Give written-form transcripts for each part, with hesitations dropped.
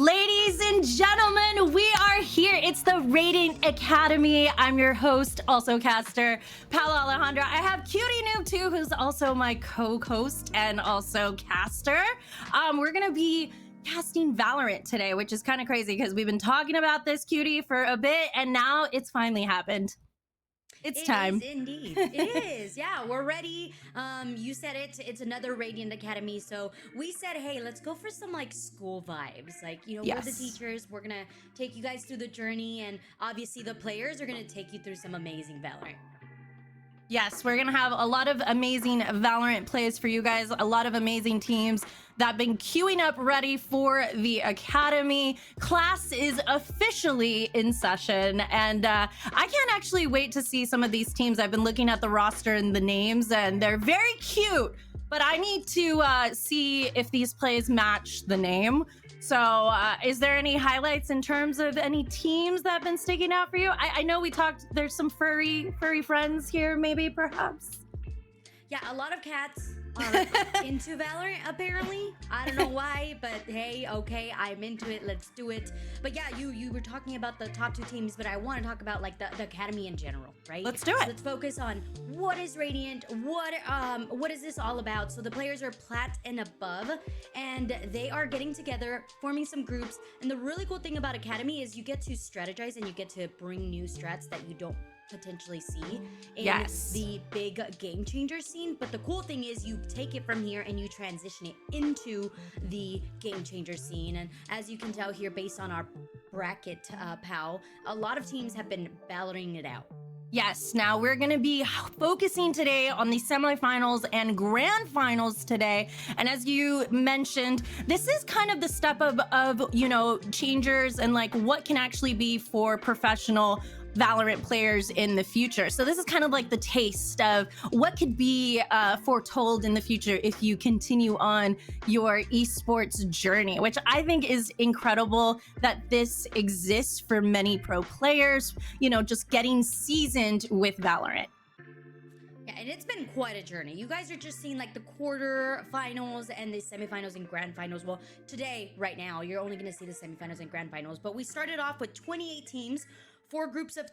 Ladies and gentlemen, we are here. It's the Raidiant Academy. I'm your host, also caster, Paolo Alejandra. I have Cutie Noob too, who's also my co-host and also caster. We're gonna be casting Valorant today, which is kind of crazy because we've been talking about this, Cutie, for a bit, and now it's finally happened. It's time. It is indeed. It is. Yeah, we're ready. You said it. It's another Radiant Academy. So we said, hey, let's go for some like school vibes. Like, you know, Yes. we're the teachers. We're gonna take you guys through the journey, and obviously the players are gonna take you through some amazing Valorant. Yes, we're gonna have a lot of amazing Valorant plays for you guys, a lot of amazing teams that have been queuing up ready for the Academy. Class is officially in session, and I can't actually wait to see some of these teams. I've been looking at the roster and the names, and they're very cute, but I need to see if these plays match the name. So is there any highlights in terms of any teams that have been sticking out for you? I know we talked, there's some furry friends here, maybe, perhaps. Yeah, a lot of cats are into Valorant, apparently. I don't know why, but hey, okay, I'm into it. Let's do it. But yeah, you were talking about the top two teams, but I want to talk about like the Academy in general, right? Let's do it. So let's focus on what is Radiant, what is this all about? So the players are plat and above, and they are getting together, forming some groups. And the really cool thing about Academy is you get to strategize and you get to bring new strats that you don't potentially see in the big game changer scene. But the cool thing is you take it from here and you transition it into the game changer scene. And as you can tell here, based on our bracket, pal, a lot of teams have been battling it out. Yes, now we're going to be focusing today on the semifinals and grand finals today. And as you mentioned, this is kind of the step of you know, changers and like what can actually be for professional Valorant players in the future. So this is kind of like the taste of what could be foretold in the future if you continue on your esports journey, which I think is incredible that this exists for many pro players, you know, just getting seasoned with Valorant. Yeah, and it's been quite a journey. You guys are just seeing like the quarter finals and the semifinals and grand finals. Well, today, right now, you're only going to see the semifinals and grand finals, but we started off with 28 teams, 4 groups of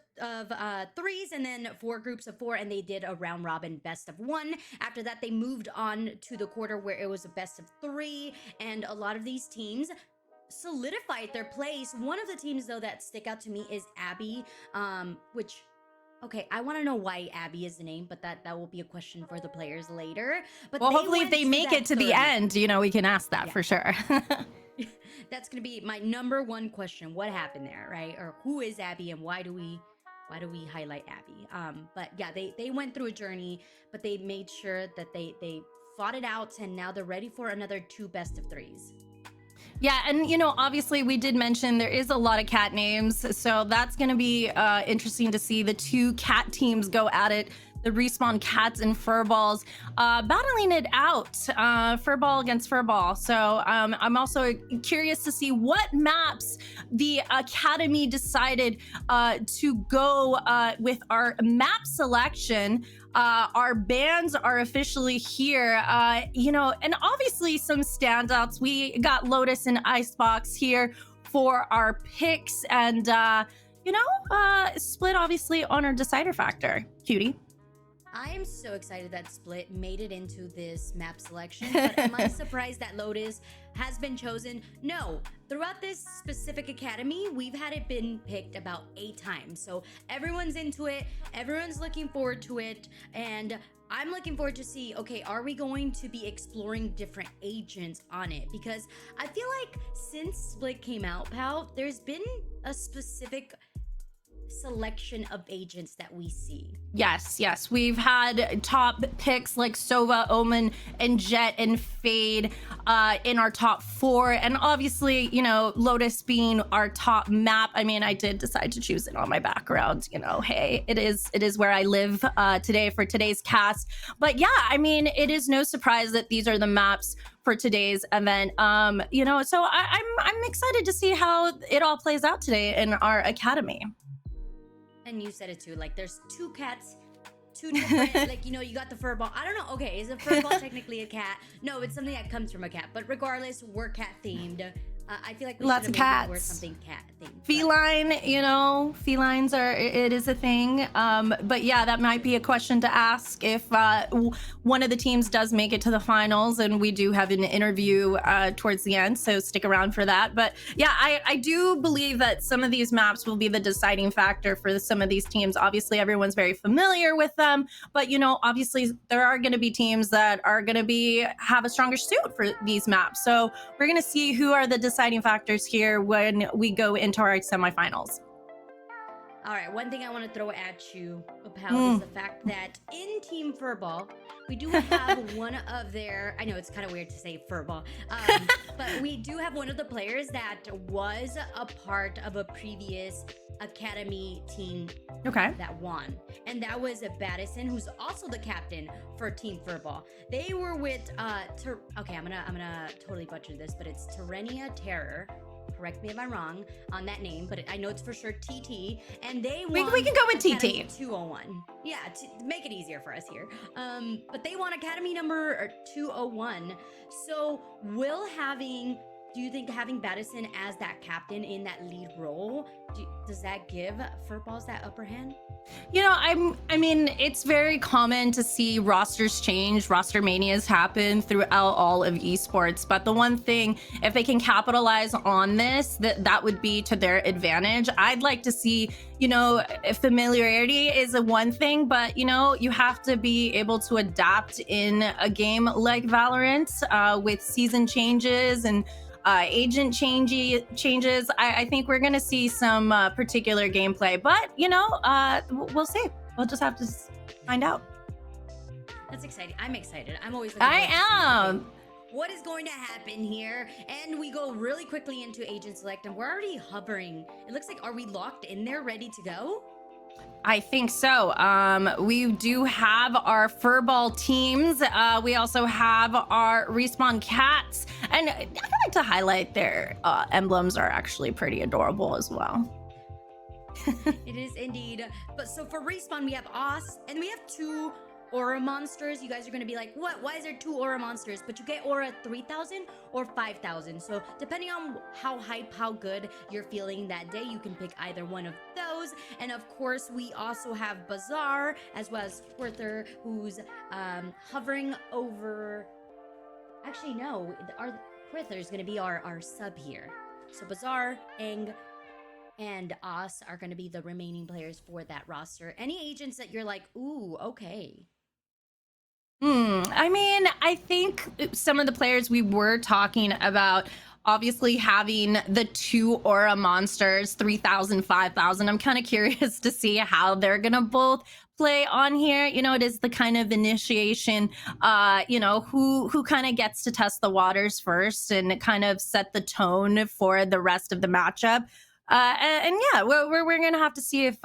threes, and then 4 groups of 4, and they did a round robin best of 1. After that, they moved on to the quarter where it was a best of 3, and a lot of these teams solidified their place. One of the teams, though, that stick out to me is Abby, which... Okay, I want to know why Abby is the name, but that will be a question for the players later. But well, hopefully if they make it to the end, you know, we can ask that for sure. That's gonna be my number one question. What happened there, right? Or who is Abby and why do we highlight Abby? But yeah, they went through a journey, but they made sure that they fought it out, and now they're ready for another 2 best of 3s. Yeah, and you know, obviously we did mention there is a lot of cat names, so that's going to be interesting to see the 2 cat teams go at it. the Respawn Cats and Furballs battling it out, Furball against Furball. So I'm also curious to see what maps the Academy decided to go with our map selection. Our bands are officially here, and obviously some standouts. We got Lotus and Icebox here for our picks, and Split obviously on our decider factor. Cutie. I am so excited that Split made it into this map selection, but am I surprised that Lotus has been chosen? No. Throughout this specific academy, we've had it been picked about 8 times. So everyone's into it, everyone's looking forward to it, and I'm looking forward to see, okay, are we going to be exploring different agents on it? Because I feel like since Split came out, pal, there's been a specific selection of agents that we see. Yes. We've had top picks like Sova, Omen, and Jet and Fade in our top 4. And obviously, Lotus being our top map. I mean, I did decide to choose it on my background. Hey, it is where I live today for today's cast. But yeah, I mean, it is no surprise that these are the maps for today's event. So I'm excited to see how it all plays out today in our academy. And you said it too, like there's 2 cats, 2 different, you got the furball. I don't know, okay, is a furball technically a cat? No, it's something that comes from a cat, but regardless, we're cat themed. I feel like we lots of cats. Wear something cat themed. Feline, felines it is a thing. But yeah, that might be a question to ask if one of the teams does make it to the finals, and we do have an interview towards the end, so stick around for that. But yeah, I do believe that some of these maps will be the deciding factor for some of these teams. Obviously, everyone's very familiar with them, but obviously there are going to be teams that are going to have a stronger suit for these maps. So we're going to see who are the deciding factors here when we go into our semifinals. All right, one thing I want to throw at you, Pal, is the fact that in Team Furball, we do have one of their, I know it's kind of weird to say Furball, but we do have one of the players that was a part of a previous Academy team that won. And that was Baddison, who's also the captain for Team Furball. They were with, okay, I'm gonna totally butcher this, but it's Terrenia Terror. Correct me if I'm wrong on that name, but I know it's for sure TT. And they won. We can go with Academy TT. 201. Yeah, to make it easier for us here. But they won Academy number 201. So do you think having Baddison as that captain in that lead role, does that give Furballs that upper hand? I mean, it's very common to see rosters change, roster manias happen throughout all of esports. But the one thing, if they can capitalize on this, that would be to their advantage. I'd like to see, familiarity is a one thing, but you have to be able to adapt in a game like Valorant with season changes and agent changes. I think we're going to see some particular gameplay, but we'll see. We'll just have to find out. That's exciting. I'm excited. I'm always what is going to happen here. And we go really quickly into agent select, and we're already hovering. It looks like, are we locked in there ready to go? I think so. We do have our Furball teams. We also have our Respawn Cats. And I'd like to highlight their emblems are actually pretty adorable as well. It is indeed. But so for Respawn, we have Os, and we have 2 aura monsters. You guys are going to be like, what? Why is there 2 aura monsters? But you get aura 3,000 or 5,000. So depending on how hype, how good you're feeling that day, you can pick either one of those. And of course, we also have Bazaar as well as Quirther, who's hovering over. Actually, no, our Quirther is going to be our sub here. So Bazaar, Eng, and Os are going to be the remaining players for that roster. Any agents that you're like, ooh, okay. I mean, I think some of the players we were talking about, obviously having the 2 aura monsters, 3,000, 5,000. I'm kind of curious to see how they're going to both play on here. It is the kind of initiation, who kind of gets to test the waters first and kind of set the tone for the rest of the matchup. And yeah, we're gonna have to see if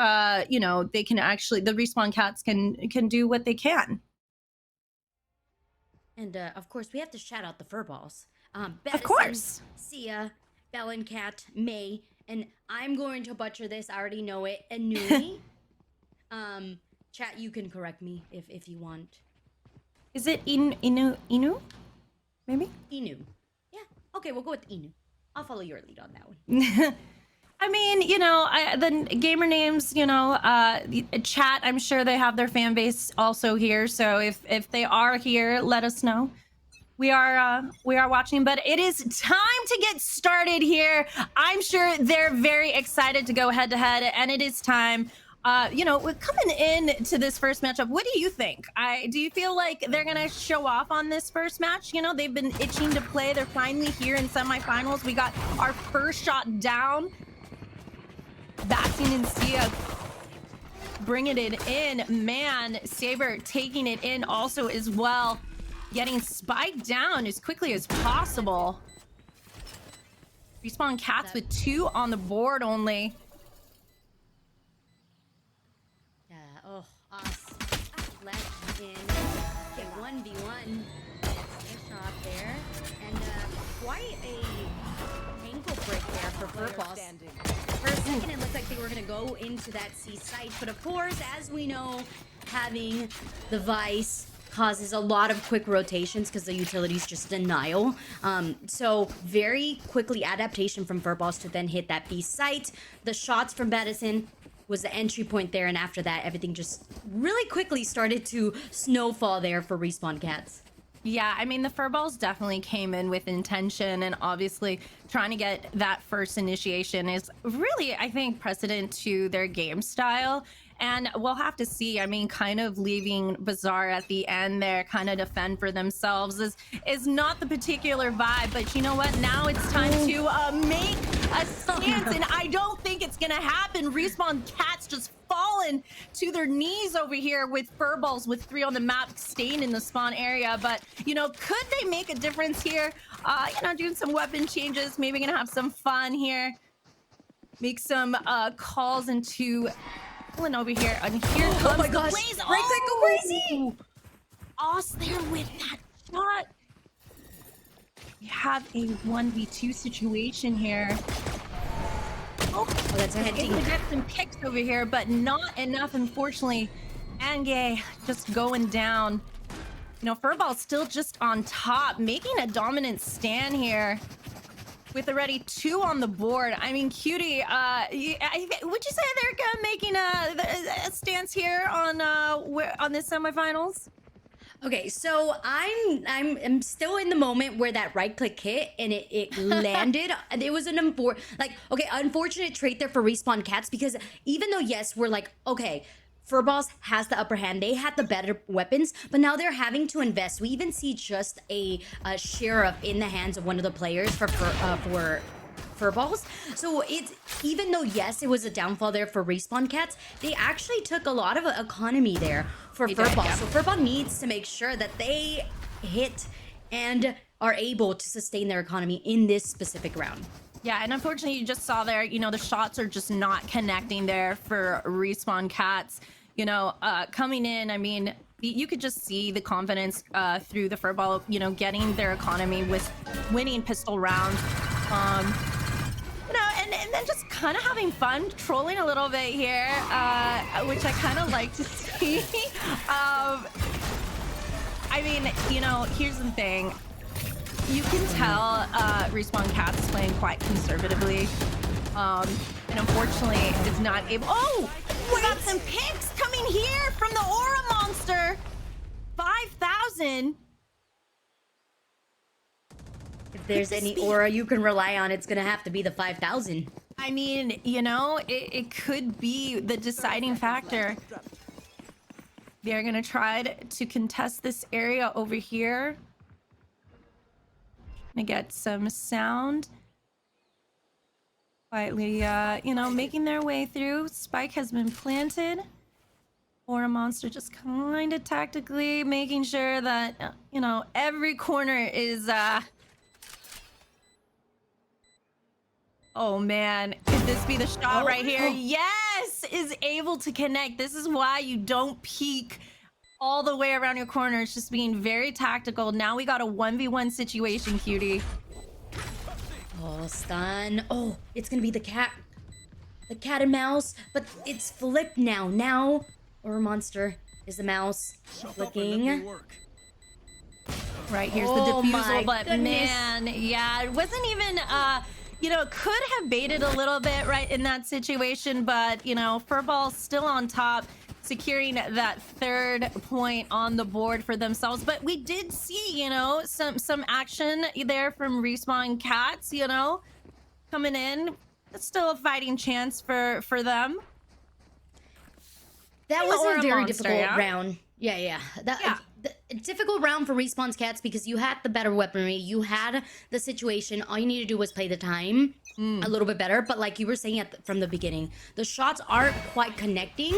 you know, they can actually, the respawn cats can do what they can. And of course, we have to shout out the furballs. Of Badison, course. Sia, Bellingcat, May, and I'm going to butcher this. I already know it. Anui. Chat, you can correct me if you want. Is it Inu? Maybe? Inu. Yeah. Okay, we'll go with Inu. I'll follow your lead on that one. I mean, you know, the gamer names, you know, chat, I'm sure they have their fan base also here. So if they are here, let us know. We are watching, but it is time to get started here. I'm sure they're very excited to go head to head, and it is time. You know, coming in to this first matchup, what do you think? Do you feel like they're gonna show off on this first match? You know, they've been itching to play. They're finally here in semifinals. We got our first shot down. Bastion and Sia bringing it in. Man, Saber taking it in also as well. Getting spiked down as quickly as possible. Respawn cats with 2 on the board only. Yeah, oh, us. Left in. Okay, 1v1. Nice shot there. And quite a ankle break there for Furballs. For a second, it looked like they were going to go into that C site. But of course, as we know, having the Vice causes a lot of quick rotations because the utility's just denial. So very quickly adaptation from Furballs to then hit that B site. The shots from Badison was the entry point there, and after that, everything just really quickly started to snowfall there for Respawn Cats. Yeah, I mean, the Furballs definitely came in with intention, and obviously trying to get that first initiation is really, I think, precedent to their game style. And we'll have to see. I mean, kind of leaving Bazaar at the end there, kind of defend for themselves is not the particular vibe. But you know what? Now it's time to make a stance, and I don't think it's gonna happen. Respawn Cats just fallen to their knees over here with Furballs with 3 on the map, staying in the spawn area. But you know, could they make a difference here? You know, doing some weapon changes, maybe gonna have some fun here. Make some calls into over here, and here comes my the gosh, blaze. right click, go crazy. Oz there with that shot. We have a 1v2 situation here. Oh, that's a head able team. to get some picks over here, but not enough, unfortunately. Ange just going down. You know, Furball's still just on top, making a dominant stand here. With already 2 on the board. I mean, Cutie, would you say they're making a stance here on this semifinals? Okay, so I'm still in the moment where that right click hit and it landed. It was an unfortunate trait there for Respawn Cats, because even though yes, we're like, okay, Furballs has the upper hand. They had the better weapons, but now they're having to invest. We even see just a sheriff in the hands of one of the players for Furballs. So it's, even though yes, it was a downfall there for Respawn Cats, they actually took a lot of economy there for Furballs. Yeah. So Furball needs to make sure that they hit and are able to sustain their economy in this specific round. Yeah, and unfortunately, you just saw there, you know, the shots are just not connecting there for Respawn Cats. You know, coming in, I mean, you could just see the confidence through the Furball, you know, getting their economy with winning pistol rounds. You know, and then just kind of having fun, trolling a little bit here, which I kind of like to see. I mean, you know, here's the thing. You can tell Respawn Cats is playing quite conservatively. And unfortunately is not able. Oh, we got some picks coming here from the Aura Monster. 5,000. If there's any aura you can rely on, it's gonna have to be the 5,000. I mean, you know, it could be the deciding factor. They're gonna try to contest this area over here. Gonna get some sound. Quietly, you know, making their way through. Spike has been planted. Aura Monster just kind of tactically making sure that, you know, every corner is Oh man, could this be the shot Oh, right here? oh. Yes, is able to connect. This is why you don't peek all the way around your corner. It's just being very tactical. Now we got a 1v1 situation, cutie. Oh, stun. Oh, it's gonna be the cat. The cat and mouse, but it's flipped now. Now, or monster is the mouse flicking. Right, here's Oh the my defusal, but goodness. man, yeah, it wasn't even, you know, could have baited a little bit right in that situation, but, you know, Furball's still on top, securing that third point on the board for themselves. But we did see, you know, some action there from Respawn Cats, you know, coming in. It's still a fighting chance for them. That Or was a a very monster, difficult yeah? round. Yeah. Yeah. A difficult round for Respawn's Cats because you had the better weaponry, you had the situation. All you need to do was play the time a little bit better. But like you were saying from the beginning, the shots aren't quite connecting,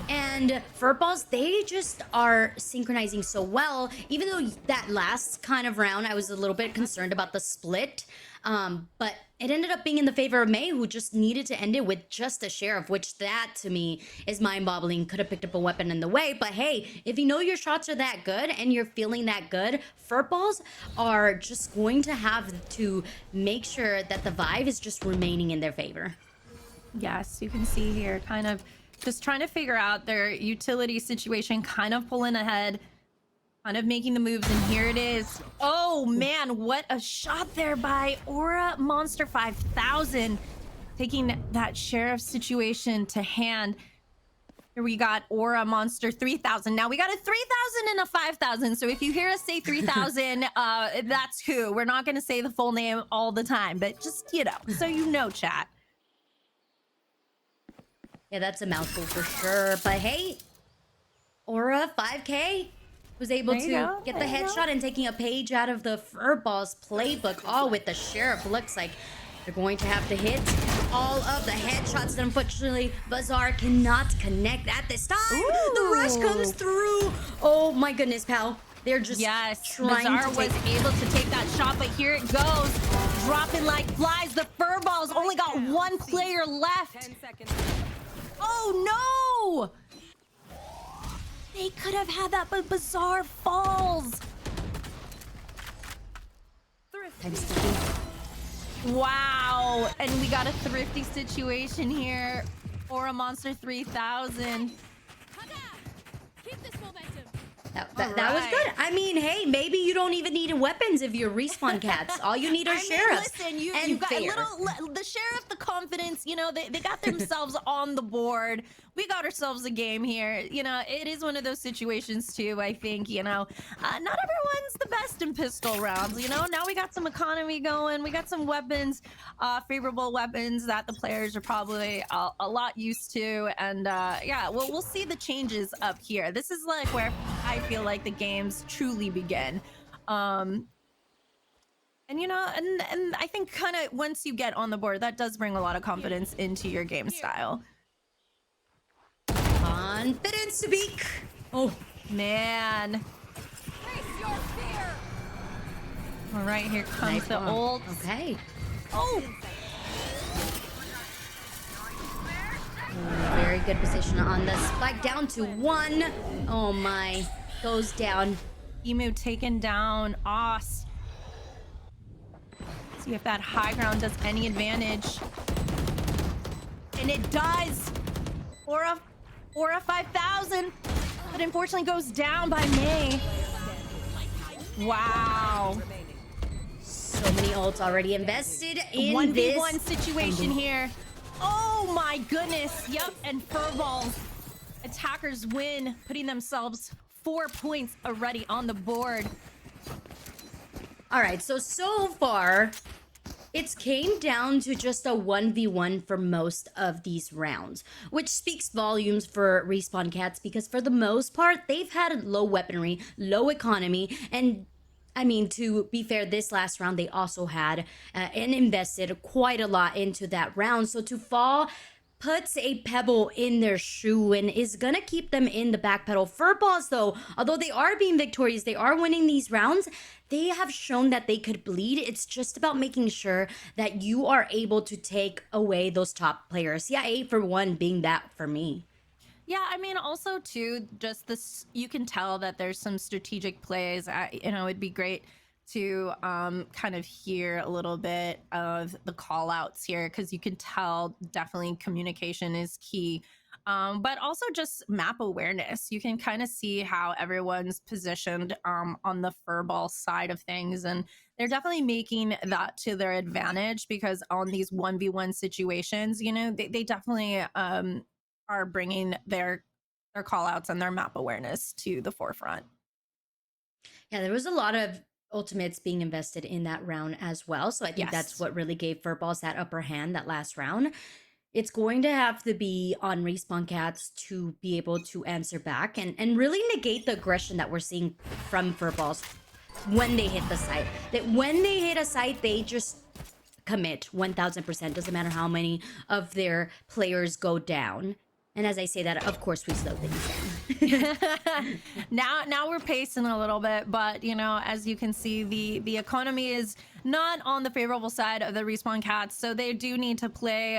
and Furballs, they just are synchronizing so well. Even though that last kind of round, I was a little bit concerned about the split. But it ended up being in the favor of May, who just needed to end it with just a sheriff, which that to me is mind-boggling. Could have picked up a weapon in the way, but hey, if you know your shots are that good and you're feeling that good, Furballs are just going to have to make sure that the vibe is just remaining in their favor. Yes, you can see here, kind of just trying to figure out their utility situation, kind of pulling ahead, kind of making the moves, and here it is. Oh man, what a shot there by Aura Monster 5000, taking that sheriff situation to hand. Here we got Aura Monster 3000. Now we got a 3000 and a 5000. So if you hear us say 3000, that's who. We're not going to say the full name all the time, but just, you know, so you know, chat. Yeah, that's a mouthful for sure. But hey, Aura 5K was able There you to go, get the there you go. headshot and taking a page out of the Furball's playbook. All with the sheriff. Looks like they're going to have to hit all of the headshots. Unfortunately, Bazaar cannot connect at this time. The rush comes Ooh. through. Oh my goodness, pal. They're just Yes, trying Mazar to was take... able to take that shot, but here it goes. Dropping like flies. The Furballs only got one player left. 10 seconds. Oh no! They could have had that, but Bazaar falls. Time sticking. Wow, and we got a thrifty situation here. Aura Monster 3000. Keep this momentum. That was good. I mean, hey, maybe you don't even need weapons if you're Respawn Cats. All you need are sheriffs. Listen, you and got fair. the sheriff, the confidence, you know, they got themselves on the board. We got ourselves a game here. You know, it is one of those situations too, I think, you know, not everyone's the best in pistol rounds, you know. Now we got some economy going. We got some weapons, favorable weapons that the players are probably a lot used to. And yeah, we'll see the changes up here. This is like where I feel like the games truly begin. And you know, and I think kind of once you get on the board, that does bring a lot of confidence into your game style. Confidence to speak. Oh, Man. Face your fear. All right, here comes nice the bomb. ult. Okay. Oh, Very good position on the spike. Down to one. Oh my. Goes down. Emu taken down. Os. See if that high ground does any advantage. And it does. Aura 5000. But unfortunately goes down by May. Wow. So many ults already invested in 1v1 this. situation here. Oh my goodness. Yep, and Furballs. Attackers win, putting themselves 4 points already on the board. All right, so far, it's came down to just a 1v1 for most of these rounds, which speaks volumes for Respawn Cats because for the most part, they've had low weaponry, low economy, and I mean, to be fair, this last round, they also had and invested quite a lot into that round. So to fall puts a pebble in their shoe and is gonna keep them in the back pedal. Furballs, though, although they are being victorious, they are winning these rounds, they have shown that they could bleed. It's just about making sure that you are able to take away those top players. Yeah, 8 for 1 being that for me. Yeah, I mean, also too, just this, you can tell that there's some strategic plays. It'd be great to kind of hear a little bit of the call outs here, because you can tell definitely communication is key. But also just map awareness. You can kind of see how everyone's positioned on the furball side of things. And they're definitely making that to their advantage, because on these 1v1 situations, they definitely are bringing their call outs and their map awareness to the forefront. Yeah, there was a lot of ultimates being invested in that round as well. So I think that's Yes. what really gave Furballs that upper hand that last round. It's going to have to be on Respawn Cats to be able to answer back and really negate the aggression that we're seeing from Furballs when they hit the site. That when they hit a site, they just commit 1000%. Doesn't matter how many of their players go down. And as I say that, of course, we slow things down. Now we're pacing a little bit, but as you can see, the economy is not on the favorable side of the Respawn Cats, so they do need to play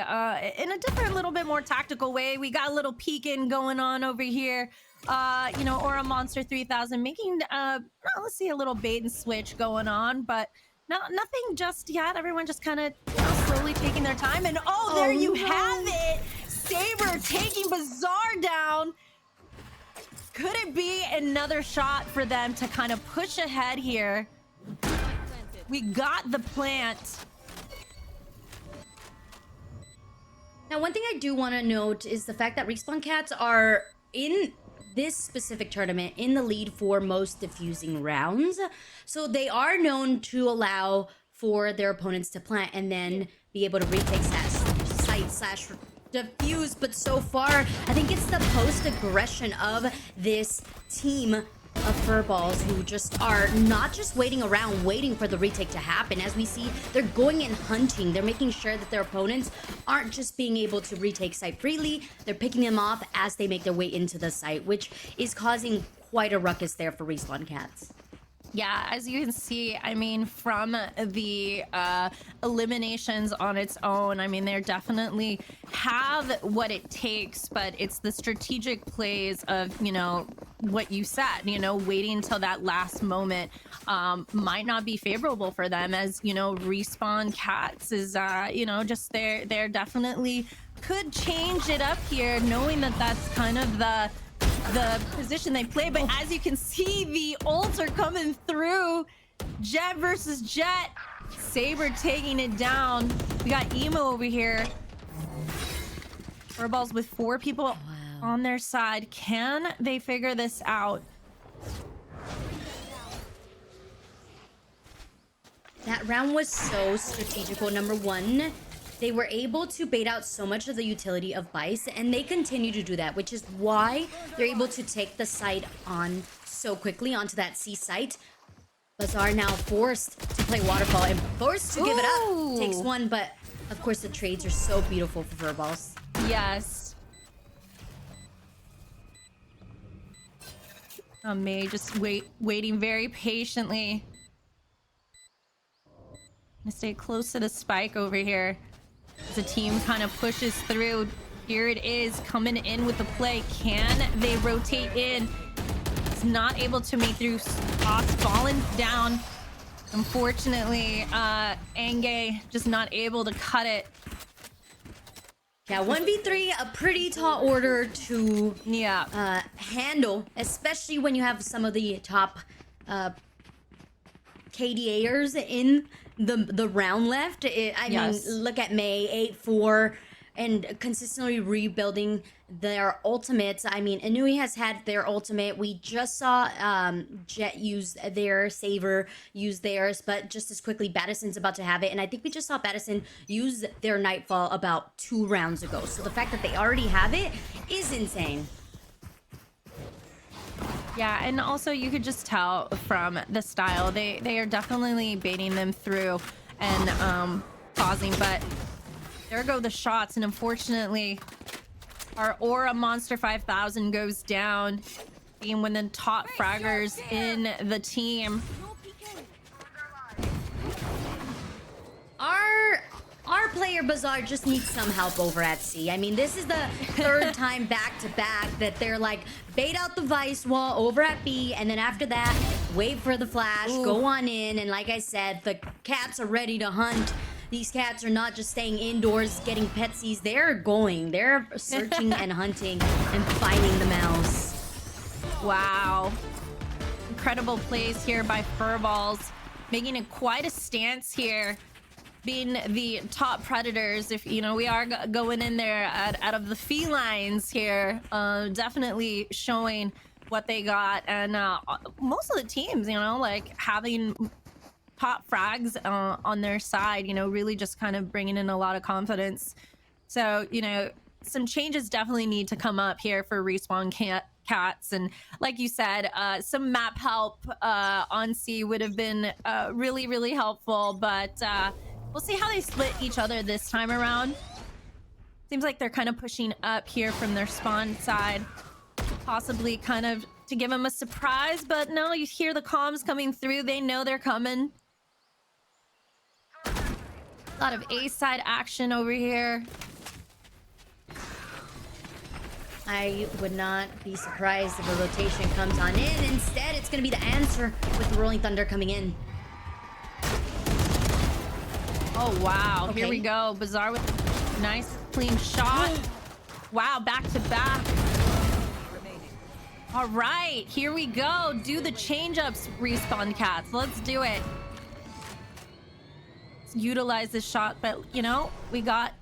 in a different, little bit more tactical way. We got a little peeking going on over here. Aura Monster 3000 making let's see, a little bait and switch going on, but nothing just yet. Everyone just kind of slowly taking their time, and there you have it. Saber taking Bazaar down. Could it be another shot for them to kind of push ahead here? We got the plant. Now, one thing I do want to note is the fact that Respawn Cats are in this specific tournament in the lead for most diffusing rounds. So they are known to allow for their opponents to plant and then be able to retake site / diffuse. But so far, I think it's the post-aggression of this team of Furballs who just are not just waiting around waiting for the retake to happen. As we see, they're going and hunting. They're making sure that their opponents aren't just being able to retake site freely. They're picking them off as they make their way into the site, which is causing quite a ruckus there for Respawn Cats. Yeah, as you can see, I mean, from the eliminations on its own, I mean, they definitely have what it takes, but it's the strategic plays of, what you said, waiting until that last moment might not be favorable for them, as, Respawn Cats is, just they're definitely could change it up here, knowing that that's kind of the position they play. But as you can see, the ults are coming through. Jet versus Jet. Saber taking it down. We got Emo over here. Furballs with 4 people on their side. Can they figure this out? That round was so strategical. Number one, they were able to bait out so much of the utility of Bice, and they continue to do that, which is why they're able to take the site on so quickly onto that C site. Bazaar now forced to play Waterfall and forced to give it up. Takes one, but of course the trades are so beautiful for Furballs. Yes. May just waiting very patiently. Gonna stay close to the spike over here. As the team kind of pushes through. Here it is, coming in with the play. Can they rotate in? It's not able to make through. Spots falling down. Unfortunately, Ange just not able to cut it. Yeah, 1v3, a pretty tall order to Yeah. handle, especially when you have some of the top KDAers in the round left. I mean, look at May, 8-4, and consistently rebuilding their ultimates. I mean, Inui has had their ultimate. We just saw Jet use their Saver, use theirs, but just as quickly, Battison's about to have it. And I think we just saw Battison use their Nightfall about 2 rounds ago. So the fact that they already have it is insane. Yeah, and also you could just tell from the style, they are definitely baiting them through and pausing, but there go the shots, and unfortunately Our Aura Monster 5000 goes down, being one of the top fraggers in the team. No peeking. Our player Bazaar just needs some help over at C. I mean, this is the third time back to back that they're like bait out the vice wall over at B, and then after that, wait for the flash, go on in, and like I said, the cats are ready to hunt. These cats are not just staying indoors getting petsies. They're searching and hunting and finding the mouse. Wow. Incredible plays here by Furballs, making it quite a stance here, being the top predators. If you know, we are going in there out of the felines here, definitely showing what they got. And most of the teams, you know, like having top frags on their side, you know, really just kind of bringing in a lot of confidence. So, you know, some changes definitely need to come up here for Respawn Cats. And like you said, some map help on C would have been really, really helpful. But we'll see how they split each other this time around. Seems like they're kind of pushing up here from their spawn side, possibly kind of to give them a surprise. But no, you hear the comms coming through. They know they're coming. A lot of A-side action over here. I would not be surprised if a rotation comes on in. Instead, it's going to be the answer with the Rolling Thunder coming in. Oh, wow. Okay. Here we go. Bazaar with a nice, clean shot. Wow, back to back. All right, here we go. Do the change-ups, Respawn Cats. Let's do it. Let's utilize this shot, but, you know, we got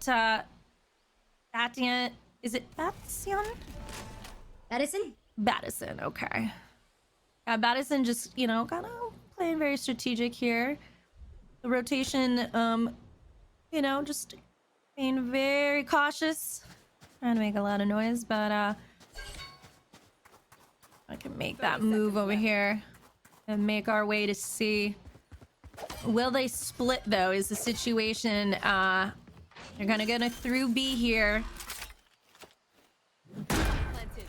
Radiant. Is it Batsion? Madison? Battison, okay. Battison just, you know, kind of playing very strategic here. The rotation, you know, just being very cautious. Trying to make a lot of noise, but I can make that move over here and make our way to C. Will they split, though, is the situation. They're gonna go through B here.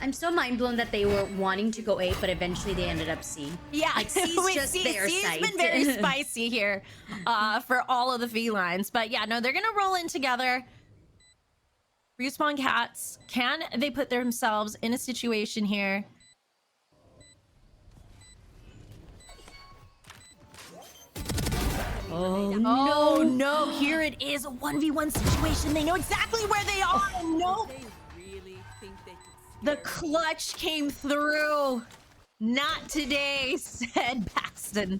I'm so mind blown that they were wanting to go A, but eventually they ended up C. Yeah, Like, C's just their C's site. been very spicy here for all of the felines. But yeah, no, they're gonna roll in together. Respawn Cats, can they put themselves in a situation here? Oh, No, here it is, a 1v1 situation. They know exactly where they are. No, the clutch came through. Not today, said Paxton.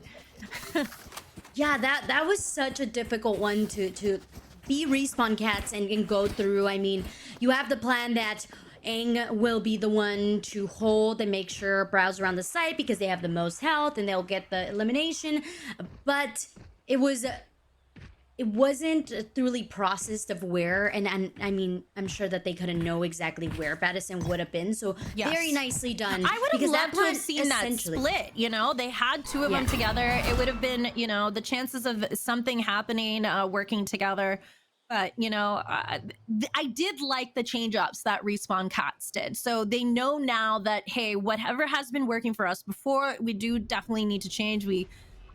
yeah, that was such a difficult one to be Respawn Cats and go through. I mean, you have the plan that Aang will be the one to hold and make sure browse around the site because they have the most health and they'll get the elimination. But it wasn't thoroughly processed of where, and I mean, I'm sure that they couldn't know exactly where Battison would have been. So Yes. very nicely done. I would have because loved to have plan seen that essentially- split, you know? They had two of them Yeah. together. It would have been, you know, the chances of something happening, working together. But, you know, I did like the change-ups that Respawn Cats did. So they know now that, hey, whatever has been working for us before, we do definitely need to change.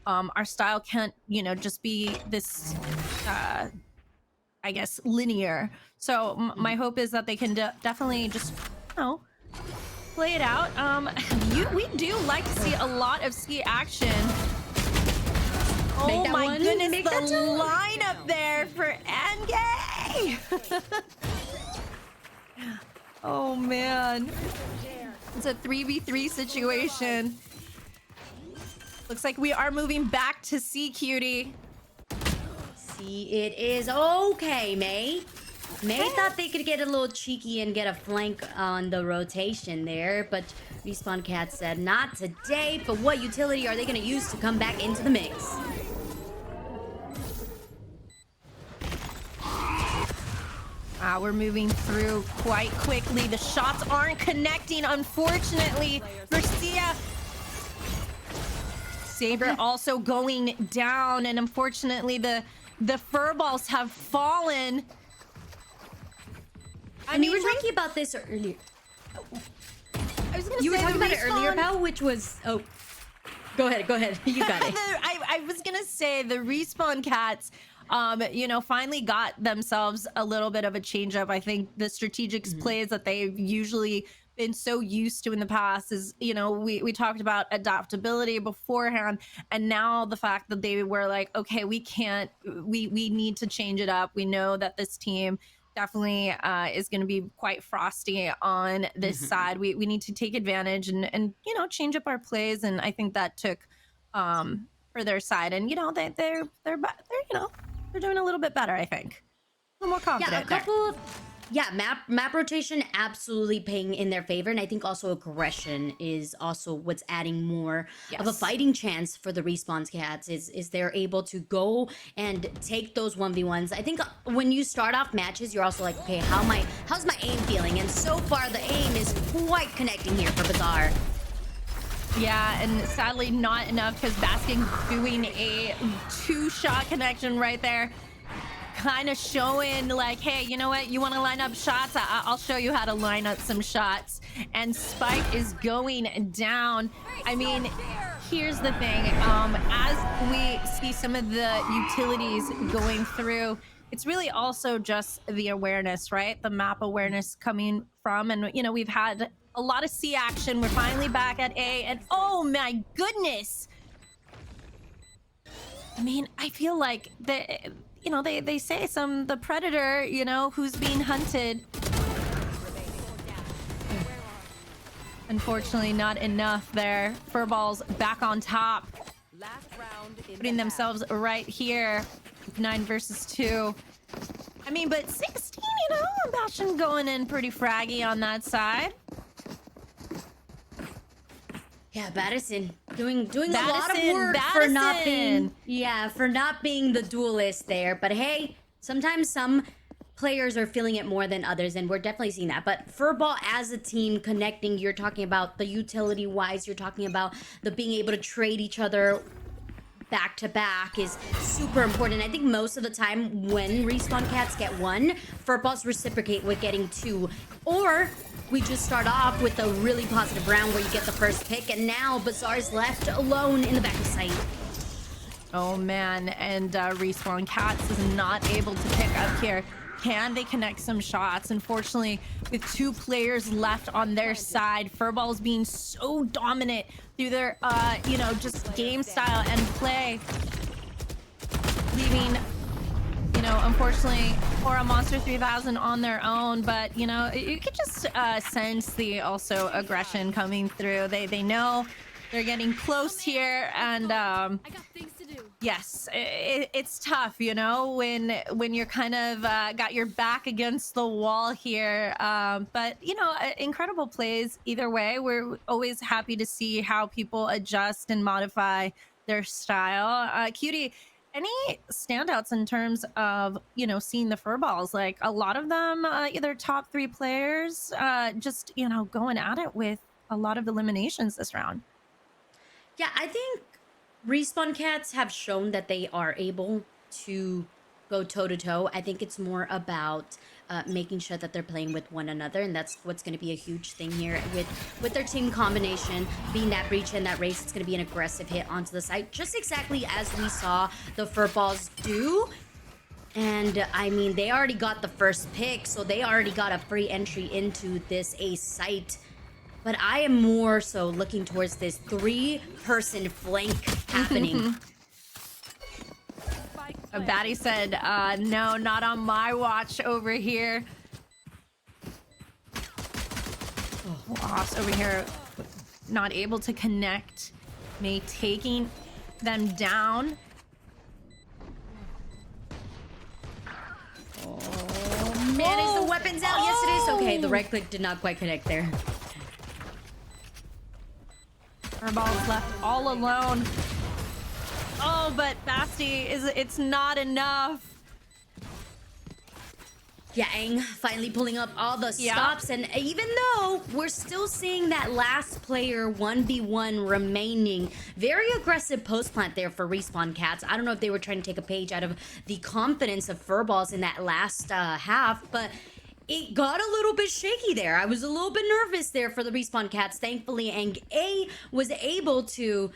Our style can't, you know, just be this, I guess, linear. So my hope is that they can definitely just, you know, play it out. We do like to see a lot of ski action. Make Oh that my one. goodness, Make the that two. lineup there for Engay! Oh man. It's a 3v3 situation. Looks like we are moving back to C, cutie. See, it is okay, May. May thought they could get a little cheeky and get a flank on the rotation there, but Respawn Cat said not today. But what utility are they going to use to come back into the mix? We're moving through quite quickly. The shots aren't connecting, unfortunately. Garcia. Saber also going down, and unfortunately the furballs have fallen. I mean, we were talking about this earlier. I was gonna You were say talking the about it earlier, respawn- pal, which was... Oh, go ahead. You got it. I was gonna say the respawn cats, you know, finally got themselves a little bit of a change up. I think the strategic plays that they've usually been so used to in the past is, you know, we talked about adaptability beforehand, and now the fact that they were like, okay, we need to change it up. We know that this team definitely is going to be quite frosty on this side. We need to take advantage and you know, change up our plays, and I think that took for their side, and you know, they're you know, they're doing a little bit better, I think. A little more confident. Yeah, a couple of map rotation absolutely paying in their favor, and I think also aggression is also what's adding more of a Yes. fighting chance for the Respawn cats. Is they're able to go and take those 1v1s. I think when you start off matches, you're also like, okay, how's my aim feeling? And so far the aim is quite connecting here for Bazaar. Yeah, and sadly not enough because Baskin doing a 2-shot connection right there. Kind of showing like, hey, you know what? You want to line up shots? I'll show you how to line up some shots. And Spike is going down. I mean, here's the thing. As we see some of the utilities going through, it's really also just the awareness, right? The map awareness coming from, and you know, we've had a lot of C action. We're finally back at A, and oh my goodness. I mean, I feel like you know, they say the predator, you know, who's being hunted. Unfortunately, not enough there. Furball's back on top, putting themselves right here. 9 versus 2. I mean, but 16, you know, Bastion going in pretty fraggy on that side. Yeah, Battison doing a lot of Battison, work for not being Battison. for not being the duelist there. But hey, sometimes some players are feeling it more than others, and we're definitely seeing that. But Furball as a team connecting, you're talking about the utility wise, you're talking about the being able to trade each other back to back is super important. I think most of the time when Respawn Cats get 1, Furballs reciprocate with getting 2, or we just start off with a really positive round where you get the first pick, and now Bazaar's left alone in the back of sight. Oh man, and Respawn Cats is not able to pick up here. Can they connect some shots? Unfortunately, with 2 players left on their side, Furball's being so dominant through their, you know, just game style and play, leaving, you know, unfortunately, for a Monster 3000 on their own. But you know, you could just sense the also aggression coming through. They know they're getting close here, and I got things to do. yes, it's tough, you know, when you're kind of got your back against the wall here. But you know, incredible plays either way. We're always happy to see how people adjust and modify their style. Cutie, any standouts in terms of, you know, seeing the Furballs? Like a lot of them, either top 3 players, just, you know, going at it with a lot of eliminations this round. Yeah, I think Respawn Cats have shown that they are able to go toe-to-toe. I think it's more about making sure that they're playing with one another, and that's what's going to be a huge thing here with their team combination being that breach and that race. It's going to be an aggressive hit onto the site, just exactly as we saw the Furballs do. And I mean, they already got the first pick, so they already got a free entry into this A site. But I am more so looking towards this 3-person flank happening. Batty said, no, not on my watch over here. Lost over here, not able to connect. May taking them down. Oh man, is the weapons out? Yes, it is. Okay, the right click did not quite connect there. Furball's left all alone. Oh, but Basti it's not enough. Yeah, Aang finally pulling up all the stops, and even though we're still seeing that last player 1v1 remaining, very aggressive post plant there for Respawn Cats. I don't know if they were trying to take a page out of the confidence of Furballs in that last half, but it got a little bit shaky there. I was a little bit nervous there for the Respawn Cats. Thankfully, A was able to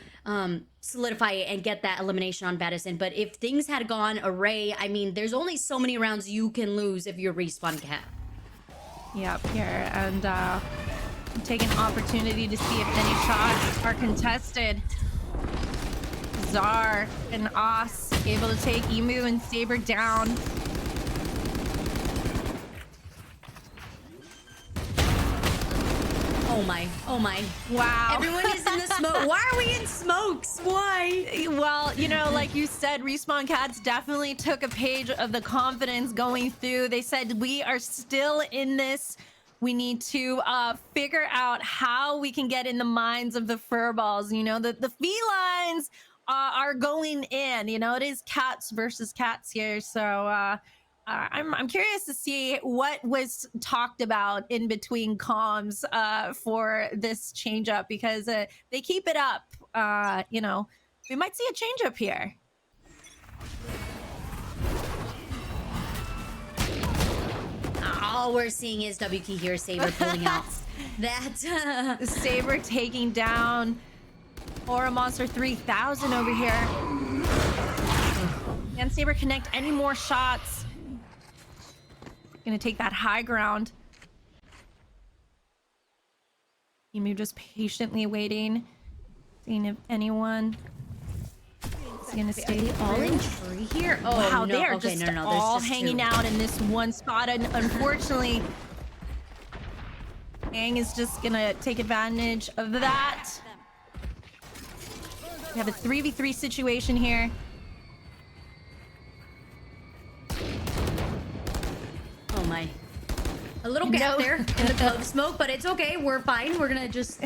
solidify it and get that elimination on Battison. But if things had gone array, I mean, there's only so many rounds you can lose if you're Respawn Cat. Yep, here, and take an opportunity to see if any shots are contested. Czar and Os able to take Emu and Saber down. Oh my. Wow. Everyone is in the smoke. Why are we in smokes? Why? Well, you know, like you said, Respawn Cats definitely took a page of the confidence going through. They said, we are still in this. We need to figure out how we can get in the minds of the furballs. You know, the felines are going in. You know, it is cats versus cats here. So I'm curious to see what was talked about in between comms for this change up, because they keep it up. You know, we might see a change up here. All we're seeing is WK here, Saber pulling out that. Saber taking down Aura Monster 3000 over here. Can Saber connect any more shots? Gonna take that high ground. Emu just patiently waiting, seeing if anyone is gonna stay all through. in tree here. Oh Wow, no, they are okay, just no, all there's just hanging two. out in this one spot, and unfortunately, Aang is just gonna take advantage of that. We have a 3v3 situation here. Oh my. A little gap there in the clove smoke, but it's okay. We're fine. We're gonna just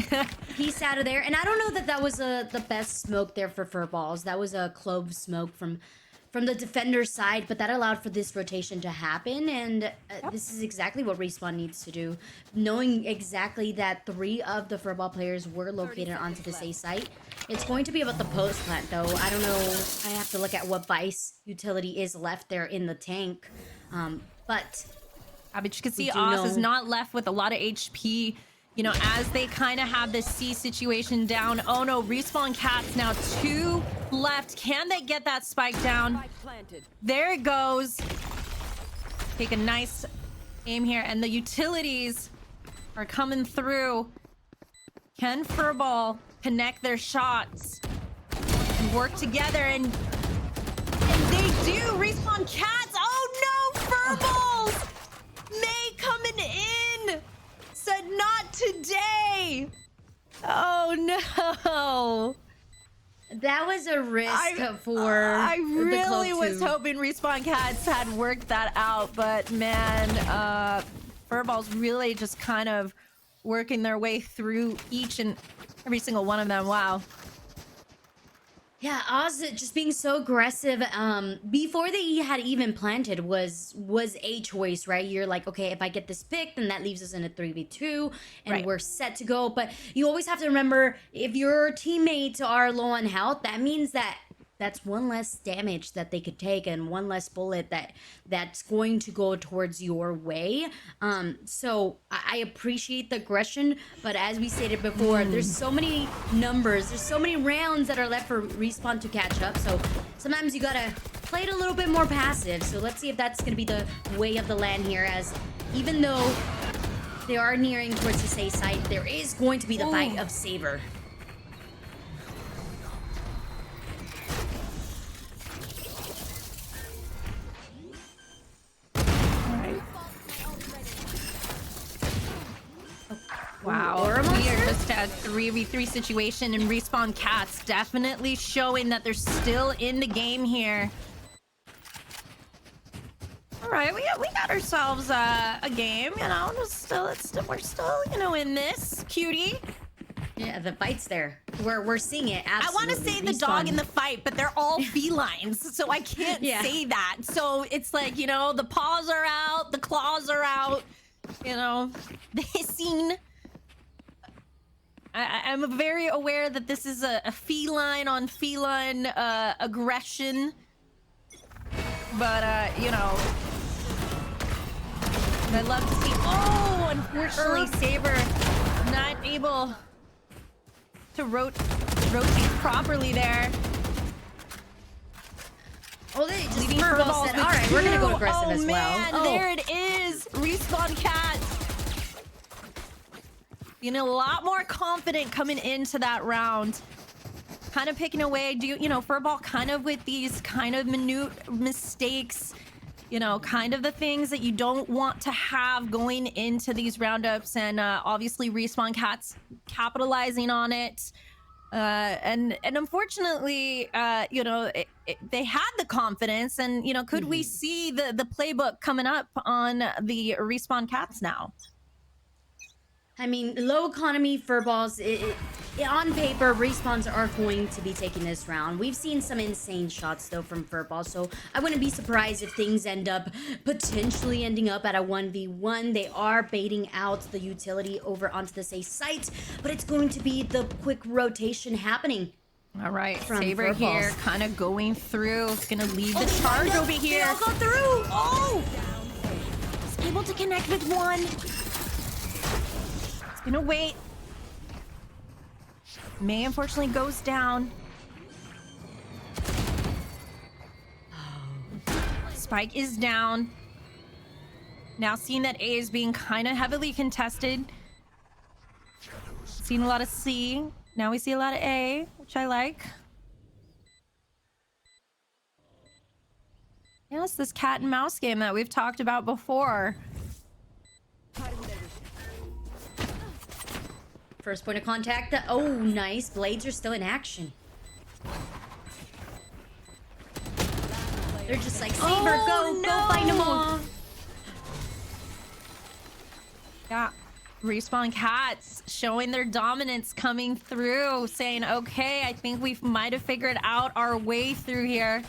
piece out of there. And I don't know that that was the best smoke there for furballs. That was a clove smoke from the defender's side, but that allowed for this rotation to happen. And this is exactly what Respawn needs to do. Knowing exactly that 3 of the furball players were located onto this A site. It's going to be about the post plant, though. I don't know. I have to look at what Vice utility is left there in the tank. But But you can see do Oz is know- not left with a lot of HP. You know, as they kind of have this C situation down. Oh no, Respawn Cats now 2 left. Can they get that spike down? There it goes. Take a nice aim here, and the utilities are coming through. Can Furball connect their shots and work together? And they do. Respawn Cats. Oh no, Furballs! May coming in. Said not today. Oh no. that was a risk for I the really Clove was 2. hoping Respawn Cats had worked that out, but man, Furball's really just kind of working their way through each and every single one of them. Wow. Yeah, Oz just being so aggressive before they had even planted was a choice, right? You're like, okay, if I get this pick, then that leaves us in a 3v2 and Right. we're set to go. But you always have to remember, if your teammates are low on health, that means that that's one less damage that they could take and one less bullet that's going to go towards your way. So I appreciate the aggression, but as we stated before, there's so many numbers, there's so many rounds that are left for Respawn to catch up. So sometimes you gotta play it a little bit more passive. So let's see if that's gonna be the way of the land here, as even though they are nearing towards the safe side, there is going to be the fight of Saber. Wow, Aura we are Monster? just at 3v3 situation, and Respawn Cats definitely showing that they're still in the game here. All right, we got ourselves a game, you know. We're still, you know, in this cutie. Yeah, the fight's there. We're seeing it. Absolutely. I want to say the dog in the fight, but they're all felines, so I can't Yeah. say that. So it's like, you know, the paws are out, the claws are out, you know, the hissing. I'm very aware that this is a feline on feline aggression, but you know, I love to see. Oh, unfortunately, Saber not able to rotate properly there. Oh, they just Leading furball said, all right, we're gonna go aggressive as well. Man, there it is. Respawn Cats. Feeling a lot more confident coming into that round. Kind of picking away, Furball kind of with these kind of minute mistakes, kind of the things that you don't want to have going into these roundups, and obviously Respawn Cats capitalizing on it. And unfortunately, they had the confidence, and could we see the playbook coming up on the Respawn Cats now? I mean, low economy furballs, on paper, Respawns are going to be taking this round. We've seen some insane shots, though, from furballs, so I wouldn't be surprised if things end up potentially ending up at a 1v1. They are baiting out the utility over onto the safe site, but it's going to be the quick rotation happening. All right, from Saber furballs. here, kind of going through. It's gonna lead the charge over here. They all go through! Oh! He's able to connect with one. Gonna wait. May unfortunately goes down. Spike is down. Now seeing that A is being kind of heavily contested. Seen a lot of C. Now we see a lot of A, which I like. Yeah, it's this cat and mouse game that we've talked about before. First point of contact. Oh, nice. Blades are still in action. They're just like, Saber, go find them all. Yeah. Respawn Cats showing their dominance coming through, saying, okay, I think we might have figured out our way through here.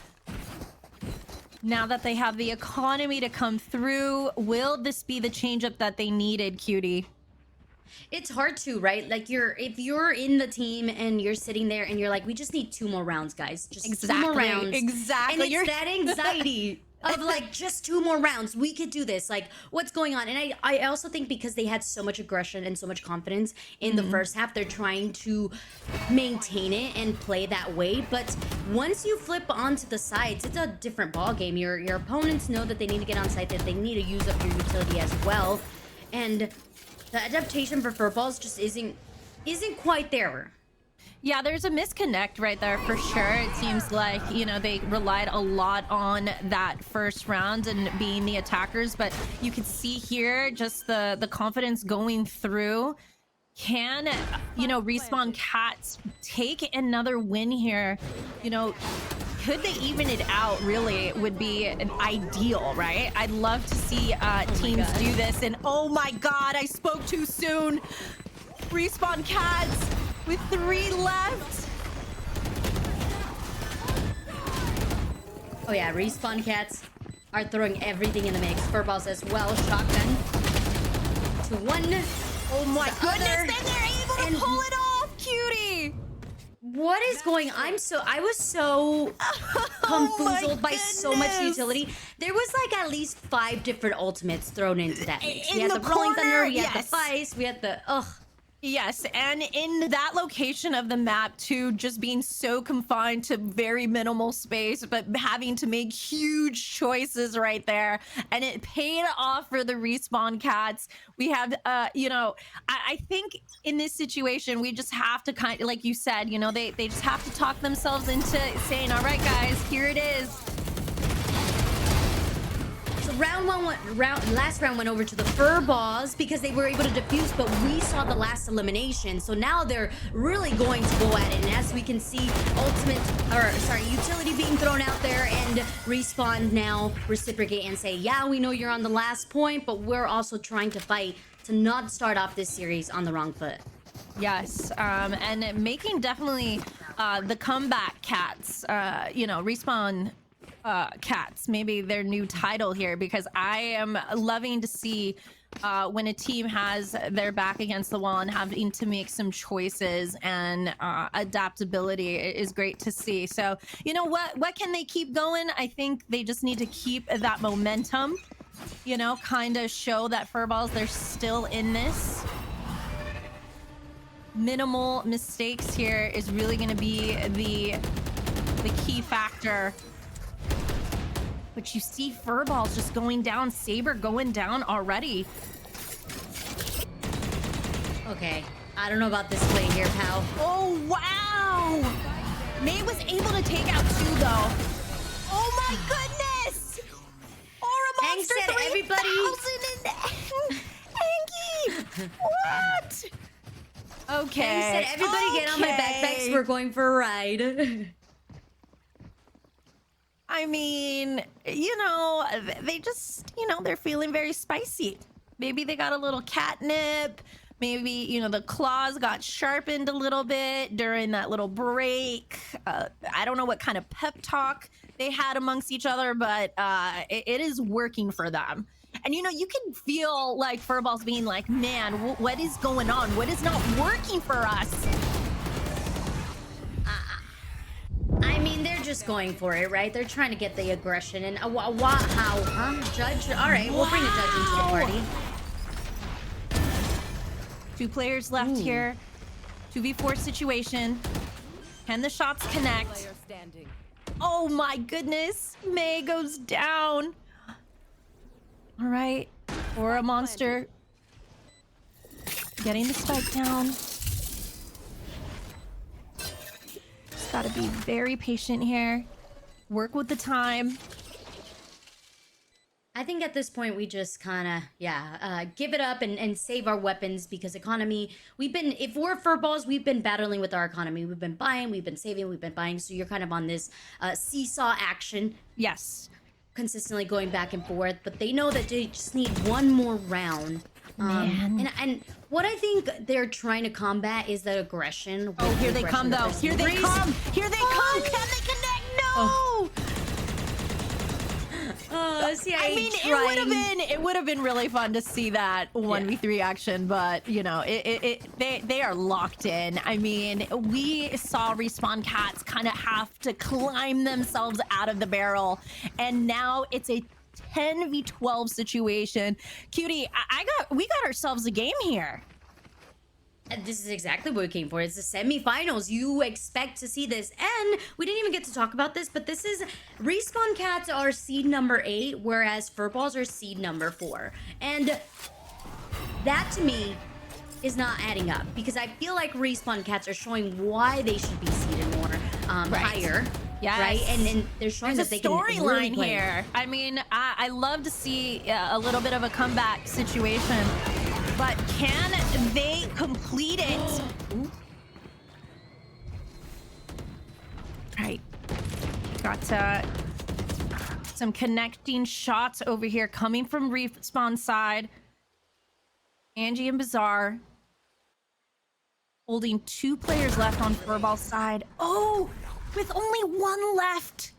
Now that they have the economy to come through, will this be the change-up that they needed, Cutie? It's hard to, right? Like, if you're in the team and you're sitting there and you're like, we just need 2 more rounds, guys. Just 2 more rounds. Exactly. And it's that anxiety of like, just 2 more rounds. We could do this. Like, what's going on? And I also think because they had so much aggression and so much confidence in the first half, they're trying to maintain it and play that way. But once you flip onto the sides, it's a different ball game. Your opponents know that they need to get on site, that they need to use up your utility as well. And the adaptation for furballs just isn't quite there. Yeah, there's a misconnect right there for sure. It seems like, they relied a lot on that first round and being the attackers, but you could see here just the confidence going through. Can, Respawn Cats take another win here? Could they even it out, really, would be an ideal, right? I'd love to see teams do this. And oh my god, I spoke too soon. Respawn Cats with 3 left. Oh yeah, Respawn Cats are throwing everything in the mix. Furballs as well. Shotgun to 1. Oh my goodness, other. then they're able to pull it off, Cutie. What is going on? I was so confounded by so much utility. There was like at least 5 different ultimates thrown into that mix. We had the Rolling Thunder, we had the Vice, we had the Yes, and in that location of the map too, just being so confined to very minimal space, but having to make huge choices right there. And it paid off for the Respawn Cats. We have, I think in this situation, we just have to kind of, like you said, they just have to talk themselves into saying, all right, guys, here it is. Last round went over to the Furballs because they were able to defuse, but we saw the last elimination. So now they're really going to go at it. And as we can see, utility being thrown out there, and Respawn now reciprocate and say, yeah, we know you're on the last point, but we're also trying to fight to not start off this series on the wrong foot. Yes, and making definitely the comeback Cats, Respawn Cats, maybe their new title here, because I am loving to see when a team has their back against the wall and having to make some choices, and adaptability is great to see. So, what can they keep going? I think they just need to keep that momentum you know, kind of show that Furballs, they're still in this. Minimal mistakes here is really going to be the key factor. But you see Furballs just going down, Saber going down already. Okay, I don't know about this play here, pal. Oh, wow! May was able to take out 2, though. Oh, my goodness! Aura Hank Monster said 3000 everybody- and what? Okay. Hank said everybody get on my backpacks, we're going for a ride. I mean, you know, they just, you know, they're feeling very spicy. Maybe they got a little catnip. Maybe, you know, the claws got sharpened a little bit during that little break. I don't know what kind of pep talk they had amongst each other, but it is working for them. And, you know, you can feel like Furballs being like, man, what is going on? What is not working for us? I mean, they're just going for it, right? They're trying to get the aggression and how, huh? Judge? All right, we'll bring a judge into the party. 2 players left here. 2v4 situation. Can the shots connect? Oh my goodness. May goes down. All right. Aura Monster getting the spike down. Just gotta be very patient here. Work with the time. I think at this point we just kind of, give it up and save our weapons because economy, if we're Furballs, we've been battling with our economy. We've been buying, we've been saving, we've been buying. So you're kind of on this seesaw action. Yes. Consistently going back and forth, but they know that they just need one more round. Man. And what I think they're trying to combat is the aggression. Oh, here they come though. Here they come. Here they come. Can they connect? No. See, I mean, it would have been really fun to see that 1v3 action, but you know, they are locked in. I mean, we saw Respawn Cats kind of have to climb themselves out of the barrel, and now it's a 10v12 situation. Cutie, we got ourselves a game here. And this is exactly what we came for. It's the semifinals. You expect to see this. And we didn't even get to talk about this, but this is Respawn Cats are seed number 8, whereas Furballs are seed number 4. And that to me is not adding up because I feel like Respawn Cats are showing why they should be seeded more higher. Yes. Right? And they're showing There's that a they can really storyline play. here. I mean, I love to see a little bit of a comeback situation, but can they complete it? Right. Got some connecting shots over here coming from Respawn side. Angie and Bazaar holding 2 players left on Furball's side. Oh, with only 1 left.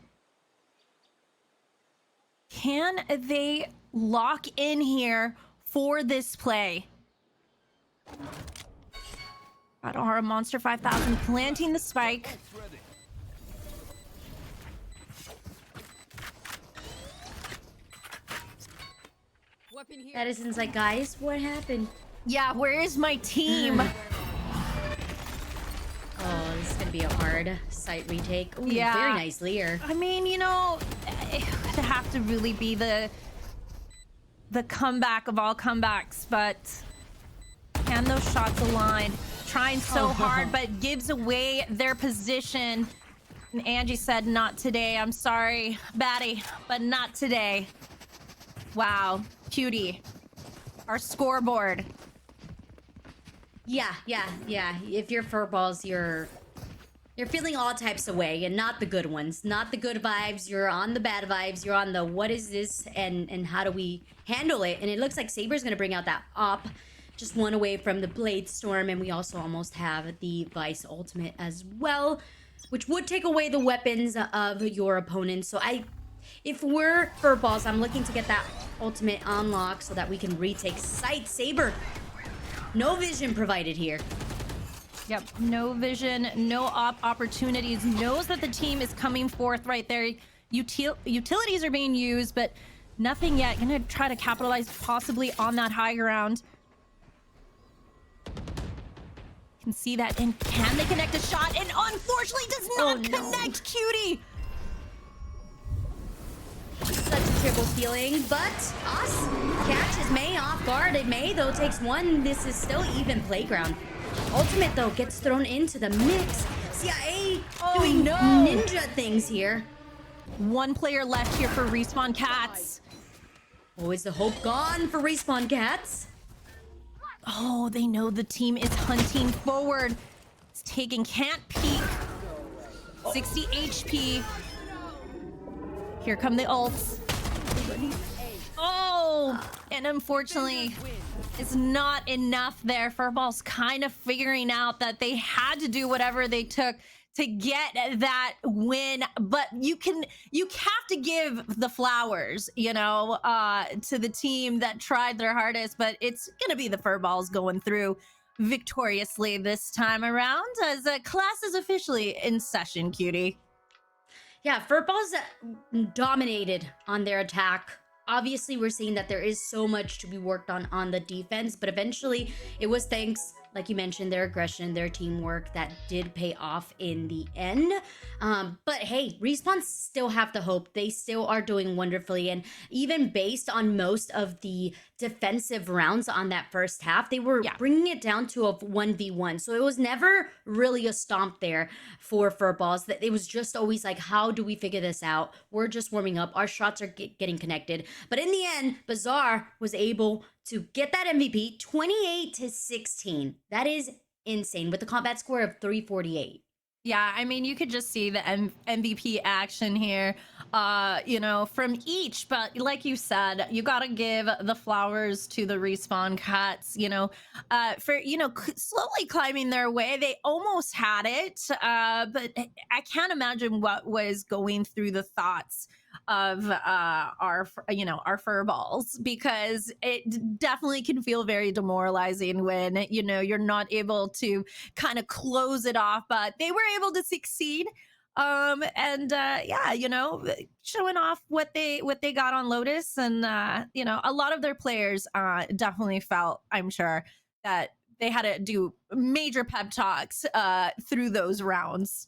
Can they lock in here for this play? Got Aura Monster 5000 planting the spike. Edison's like, guys, what happened? Yeah, where is my team? Oh, this is gonna be a hard site retake. Ooh, Yeah. Very nice Lear. I mean, you know, it would have to really be the comeback of all comebacks, but can those shots align? Trying so hard, but gives away their position. And Angie said, not today. I'm sorry, Batty, but not today. Wow, Cutie. Our scoreboard. Yeah. If you're Furballs, you're feeling all types of way, and not the good ones, not the good vibes. You're on the bad vibes. You're on the what is this and how do we handle it? And it looks like Saber's gonna bring out that op, just 1 away from the Blade Storm, and we also almost have the Vice Ultimate as well, which would take away the weapons of your opponent. So if we're Furballs, I'm looking to get that ultimate unlock so that we can retake site. Saber, no vision provided here. Yep, no vision, no opportunities. Knows that the team is coming forth right there. Utilities are being used, but Nothing yet. Gonna try to capitalize possibly on that high ground. Can see that, and can they connect a shot? And unfortunately does not connect, Cutie. Such a triple stealing, but us catches May off guard, and May though takes one. This is still even playground. Ultimate though gets thrown into the mix. CIA doing ninja things here. One player left here for Respawn Cats. Oh, is the hope gone for Respawn Cats? Oh, they know the team is hunting forward. It's taking, can't peek. 60 HP. Here come the ults. Oh, and unfortunately, it's not enough there. Furball's kind of figuring out that they had to do whatever they took to get that win, but you have to give the flowers, you know, to the team that tried their hardest. But it's gonna be the Furballs going through victoriously this time around, as class is officially in session, Cutie. Yeah, Furballs dominated on their attack. Obviously, we're seeing that there is so much to be worked on the defense, but eventually it was thanks, like you mentioned, their aggression, their teamwork that did pay off in the end. But hey, Respawn still have the hope. They still are doing wonderfully. And even based on most of the defensive rounds on that first half, they were bringing it down to a 1v1. So it was never really a stomp there for Furballs. That it was just always like, how do we figure this out? We're just warming up. Our shots are getting connected. But in the end, Bazaar was able to get that MVP 28-16. That is insane with the combat score of 348. Yeah, I mean, you could just see the MVP action here, you know, from each. But like you said, you got to give the flowers to the Respawn Cats, you know, for, you know, slowly climbing their way. They almost had it, but I can't imagine what was going through the thoughts of our Furballs, because it definitely can feel very demoralizing when, you know, you're not able to kind of close it off, but they were able to succeed. Yeah, you know, showing off what they got on Lotus, and you know, a lot of their players definitely felt, I'm sure, that they had to do major pep talks through those rounds.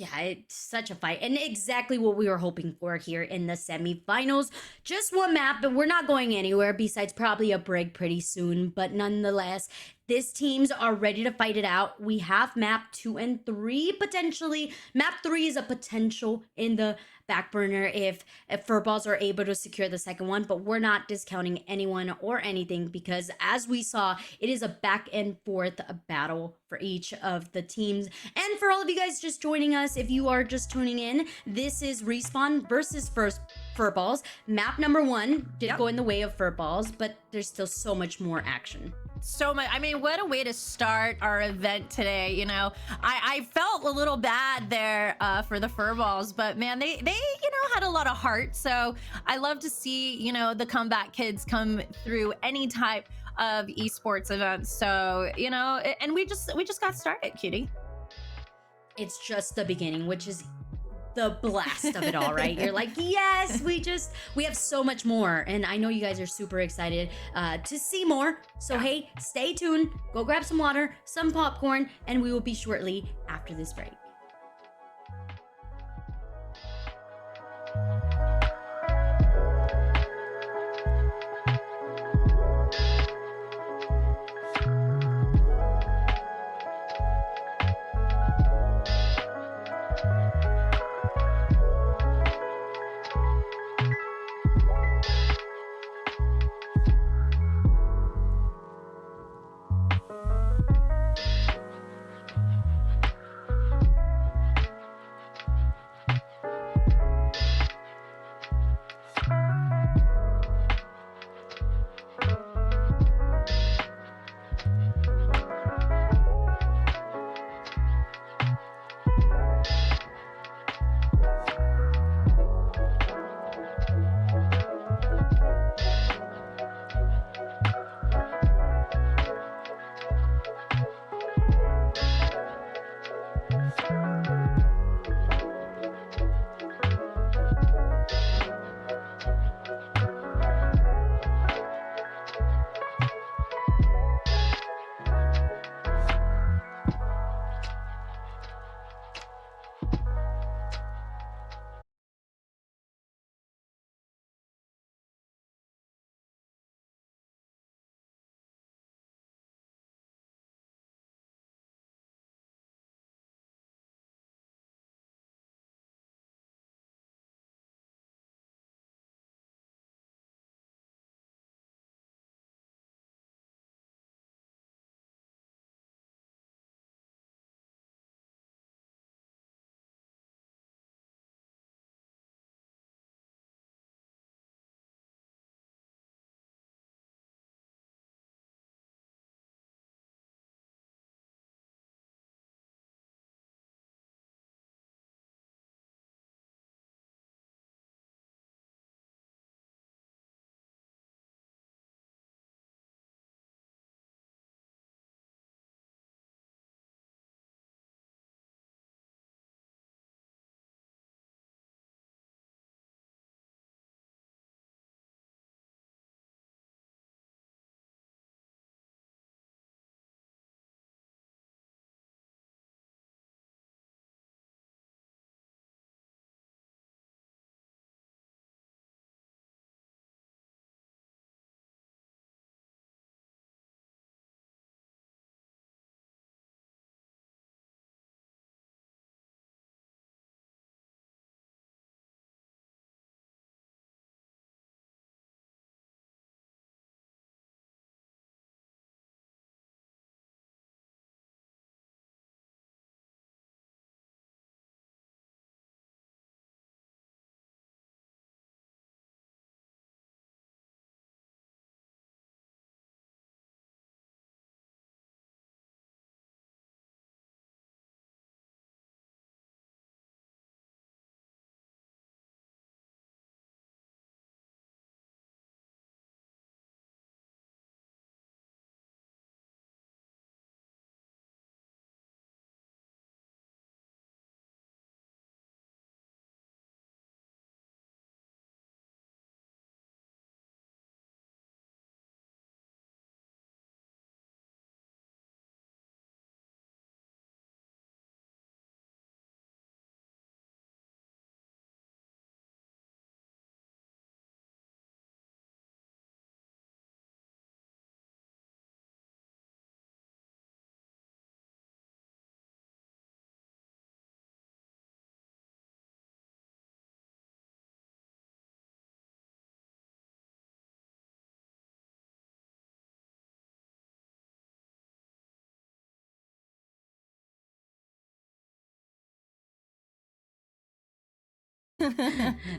Yeah, it's such a fight, and exactly what we were hoping for here in the semifinals. Just one map, but we're not going anywhere besides probably a break pretty soon. But nonetheless, these teams are ready to fight it out. We have map 2 and 3 potentially. Map 3 is a potential in the back burner if Furballs are able to secure the second one, but we're not discounting anyone or anything, because as we saw, it is a back and forth battle for each of the teams. And for all of you guys just joining us, if you are just tuning in, this is Respawn versus Furballs. Map number 1 did go in the way of Furballs, but there's still so much more action. So much. I mean, what a way to start our event today. You know, I felt a little bad there for the Furballs, but man, they you know, had a lot of heart. So I love to see, you know, the comeback kids come through any type of esports event. So, you know, and we just got started, Cutie. It's just the beginning, which is the blast of it all, right? You're like, yes, we have so much more, and I know you guys are super excited to see more. So hey, stay tuned, go grab some water, some popcorn, and we will be shortly after this break.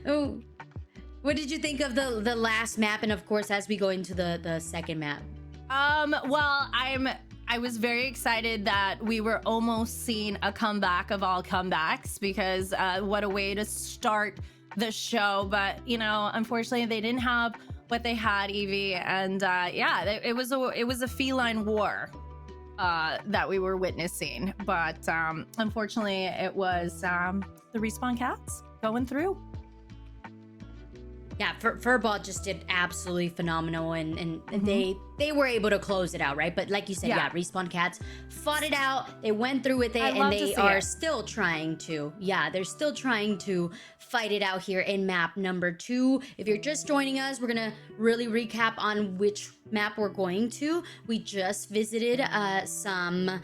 Oh, what did you think of the last map? And of course, as we go into the second map. Well, I was very excited that we were almost seeing a comeback of all comebacks because what a way to start the show. But unfortunately, they didn't have what they had, Evie, and yeah, it was a feline war that we were witnessing. But unfortunately, it was the Respawn Cats going through. Yeah, Furball just did absolutely phenomenal, and they were able to close it out, right? But like you said, yeah, Respawn Cats fought it out. They went through with it, and they are still trying to. Yeah, they're still trying to fight it out here in map number 2. If you're just joining us, we're gonna really recap on which map we're going to. We just visited some.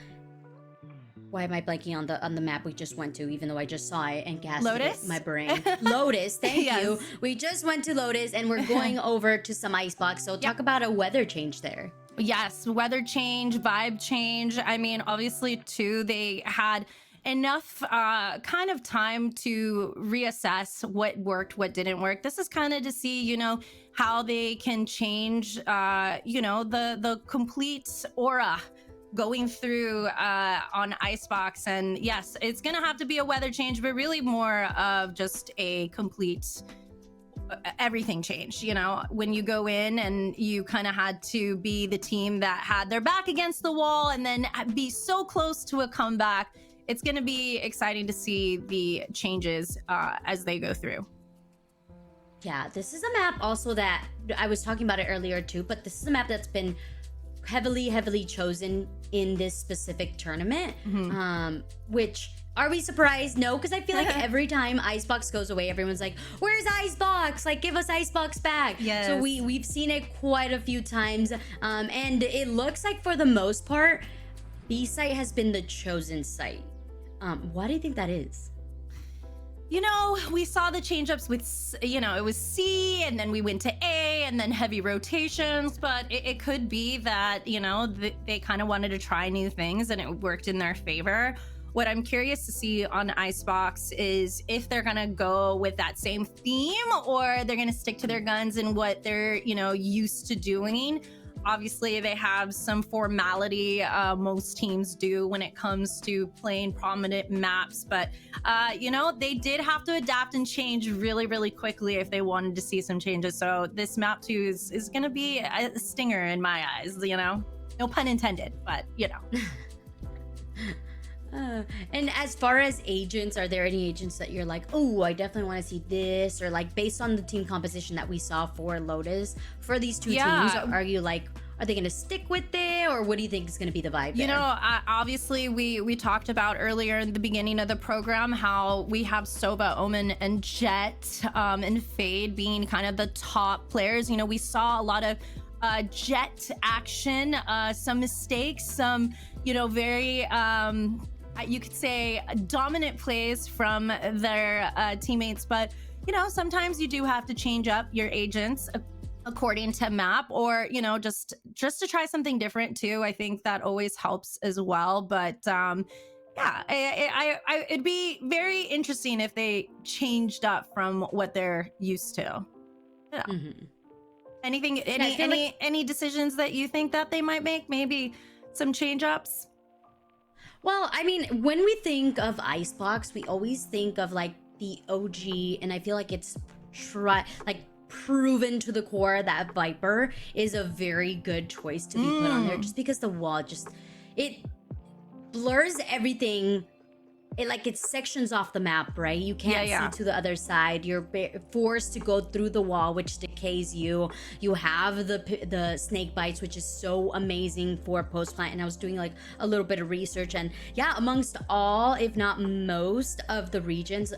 Why am I blanking on the map we just went to, even though I just saw it and gasped Lotus? my brain? Lotus, thank you. We just went to Lotus and we're going over to some icebox. So talk about a weather change there. Yes, weather change, vibe change. I mean, obviously, too, they had enough kind of time to reassess what worked, what didn't work. This is kind of to see, how they can change, the complete aura going through on Icebox. And yes, it's gonna have to be a weather change, but really more of just a complete everything change. When you go in and you kind of had to be the team that had their back against the wall and then be so close to a comeback. It's gonna be exciting to see the changes as they go through. Yeah, this is a map also that I was talking about it earlier too, but this is a map that's been heavily chosen in this specific tournament. Which, are we surprised? No, because I feel like every time Icebox goes away, everyone's like, where's Icebox? Like, give us Icebox back. Yes. So we've seen it quite a few times, and it looks like for the most part, B site has been the chosen site. Why do you think that is? We saw the change ups with, it was C and then we went to A and then heavy rotations, but it could be that, they kind of wanted to try new things and it worked in their favor. What I'm curious to see on Icebox is if they're going to go with that same theme or they're going to stick to their guns and what they're, used to doing. Obviously, they have some formality most teams do when it comes to playing prominent maps. But, they did have to adapt and change really quickly if they wanted to see some changes. So this map, too, is going to be a stinger in my eyes, No pun intended, but, And as far as agents, are there any agents that you're like, oh, I definitely want to see this? Or like based on the team composition that we saw for Lotus, for these two teams, are you like, are they going to stick with it? Or what do you think is going to be the vibe there? Obviously we talked about earlier in the beginning of the program how we have Sova, Omen, and Jet and Fade being kind of the top players. We saw a lot of Jet action, some mistakes, some, very... you could say dominant plays from their teammates, but sometimes you do have to change up your agents according to map, or just to try something different too. I think that always helps as well. But it'd be very interesting if they changed up from what they're used to. Anything? Any decisions that you think that they might make? Maybe some change ups. Well, I mean, when we think of Icebox, we always think of like the OG, and I feel like it's proven to the core that Viper is a very good choice to be put on there, just because the wall it blurs everything. It sections off the map, right? You can't see to the other side. You're forced to go through the wall, which decays you. You have the snake bites, which is so amazing for post plant. And I was doing like a little bit of research, and yeah, amongst all, if not most of the regions,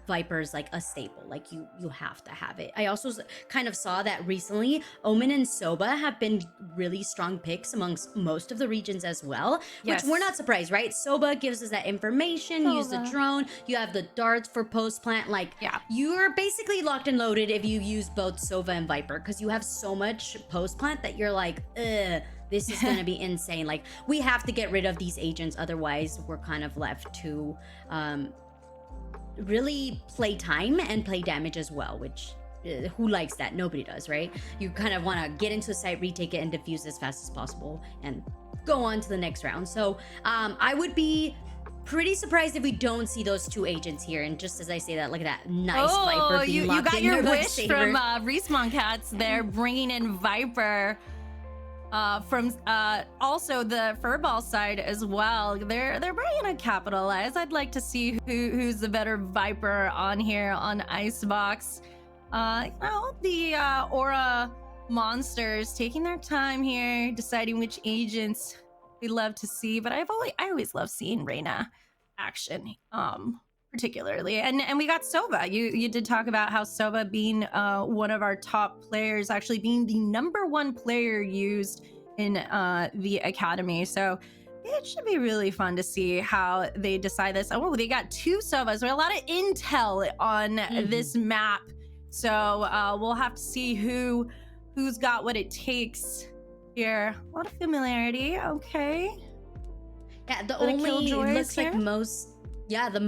Viper is like a staple. Like you have to have it. I also kind of saw that recently Omen and Soba have been really strong picks amongst most of the regions as well, which we're not surprised, right? Soba gives us that information. Use the drone. You have the darts for post plant. Like you're basically locked and loaded if you use both Sova and Viper, because you have so much post plant that you're like, this is gonna be insane. Like we have to get rid of these agents, otherwise we're kind of left to really play time and play damage as well, which who likes that? Nobody does, right? You kind of want to get into a site, retake it, and defuse as fast as possible and go on to the next round. So I would be pretty surprised if we don't see those two agents here. And just as I say that, look at that nice Viper being you locked got in your there by wish Saber. from Respawn Cats there, bringing in Viper. From also the Furball side as well. They're bringing a capitalize. I'd like to see who's the better Viper on here on Icebox. The Aura monsters taking their time here, deciding which agents we love to see. But I always love seeing Reyna action, particularly. And we got Sova. You did talk about how Sova being one of our top players, actually being the #1 player used in the academy. So it should be really fun to see how they decide this. Oh, they got 2 Sovas. There's a lot of intel on this map. So we'll have to see who's got what it takes here. A lot of familiarity. Okay. Yeah, the Little only Killjoys looks like here? the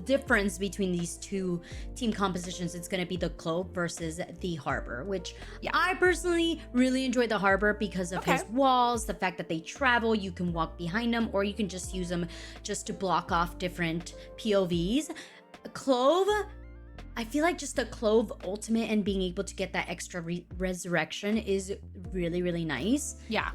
difference between these two team compositions, it's going to be the Clove versus the Harbor, which I personally really enjoy the Harbor because of his walls, the fact that they travel, you can walk behind them, or you can just use them just to block off different POVs. Clove, I feel like just the Clove ultimate and being able to get that extra resurrection is really, really nice. Yeah.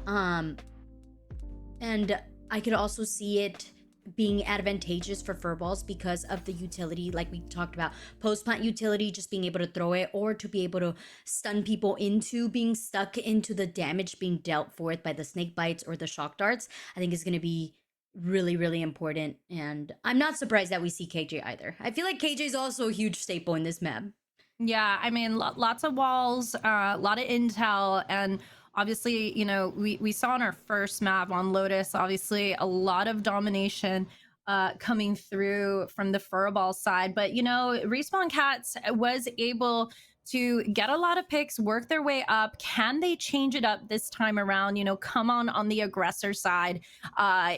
And I could also see it being advantageous for furballs because of the utility, like we talked about, post-plant utility, just being able to throw it or to be able to stun people into being stuck into the damage being dealt forth by the snake bites or the shock darts, I think is going to be really, really important. And I'm not surprised that we see KJ either. I feel like KJ is also a huge staple in this map. Yeah, I mean, lots of walls, a lot of intel, and obviously, you know, we saw on our first map on Lotus, obviously a lot of domination coming through from the Furball side. But, you know, Respawn Cats was able to get a lot of picks, work their way up. Can they change it up this time around? You know, come on the aggressor side,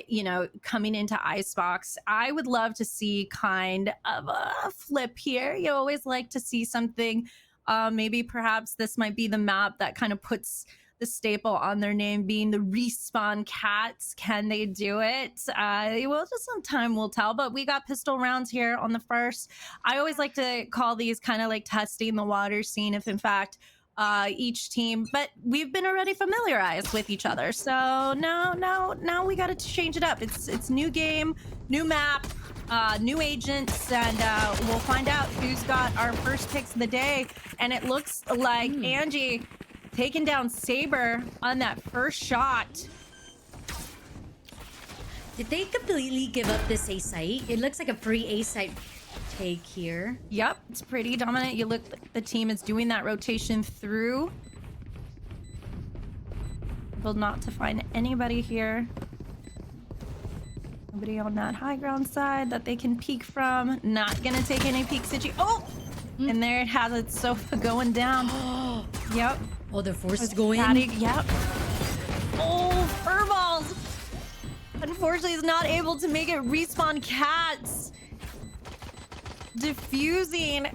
you know, coming into Icebox. I would love to see kind of a flip here. You always like to see something. Maybe perhaps this might be the map that kind of puts the staple on their name, being the Respawn Cats. Can they do it? Well, just some time will tell, but we got pistol rounds here on the first. I always like to call these kind of like testing the water, seeing if in fact each team, but we've been already familiarized with each other. So now we got to change it up. It's new game, new map, new agents, and we'll find out who's got our first picks of the day. And it looks like Angie taking down Saber on that first shot. Did they completely give up this A site? It looks like a free A site take here. Yep, it's pretty dominant. You look, the team is doing that rotation through. Able not to find anybody here. Nobody on that high ground side that they can peek from. Not gonna take any peeks at you. Oh! And there it has it, Sofa going down. Yep. Oh, they're forced to go in. Yep. Oh, Furballs! Unfortunately, is not able to make it. Respawn Cats diffusing,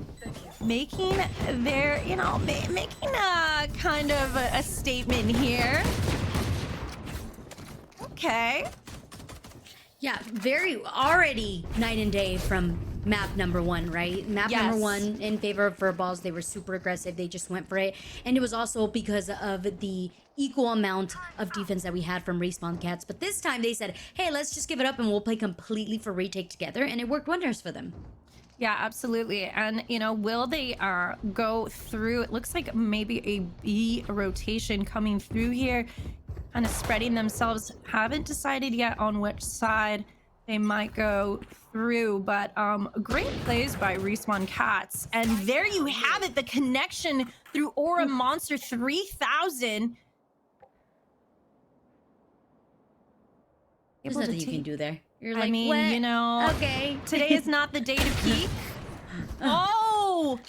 making their, you know, making a kind of a statement here. Okay. Yeah, very already night and day from map #1, right? Map Yes. #1 in favor of furballs. They were super aggressive. They just went for it. And it was also because of the equal amount of defense that we had from Respawn Cats. But this time they said, hey, let's just give it up and we'll play completely for retake together. And it worked wonders for them. Yeah, absolutely. And, you know, will they go through? It looks like maybe a B rotation coming through here, kind of spreading themselves. Haven't decided yet on which side they might go through, but great plays by Respawn Cats. And there you have it, the connection through Aura Monster 3000. There's nothing you can do there. You're like, I mean, what? you know, okay. today is not the day to peak. Oh!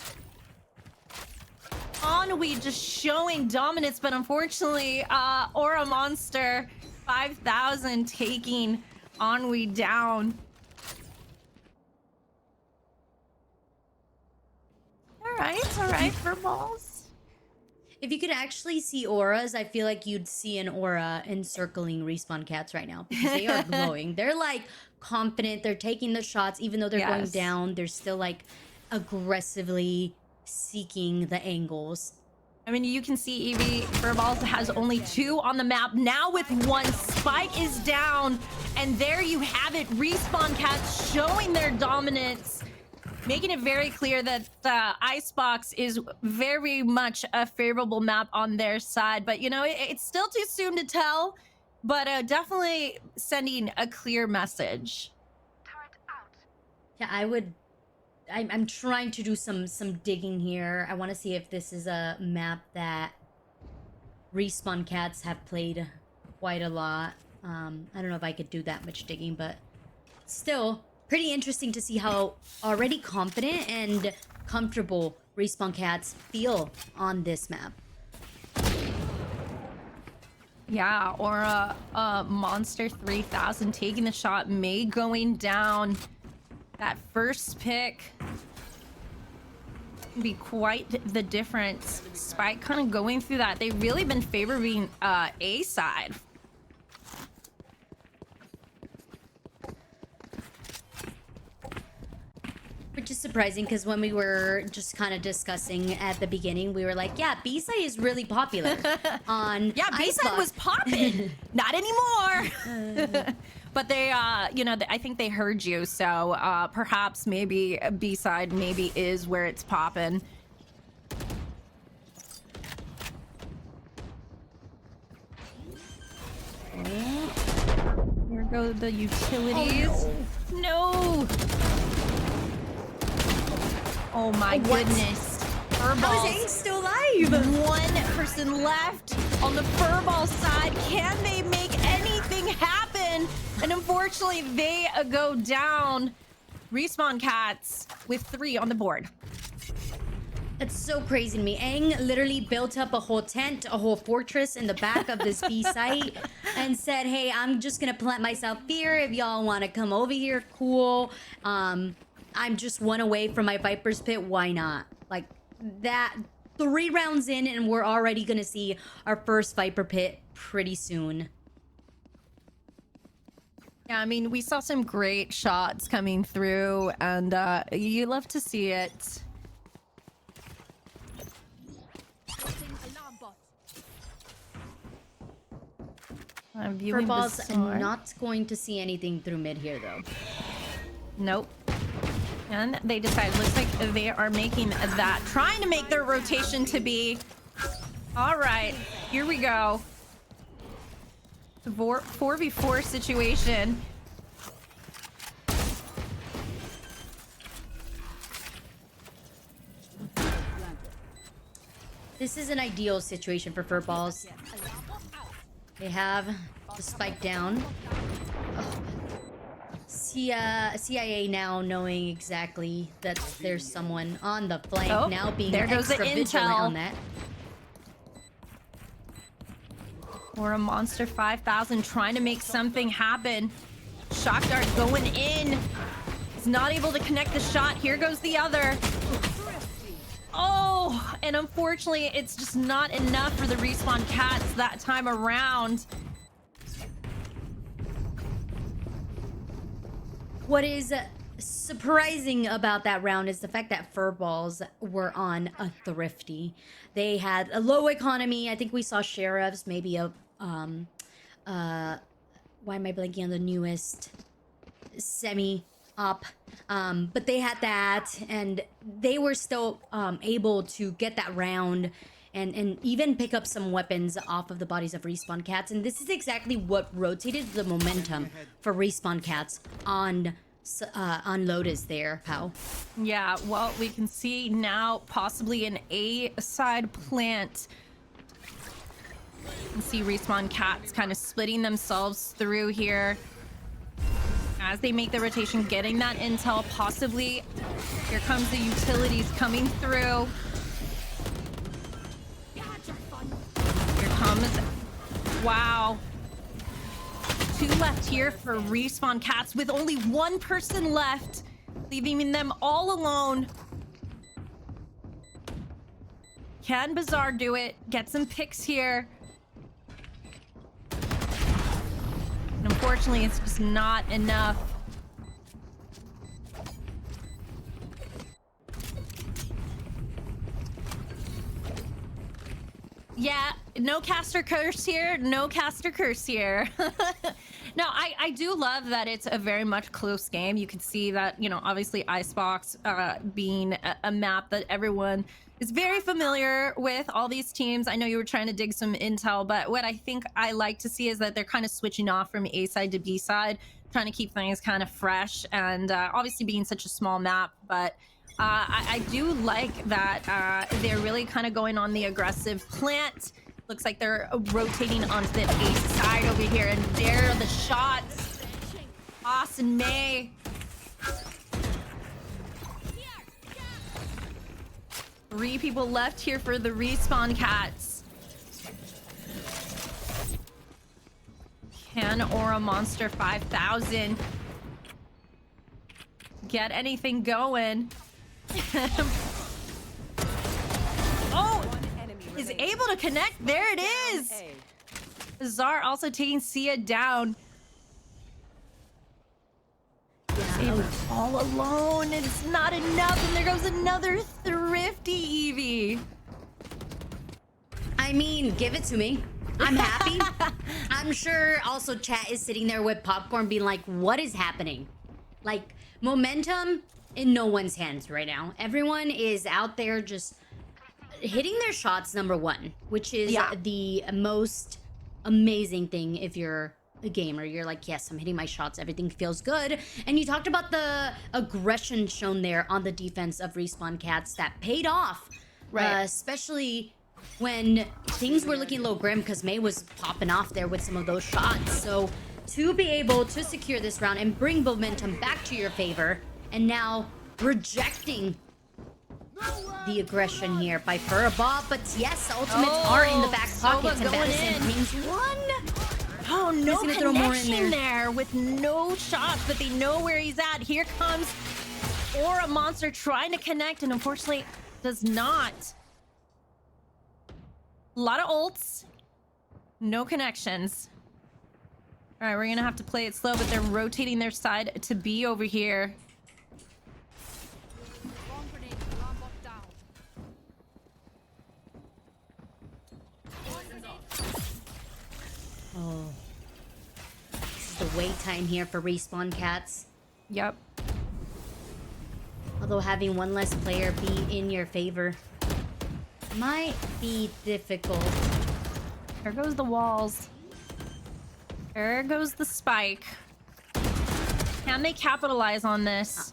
Ennui just showing dominance, but unfortunately, Aura Monster 5000 taking Ennui down. All right, for balls. If you could actually see auras, I feel like you'd see an aura encircling Respawn Cats right now because they are glowing. They're like confident. They're taking the shots, even though they're going Yes. down. They're still like aggressively seeking the angles. I mean, you can see Evie Furballs has only 2 on the map. Now with 1, Spike is down. And there you have it. Respawn Cats showing their dominance, making it very clear that the Icebox is very much a favorable map on their side. But, you know, it's still too soon to tell, but definitely sending a clear message. Yeah, I'm trying to do some digging here. I want to see if this is a map that Respawn Cats have played quite a lot. I don't know if I could do that much digging, but still pretty interesting to see how already confident and comfortable Respawn Cats feel on this map. Yeah, or a Monster 3000 taking the shot, May going down. That first pick can be quite the difference. Spike kind of going through that. They've really been favoring A side. Which is surprising because when we were just kind of discussing at the beginning, we were like, yeah, B-side is really popular on Yeah, B side Icebox. was popping. Not anymore. But they, you know, I think they heard you. So perhaps maybe B side maybe is where it's popping. Here go the utilities. Oh, no. Oh my What? goodness. How Furballs. is Aang still alive? 1 person left on the Furball side. Can they make anything happen? And unfortunately, they go down. Respawn Cats with 3 on the board. It's so crazy to me. Aang literally built up a whole tent, a whole fortress in the back of this B site and said, hey, I'm just gonna plant myself here. If y'all wanna come over here, cool. I'm just 1 away from my Viper's Pit. Why not? Like that, 3 rounds in and we're already gonna see our first Viper Pit pretty soon. Yeah, I mean, we saw some great shots coming through, and you love to see it. Placing alarm bot. I'm viewing Furballs Bizarre. not going to see anything through mid here though. Nope. And they decide, looks like they are making that, trying to make their rotation to be. All right, here we go. The 4v4 situation. This is an ideal situation for Furballs. They have the spike down. Oh. CIA now knowing exactly that there's someone on the flank, Oh, now being there goes the extra vigilant intel. on that. Or a Monster 5000 trying to make something happen. Shock dart going in. He's not able to connect the shot. Here goes the other. Oh, and unfortunately, it's just not enough for the Respawn Cats that time around. What is surprising about that round is the fact that Furballs were on a thrifty. They had a low economy. I think we saw sheriffs, maybe a why am I blanking on the newest semi up? But they had that, and they were still able to get that round and even pick up some weapons off of the bodies of Respawn Cats. And this is exactly what rotated the momentum for Respawn Cats on Lotus there, Pow. Yeah, well, we can see now possibly an A side plant. You can see Respawn Cats kind of splitting themselves through here as they make the rotation, getting that intel possibly. Here comes the utilities coming through. Here comes, wow. 2 left here for Respawn Cats with only 1 person left, leaving them all alone. Can Bazaar do it? Get some picks here. And unfortunately, it's just not enough. Yeah, no caster curse here. No caster curse here. No, I do love that it's a very much close game. You can see that, you know, obviously Icebox being a map that everyone is very familiar with, all these teams. I know you were trying to dig some intel, but what I think I like to see is that they're kind of switching off from A side to B side, trying to keep things kind of fresh, and obviously being such a small map, but I do like that they're really kind of going on the aggressive plant. Looks like they're rotating onto the A side over here, and there are the shots. Austin May. 3 people left here for the respawn cats. Can Aura Monster 5000 get anything going? Oh, is able to connect. There it is. Bazaar also taking Sia down. Saber all alone. It's not enough, and there goes another thrifty Eevee. I mean, give it to me. I'm happy. I'm sure also chat is sitting there with popcorn being like, what is happening? Like, momentum in no one's hands right now. Everyone is out there just hitting their shots, number one, which is the most amazing thing. If you're a gamer, you're like, yes, I'm hitting my shots, everything feels good. And you talked about the aggression shown there on the defense of Respawn Cats that paid off, right? Especially when things were looking a little grim, because May was popping off there with some of those shots. So to be able to secure this round and bring momentum back to your favor, and now rejecting the aggression here by Furball. But yes, ultimates are in the back pockets, and Madison means one. Oh, no connection there with no shots, but they know where he's at. Here comes Aura Monster trying to connect, and unfortunately does not. A lot of ults, no connections. All right, we're gonna have to play it slow, but they're rotating their side to B over here. Oh, this is the wait time here for Respawn Cats. Yep. Although having one less player be in your favor might be difficult. There goes the walls. There goes the spike. Can they capitalize on this?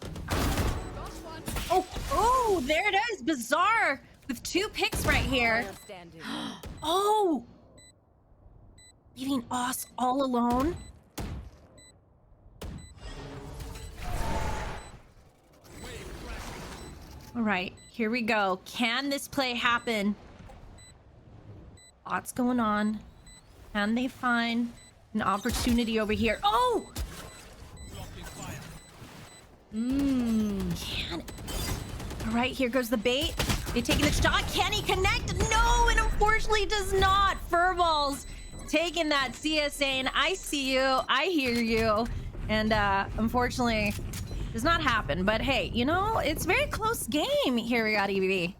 Oh, there it is. Bazaar with 2 picks right here. Oh, leaving us all alone. All right, here we go. Can this play happen? Lots going on. Can they find an opportunity over here? Oh! Can... All right, here goes the bait. They taking the shot. Can he connect? No, and unfortunately does not. Furballs taking that CS saying, I see you, I hear you. And unfortunately, does not happen. But hey, you know, it's very close game here we got EVV.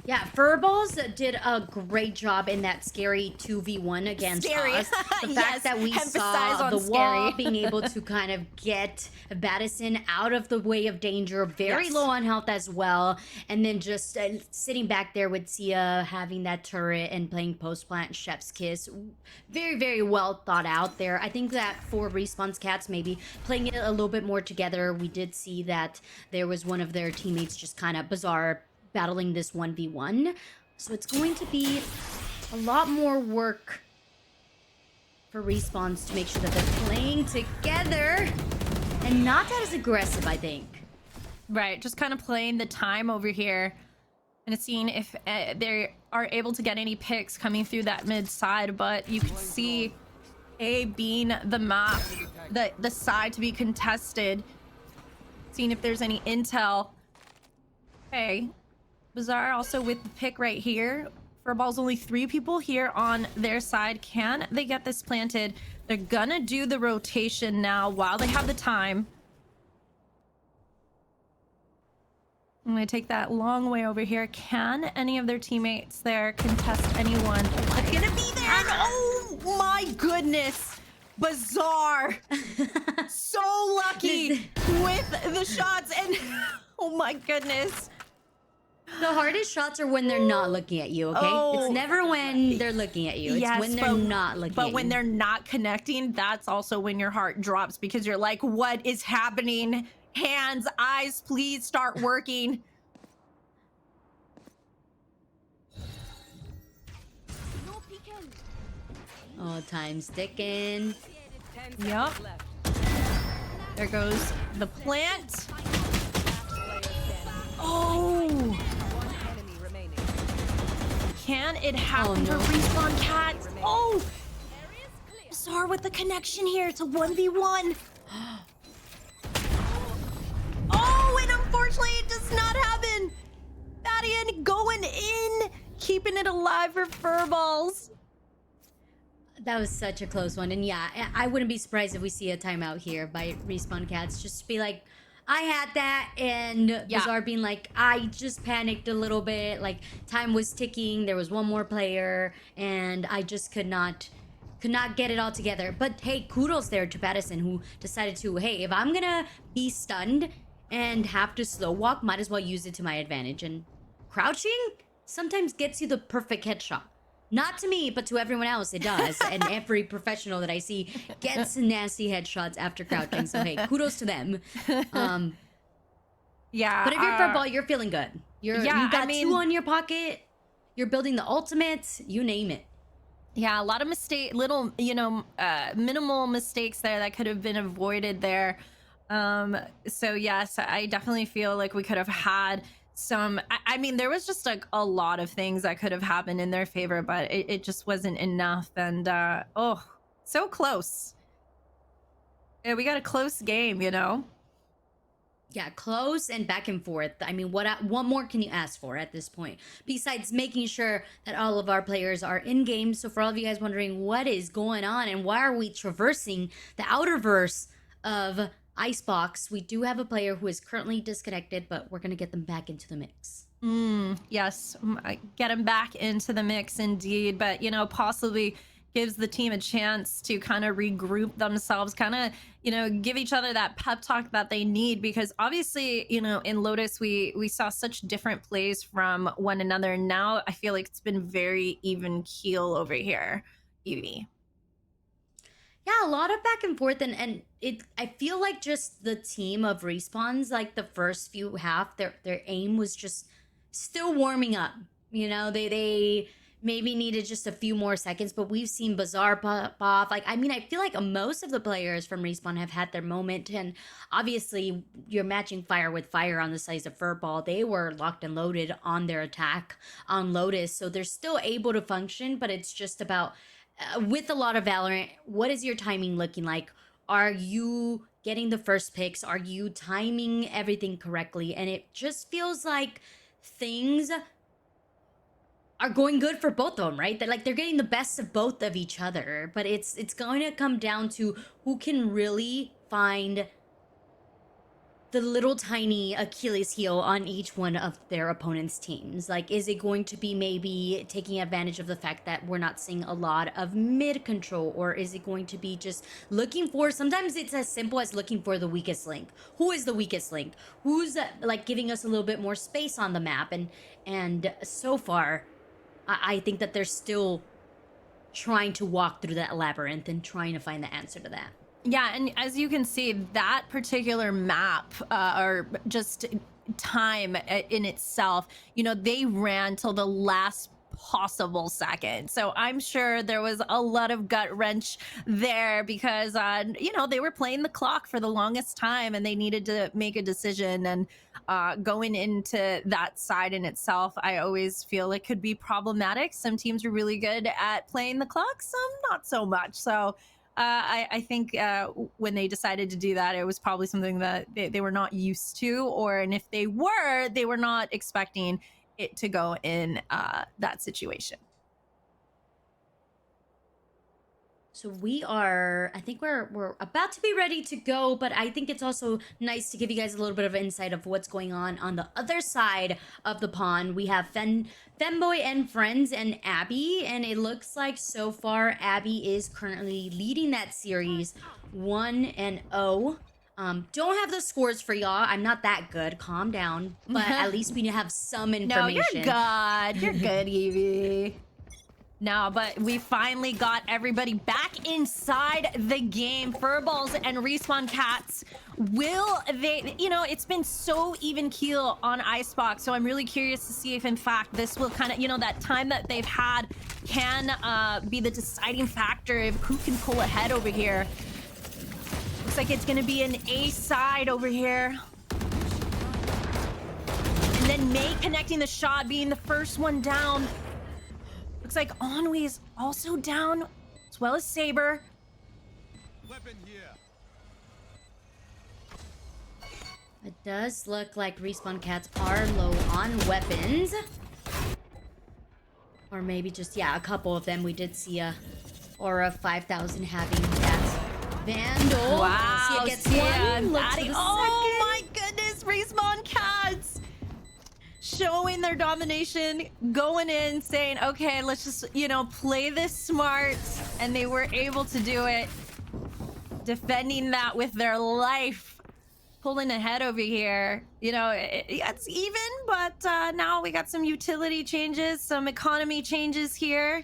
Yeah, Furballs did a great job in that scary 2v1 against us. The fact that we saw the wall being able to kind of get Madison out of the way of danger, very low on health as well, and then just sitting back there with Sia having that turret and playing post-plant Chef's Kiss. Very, very well thought out there. I think that for Respawn Cats, maybe playing it a little bit more together, we did see that there was one of their teammates just kind of bizarre battling this 1v1, so it's going to be a lot more work for Respawns to make sure that they're playing together and not as aggressive, I think. Right, just kind of playing the time over here and seeing if they are able to get any picks coming through that mid side, but you can see A being the map, the side to be contested, seeing if there's any intel. Okay. Bazaar also with the pick right here. Furball's only 3 people here on their side. Can they get this planted? They're gonna do the rotation now while they have the time. I'm gonna take that long way over here. Can any of their teammates there contest anyone that's gonna be there? And oh my goodness! Bazaar! So lucky with the shots and oh my goodness. The hardest shots are when they're not looking at you, okay? Oh. It's never when they're looking at you. It's Yes, when they're not looking at you. But when they're not connecting, that's also when your heart drops because you're like, what is happening? Hands, eyes, please start working. No peeking. Oh, time's ticking. Yep. There goes the plant. Oh! Can it happen to respawn cats? Oh! Bazaar with the connection here. It's a 1v1. Oh, and unfortunately it does not happen. Radiant going in, keeping it alive for Furballs. That was such a close one. And yeah, I wouldn't be surprised if we see a timeout here by Respawn Cats. Just to be like, I had that, and Yeah. Bazaar being like, I just panicked a little bit. Like, time was ticking. There was one more player, and I just could not get it all together. But hey, kudos there to Pattison, who decided to, hey, if I'm gonna be stunned and have to slow walk, might as well use it to my advantage. And crouching sometimes gets you the perfect headshot. Not to me, but to everyone else, it does. And every professional that I see gets nasty headshots after crouching. So hey, kudos to them. Yeah. But if you're Furball, you're feeling good. You got 2 on your pocket. You're building the ultimate. You name it. Yeah, a lot of little, minimal mistakes there that could have been avoided there. So yes, I definitely feel like we could have had some, I mean, there was just like a lot of things that could have happened in their favor, but it just wasn't enough. And, oh, so close. Yeah, we got a close game, Yeah, close and back and forth. I mean, what more can you ask for at this point? Besides making sure that all of our players are in game. So for all of you guys wondering what is going on and why are we traversing the outerverse of Icebox, we do have a player who is currently disconnected, but we're going to get them back into the mix. Yes, get them back into the mix indeed. But, possibly gives the team a chance to kind of regroup themselves, kind of, give each other that pep talk that they need, because obviously, in Lotus, we saw such different plays from one another. Now I feel like it's been very even keel over here, Evie. Yeah, a lot of back and forth, and I feel like just the team of Respawns, like the first few half, their aim was just still warming up. They maybe needed just a few more seconds, but we've seen Bazaar pop off. Like, I mean, I feel like most of the players from Respawn have had their moment, and obviously you're matching fire with fire on the size of Furball. They were locked and loaded on their attack on Lotus, so they're still able to function, but it's just about, with a lot of Valorant, what is your timing looking like? Are you getting the first picks? Are you timing everything correctly? And it just feels like things are going good for both of them, right? They're getting the best of both of each other, but it's going to come down to who can really find the little tiny Achilles heel on each one of their opponent's teams. Like, is it going to be maybe taking advantage of the fact that we're not seeing a lot of mid control, or is it going to be just looking for, sometimes it's as simple as looking for the weakest link. Who is the weakest link? Who's like giving us a little bit more space on the map? And so far, I think that they're still trying to walk through that labyrinth and trying to find the answer to that. Yeah, and as you can see, that particular map, or just time in itself, they ran till the last possible second. So I'm sure there was a lot of gut wrench there because, they were playing the clock for the longest time and they needed to make a decision. And going into that side in itself, I always feel it could be problematic. Some teams are really good at playing the clock, some not so much. So I think when they decided to do that, it was probably something that they were not used to, and if they were not expecting it to go in that situation. So I think we're about to be ready to go, but I think it's also nice to give you guys a little bit of insight of what's going on the other side of the pond. We have Femboy and Friends and Abby, and it looks like so far Abby is currently leading that series 1-0. Don't have the scores for y'all. I'm not that good. Calm down. But at least we have some information. No, you're good. You're good, Evie. No, but we finally got everybody back inside the game. Furballs and Respawn Cats, will they, you know, it's been so even keel on Icebox, so I'm really curious to see if in fact this will kind of, you know, that time that they've had can be the deciding factor of who can pull ahead over here. Looks like it's gonna be an A side over here. And then May connecting the shot, being the first one down. Looks like Ennui is also down, as well as Saber. Weapon here. It does look like Respawn Cats are low on weapons. Or maybe just, yeah, a couple of them. We did see a Aura 5000 having that Vandal. Wow, Sia gets Sia one. and Looks Maddie. for the Oh my goodness, Respawn Cats showing their domination, going in, saying, okay, let's just, you know, play this smart. And they were able to do it, defending that with their life, pulling ahead over here. You know, it's even, but now we got some utility changes, some economy changes here.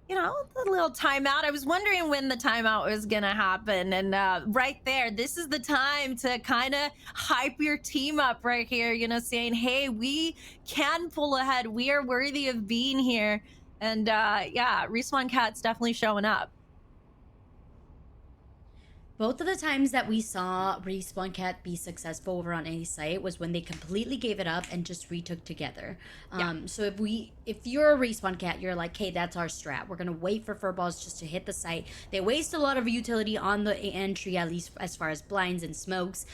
You know, a little timeout. I was wondering when the timeout was gonna happen, and right there, this is the time to kind of hype your team up right here, you know, saying, hey, we can pull ahead, we are worthy of being here. And yeah, Respawn Cat's definitely showing up. Both of the times that we saw Respawn Cat be successful over on any site was when they completely gave it up and just retook together. So if you're a Respawn Cat, you're like, hey, that's our strat. We're gonna wait for furballs just to hit the site. They waste a lot of utility on the entry, at least as far as blinds and smokes.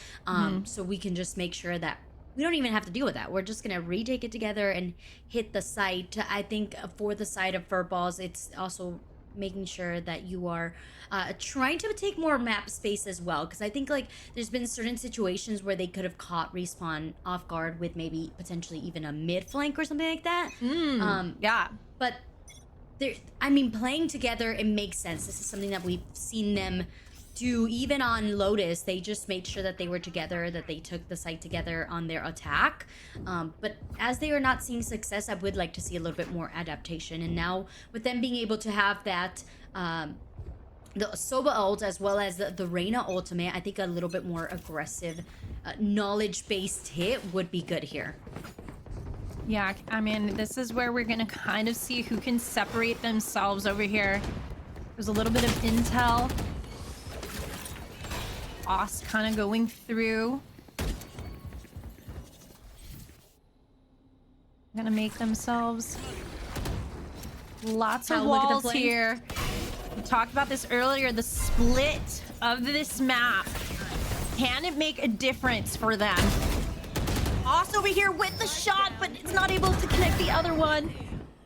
So we can just make sure that we don't even have to deal with that. We're just gonna retake it together and hit the site. I think for the side of furballs, it's also making sure that you are trying to take more map space as well, because I think like there's been certain situations where they could have caught Respawn off guard with maybe potentially even a mid flank or something like that. Yeah, but I mean, playing together, it makes sense. This is something that we've seen them do even on Lotus. They just made sure that they were together, that they took the site together on their attack. But as they are not seeing success, I would like to see a little bit more adaptation. And now with them being able to have that the Soba ult as well as the Reyna ultimate, I think a little bit more aggressive knowledge-based hit would be good here. yeah, I mean, this is where we're gonna kind of see who can separate themselves over here. There's a little bit of intel. Oss kind of going through. Gonna make themselves lots of walls here. We talked about this earlier, the split of this map. Can it make a difference for them? Oss over here with the shot, but it's not able to connect the other one.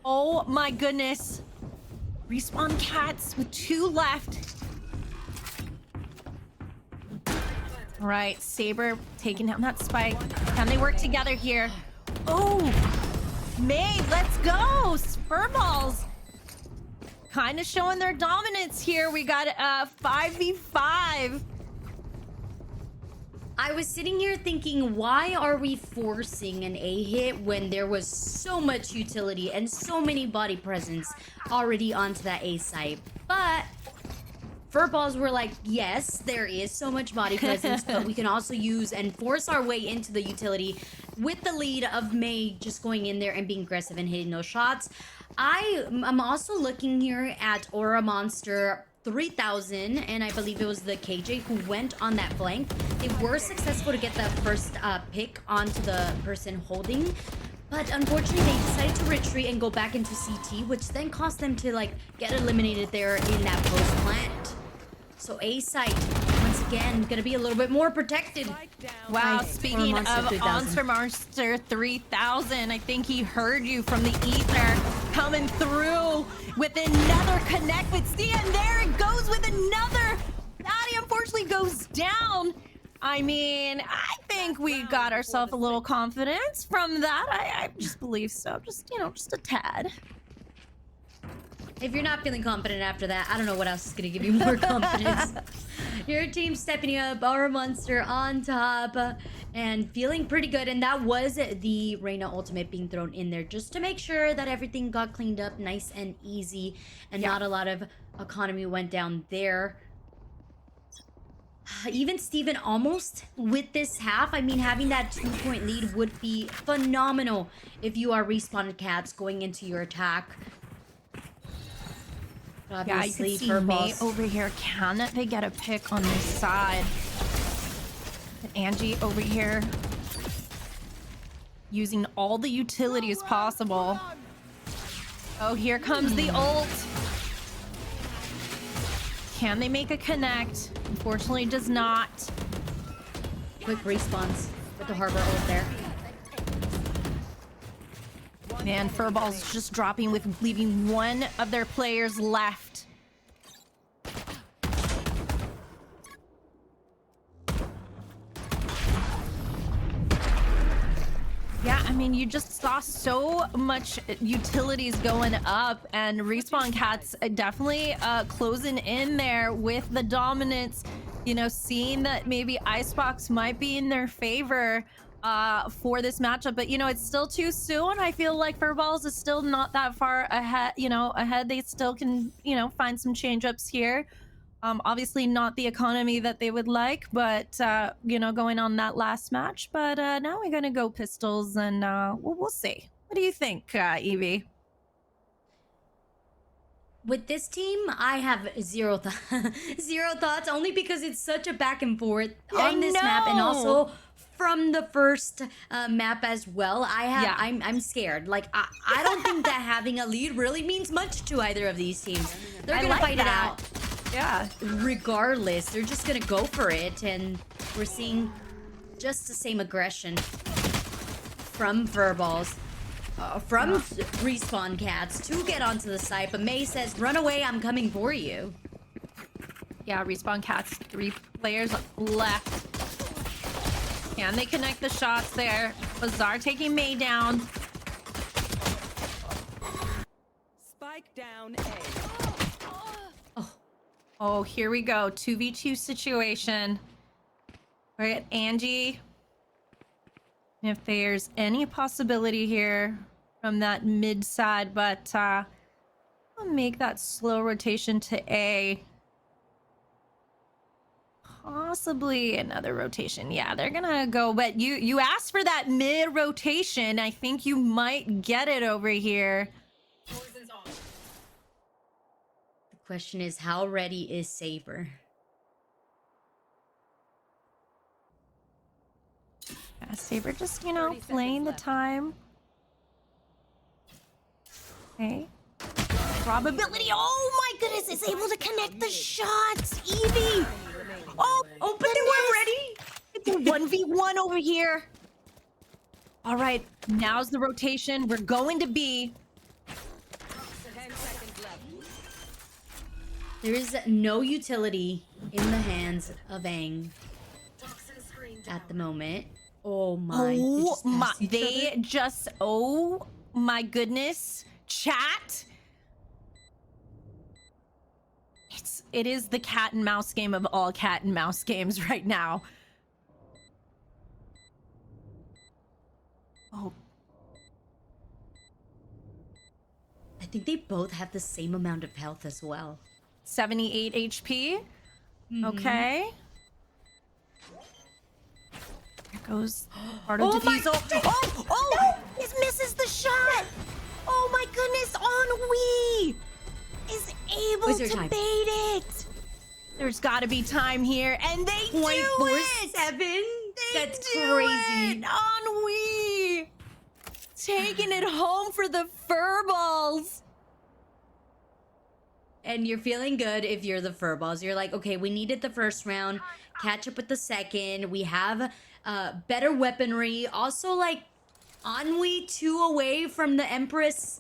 Oh my goodness. Respawn Cats with 2 left. All right, Saber taking down that spike. Can they work together here? Oh, May, let's go. Furballs kind of showing their dominance here. We got 5v5. I was sitting here thinking, why are we forcing an A hit when there was so much utility and so many body presence already onto that A site? But Furballs were like, yes, there is so much body presence, but we can also use and force our way into the utility with the lead of May just going in there and being aggressive and hitting those shots. I'm also looking here at Aura Monster 3000, and I believe it was the KJ who went on that flank. They were successful to get that first pick onto the person holding, but unfortunately they decided to retreat and go back into CT, which then caused them to like get eliminated there in that post plant. So A site once again, gonna be a little bit more protected. Wow, By speaking Monster of 3000. Monster 3000, I think he heard you from the ether coming through with another connect with Sia, and there it goes with another. Daddy unfortunately goes down. I mean, I think we got ourselves a little confidence from that. I just believe so. Just, you know, just a tad. If you're not feeling confident after that, I don't know what else is gonna give you more confidence. Your team stepping up, our monster on top, and feeling pretty good. And that was the Reina ultimate being thrown in there just to make sure that everything got cleaned up nice and easy, and not a lot of economy went down there. Even Steven almost with this half. I mean, having that 2-point lead would be phenomenal if you are respawned cats going into your attack. Yeah, you can see May over here. Can they get a pick on this side? And Angie over here using all the utilities possible. Oh, here comes the ult. Can they make a connect? Unfortunately, does not. Quick respawns with the harbor ult there. Man, Furball's just dropping with leaving one of their players left. Yeah, I mean, you just saw so much utilities going up, and Respawn Cats definitely closing in there with the dominance. You know, seeing that maybe Icebox might be in their favor for this matchup, but you know, it's still too soon. I feel like Furballs is still not that far ahead. You know, ahead. They still can, you know, find some change ups here. Obviously not the economy that they would like, but you know, going on that last match. But now we're gonna go pistols, and we'll see. What do you think, Evie? With this team, I have zero thoughts, only because it's such a back and forth on this map, and also from the first map as well. I'm scared. Like I don't think that having a lead really means much to either of these teams. They're gonna fight it out. Yeah. Regardless, they're just gonna go for it, and we're seeing just the same aggression from Furballs. From Respawn Cats to get onto the site, but May says, run away, I'm coming for you. Yeah, Respawn Cats, 3 players left. Can they connect the shots there? Bazaar taking May down. Spike down A. Oh, here we go. 2v2 situation. We're at Angie. If there's any possibility here from that mid side, but I'll make that slow rotation to A. Possibly another rotation. Yeah, they're gonna go, but you asked for that mid rotation. I think you might get it over here. The question is, how ready is Saber? Yeah, Saber just, you know, playing the time. Okay. Probability. Oh my goodness, it's able to connect the shots. Evie. Oh, but they were ready. It's a 1v1 over here. All right, now's the rotation. We're going to B. 10 seconds left. There is no utility in the hands of Aang at the moment. Oh my. Oh my, they oh my goodness. Chat. It is the cat and mouse game of all cat and mouse games right now. Oh. I think they both have the same amount of health as well. 78 HP. Okay. There goes part of defusal. Oh! He misses the shot. Oh my goodness, Ennui is able to bait it. There's got to be time here, and they do it. 0.47? That's do crazy. it. Ennui taking it home for the Furballs. And you're feeling good if you're the Furballs. You're like, okay, we needed the first round. catch up with the second. We have better weaponry. Also, like, Ennui 2 away from the Empress.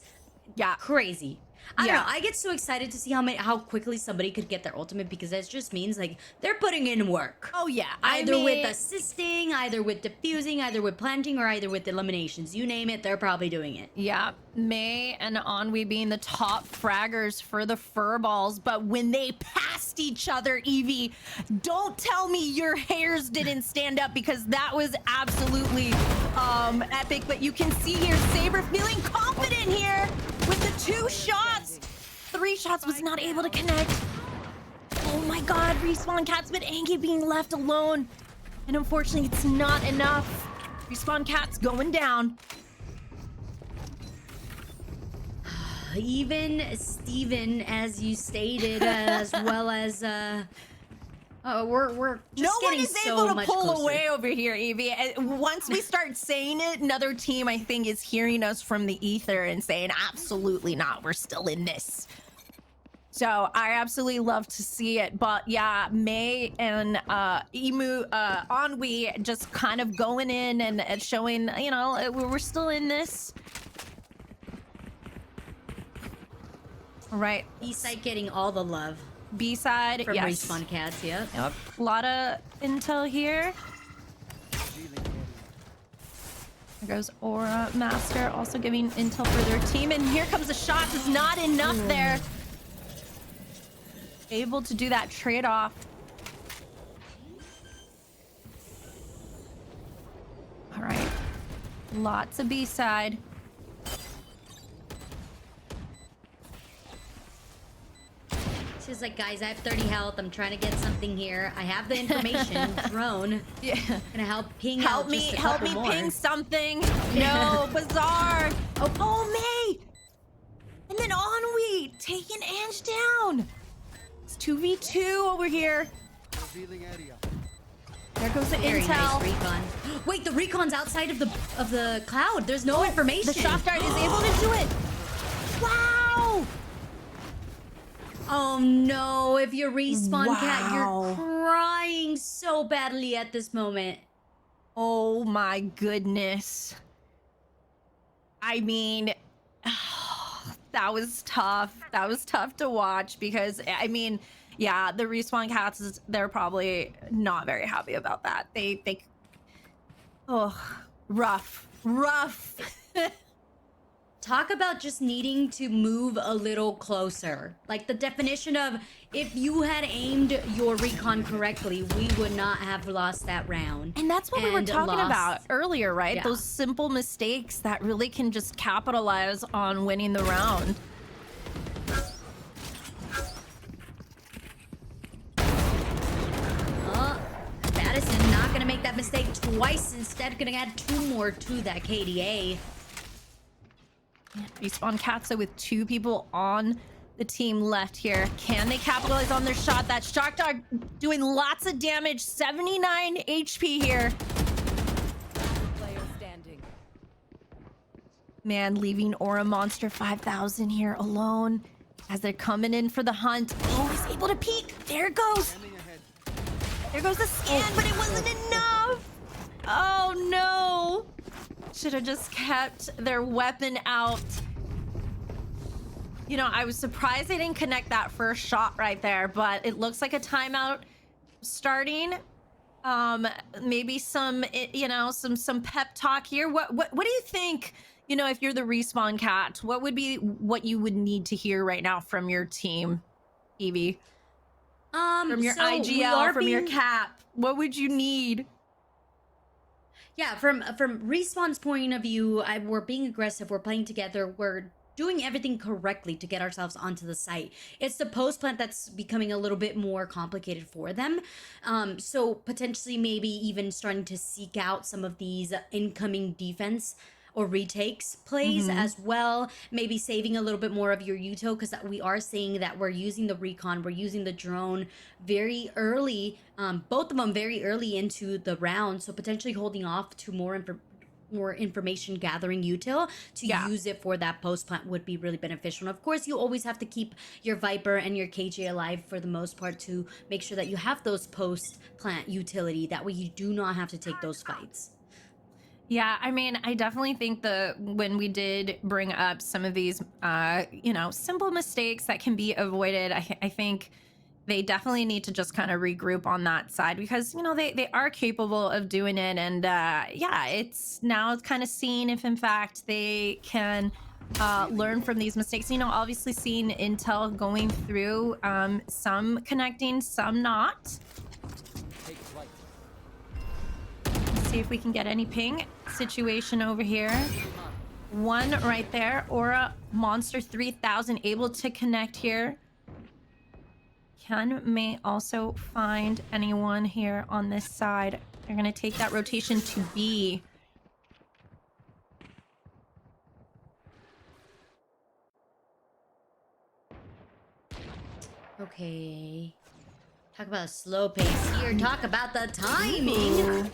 Yeah. Crazy. I don't Yeah. know. I get so excited to see how quickly somebody could get their ultimate because that just means like they're putting in work. Oh yeah. Either with assisting, either with diffusing, either with planting, or either with eliminations. You name it, they're probably doing it. Yeah, May and Ennui being the top fraggers for the furballs, but when they passed each other, Evie, don't tell me your hairs didn't stand up because that was absolutely epic. But you can see here, Saber feeling confident here with the 2 shots. 3 shots was not able to connect. Oh my God, Respawn Cats, but Angie being left alone. And unfortunately, it's not enough. Respawn Cats going down. Even Steven, as you stated, as well as we're just No one getting is so able to much pull closer. away over here, Evie. Once we start saying it, another team, I think, is hearing us from the ether and saying, absolutely not, we're still in this. So I absolutely love to see it. But yeah, May and Ennui just kind of going in and showing, you know, we're still in this. All right. Eastside getting all the love B-side, from yes. Respawn Cats, yep. Yep. A lot of intel here. There goes Aura Master, also giving intel for their team. And here comes the shot. It's not enough there. Able to do that trade-off. All right. Lots of B-side. She's like, guys, I have 30 health. I'm trying to get something here. I have the information. Drone. Yeah. Gonna help ping Help out me, just a help couple me more. ping something. No, Bazaar. Oh, May. And then Ennui taking Ange down. It's 2v2 over here. Revealing area. There goes the Very intel. nice recon. Wait, the recon's outside of the cloud. There's no information. The shock dart is able to do it. Wow. Oh no, if you're Respawn Cat, Wow. you're crying so badly at this moment. Oh my goodness. I mean, that was tough. That was tough to watch because, I mean, yeah, the Respawn Cats, they're probably not very happy about that. Oh, rough. Talk about just needing to move a little closer. Like the definition of if you had aimed your recon correctly, we would not have lost that round. And that's what we were And talking lost. about earlier, right? Yeah. Those simple mistakes that really can just capitalize on winning the round. Madison not gonna make that mistake twice. Instead, gonna add 2 more to that KDA. Respawn Katsa with 2 people on the team left here. Can they capitalize on their shot? That shock dart doing lots of damage. 79 HP here. Player standing. Man, leaving Aura Monster 5000 here alone as they're coming in for the hunt. Oh, he's able to peek. There it goes. Scanning ahead. There goes the scan, but it wasn't enough. Oh no. Should have just kept their weapon out. You know, I was surprised they didn't connect that first shot right there, but it looks like a timeout starting. Maybe some, you know, some pep talk here. What do you think, you know, if you're the Respawn Cat, what would be what you would need to hear right now from your team, Evie? From your so we IGL, are from your being- cap, what would you need? Yeah, from Respawn's point of view, we're being aggressive. We're playing together. We're doing everything correctly to get ourselves onto the site. It's the post plant that's becoming a little bit more complicated for them. So potentially maybe even starting to seek out some of these incoming defense or retakes plays as well. Maybe saving a little bit more of your Uto because we are seeing that we're using the recon, we're using the drone very early, both of them very early into the round. So potentially holding off to more more information gathering util to Yeah. use it for that post plant would be really beneficial. And of course, you always have to keep your Viper and your KJ alive for the most part to make sure that you have those post plant utility. That way you do not have to take those fights. Yeah, I mean, I definitely think when we did bring up some of these, simple mistakes that can be avoided, I think they definitely need to just kind of regroup on that side because, they are capable of doing it. And it's kind of seeing if, in fact, they can learn from these mistakes. Obviously seeing Intel going through some connecting, some not. Take flight. See if we can get any ping situation over here. One right there. Aura Monster 3000 able to connect here. Ken may also find anyone here on this side. They're going to take that rotation to B. Okay. Talk about a slow pace here. Talk about the timing.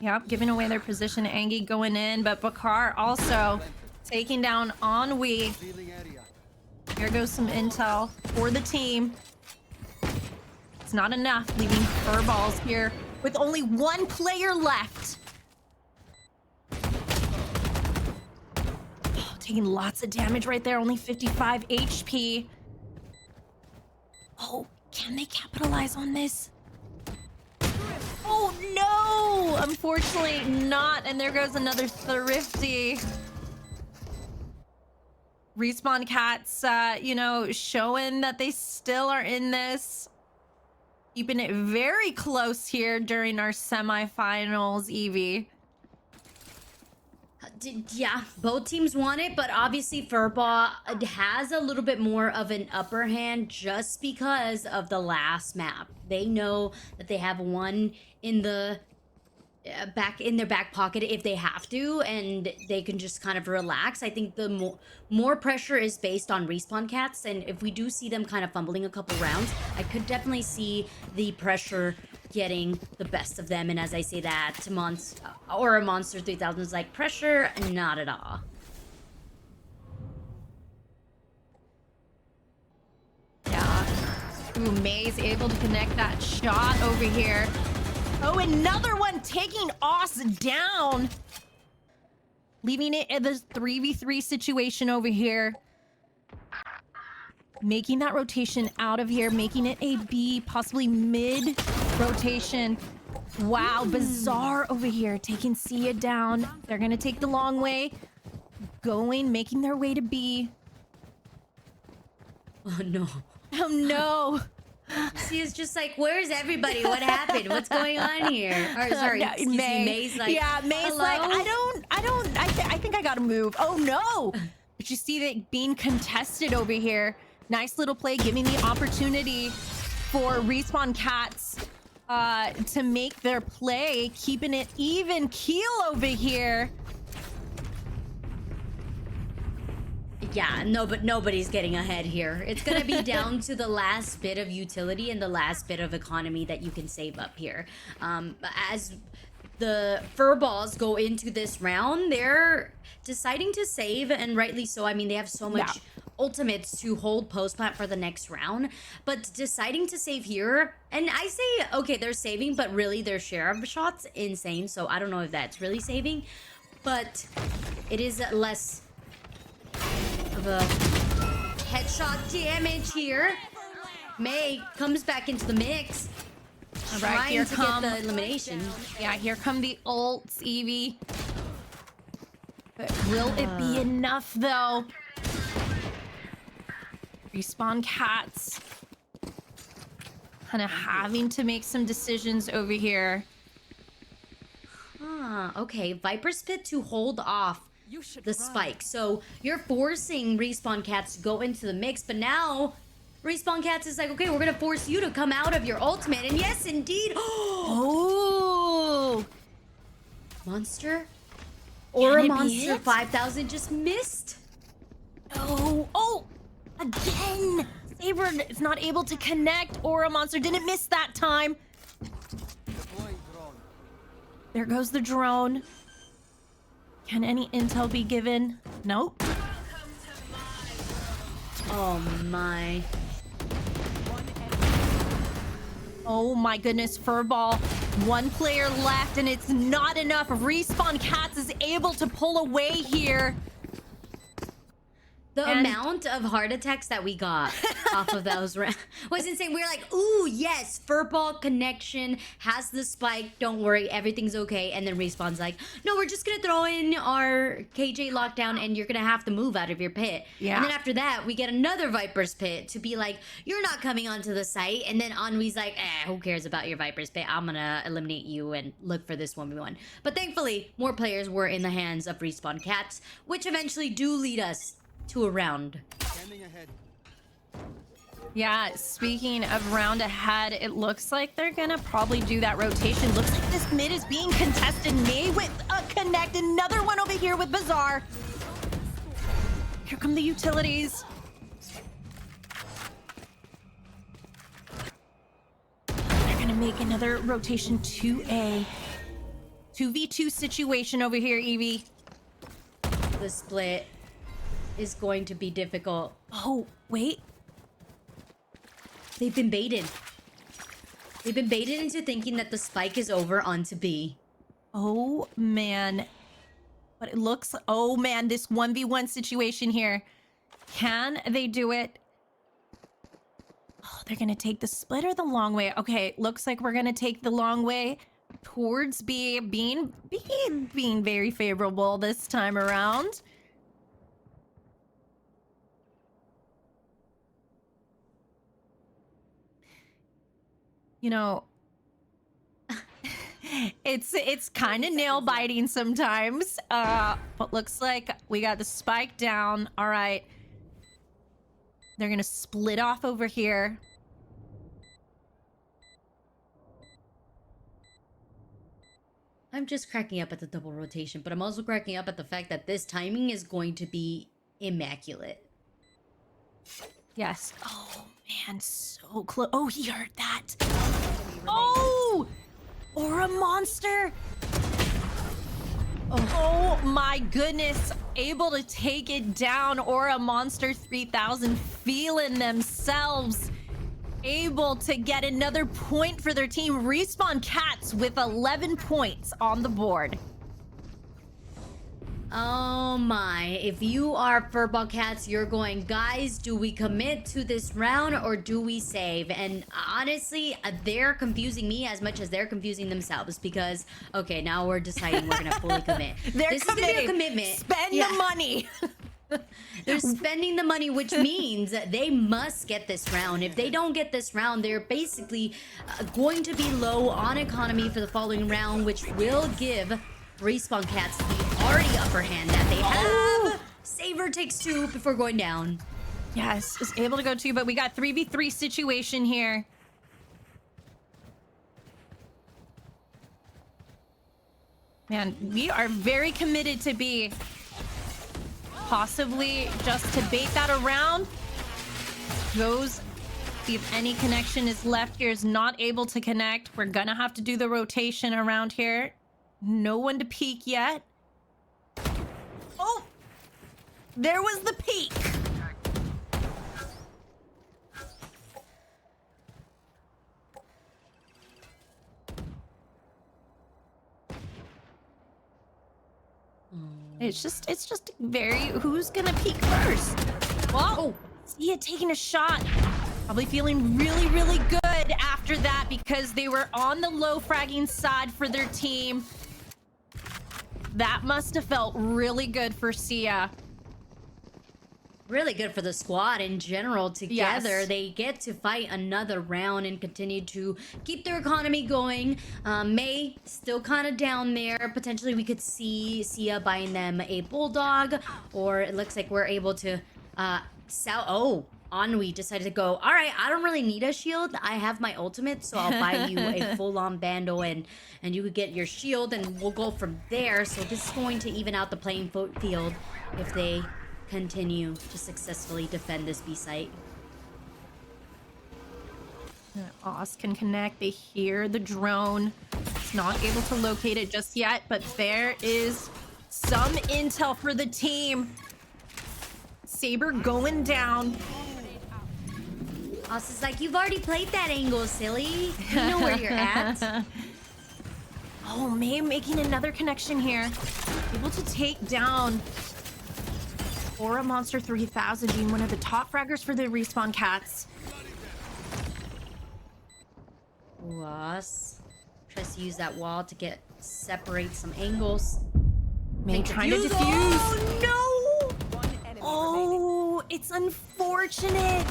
Yep, giving away their position. Angie going in, but Bakar also taking down Ennui. Revealing area. Here goes some intel for the team. It's not enough, leaving furballs here with only one player left. Oh, taking lots of damage right there, only 55 HP. Oh, can they capitalize on this? Oh no! Unfortunately not, and there goes another Thrifty. Respawn Cats, showing that they still are in this. Keeping it very close here during our semifinals, Evie. Yeah, both teams want it, but obviously Furball has a little bit more of an upper hand just because of the last map. They know that they have one in the back in their back pocket if they have to, and they can just kind of relax. I think the more pressure is based on Respawn Cats, and if we do see them kind of fumbling a couple rounds, I could definitely see the pressure getting the best of them. And as I say that, Aura Monster 3000 is like, pressure, not at all. Yeah. Ooh, May's able to connect that shot over here. Oh, another one taking Oz down. Leaving it in this 3v3 situation over here. Making that rotation out of here, making it a B, possibly mid rotation. Wow, Bizarre over here taking Sia down. They're gonna take the long way. Making their way to B. Oh no. Oh no. Sia's just like, where's everybody? What happened? What's going on here? Or sorry, No, excuse me, May's like, yeah, May's hello? like, I think I gotta move. Oh no! But you see that being contested over here. Nice little play, giving the opportunity for Respawn Cats to make their play, keeping it even keel over here. Yeah, no, but nobody's getting ahead here. It's gonna be down to the last bit of utility and the last bit of economy that you can save up here. As the Furballs go into this round, they're deciding to save, and rightly so. I mean, they have so much ultimates to hold post plant for the next round, but deciding to save here, and I say, okay, they're saving, but really their share of shots insane, so I don't know if that's really saving, but it is less of a headshot damage here. May comes back into the mix, All right, trying here to come get the elimination. Yeah, here come the ults, Evie. But will it be enough though? Respawn Cats kind of having to make some decisions over here. Okay, Viper's Pit to hold off the spike. So you're forcing Respawn Cats to go into the mix, but now Respawn Cats is like, okay, we're gonna force you to come out of your ultimate, and yes, indeed. Oh! Monster? Aura it be Monster it? 5000 just missed. Oh! Again! Saber is not able to connect. Aura Monster didn't miss that time. Deploying drone. There goes the drone. Can any intel be given? Nope. Oh my. Oh my goodness, Furball. One player left and it's not enough. Respawn Cats is able to pull away here. The And- amount of heart attacks that we got off of those rounds was insane. We were like, ooh, yes, Furball connection has the spike. Don't worry, everything's okay. And then Respawn's like, no, we're just gonna throw in our KJ lockdown and you're gonna have to move out of your pit. Yeah. And then after that, we get another Viper's pit to be like, you're not coming onto the site. And then Anwi's like, who cares about your Viper's pit? I'm gonna eliminate you and look for this 1v1. But thankfully, more players were in the hands of Respawn Cats, which eventually do lead us to a round. Standing ahead. Yeah, speaking of round ahead, it looks like they're gonna probably do that rotation. Looks like this mid is being contested. May with a connect. Another one over here with Bazaar. Here come the utilities. They're gonna make another rotation to a 2v2 situation over here, Evie. The split is going to be difficult. Oh, wait. They've been baited. They've been baited into thinking that the spike is over onto B. Oh, man. But it looks... Oh, man, this 1v1 situation here. Can they do it? Oh, they're going to take the split or the long way. Okay, looks like we're going to take the long way towards B. Being very favorable this time around. You know, it's kind of nail biting sometimes. But looks like we got the spike down. All right. They're gonna split off over here. I'm just cracking up at the double rotation, but I'm also cracking up at the fact that this timing is going to be immaculate. Yes. Oh man, so close. Oh, he heard that. Oh, or a monster. Oh my goodness, able to take it down. Or a monster 3000 feeling themselves. Able to get another point for their team. Respawn Cats with 11 points on the board. Oh my, if you are Furball Cats, you're going, guys, do we commit to this round or do we save? And honestly, they're confusing me as much as they're confusing themselves because, okay, now we're deciding we're gonna fully commit. This is gonna be a commitment. Spend the money. They're spending the money, which means they must get this round. If they don't get this round, they're basically going to be low on economy for the following round, which will give Respawn Cats the already upper hand that they have. Saver takes 2 before going down. Yes, is able to go 2, but we got 3v3 situation here. Man, we are very committed to B. Possibly just to bait that around. Goes, see if any connection is left here. Is not able to connect. We're gonna have to do the rotation around here. No one to peek yet. Oh! There was the peek! It's just very, who's gonna peek first? Whoa! Sia taking a shot. Probably feeling really, really good after that because they were on the low fragging side for their team. That must have felt really good for Sia. Really good for the squad in general together. Yes. They get to fight another round and continue to keep their economy going. May still kind of down there. Potentially we could see Sia buying them a bulldog, or it looks like we're able to sell. Oh, Anwi decided to go, all right, I don't really need a shield. I have my ultimate, so I'll buy you a full-on bando and you could get your shield and we'll go from there. So this is going to even out the playing field if they continue to successfully defend this B site. Oz can connect. They hear the drone. It's not able to locate it just yet, but there is Some intel for the team. Saber going down. Austin's like, you've already played that angle, silly. You know where you're at. Oh, May making another connection here. Able to take down Aura Monster 3000, being one of the top fraggers for the Respawn Cats. Us tries to use that wall to separate some angles. May trying to defuse. Oh One enemy remaining. Oh, it's unfortunate.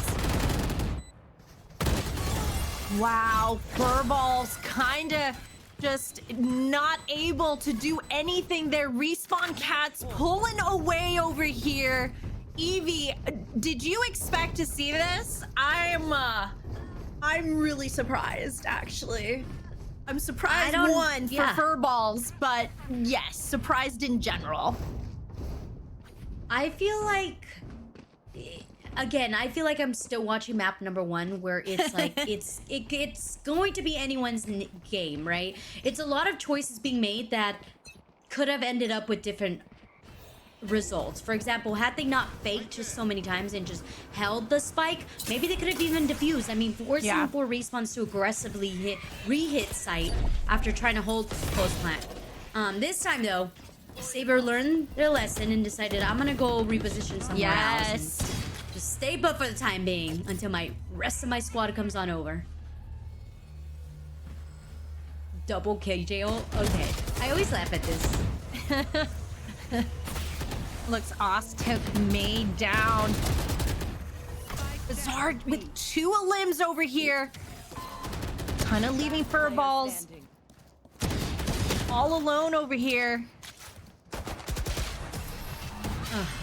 Wow, Furballs kind of just not able to do anything. Their Respawn Cats pulling away over here. Evie, did you expect to see this? I'm really surprised, actually. I'm surprised for Furballs, but yes, surprised in general. I feel like, again, I feel like I'm still watching map number 1, where it's like it's going to be anyone's game, right? It's a lot of choices being made that could have ended up with different results. For example, had they not faked just so many times and just held the spike, maybe they could have even defused. I mean, forcing 4 respawns to aggressively re-hit site after trying to hold close plant. This time though, Saber learned their lesson and decided, I'm gonna go reposition somewhere else. And just stay put for the time being until my rest of my squad comes on over. Double KJO? Okay. I always laugh at this. Looks Oz took May down. Bizarre with 2 limbs over here. Kind of leaving Furballs Standing. all alone over here.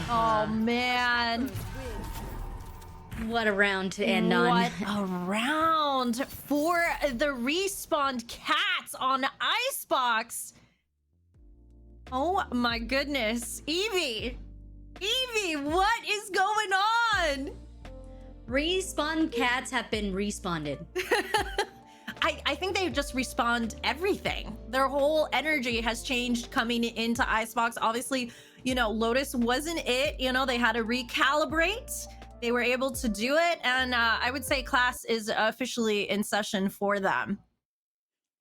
Oh man. What a round to end on. What a round for the Respawned Cats on Icebox. Oh my goodness. Evie, what is going on? Respawn Cats have been respawned. I think they've just respawned everything. Their whole energy has changed coming into Icebox. Obviously, you know, Lotus wasn't it. You know, they had to recalibrate. They were able to do it. And I would say class is officially in session for them.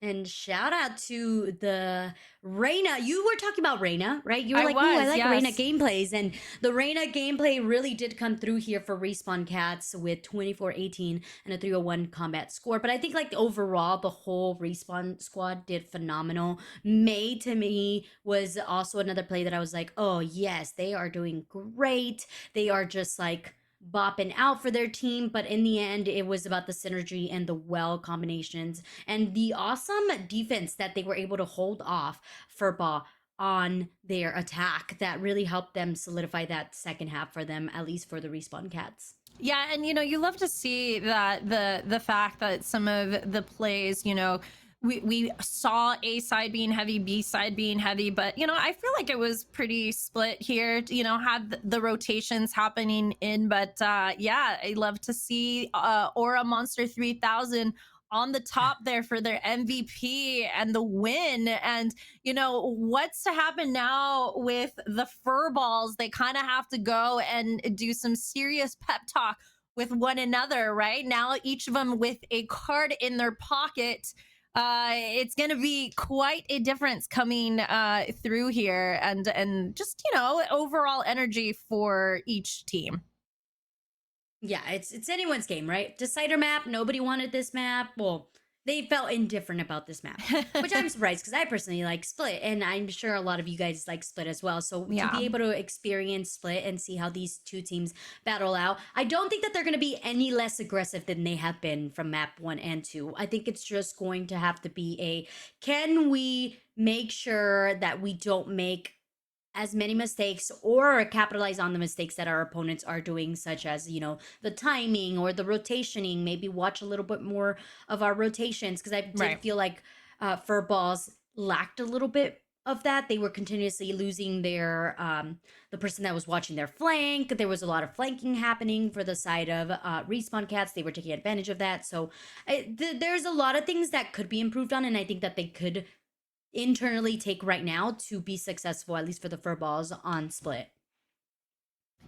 And shout out to the Reyna. You were talking about Reyna, right? You were like, was, ooh, I like yes. Reyna gameplays. And the Reyna gameplay really did come through here for Respawn Cats with 24-18 and a 301 combat score. But I think like overall, the whole Respawn squad did phenomenal. May, to me, was also another play that I was like, oh yes, they are doing great. They are just like bopping out for their team, but in the end it was about the synergy and the well combinations and the awesome defense that they were able to hold off Furba on their attack that really helped them solidify that second half for them, at least for the Respawn Cats. Yeah, and you know, you love to see that the fact that some of the plays, you know, we saw A side being heavy, B side being heavy, but you know, I feel like it was pretty split here. You know, had the rotations happening in, but yeah, I love to see Aura Monster 3000 on the top there for their MVP and the win. And you know, what's to happen now with the Furballs? They kind of have to go and do some serious pep talk with one another right now, each of them with a card in their pocket. It's going to be quite a difference coming through here, and just, you know, overall energy for each team. Yeah, it's anyone's game, right? Decider map, nobody wanted this map. Well, they felt indifferent about this map, which I'm surprised because I personally like Split, and I'm sure a lot of you guys like Split as well. So Yeah. to be able to experience Split and see how these two teams battle out, I don't think that they're going to be any less aggressive than they have been from map 1 and 2. I think it's just going to have to be can we make sure that we don't make as many mistakes or capitalize on the mistakes that our opponents are doing, such as, you know, the timing or the rotationing. Maybe watch a little bit more of our rotations, because I did feel like Furballs lacked a little bit of that. They were continuously losing their the person that was watching their flank. There was a lot of flanking happening for the side of Respawn Cats. They were taking advantage of that. So there's a lot of things that could be improved on, and I think that they could internally take right now to be successful, at least for the furballs on Split?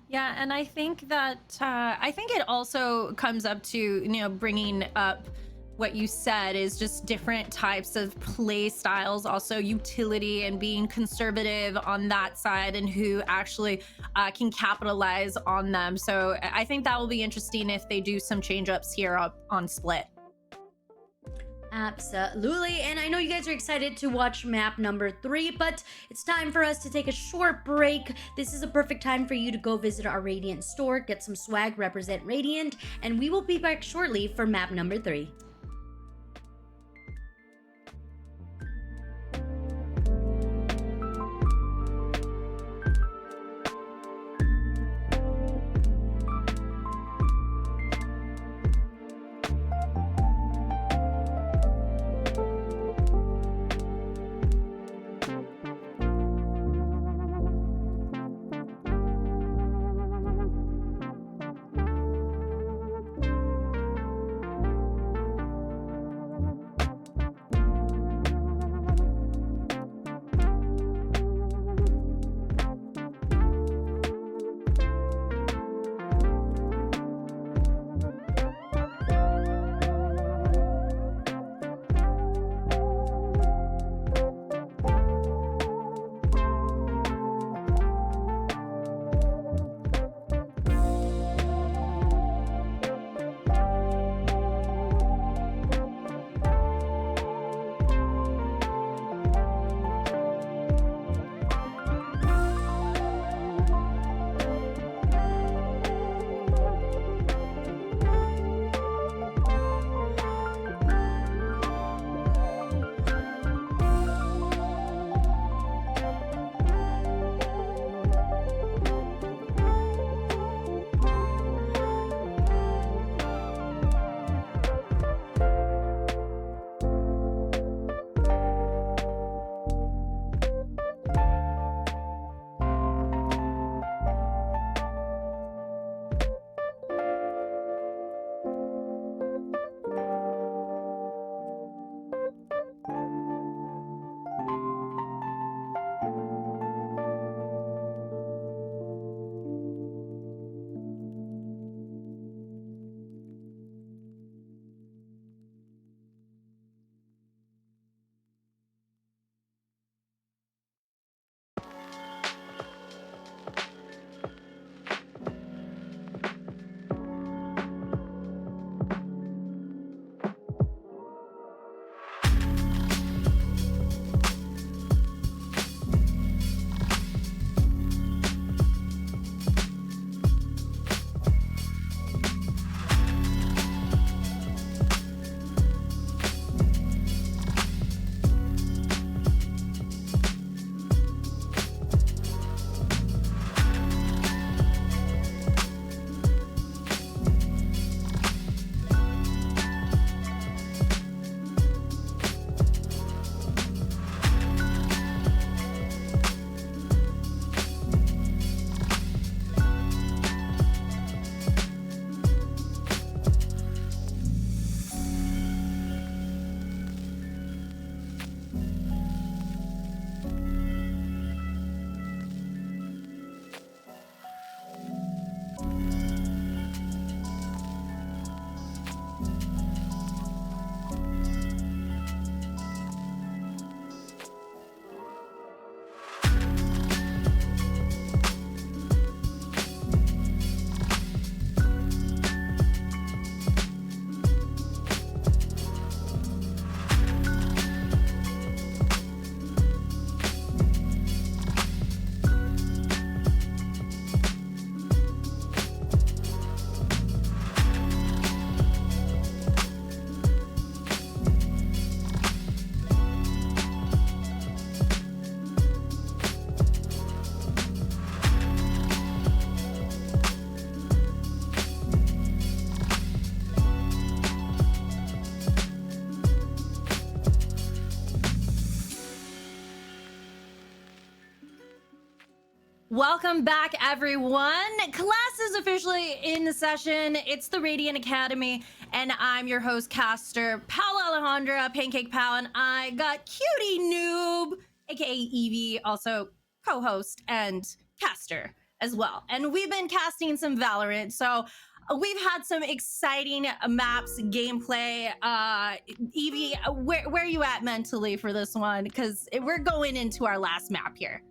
Yeah, and I think that I think it also comes up to, bringing up what you said is just different types of play styles, also utility and being conservative on that side, and who actually can capitalize on them. So I think that will be interesting if they do some change ups here up on Split. Absolutely. And I know you guys are excited to watch map number 3, but it's time for us to take a short break. This is a perfect time for you to go visit our Radiant store, get some swag, represent Radiant, and we will be back shortly for map number 3. Welcome back, everyone. Class is officially in session. It's the Radiant Academy, and I'm your host, caster, Paola Alejandra, Pancake Pal, and I got Cutie Noob, aka Evie, also co-host and caster as well. And we've been casting some Valorant, so we've had some exciting maps, gameplay. Evie, where are you at mentally for this one? Because we're going into our last map here.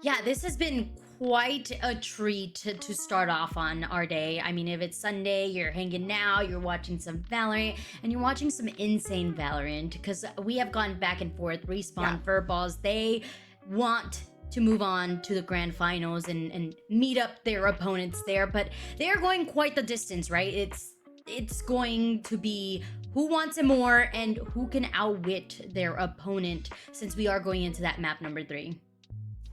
Yeah, this has been quite a treat to start off on our day. I mean, if it's Sunday, you're hanging out, you're watching some Valorant, and you're watching some insane Valorant, because we have gone back and forth. Respawn, Furballs, they want to move on to the grand finals and meet up their opponents there, but they are going quite the distance, right? It's going to be who wants it more and who can outwit their opponent, since we are going into that map number 3.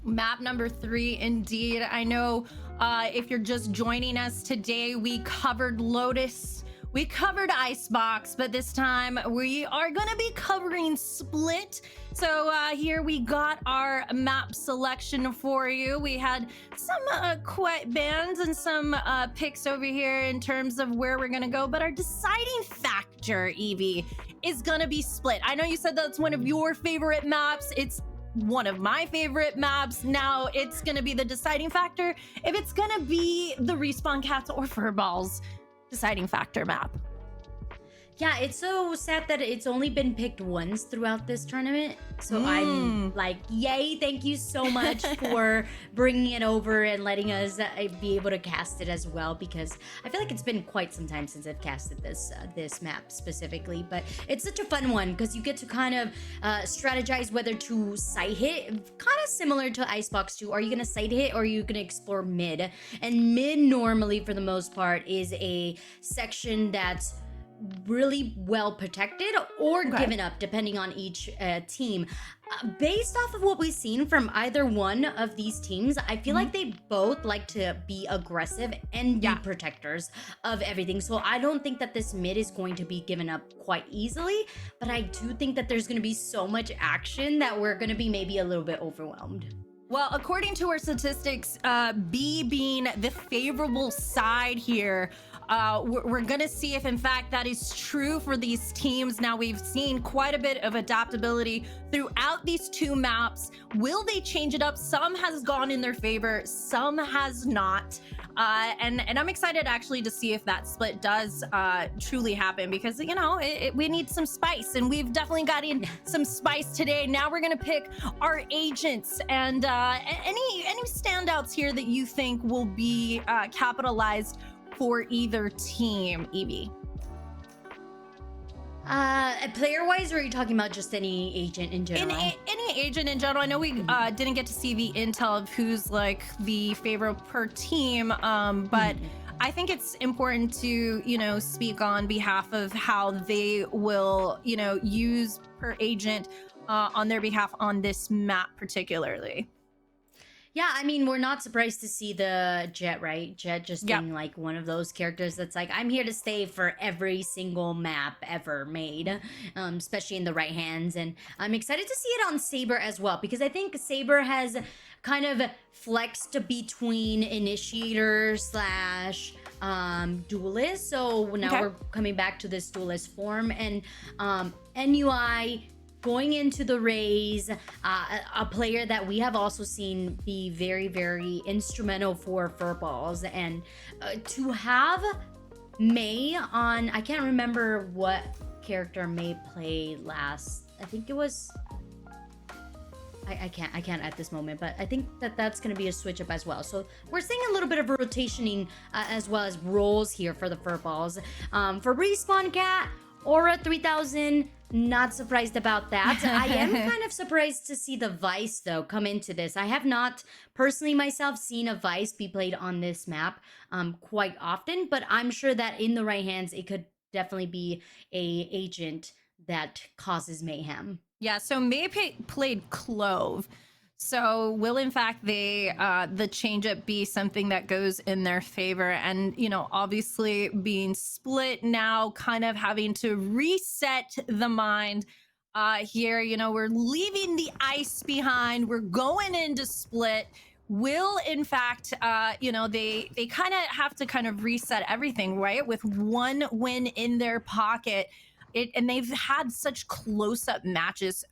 Map number 3, indeed. I know if you're just joining us today, we covered Lotus, we covered Icebox, but this time we are going to be covering Split. So here we got our map selection for you. We had some quiet bands and some picks over here in terms of where we're going to go, but our deciding factor, Evie, is going to be Split. I know you said that's one of your favorite maps. It's one of my favorite maps. Now it's gonna be the deciding factor if it's gonna be the Respawn Cats or Furballs deciding factor map. Yeah, it's so sad that it's only been picked once throughout this tournament. So I'm like, yay, thank you so much for bringing it over and letting us be able to cast it as well, because I feel like it's been quite some time since I've casted this map specifically. But it's such a fun one because you get to kind of strategize whether to site hit, kind of similar to Icebox 2. Are you going to site hit or are you going to explore mid? And mid normally, for the most part, is a section that's really well protected or given up depending on each team. Based off of what we've seen from either one of these teams, I feel like they both like to be aggressive and be protectors of everything. So I don't think that this mid is going to be given up quite easily, but I do think that there's going to be so much action that we're going to be maybe a little bit overwhelmed. Well, according to our statistics, B being the favorable side here, we're going to see if in fact that is true for these teams. Now, we've seen quite a bit of adaptability throughout these two maps. Will they change it up? Some has gone in their favor, some has not. And I'm excited actually to see if that split does truly happen, because, you know, we need some spice, and we've definitely got in some spice today. Now we're going to pick our agents, and any standouts here that you think will be capitalized for either team, Evie? Player-wise, or are you talking about just any agent in general? Any agent in general. I know we didn't get to see the intel of who's like the favorite per team, but I think it's important to, you know, speak on behalf of how they will, you know, use per agent on their behalf on this map particularly. Yeah, I mean, we're not surprised to see the Jet, right? Jet just being like one of those characters that's like, I'm here to stay for every single map ever made, especially in the right hands. And I'm excited to see it on Saber as well, because I think Saber has kind of flexed between initiator slash duelist. So now we're coming back to this duelist form, and NUI going into the Rays, a player that we have also seen be very, very instrumental for Furballs. And to have May on, I can't remember what character May played last. I think it was, I can't at this moment, but I think that that's going to be a switch up as well. So we're seeing a little bit of rotationing as well as roles here for the Furballs. For Respawn Cat, Aura 3000, not surprised about that. I am kind of surprised to see the Vice, though, come into this. I have not personally myself seen a Vice be played on this map quite often, but I'm sure that in the right hands, it could definitely be a agent that causes mayhem. Yeah, so May played Clove. So will in fact the change up be something that goes in their favor? And, you know, obviously being Split now, kind of having to reset the mind here. You know, we're leaving the ice behind. We're going into Split. will in fact, you know, they kind of have to kind of reset everything, right? With one win in their pocket. And they've had such close-up matches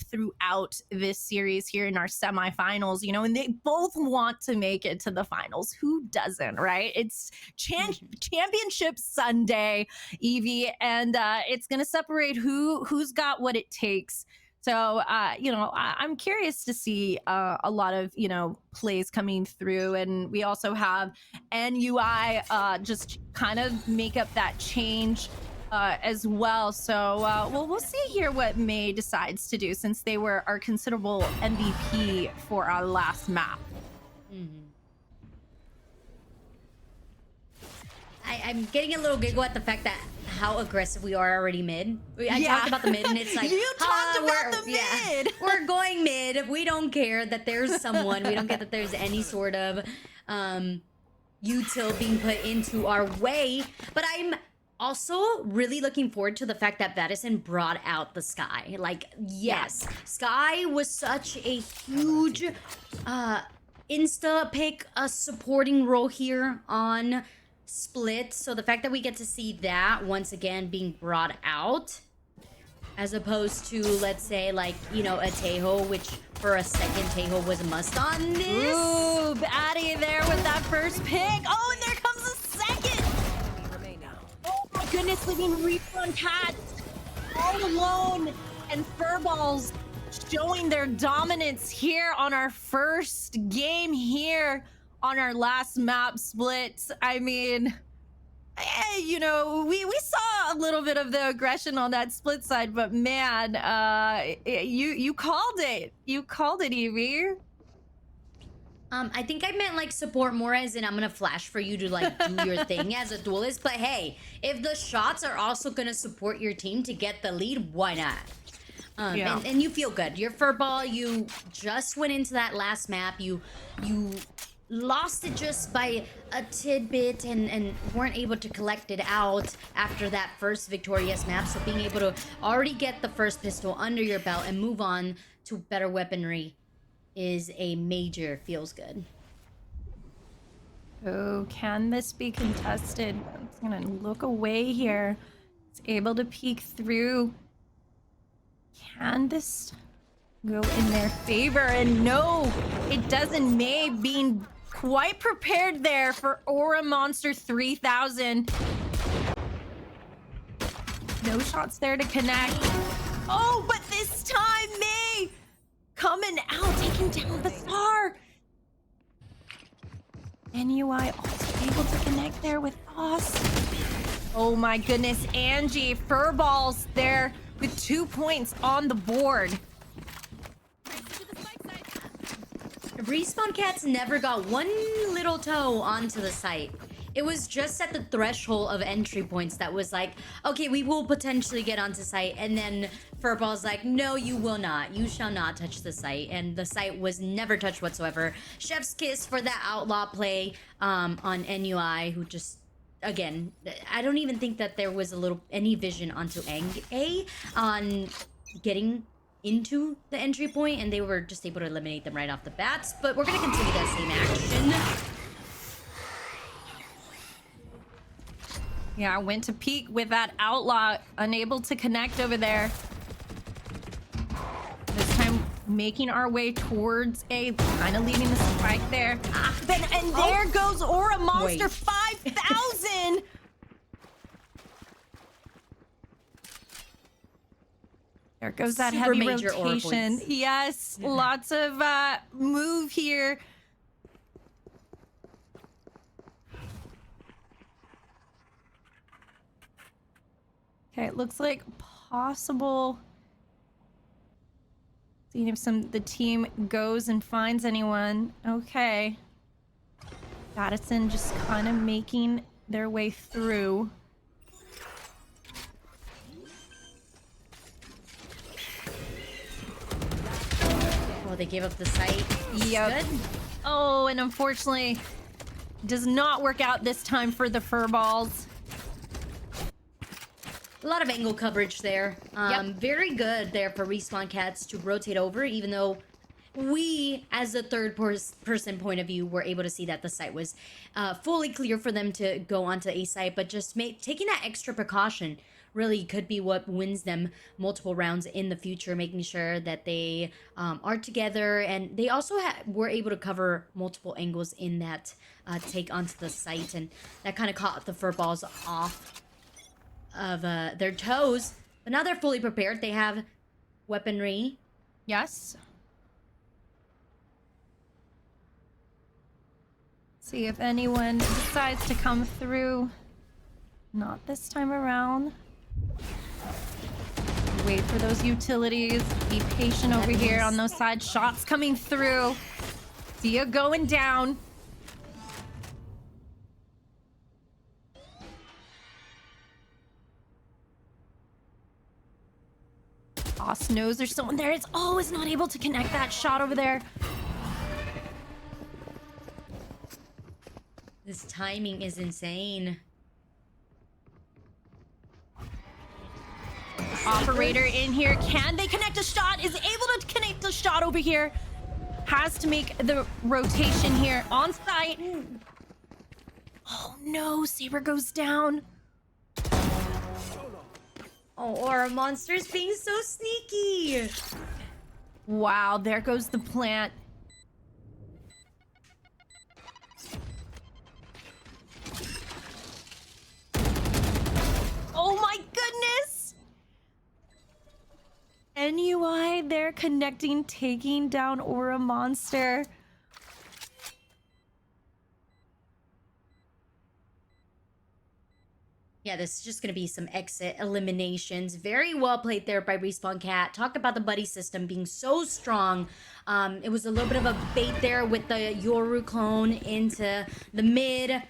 throughout this series here in our semifinals, you know, and they both want to make it to the finals. Who doesn't, right? It's championship Sunday, Evie, and it's gonna separate who's got what it takes. So, you know, I'm curious to see a lot of, you know, plays coming through. And we also have NUI just kind of make up that change as well. So, we'll see here what May decides to do, since they were our considerable MVP for our last map. I'm getting a little giggle at the fact that how aggressive we are already mid. I talked about the mid, and it's like you talked about the mid. We're going mid. We don't care that there's someone. We don't get that there's any sort of util being put into our way. But I'm also really looking forward to the fact that Vadison brought out the Sky. Like, yes, Sky was such a huge insta pick, a supporting role here on Split. So the fact that we get to see that once again being brought out, as opposed to, let's say, like, you know, a Tejo, which for a second Tejo was a must on this. Ooh, Batty there with that first pick. Oh, and there comes a second. Oh my goodness, leaving Respawn Cats all alone, and Furballs showing their dominance here on our first game here on our last map Split. I mean, you know, we saw a little bit of the aggression on that Split side, but man, you called it. You called it, Evie. I think I meant like support more as in I'm gonna flash for you to like do your thing as a duelist. But hey, if the shots are also gonna support your team to get the lead, why not? And you feel good. Your Furball, you just went into that last map. You lost it just by a tidbit and weren't able to collect it out after that first victorious map. So being able to already get the first pistol under your belt and move on to better weaponry is a major feels good. Oh, can this be contested? It's gonna look away here. It's able to peek through. Can this go in their favor? And no, it doesn't. May being quite prepared there for Aura Monster 3000. No shots there to connect. Oh, but this time May coming out, taking down the Star. NUI also able to connect there with us. Oh my goodness, Angie, Furballs there with 2 points on the board. Respawn Cats never got one little toe onto the site. It was just at the threshold of entry points that was like, okay, we will potentially get onto site. And then Furball's like, no, you will not. You shall not touch the site. And the site was never touched whatsoever. Chef's kiss for that outlaw play on NUI, who just, again, I don't even think that there was any vision onto A on getting into the entry point, and they were just able to eliminate them right off the bats. But we're gonna continue that same action. Yeah, went to peek with that outlaw, unable to connect over there. This time making our way towards A, kind of leaving the spike there. And there goes Aura Monster 5000. There goes that Super heavy major aura rotation. points. Yes, lots of move here. Okay, it looks like possible. Seeing if the team goes and finds anyone. Okay. Madison just kind of making their way through. Oh, they gave up the site. Yep. Good. Oh, and unfortunately, does not work out this time for the Furballs. A lot of angle coverage there. Very good there for Respawn Cats to rotate over, even though we, as a third person point of view, were able to see that the site was fully clear for them to go onto a site, but just taking that extra precaution really could be what wins them multiple rounds in the future, making sure that they are together. And they also were able to cover multiple angles in that take onto the site, and that kind of caught the furballs off of their toes. But now they're fully prepared. They have weaponry. Yes. See if anyone decides to come through. Not this time around. Wait for those utilities. Be patient over here on those side shots coming through. See you going down. Boss knows there's someone there. It's always not able to connect that shot over there. This timing is insane. Operator in here. Can they connect a shot? Is able to connect the shot over here. Has to make the rotation here on site. Oh no, Saber goes down. Oh, Aura Monster's being so sneaky. Wow, there goes the plant. Oh my goodness! NUI, they're connecting, taking down Aura Monster. Yeah, this is just going to be some exit eliminations. Very well played there by Respawn Cat. Talk about the buddy system being so strong. It was a little bit of a bait there with the Yoru clone into the mid,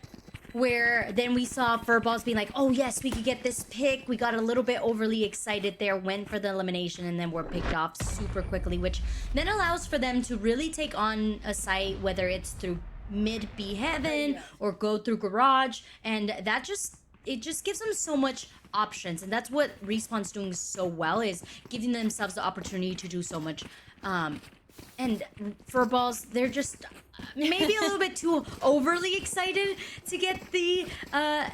where then we saw Furballs being like, oh yes, we could get this pick. We got a little bit overly excited there, went for the elimination, and then were picked off super quickly, which then allows for them to really take on a site, whether it's through mid B heaven or go through garage, and that just... it just gives them so much options, and that's what Respawn's doing so well, is giving themselves the opportunity to do so much. And Furballs, they're just maybe a little bit too overly excited to get the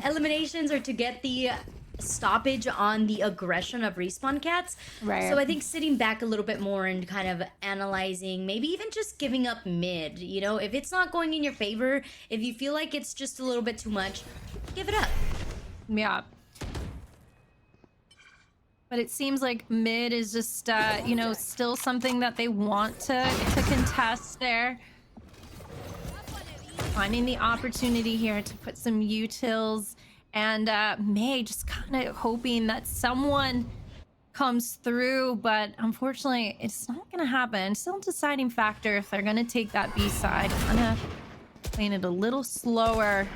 eliminations or to get the stoppage on the aggression of Respawn Cats. Right. So I think sitting back a little bit more and kind of analyzing, maybe even just giving up mid, you know, if it's not going in your favor, if you feel like it's just a little bit too much, give it up. Yeah. But it seems like mid is just, you know, still something that they want to contest there. Finding the opportunity here to put some utils, and May just kind of hoping that someone comes through, but unfortunately it's not going to happen. Still a deciding factor if they're going to take that B side. I'm going to playing it a little slower.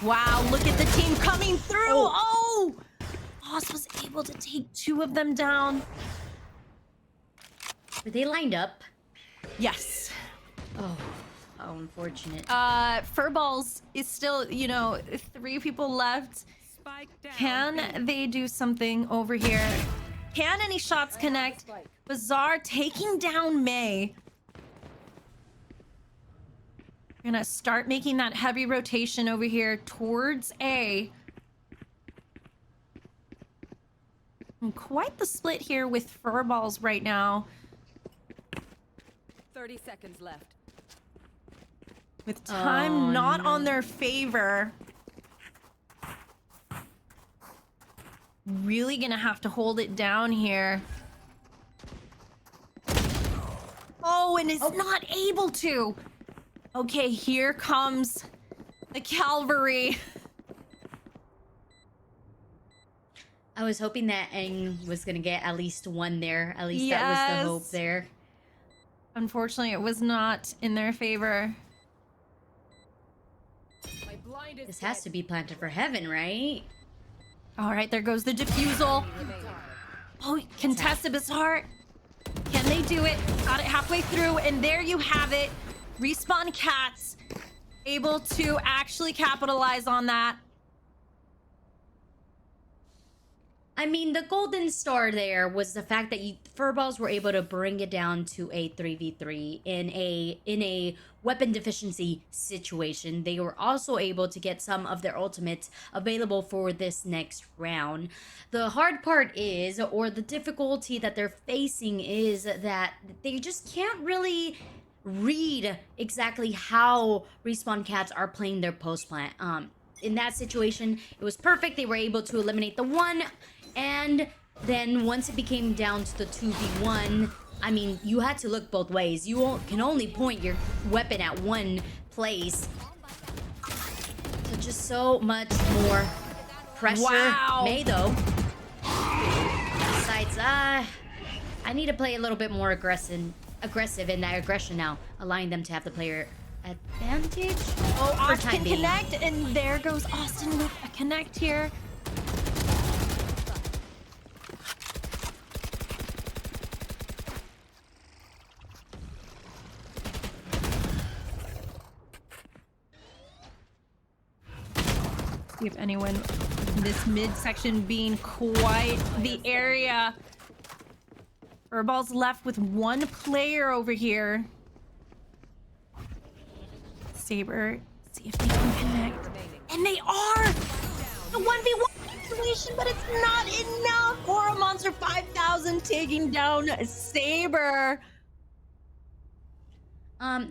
Wow, look at the team coming through. Oh! Boss was able to take two of them down. Were they lined up? Yes. Oh, how unfortunate. Furballs is still, you know, 3 people left. Can they do something over here? Can any shots connect? Bazaar taking down May. Gonna start making that heavy rotation over here towards A. And quite the split here with Furballs right now. 30 seconds left. With time not on their favor. Really gonna have to hold it down here. Oh, and is not able to. Okay, here comes the cavalry. I was hoping that Aang was gonna get at least one there. At least that was the hope there. Unfortunately, it was not in their favor. My blind is This has to be planted for heaven, right? All right, there goes the defusal. Oh, contested Bazaar. Can they do it? Got it halfway through, and there you have it. Respawn Cats able to actually capitalize on that. I mean, the golden star there was the fact that Furballs were able to bring it down to a 3v3 in a weapon deficiency situation. They were also able to get some of their ultimates available for this next round. The hard part is, or the difficulty that they're facing is that they just can't really read exactly how Respawn Cats are playing their post plant. In that situation, it was perfect. They were able to eliminate the one, and then once it became down to the 2v1, I mean, you had to look both ways. You can only point your weapon at one place. So just so much more pressure. Wow. May though. Besides, I need to play a little bit more aggressive in that aggression now, allowing them to have the player advantage. Oh, for Austin time being. connect, and there goes Austin with a connect here. See if anyone in this midsection being quite the area. Furball's left with one player over here. Saber, see if they can connect. And they are! The 1v1 situation, but it's not enough for a Monster 5000 taking down Saber.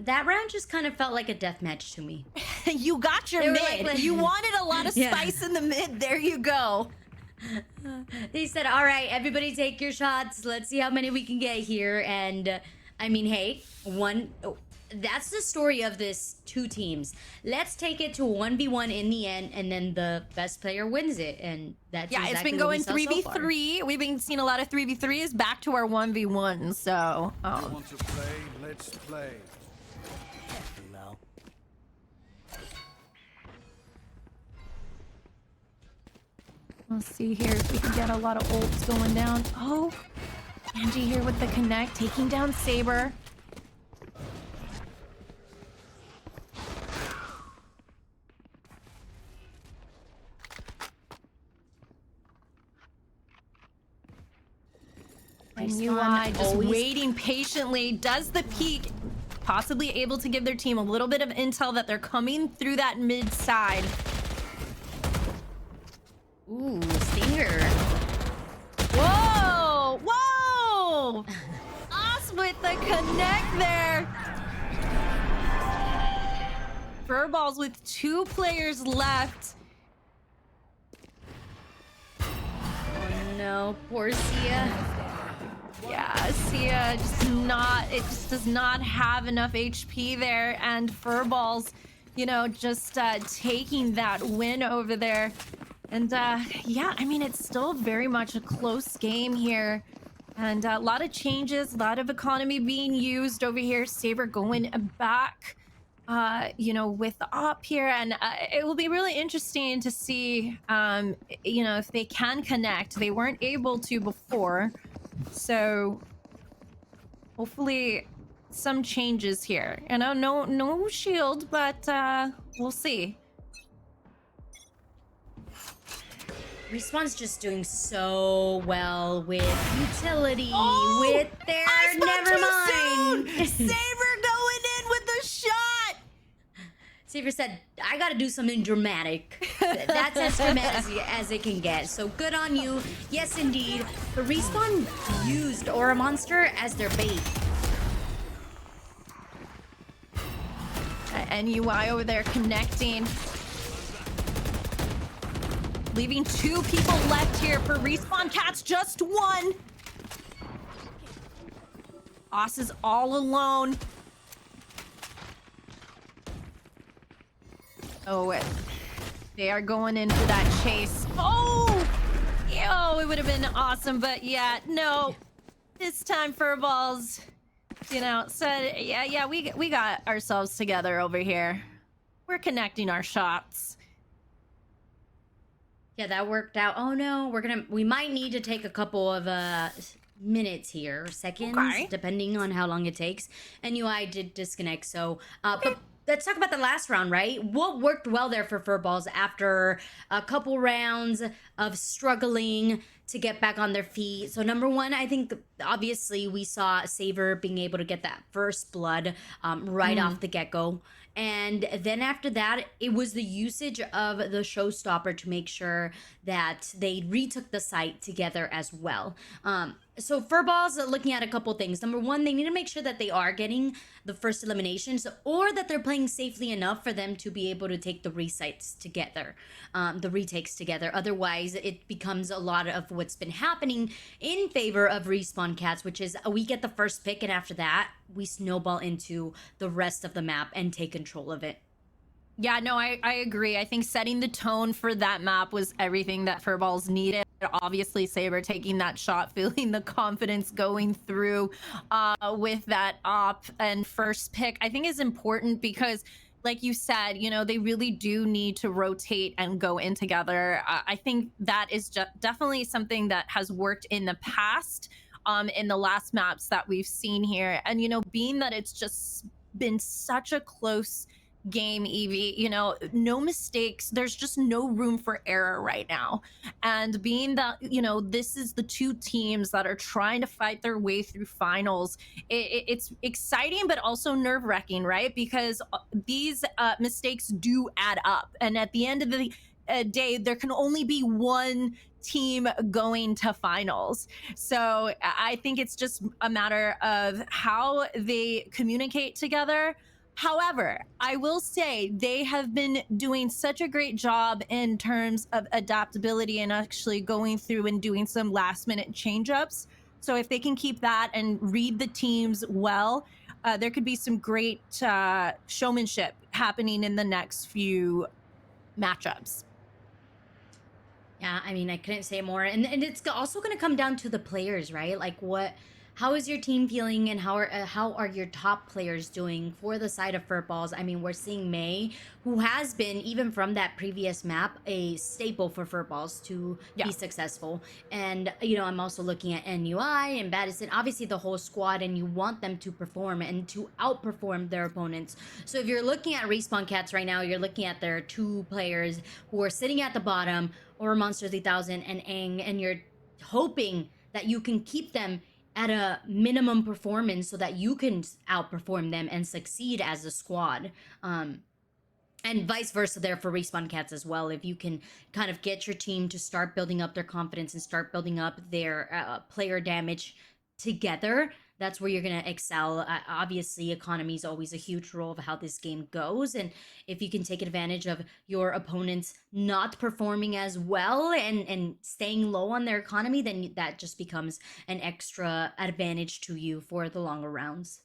That round just kind of felt like a death match to me. You got your They were mid. like- You wanted a lot of Yeah. spice in the mid. There you go. They said, all right, everybody take your shots. Let's see how many we can get here. And I mean, hey, that's the story of this two teams. Let's take it to 1v1 in the end, and then the best player wins it. And that's Yeah, exactly it's been what we going saw so far. 3v3. We've been seeing a lot of 3v3s back to our 1v1. So, Want to play? Let's play. Now. let's see here if we can get a lot of ults going down. Oh, Angie here with the connect, taking down Saber. And Respawn UI just always- waiting patiently, does the peek, possibly able to give their team a little bit of intel that they're coming through that mid side. Ooh, Stinger. Whoa! Whoa! Us with the connect there. Furballs with 2 players left. Oh no, poor Sia. Yeah, Sia just does not have enough HP there, and Furballs, you know, just taking that win over there. And yeah, I mean, it's still very much a close game here. And a lot of changes, a lot of economy being used over here. Saber going back, you know, with the op here. And it will be really interesting to see, you know, if they can connect. They weren't able to before. So hopefully some changes here. You know, no shield, but we'll see. Respawn's just doing so well with utility, Oh, with their I spoke never too mind. soon! Saber going in with the shot! Saber said, I gotta do something dramatic. That's as dramatic as it can get. So good on you. Yes, indeed. But Respawn used Aura Monster as their bait. NUI over there connecting. Leaving 2 people left here for Respawn Cats, just 1. Oss is all alone. Oh, they are going in for that chase. Oh! Yo, it would have been awesome, but yeah, no. This time Furballs, you know, said, yeah, we got ourselves together over here. We're connecting our shots. Yeah, that worked out. Oh no, we might need to take a couple of minutes here, seconds, Okay. depending on how long it takes. And UI did disconnect, so but let's talk about the last round, right? What worked well there for Furballs after a couple rounds of struggling to get back on their feet? So number one, I think obviously we saw Saver being able to get that first blood right off the get-go. And then after that, it was the usage of the showstopper to make sure that they retook the site together as well. So Furballs are looking at a couple things. Number one, they need to make sure that they are getting the first eliminations, or that they're playing safely enough for them to be able to take the resites together, the retakes together. Otherwise, it becomes a lot of what's been happening in favor of Respawn Cats, which is we get the first pick, and after that, we snowball into the rest of the map and take control of it. Yeah, no, I agree. I think setting the tone for that map was everything that Furballs needed. Obviously, Saber taking that shot, feeling the confidence going through with that op and first pick, I think is important because, like you said, you know, they really do need to rotate and go in together. I think that is definitely something that has worked in the past, in the last maps that we've seen here. And, you know, being that it's just been such a close game, Evie, you know, no mistakes, there's just no room for error right now. And being that, you know, this is the two teams that are trying to fight their way through finals, it's exciting but also nerve-wracking, right? Because these mistakes do add up, and at the end of the day, there can only be one team going to finals. So I think it's just a matter of how they communicate together. However, I will say they have been doing such a great job in terms of adaptability and actually going through and doing some last minute change ups. So if they can keep that and read the teams well, there could be some great showmanship happening in the next few matchups. Yeah, I mean, I couldn't say more. And it's also going to come down to the players, right? Like how is your team feeling, and how are your top players doing for the side of Furballs? I mean, we're seeing May, who has been, even from that previous map, a staple for Furballs to be successful. And, you know, I'm also looking at NUI and Baddison, obviously the whole squad, and you want them to perform and to outperform their opponents. So if you're looking at Respawn Cats right now, you're looking at their two players who are sitting at the bottom, or Monster 3000 and Aang, and you're hoping that you can keep them at a minimum performance so that you can outperform them and succeed as a squad. And vice versa there for Respawn Cats as well. If you can kind of get your team to start building up their confidence and start building up their player damage together, that's where you're going to excel. Obviously, economy is always a huge role of how this game goes. And if you can take advantage of your opponents not performing as well and staying low on their economy, then that just becomes an extra advantage to you for the longer rounds.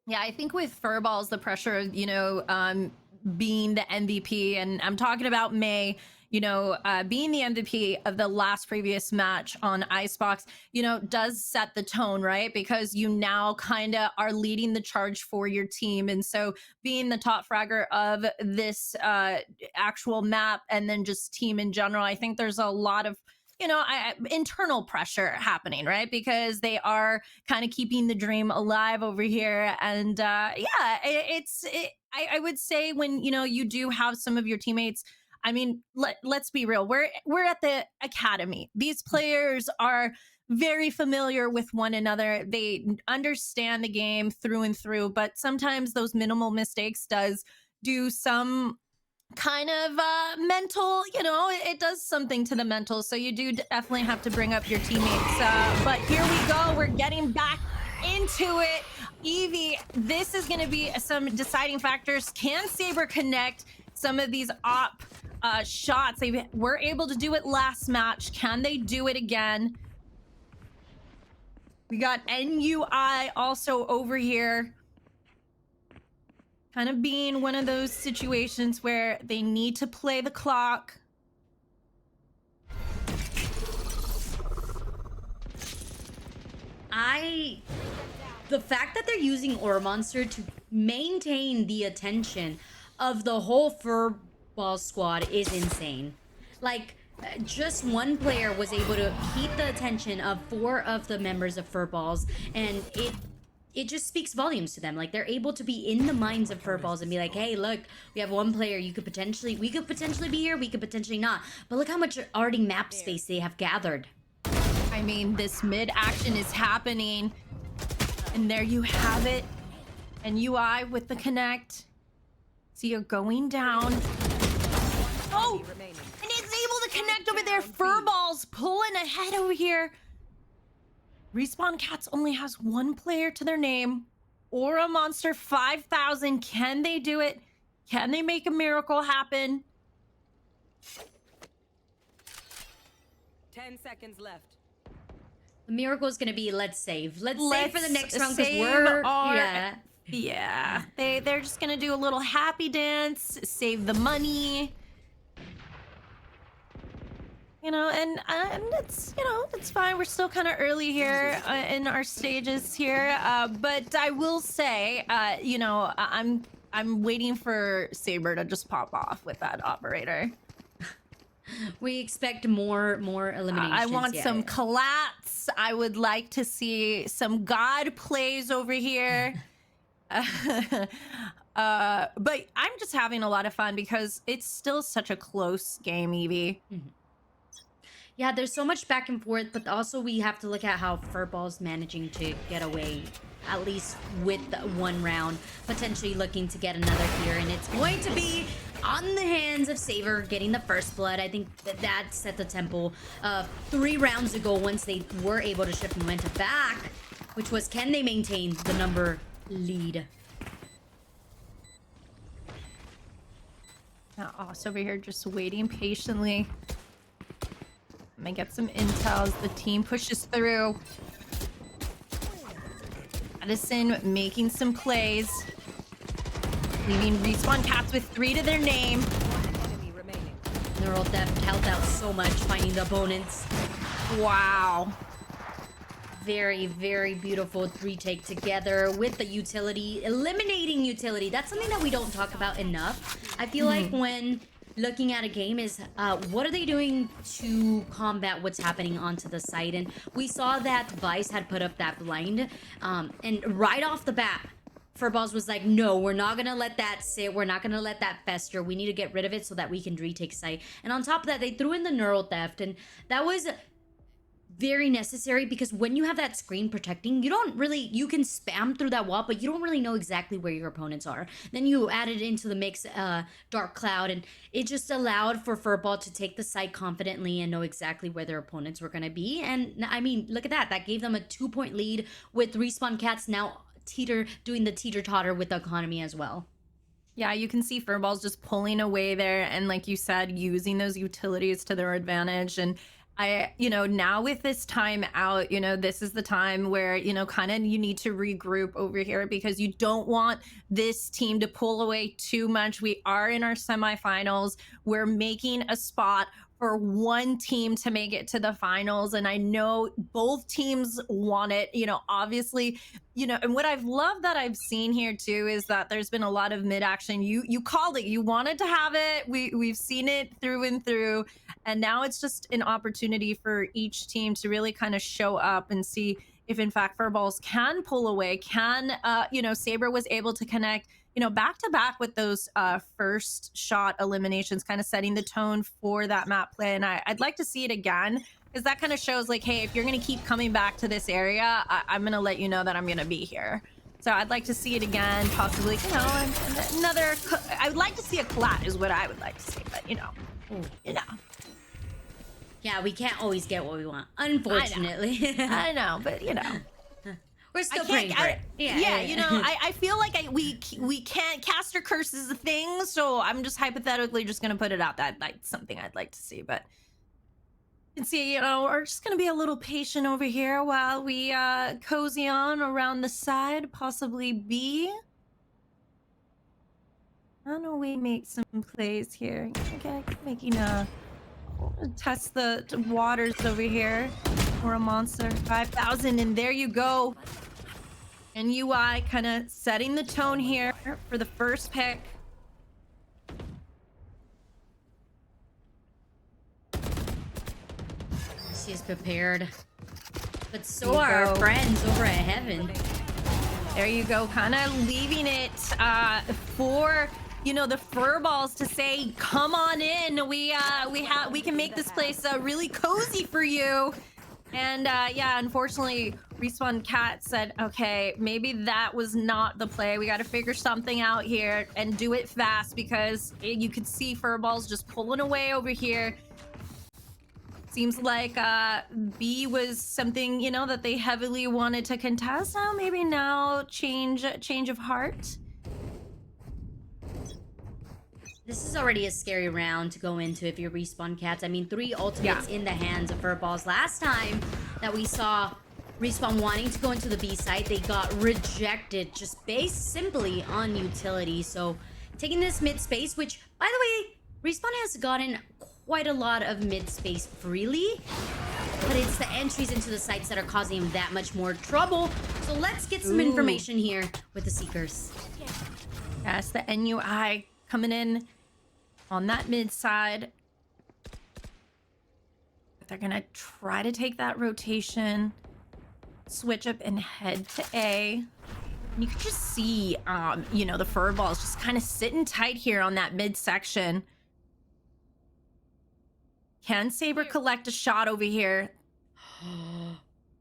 Yeah, I think with Furballs, the pressure of, you know, being the MVP, and I'm talking about May, you know, being the MVP of the last previous match on Icebox, you know, does set the tone, right? Because you now kind of are leading the charge for your team. And so being the top fragger of this actual map, and then just team in general, I think there's a lot of, you know, internal pressure happening, right? Because they are kind of keeping the dream alive over here. And yeah, I would say when, you know, you do have some of your teammates, I mean, let's be real. We're at the academy. These players are very familiar with one another. They understand the game through and through, but sometimes those minimal mistakes does do some kind of mental, you know, it does something to the mental. So you do definitely have to bring up your teammates. But here we go. We're getting back into it. Evie, this is going to be some deciding factors. Can Saber connect some of these op shots? They were able to do it last match. Can they do it again? We got NUI also over here, kind of being one of those situations where they need to play the clock. The fact that they're using Aura Monster to maintain the attention of the whole Furball squad is insane. Like, just one player was able to keep the attention of 4 of the members of Furballs, and it it just speaks volumes to them. Like they're able to be in the minds of furballs and be like, hey, look, we have one player. We could potentially be here. We could potentially not. But look how much already map space they have gathered. I mean, this mid action is happening. And there you have it. And UI with the connect. So you're going down. Oh! Remaining. And he's able to connect over there. Furballs pulling ahead over here. Respawn Cats only has one player to their name. Aura Monster 5000. Can they do it? Can they make a miracle happen? 10 seconds left. The miracle is gonna be let's save. Let's save for the next round because save we're our- Yeah, they're just gonna do a little happy dance, save the money. You know, and it's, you know, it's fine. We're still kind of early here in our stages here, but I will say, you know, I'm waiting for Saber to just pop off with that operator. We expect more eliminations. I want some collats. I would like to see some God plays over here. But I'm just having a lot of fun because it's still such a close game, Evie. Yeah, there's so much back and forth, but also we have to look at how Furball's managing to get away, at least with one round, potentially looking to get another here, and it's going to be on the hands of Saber getting the first blood. I think that set the tempo 3 rounds ago once they were able to shift momentum back, which was, can they maintain the number lead? Now Oss over here just waiting patiently. I'm gonna get some intel as the team pushes through. Addison making some plays. Leaving Respawn Cats with 3 to their name. Enemy remaining. Neural Theft helped out so much finding the opponents. Wow. Very, very beautiful 3-take together with the utility, eliminating utility. That's something that we don't talk about enough. I feel like when looking at a game is what are they doing to combat what's happening onto the site, and we saw that Vice had put up that blind and right off the bat Furballs was like, no, we're not gonna let that sit, we're not gonna let that fester, we need to get rid of it so that we can retake site. And on top of that, they threw in the neural theft, and that was very necessary because when you have that screen protecting, you can spam through that wall, but you don't really know exactly where your opponents are. Then you added into the mix Dark Cloud, and it just allowed for Furball to take the site confidently and know exactly where their opponents were going to be. And I mean, look at that. That gave them a 2-point lead with Respawn Cats now doing the teeter-totter with the economy as well. Yeah, you can see Furball's just pulling away there and, like you said, using those utilities to their advantage. And now with this time out, this is the time where, kind of you need to regroup over here because you don't want this team to pull away too much. We are in our semifinals. We're making a spot for one team to make it to the finals. And I know both teams want it, obviously, and what I've loved that I've seen here too, is that there's been a lot of mid action. You called it, you wanted to have it. We've seen it through and through. And now it's just an opportunity for each team to really kind of show up and see if in fact Furballs can pull away, Saber was able to connect, back to back with those first shot eliminations, kind of setting the tone for that map play. And I'd like to see it again, because that kind of shows like, hey, if you're going to keep coming back to this area, I'm going to let you know that I'm going to be here. So I'd like to see it again, possibly, another, I would like to see a collat is what I would like to see, but Yeah, we can't always get what we want, unfortunately. I know, but we're still praying for it. I feel like we can't cast or curse is a thing, so I'm just hypothetically just gonna put it out that that's something I'd like to see. But you can see, we're just gonna be a little patient over here while we cozy on around the side, possibly B. I don't know, we make some plays here. Okay, making test the waters over here for a monster 5,000, and there you go. And UI kind of setting the tone here for the first pick. She's prepared, but so are our friends over at Heaven. There you go, kind of leaving it for the fur balls to say, "Come on in. We can make this place really cozy for you." And yeah, unfortunately, Respawn Cat said, "Okay, maybe that was not the play. We got to figure something out here and do it fast because you could see fur balls just pulling away over here." Seems like B was something, that they heavily wanted to contest. Now, maybe now change of heart. This is already a scary round to go into if you're Respawn Cats. I mean, 3 ultimates in the hands of Furballs. Last time that we saw Respawn wanting to go into the B site, they got rejected just based simply on utility. So taking this mid space, which, by the way, Respawn has gotten quite a lot of mid space freely, but it's the entries into the sites that are causing him that much more trouble. So let's get some information here with the Seekers. Yes, the NUI coming in on that mid side. They're gonna try to take that rotation, switch up and head to A. And you can just see, the fur balls just kind of sitting tight here on that mid section. Can Saber collect a shot over here?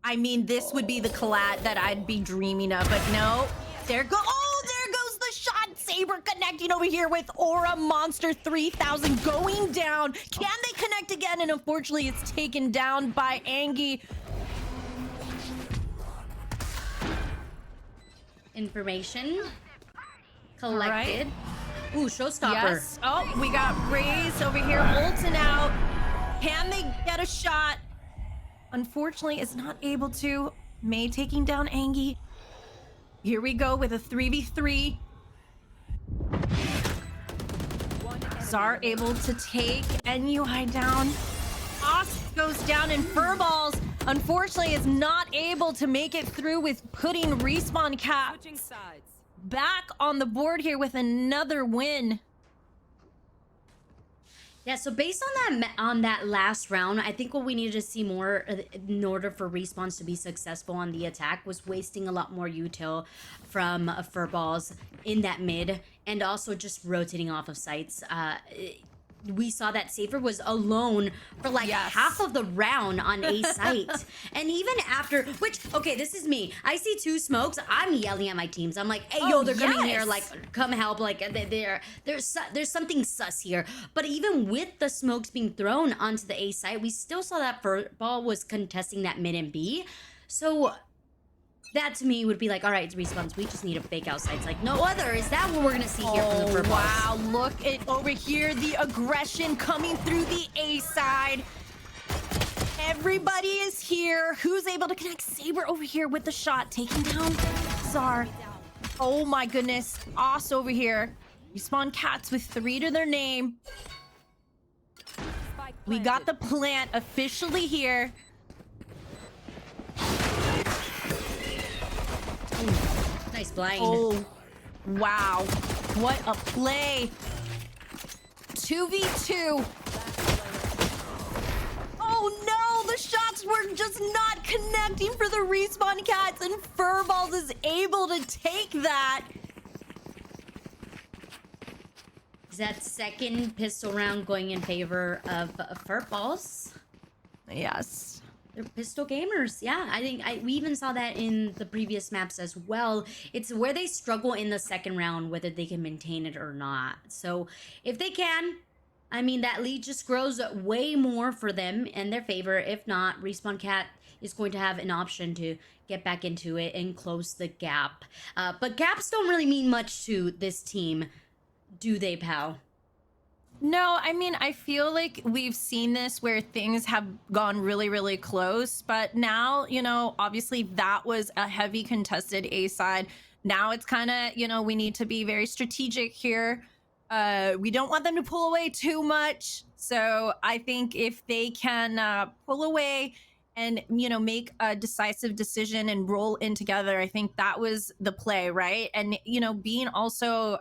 I mean, this would be the collat that I'd be dreaming of, but no. There goes the shot. Saber connecting over here with Aura Monster 3000 going down. Can they connect again? And unfortunately, it's taken down by Angie. Information collected. Right. Ooh, showstopper. Yes. Oh, we got Raze over here ulting out. Can they get a shot? Unfortunately, is not able to. May taking down Angie. Here we go with a 3v3. Zar able to take NUI down. Osk goes down, and Furballs, unfortunately, is not able to make it through with putting Respawn Cap back on the board here with another win. Yeah, so based on that last round, I think what we needed to see more in order for Respawns to be successful on the attack was wasting a lot more util from Furballs in that mid, and also just rotating off of sites. We saw that Saber was alone for like half of the round on A site. And even after, okay, this is me. I see 2 smokes, I'm yelling at my teams. I'm like, hey, yo, they're coming here, like, come help. Like, there's something sus here. But even with the smokes being thrown onto the A site, we still saw that Furball was contesting that mid and B. So that to me would be like, all right, Respawns, we just need a fake out sites like no other. Is that what we're gonna see here from the Furballs? Wow, look at over here, the aggression coming through the A side. Everybody is here. Who's able to connect? Saber over here with the shot, taking down Zar. Oh my goodness, Os over here. Respawn Cats with 3 to their name. We got the plant officially here. Nice blind. Oh, wow. What a play. 2v2. Oh no, the shots were just not connecting for the Respawn Cats, and Furballs is able to take that. Is that second pistol round going in favor of Furballs? Yes. They're pistol gamers. Yeah, I think we even saw that in the previous maps as well. It's where they struggle in the second round, whether they can maintain it or not. So if they can, I mean, that lead just grows way more for them in their favor. If not, Respawn Cat is going to have an option to get back into it and close the gap. But gaps don't really mean much to this team, do they, pal? No, I mean, I feel like we've seen this where things have gone really, really close. But now, obviously that was a heavy contested A side. Now it's kind of, we need to be very strategic here. We don't want them to pull away too much. So I think if they can pull away and, make a decisive decision and roll in together, I think that was the play, right? And, being also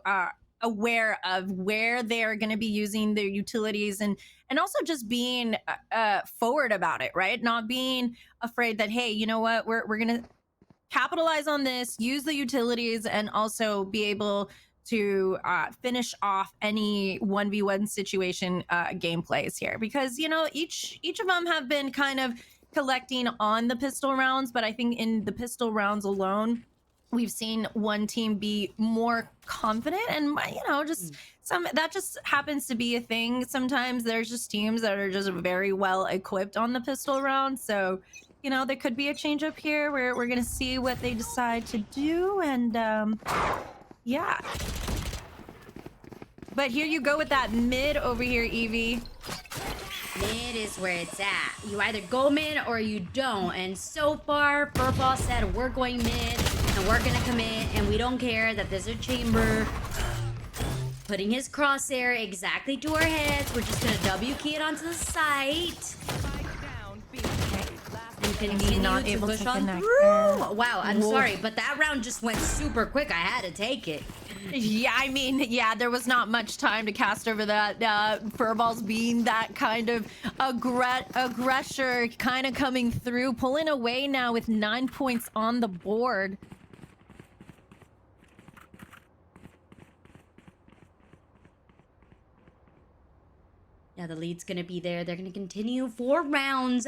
aware of where they're going to be using their utilities, and also just being forward about it, right? Not being afraid that, hey, you know what, we're going to capitalize on this, use the utilities, and also be able to finish off any 1v1 situation gameplays here, because you know each of them have been kind of collecting on the pistol rounds, but I think in the pistol rounds alone we've seen one team be more confident, and you know, just some that just happens to be a thing. Sometimes there's just teams that are just very well equipped on the pistol round, so you know, there could be a change up here where we're gonna see what they decide to do, and yeah. But here you go with that mid over here, Evie. Mid is where it's at. You either go mid or you don't. And so far, Furball said we're going mid and we're gonna commit, and we don't care that there's a chamber. Putting his crosshair exactly to our heads. We're just gonna W key it onto the site. And continue not to able push to on connect through. there. Wow, I'm sorry, but that round just went super quick. I had to take it. Yeah, I mean, yeah, there was not much time to cast over that. Furball's being that kind of aggressor, kind of coming through, pulling away now with 9 points on the board. Yeah, the lead's gonna be there. They're gonna continue 4 rounds.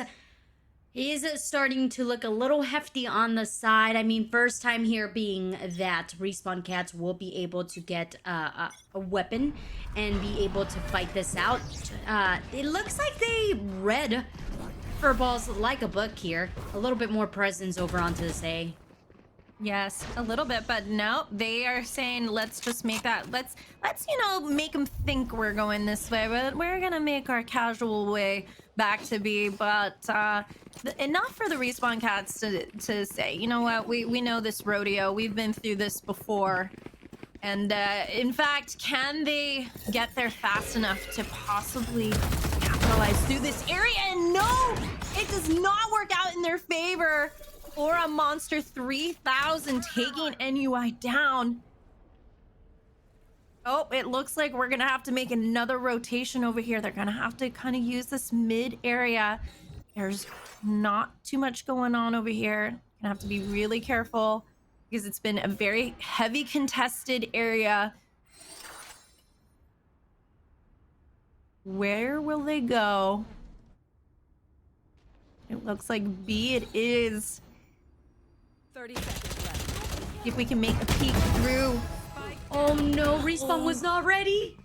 Is starting to look a little hefty on the side. I mean, first time here being that Respawn Cats will be able to get a weapon and be able to fight this out. It looks like they read Furball's like a book here. A little bit more presence over onto this A. Yes, a little bit, but no, they are saying let's just make that. Let's you know, make them think we're going this way, but we're gonna make our casual way back to B. But enough for the Respawn Cats to say, you know what, we know this rodeo, we've been through this before, and in fact, can they get there fast enough to possibly capitalize through this area? And no, it does not work out in their favor. Or a Monster 3000 taking NUI down. Oh, it looks like we're gonna have to make another rotation over here. They're gonna have to kind of use this mid area. There's not too much going on over here. Gonna have to be really careful because it's been a very heavy contested area. Where will they go? It looks like B it is. 30 seconds left. See if we can make a peek through. Oh no, Respawn was not ready.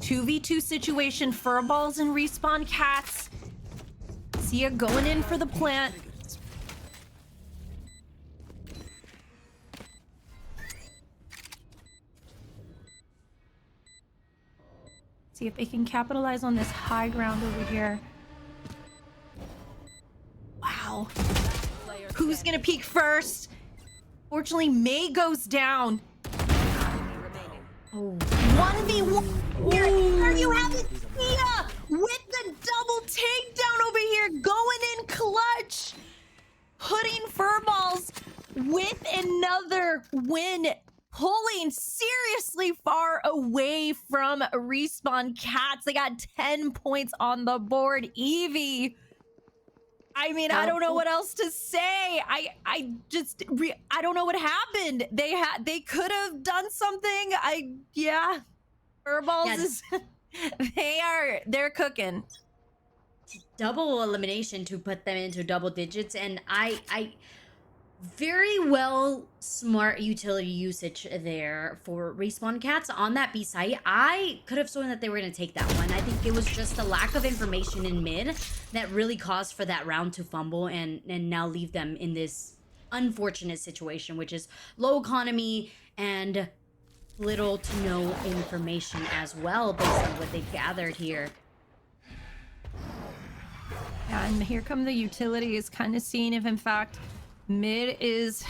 2v2 situation, Furballs and Respawn Cats. Sia going in for the plant. See if they can capitalize on this high ground over here. Wow. Who's gonna peek first? Fortunately, May goes down. Oh. 1v1 here. Are you having Sia with the double takedown over here, going in clutch, putting Furballs with another win, pulling seriously far away from Respawn Cats. They got 10 points on the board. Evie, I mean, I don't know what else to say. I don't know what happened. They could have done something. Furballs is they're cooking. Double elimination to put them into double digits, and I very well smart utility usage there for Respawn Cats on that B site. I could have sworn that they were going to take that one. I think it was just the lack of information in mid that really caused for that round to fumble and now leave them in this unfortunate situation, which is low economy and little to no information as well based on what they've gathered here. Yeah, and here come the utilities, kind of seeing if in fact mid is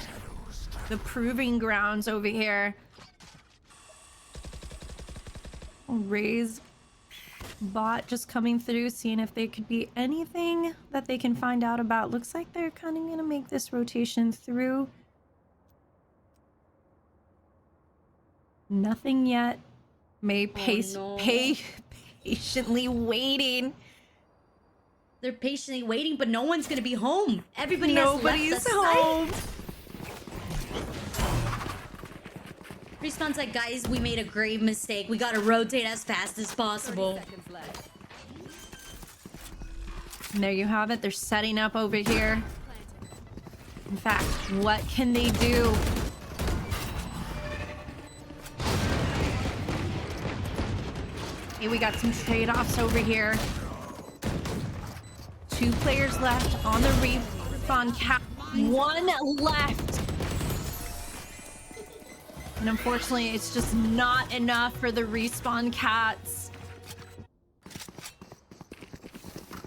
the proving grounds over here. Ray's bot just coming through, seeing if there could be anything that they can find out about. Looks like they're kind of gonna make this rotation through. Nothing yet. May patiently waiting. They're patiently waiting, but no one's gonna be home. Everybody has left Nobody's the home. site. Respawn's like, guys, we made a grave mistake. We gotta rotate as fast as 30 possible. seconds left. And there you have it. They're setting up over here. In fact, what can they do? Hey, we got some trade-offs over here. 2 players left on the respawn cap. 1 left. And unfortunately, it's just not enough for the respawn cats.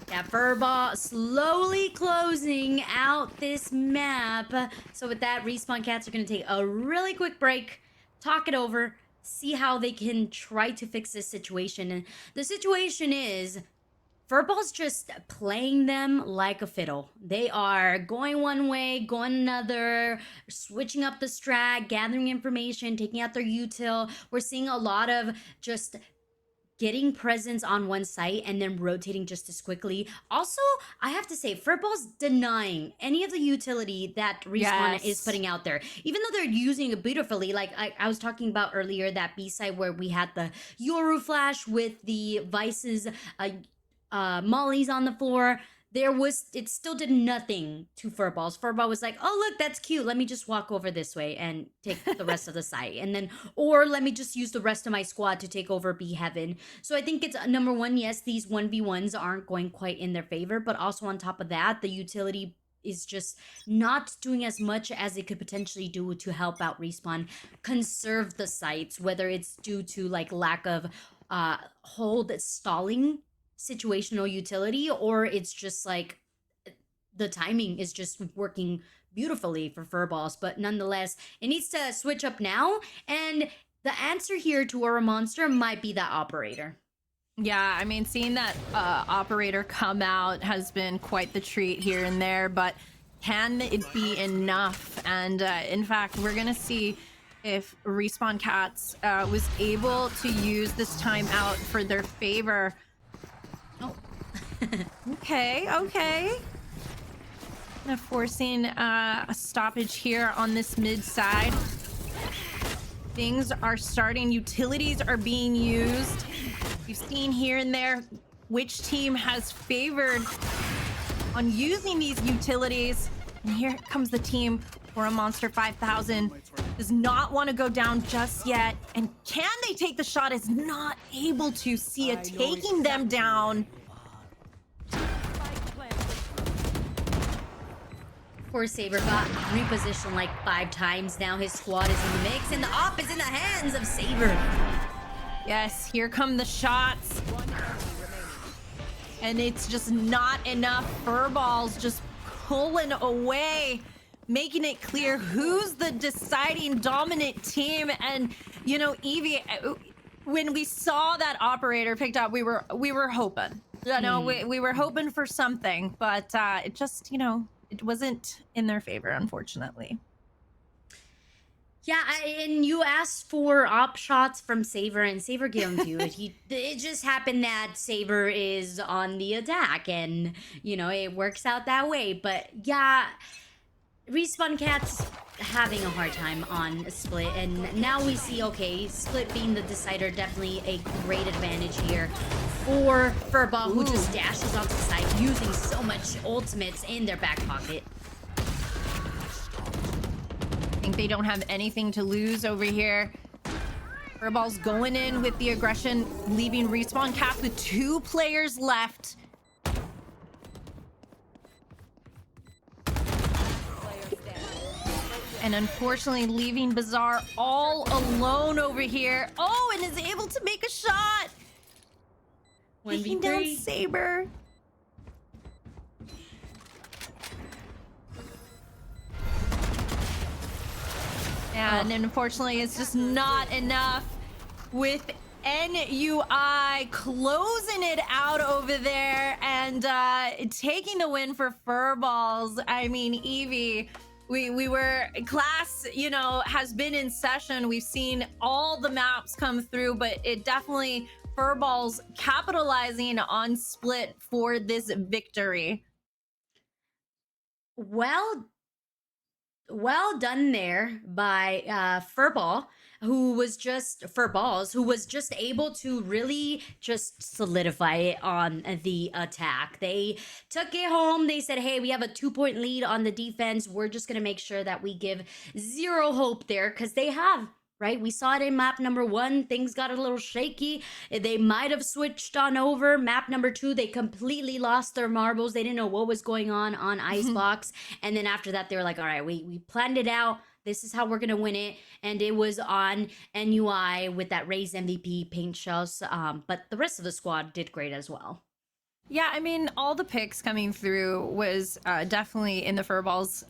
Yeah, Furball slowly closing out this map. So with that, Respawn Cats are going to take a really quick break, talk it over, see how they can try to fix this situation. And the situation is, Furball's just playing them like a fiddle. They are going one way, going another, switching up the strat, gathering information, taking out their util. We're seeing a lot of just getting presence on one site and then rotating just as quickly. Also, I have to say, Furball's denying any of the utility that Respawn is putting out there. Even though they're using it beautifully, like I was talking about earlier, that B-side where we had the Yoru flash with the Vice's mollies on the floor. It still did nothing to Furball's. Furball was like, oh, look, that's cute. Let me just walk over this way and take the rest of the site. And then, or let me just use the rest of my squad to take over B Heaven. So I think it's number one, yes, these 1v1s aren't going quite in their favor, but also on top of that, the utility is just not doing as much as it could potentially do to help out Respawn conserve the sites, whether it's due to like lack of hold stalling situational utility, or it's just like the timing is just working beautifully for Furballs. But nonetheless, it needs to switch up now, and the answer here to Aura Monster might be that operator. Yeah, I mean, seeing that operator come out has been quite the treat here and there, but can it be enough? And in fact, we're gonna see if Respawn Cats was able to use this timeout for their favor. Oh. Okay. Kind of forcing a stoppage here on this mid side. Things are starting. Utilities are being used. We've seen here and there which team has favored on using these utilities. And here comes the team for a Monster 5000. Does not want to go down just yet. And can they take the shot? Is not able to see it taking them down. Poor Saber got repositioned like 5 times now. His squad is in the mix, and the op is in the hands of Saber. Yes, here come the shots. And it's just not enough. Furball's just pulling away, making it clear who's the deciding dominant team. And, you know, Evie, when we saw that operator picked up, we were hoping. You know, we were hoping for something, but it just, you know, it wasn't in their favor, unfortunately. Yeah, and you asked for op shots from Saber, and Saber gave them to you. It just happened that Saber is on the attack, and, you know, it works out that way. But yeah, Respawn Cats having a hard time on Split, and now we see, okay, Split being the decider, definitely a great advantage here for Furball, who just dashes off the side using so much ultimates in their back pocket. I think they don't have anything to lose over here. Furball's going in with the aggression, leaving Respawn Cats with 2 players left. And unfortunately, leaving Bazaar all alone over here. Oh, and is able to make a shot. Taking down Saber. And unfortunately, it's just not enough with NUI closing it out over there and taking the win for Furballs. I mean, Evie, we were, class, you know, has been in session. We've seen all the maps come through, but it definitely Furballs capitalizing on split for this victory? Well, well done there by Furball, who was just Furballs, who was just able to really just solidify it on the attack. They took it home. They said, "Hey, we have a 2-point lead on the defense. We're just gonna make sure that we give zero hope there because they have." Right, we saw it in map number 1. Things got a little shaky. They might have switched on over. Map number 2, they completely lost their marbles. They didn't know what was going on Icebox. And then after that, they were like, all right, we planned it out. This is how we're gonna win it. And it was on NUI with that Raze MVP paint shells. But the rest of the squad did great as well. Yeah, I mean, all the picks coming through was definitely in the Furballs'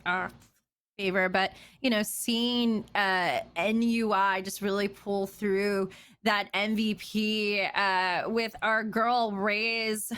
favor, but you know, seeing NUI just really pull through that MVP with our girl Raze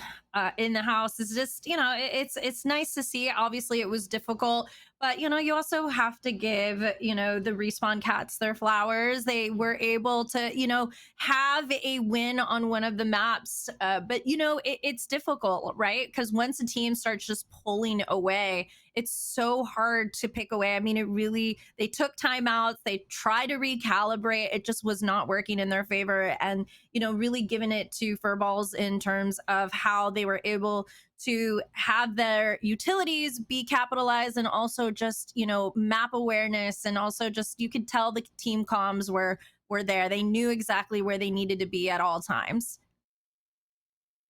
in the house is just, you know, it's nice to see. Obviously, it was difficult, but you know, you also have to give, you know, the Respawn Cats their flowers. They were able to, you know, have a win on one of the maps, but you know, it's difficult, right? Because once a team starts just pulling away, it's so hard to pick away. I mean, it really, they took timeouts, they tried to recalibrate, it just was not working in their favor. And, you know, really giving it to Furballs in terms of how they were able to have their utilities be capitalized and also just, you know, map awareness. And also just, you could tell the team comms were there. They knew exactly where they needed to be at all times.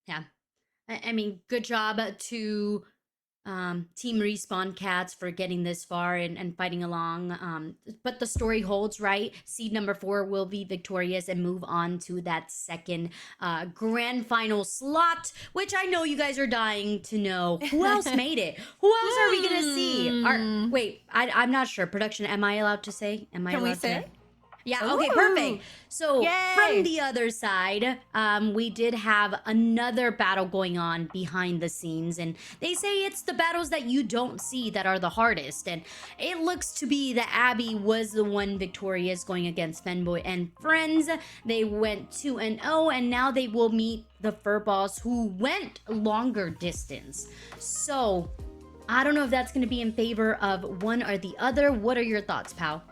Yeah. I mean, good job to Team Respawn Cats for getting this far and fighting along. But the story holds, right? Seed number 4 will be victorious and move on to that second grand final slot, which I know you guys are dying to know. Who else made it? Who else are we going to see? Wait, I'm not sure. Production, am I allowed to say? Am I Can allowed we say? to? Yeah, okay, Ooh. perfect. So Yay. from the other side, we did have another battle going on behind the scenes. And they say it's the battles that you don't see that are the hardest. And it looks to be that Abby was the one victorious going against Fanboy and Friends. They went 2-0, and now they will meet the Furballs, who went longer distance. So I don't know if that's going to be in favor of one or the other. What are your thoughts, pal?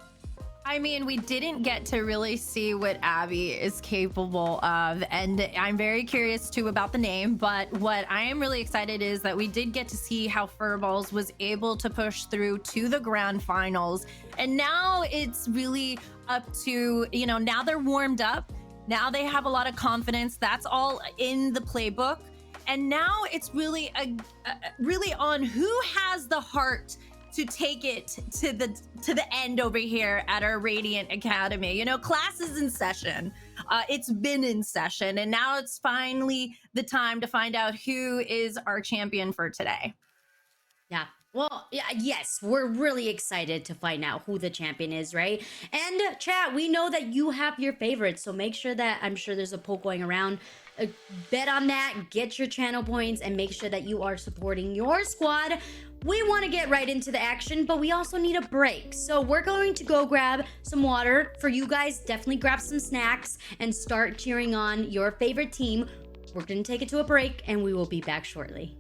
I mean, we didn't get to really see what Abby is capable of, and I'm very curious too about the name, but what I am really excited is that we did get to see how Furballs was able to push through to the grand finals, and now it's really up to, you know, now they're warmed up, now they have a lot of confidence, that's all in the playbook, and now it's really really on who has the heart to take it to the end over here at our Raidiant Academy. You know, class is in session. It's been in session, and now it's finally the time to find out who is our champion for today. Yeah. Well, yeah, yes, we're really excited to find out who the champion is, right? And chat, we know that you have your favorites, so make sure that, I'm sure there's a poll going around. Bet on that, get your channel points, and make sure that you are supporting your squad. We want to get right into the action, but we also need a break. So we're going to go grab some water for you guys. Definitely grab some snacks and start cheering on your favorite team. We're going to take it to a break, and we will be back shortly.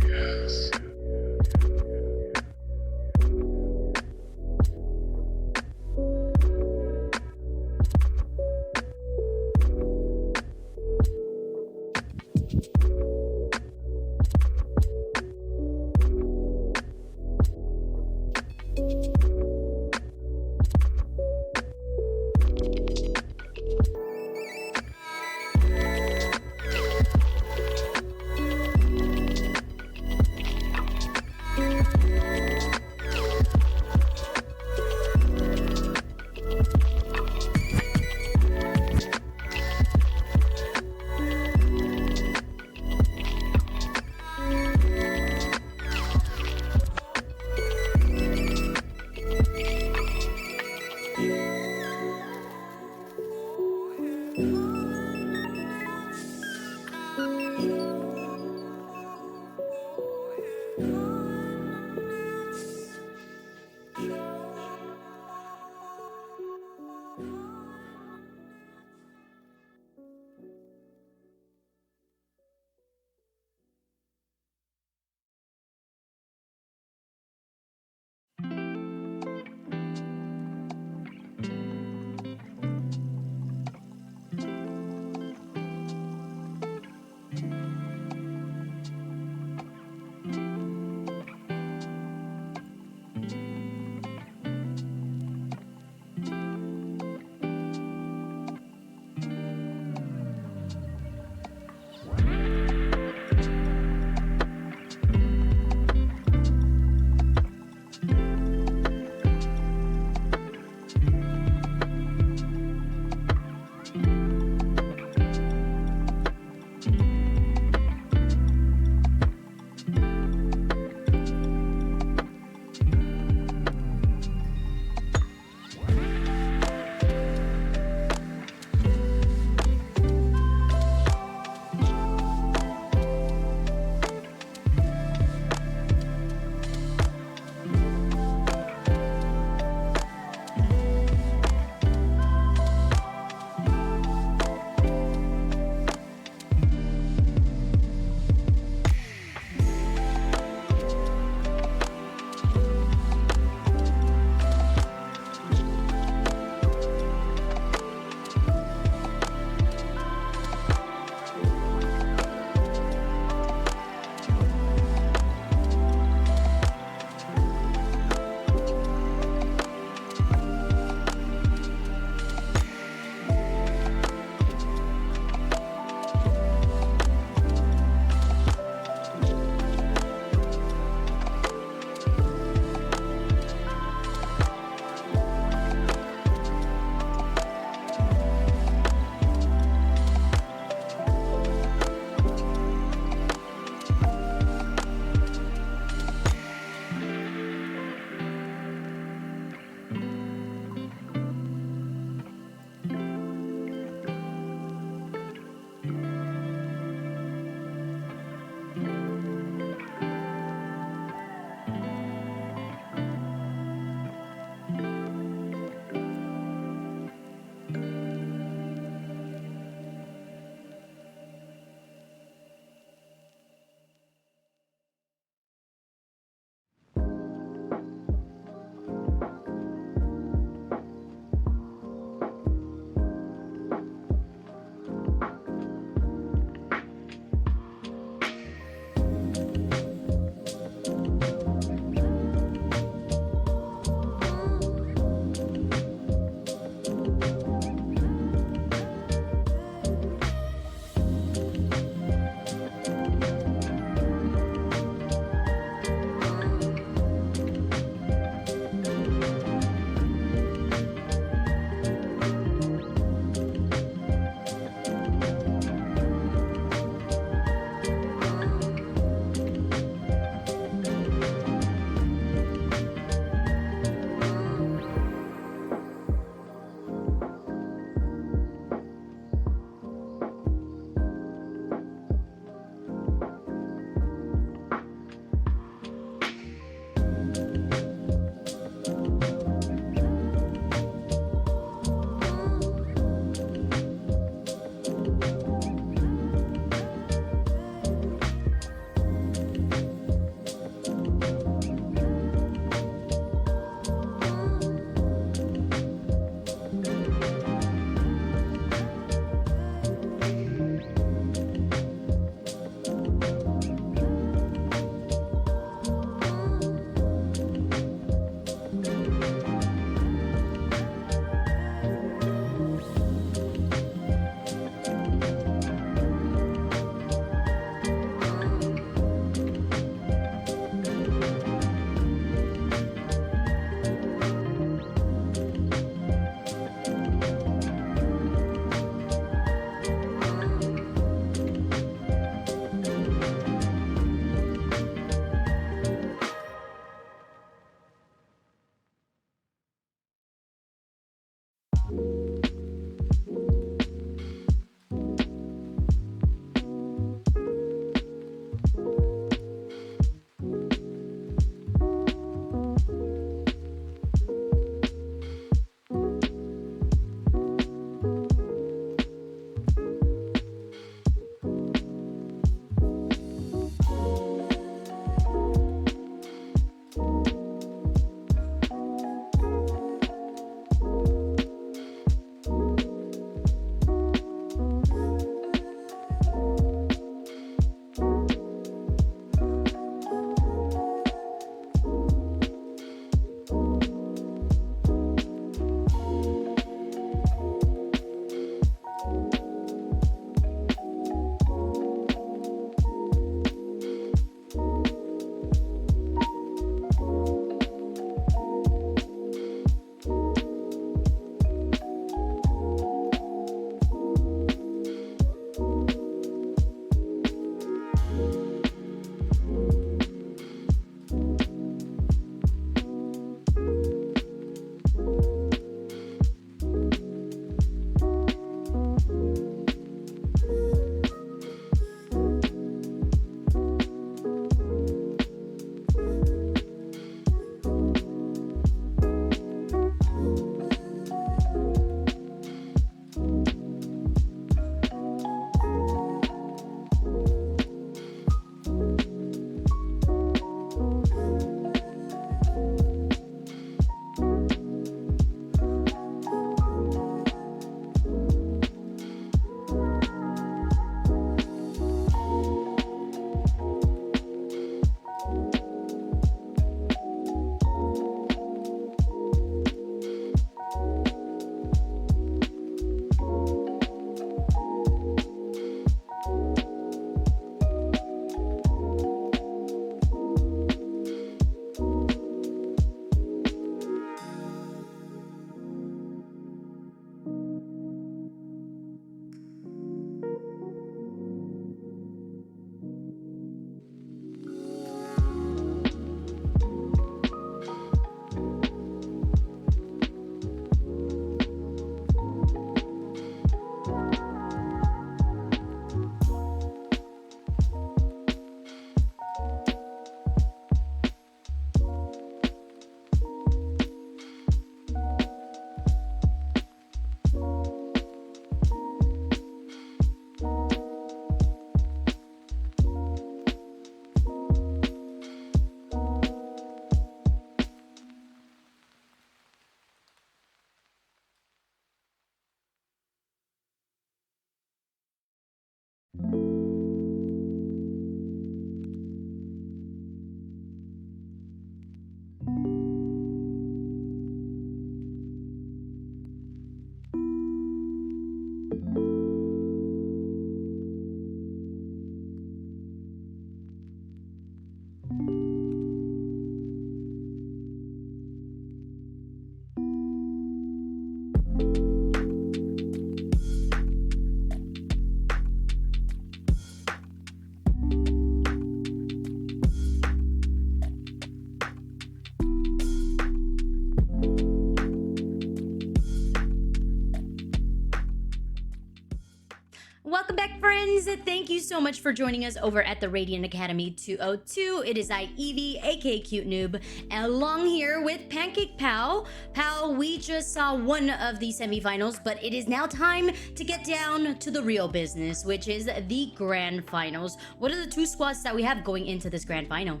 Welcome back, friends. Thank you so much for joining us over at the Radiant Academy 202. It is I, Evie, aka Cute Noob, along here with Pancake Pal. Pal, we just saw one of the semifinals, but it is now time to get down to the real business, which is the grand finals. What are the two squads that we have going into this grand final?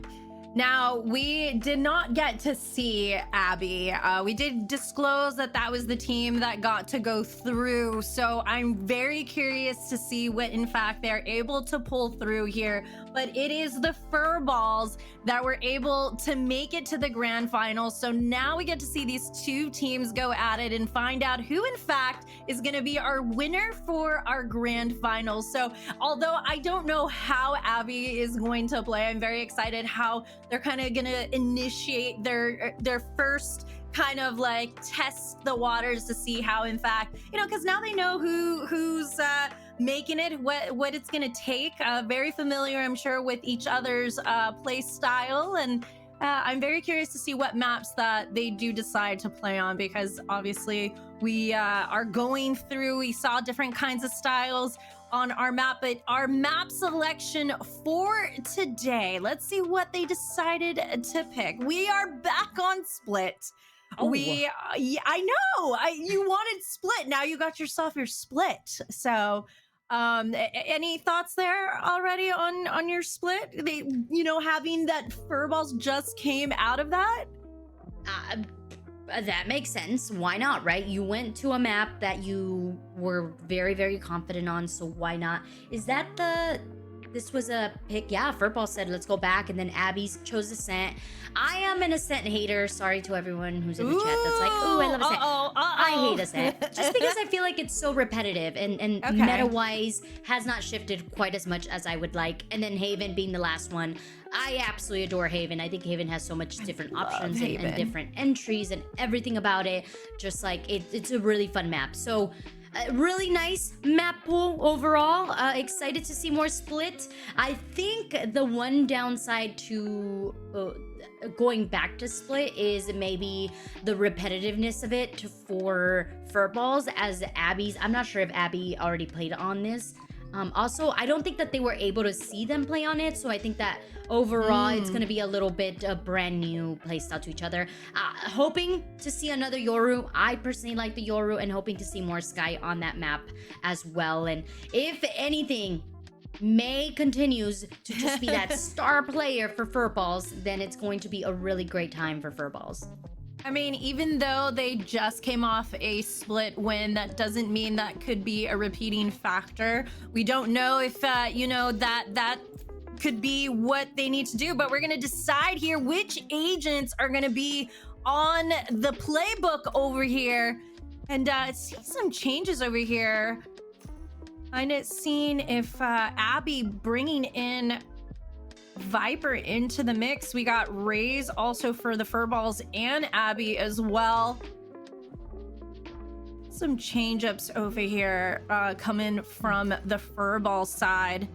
Now, we did not get to see Abby. We did disclose that that was the team that got to go through. So I'm very curious to see what, in fact, they're able to pull through here. But it is the Furballs that were able to make it to the grand final. So now we get to see these two teams go at it and find out who, in fact, is going to be our winner for our grand final. So although I don't know how Abby is going to play, I'm very excited how they're kind of gonna initiate their first kind of like test the waters to see how, in fact, you know, because now they know who's making it, what it's gonna take. Very familiar, I'm sure, with each other's play style, and I'm very curious to see what maps that they do decide to play on, because obviously we are going through. We saw different kinds of styles on our map, but our map selection for today, let's see what they decided to pick. We are back on Split. Oh. Yeah, I know. You wanted Split, now you got yourself your Split. So any thoughts there already on your Split? They, you know, having that Furballs just came out of that. That makes sense. Why not, right? You went to a map that you were very, very confident on, so why not? Is that this was a pick? Yeah, Furball said, let's go back, and then Abby's chose Ascent. I am an Ascent hater. Sorry to everyone who's in the chat that's like, ooh, I love Ascent. I hate Ascent. Just because I feel like it's so repetitive, and Okay. meta-wise has not shifted quite as much as I would like. And then Haven being the last one. I absolutely adore Haven. I think Haven has so much different options and different entries and everything about it. Just like it's a really fun map. So really nice map pool overall. Excited to see more Split. I think the one downside to going back to Split is maybe the repetitiveness of it for Furballs, as Abby's. I'm not sure if Abby already played on this. Also, I don't think that they were able to see them play on it, so I think that overall it's going to be a little bit a brand new playstyle to each other. Hoping to see another Yoru. I personally like the Yoru, and hoping to see more Sky on that map as well. And if anything, May continues to just be that star player for Furballs, then it's going to be a really great time for Furballs. I mean, even though they just came off a Split win, that doesn't mean that could be a repeating factor. We don't know if, you know, that could be what they need to do, but we're going to decide here which agents are going to be on the playbook over here. And see some changes over here. Kind of seeing if Abby bringing in Viper into the mix. We got Rays also for the Furballs and Abby as well. Some change ups over here coming from the Furball side.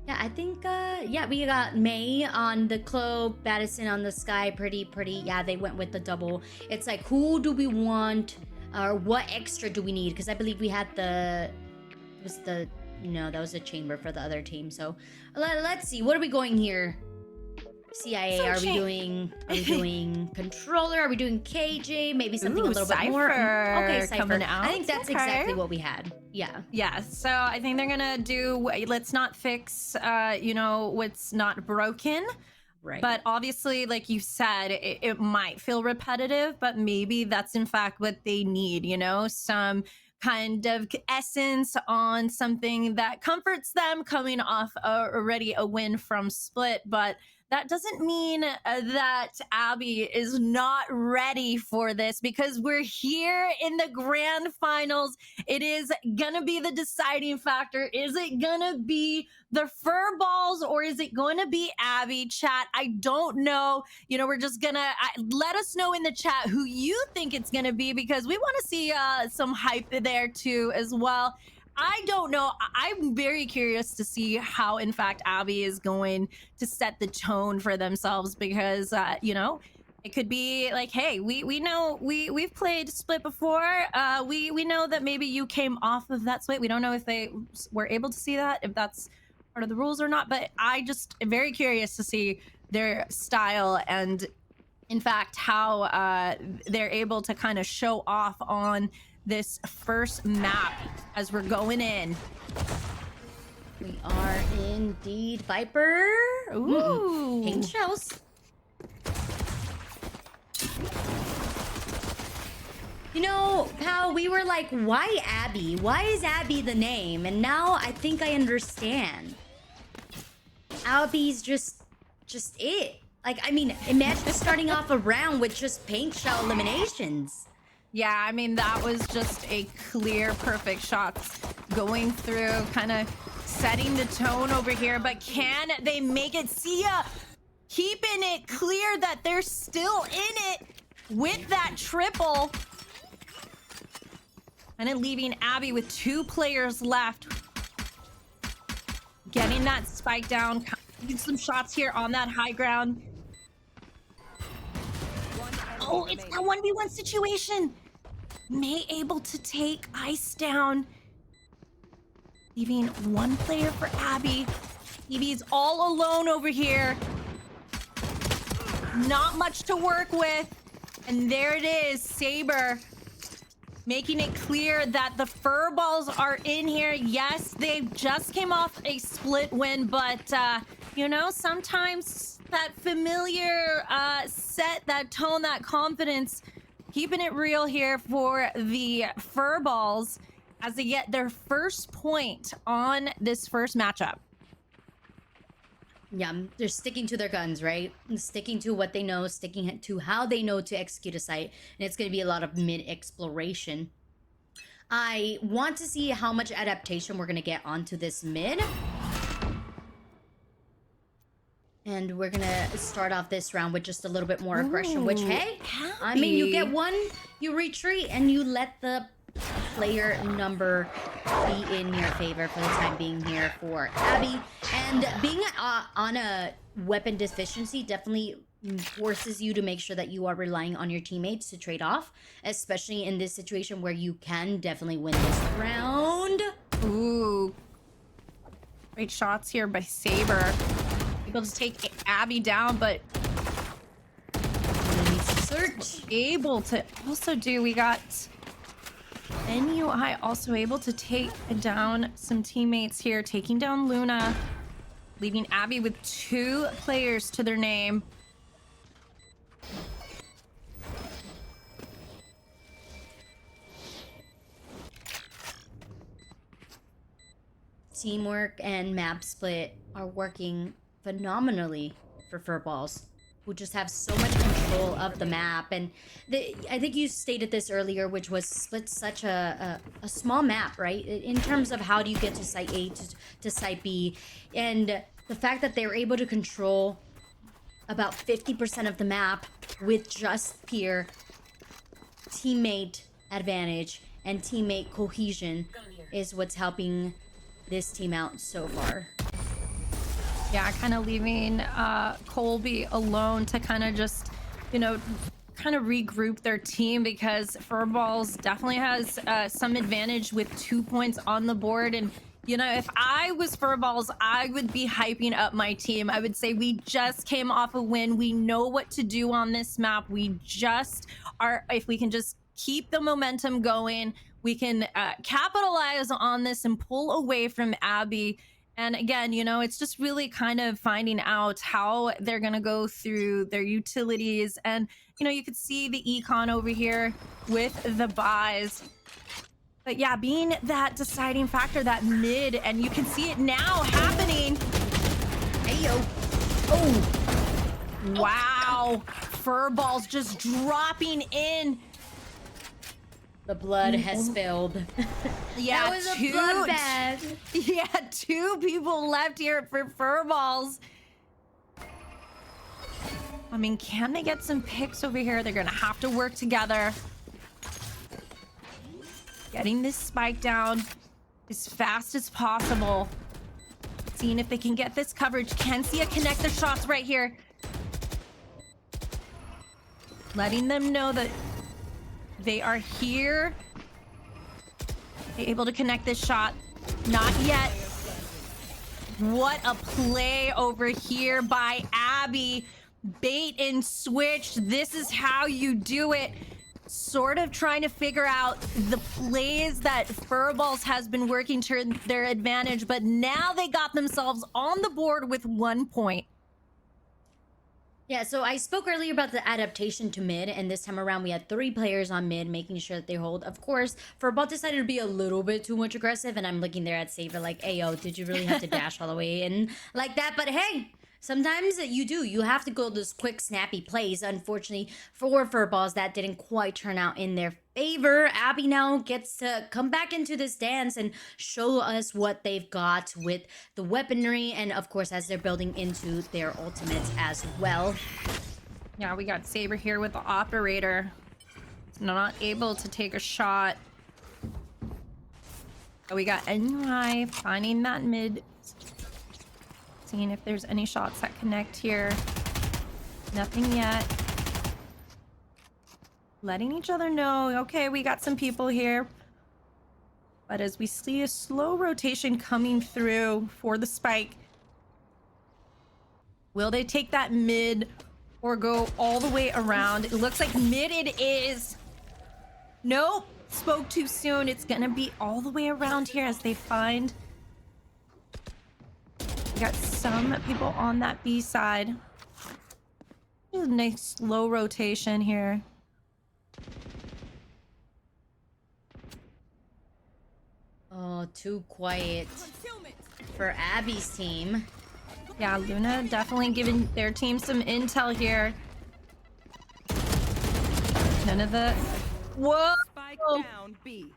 Yeah, I think, yeah, we got May on the Clo, Battison on the Sky, pretty, yeah, they went with the double. It's like, who do we want, or what extra do we need? Because I believe we had no, that was a chamber for the other team. So let's see, what are we going here? CIA, are we doing controller? Are we doing KJ? Maybe something a little bit more. Okay, Cypher. Coming out. I think that's exactly what we had. Yeah. Yeah. So I think they're gonna do. Let's not fix, you know, what's not broken. Right. But obviously, like you said, it might feel repetitive, but maybe that's in fact what they need. You know, some kind of essence on something that comforts them coming off already a win from Split, but that doesn't mean that Abby is not ready for this, because we're here in the grand finals. It is gonna be the deciding factor. Is it gonna be the fur balls or is it going to be Abby? Chat, I don't know. You know, we're just gonna let us know in the chat who you think it's gonna be, because we want to see some hype there too as well. I don't know. I'm very curious to see how, in fact, Abby is going to set the tone for themselves, because you know, it could be like, hey, we know we've played Split before. We know that maybe you came off of that Split. We don't know if they were able to see that, if that's part of the rules or not, but I just am very curious to see their style and, in fact, how they're able to kind of show off on this first map as we're going in. We are indeed Viper. Ooh. Pink shells. You know, pal, we were like, why Abby? Why is Abby the name? And now I think I understand. Abby's just it. Like, I mean, imagine starting off a round with just paint shell eliminations. Yeah, I mean, that was just a clear, perfect shot going through, kind of setting the tone over here. But can they make it? Sia keeping it clear that they're still in it with that triple. And then leaving Abby with 2 players left. Getting that spike down, getting some shots here on that high ground. Oh, it's a 1v1 situation. May able to take Ice down. Leaving 1 player for Abby. Evie's all alone over here. Not much to work with. And there it is, Saber. Making it clear that the fur balls are in here. Yes, they just came off a split win, but you know, sometimes that familiar set, that tone, that confidence, keeping it real here for the fur balls as they get their first point on this first matchup. Yeah, they're sticking to their guns, right? Sticking to what they know, sticking to how they know to execute a site. And it's going to be a lot of mid-exploration. I want to see how much adaptation we're going to get onto this mid. And we're going to start off this round with just a little bit more aggression, which, hey, I mean, you get one, you retreat, and you let the player number be in your favor for the time being here for Abby. And being on a weapon deficiency definitely forces you to make sure that you are relying on your teammates to trade off, especially in this situation where you can definitely win this round. Ooh. Great shots here by Saber. Able to take Abby down, but Search. able to also do, we got NUI also able to take down some teammates here, taking down Luna, leaving Abby with 2 players to their name. Teamwork and map split are working phenomenally for Furballs, who just have so much control of the map. And I think you stated this earlier, which was Split's such a small map, right? In terms of how do you get to site A to site B. And the fact that they're able to control about 50% of the map with just pure teammate advantage and teammate cohesion is what's helping this team out so far. Yeah, kind of leaving Colby alone to kind of just, you know, kind of regroup their team, because Furballs definitely has some advantage with 2 points on the board. And, you know, if I was Furballs, I would be hyping up my team. I would say we just came off a win. We know what to do on this map. We just are, if we can just keep the momentum going, we can capitalize on this and pull away from Abby. And again, you know, it's just really kind of finding out how they're going to go through their utilities. And, you know, you could see the econ over here with the buys. But yeah, being that deciding factor, that mid, and you can see it now happening. Hey, yo. Oh, Wow. Furball's just dropping in. The blood has spilled. Yeah, That was a bloodbath. Yeah, 2 people left here for Furballs. I mean, can they get some picks over here? They're gonna have to work together. Getting this spike down as fast as possible. Seeing if they can get this coverage. Can see a connect the shots right here. Letting them know that they are here. They able to connect this shot. Not yet. What a play over here by Abby. Bait and switch. This is how you do it. Sort of trying to figure out the plays that Furballs has been working to their advantage, but now they got themselves on the board with 1 point. Yeah, so I spoke earlier about the adaptation to mid, and this time around we had 3 players on mid, making sure that they hold. Of course, Furball decided to be a little bit too much aggressive, and I'm looking there at Saber like, ayo, did you really have to dash all the way in like that? But hey, sometimes you do. You have to go those quick, snappy plays. Unfortunately, for Furballs, that didn't quite turn out in their favor. Abby now gets to come back into this dance and show us what they've got with the weaponry, and of course, as they're building into their ultimates as well. Yeah, we got Saber here with the operator. Not able to take a shot. We got NUI finding that mid. Seeing if there's any shots that connect here. Nothing yet. Letting each other know, okay, we got some people here. But as we see a slow rotation coming through for the spike, will they take that mid or go all the way around? It looks like mid it is. Nope, spoke too soon. It's gonna be all the way around here as they find. We got some people on that B side. A nice slow rotation here. Oh, too quiet for Abby's team. Yeah, Luna definitely giving their team some intel here. None of the... Whoa! Spike down B.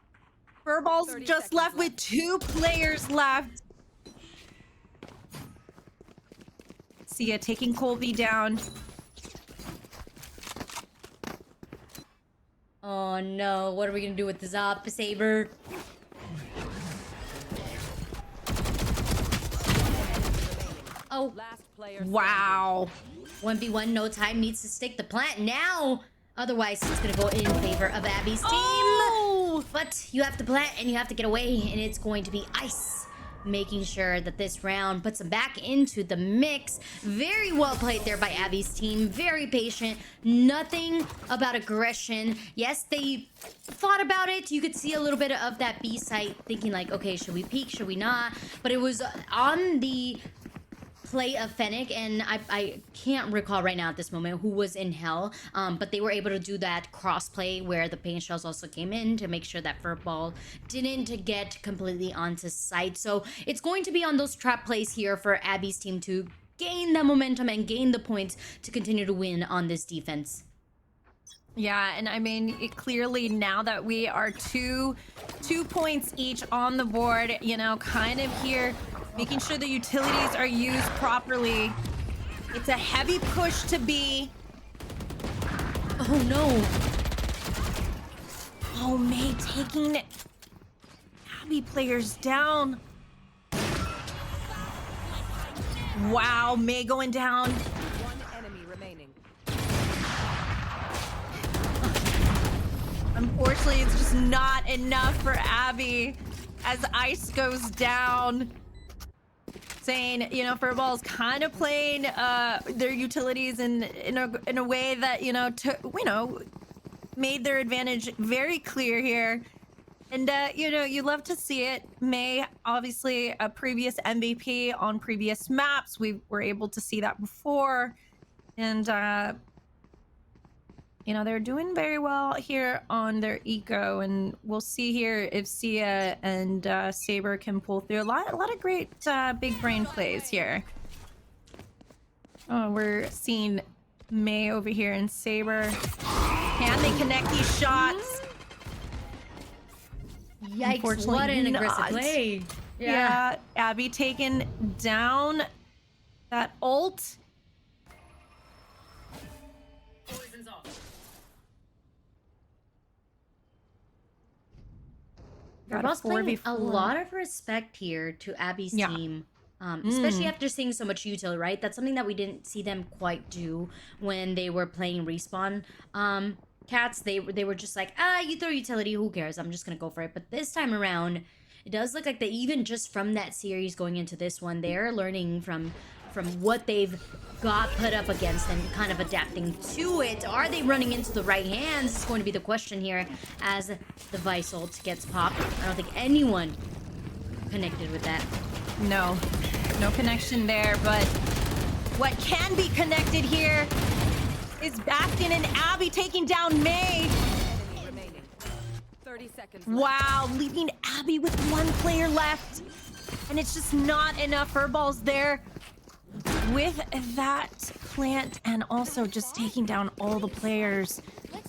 Furball's 30 just seconds left with 2 players left. Sia taking Colby down. Oh no, what are we gonna do with this up, Saber? Oh, Last player. Wow. 1v1, no time, needs to stick the plant now. Otherwise, it's gonna go in favor of Abby's team. Oh! But you have to plant and you have to get away, and it's going to be Ice. Making sure that this round puts them back into the mix. Very well played there by Abby's team. Very patient. Nothing about aggression. Yes, they thought about it. You could see a little bit of that B site thinking like, okay, should we peek? Should we not? But it was on the play of Fennec, and I can't recall right now at this moment who was in hell, but they were able to do that cross play where the paint shells also came in to make sure that Furball didn't get completely onto site. So it's going to be on those trap plays here for Abby's team to gain the momentum and gain the points to continue to win on this defense. Yeah, and I mean, clearly now that we are two points each on the board, you know, kind of here, making sure the utilities are used properly. It's a heavy push to B. Oh no. Oh, May taking Abby players down. Wow, May going down. One enemy remaining. Unfortunately, it's just not enough for Abby as Ice goes down. Saying, you know, Furball's kind of playing their utilities in a way that, you know, made their advantage very clear here. And, you know, you love to see it. May, obviously, a previous MVP on previous maps. We were able to see that before. And, you know, they're doing very well here on their eco. And we'll see here if Sia and Saber can pull through. A lot of great big brain plays here. Oh, we're seeing May over here and Saber. Can they connect these shots? Yikes, Unfortunately what an aggressive not. play. Yeah, Abby taking down that ult. We're Got a both playing a 4v4. lot of respect here to Abby's Yeah. team. Especially after seeing so much util, right? That's something that we didn't see them quite do when they were playing Respawn. Cats, they were just like, you throw utility, who cares? I'm just gonna go for it. But this time around, it does look like that even just from that series going into this one, they're learning from what they've got put up against and kind of adapting to it. Are they running into the right hands? Is going to be the question here as the Vice ult gets popped. I don't think anyone connected with that. No connection there, but what can be connected here is Bastion and Abby taking down May. Enemy remaining. 30 seconds left. Wow, leaving Abby with one player left. And it's just not enough furballs there with that plant, and also just taking down all the players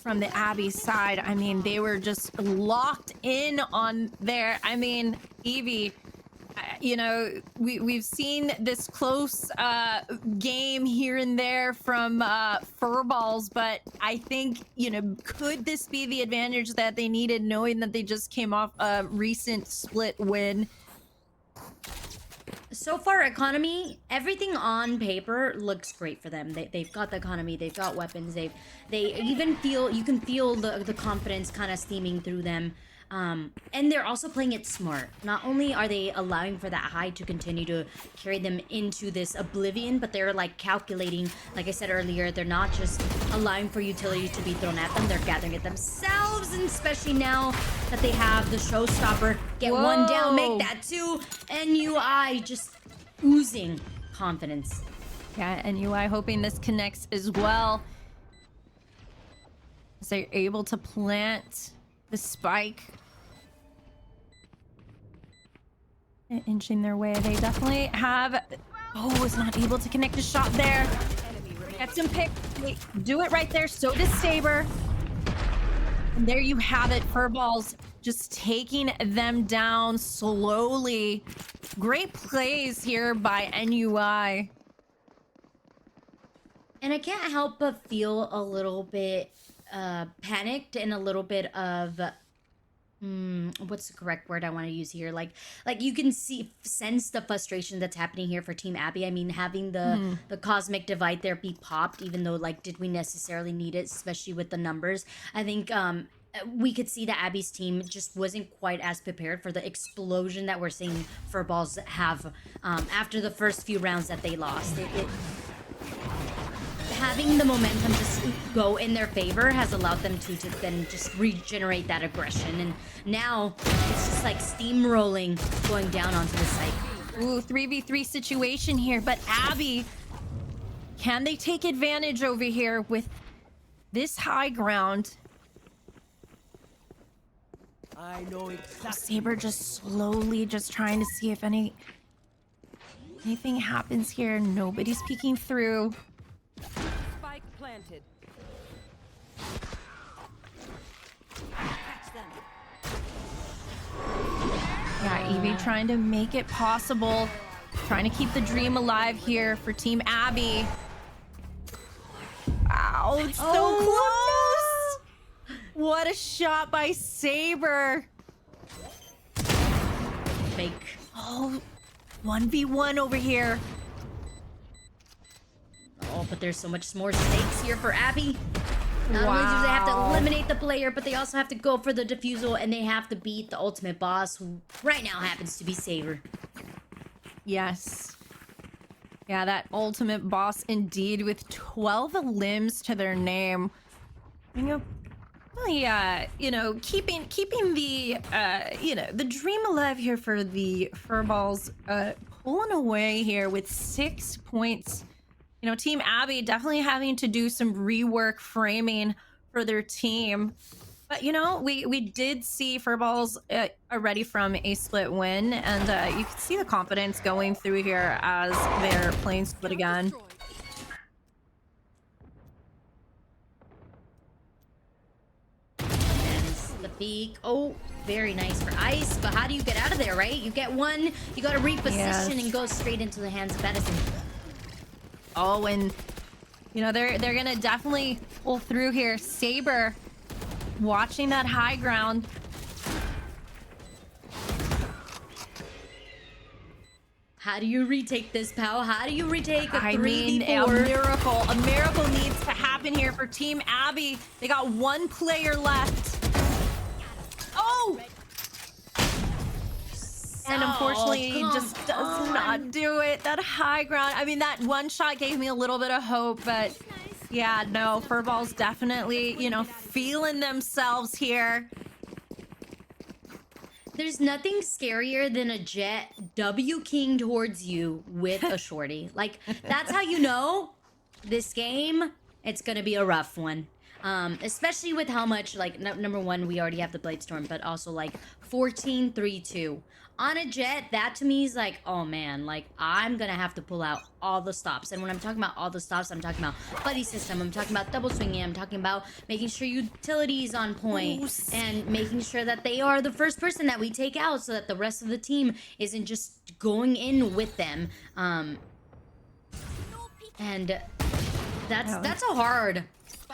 from the Abby side. I mean, they were just locked in on there. I mean, Evie, you know, we've seen this close game here and there from furballs, but I think, you know, could this be the advantage that they needed, knowing that they just came off a recent split win? So far, economy, everything on paper looks great for them. They've got the economy, they've got weapons, they even feel, you can feel the confidence kind of steaming through them. And they're also playing it smart. Not only are they allowing for that high to continue to carry them into this oblivion, but they're like calculating, like I said earlier, they're not just allowing for utility to be thrown at them, they're gathering it themselves, and especially now that they have the showstopper, get one down, make that two, NUI just oozing confidence. Yeah, and UI hoping this connects as well, as they're able to plant the spike. Inching their way. They definitely have... Oh, was not able to connect a shot there. Gets him picked. They do it right there. So does Saber. And there you have it. Furballs just taking them down slowly. Great plays here by NUI. And I can't help but feel a little bit panicked and a little bit of what's the correct word I want to use here? Like you can sense the frustration that's happening here for Team Abby. I mean, having the cosmic divide there be popped, even though, like, did we necessarily need it, especially with the numbers? I think we could see that Abby's team just wasn't quite as prepared for the explosion that we're seeing Furballs have after the first few rounds that they lost. Having the momentum just go in their favor has allowed them to then just regenerate that aggression, and now it's just like steamrolling going down onto the site. Ooh, 3v3 situation here, but Abby, can they take advantage over here with this high ground? I know exactly. Saber just slowly just trying to see if anything happens here. Nobody's peeking through. Spike planted. Yeah, Evie trying to make it possible. Trying to keep the dream alive here for Team Abby. Wow, it's so close! What a shot by Saber. Fake. Oh, 1v1 over here. Oh, but there's so much more stakes here for Abby. Not only do they have to eliminate the player, but they also have to go for the defusal, and they have to beat the ultimate boss, who right now happens to be Saber. Yes. Yeah, that ultimate boss indeed, with 12 limbs to their name. You know, really, you know, keeping the, you know, the dream alive here for the Furballs, pulling away here with 6 points. You know, Team Abby definitely having to do some rework framing for their team. But, you know, we did see Furballs already from a split win, and you can see the confidence going through here as they're playing split again. Peek. Oh, very nice for Ice. But how do you get out of there, right? You get one, you gotta reposition Yes. and go straight into the hands of Edison. Oh, and you know they're gonna definitely pull through here. Saber watching that high ground. How do you retake this, pal? How do you retake a 3v4? I mean, a miracle needs to happen here for Team Abby. They got one player left. Oh! And unfortunately, he just does not do it. That high ground. I mean, that one shot gave me a little bit of hope, but yeah, no, Furball's definitely, you know, feeling themselves here. There's nothing scarier than a Jet W King towards you with a shorty. Like, that's how you know this game, it's gonna be a rough one. Especially with how much, like, number one, we already have the Bladestorm, but also, like, 14-3-2. On a Jet, that to me is like, oh man, like, I'm gonna have to pull out all the stops. And when I'm talking about all the stops, I'm talking about buddy system, I'm talking about double swinging, I'm talking about making sure utility is on point, and making sure that they are the first person that we take out so that the rest of the team isn't just going in with them. And that's a hard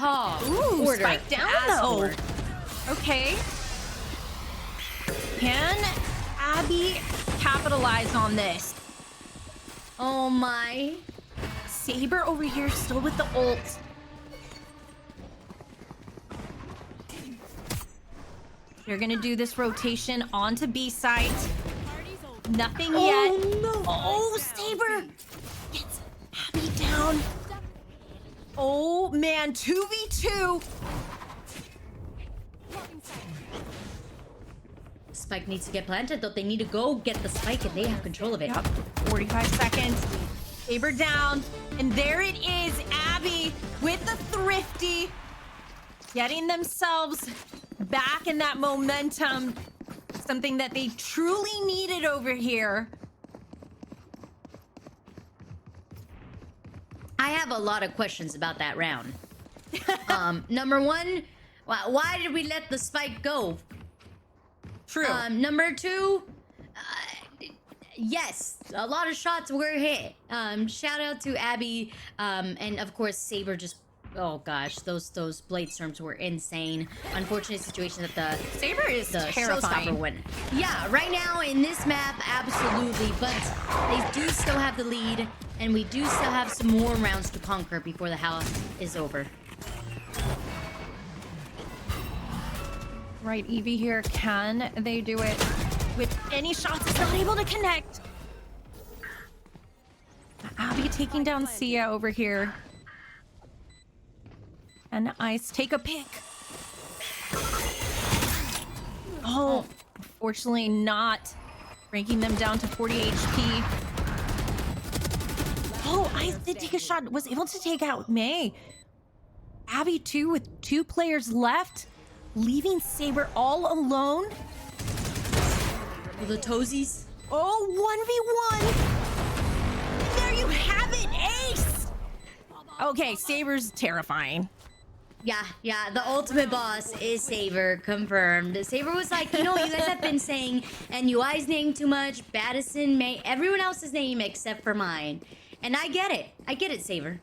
order. Spike down though. Okay. Can Abby capitalize on this? Oh my. Saber over here still with the ult. They're gonna do this rotation onto B site. Nothing yet. No. Oh, Saber gets Abby down. Oh man, 2v2. Spike needs to get planted, though. They need to go get the spike, and they have control of it. Yep, 45 seconds. Saber down. And there it is, Abby with the thrifty. Getting themselves back in that momentum. Something that they truly needed over here. I have a lot of questions about that round. Number one, why did we let the spike go? True. Number two, yes, a lot of shots were hit. Shout out to Abby, and of course Saber just, oh gosh, those Bladestorms were insane. Unfortunate situation that the Saber is the terrifying. showstopper win. Yeah, right now in this map, absolutely, but they do still have the lead, and we do still have some more rounds to conquer before the house is over. Right, Evie here. Can they do it with any shots? It's not able to connect. Abby taking down Sia over here. And Ice take a pick. Oh, unfortunately not. Breaking them down to 40 HP. Oh, Ice did take a shot. Was able to take out May. Abby too with 2 players left. Leaving Saber all alone. The toesies. Oh, 1v1. There you have it, Ace. Okay, Saber's terrifying. Yeah, the ultimate boss is Saber, confirmed. Saber was like, you know, you guys have been saying NUI's name too much, Baddison, May, everyone else's name except for mine. And I get it, Saber.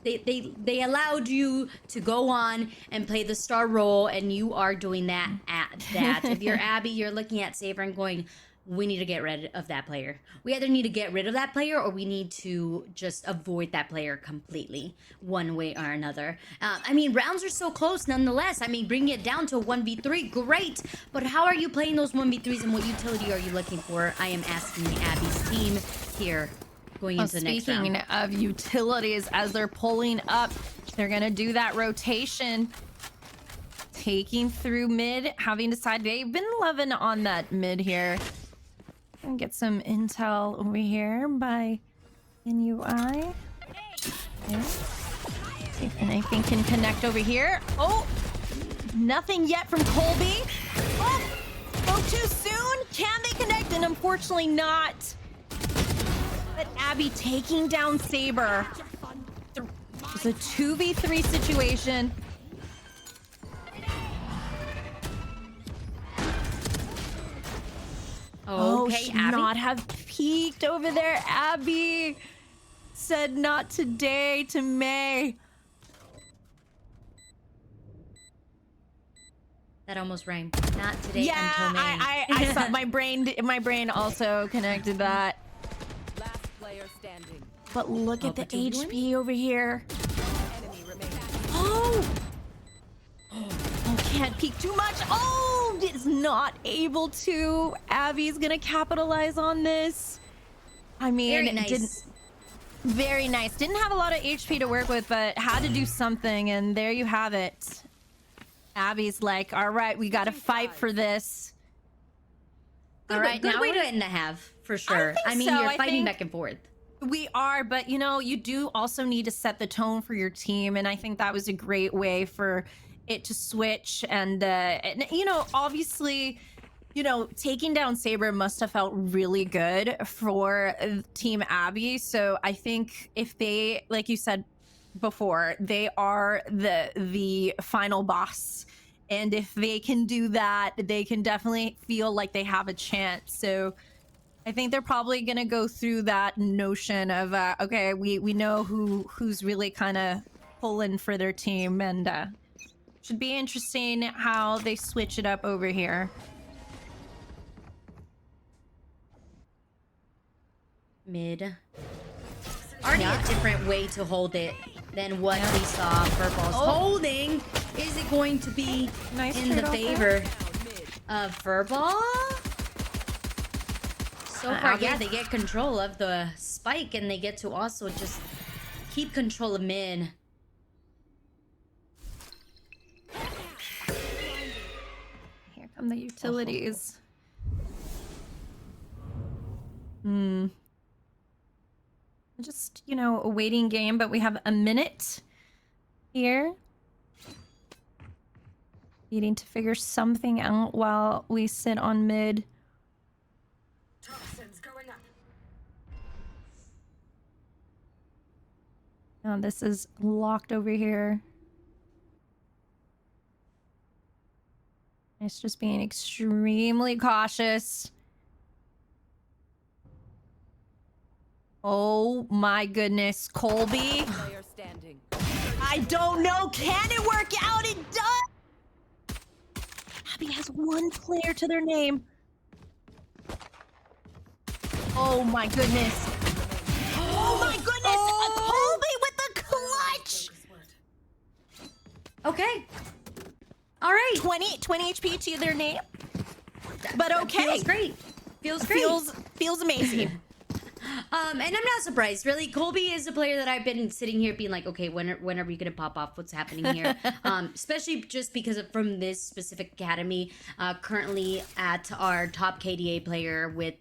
They allowed you to go on and play the star role, and you are doing that at that. If you're Abby, you're looking at Saber and going, we need to get rid of that player. We either need to get rid of that player, or we need to just avoid that player completely, one way or another. I mean, rounds are so close nonetheless. I mean, bringing it down to 1v3, great. But how are you playing those 1v3s, and what utility are you looking for? I am asking Abby's team here. Going into the next round. Speaking of utilities, as they're pulling up, they're gonna do that rotation. Taking through mid, having decided they've been loving on that mid here. And get some intel over here by NUI. Okay. See if anything can connect over here. Oh, nothing yet from Colby. Oh, spoke too soon. Can they connect? And unfortunately not. But Abby taking down Saber. It's a 2v3 situation. okay, should Abby? not have peeked over there. Abby said not today to May. That almost rhymed. Not today Yeah, until May. I saw my brain also connected that. Last player standing. But look at the but you doing? HP over here. Enemy remaining. Oh! Oh, can't peek too much. Oh, is not able to. Abby's gonna capitalize on this. I mean, Very nice. Very nice. Didn't have a lot of HP to work with, but had to do something, and there you have it. Abby's like, all right, we gotta fight for this. All right, good now way to we're- end the half, for sure. I mean, so. you're I fighting think- back and forth. We are, but you know, you do also need to set the tone for your team, and I think that was a great way for it to switch. And you know, obviously, you know, taking down Saber must have felt really good for Team Abby. So I think if they, like you said before, they are the final boss, and if they can do that, they can definitely feel like they have a chance. So I think they're probably gonna go through that notion of okay, we know who's really kind of pulling for their team, and should be interesting how they switch it up over here. Mid. Already a different way to hold it than what we saw Furballs holding. Is it going to be Nice in the trade-off favor of Furball? So far, Abby? yeah, they get control of the spike, and they get to also just keep control of mid. Here come the utilities. Just, you know, a waiting game, but we have a minute here. Needing to figure something out while we sit on mid. Oh, this is locked over here. It's just being extremely cautious. Oh my goodness, Colby. Player standing. I don't know. Can it work out? It does. Abby has one player to their name. Oh my goodness. Oh my goodness. Colby with the clutch. Okay. All right. 20 HP to their name. But okay. Feels great. Feels great. Feels amazing. And I'm not surprised, really. Colby is a player that I've been sitting here being like, okay, when are we gonna pop off? What's happening here? Especially just because of from this specific academy, currently at our top KDA player with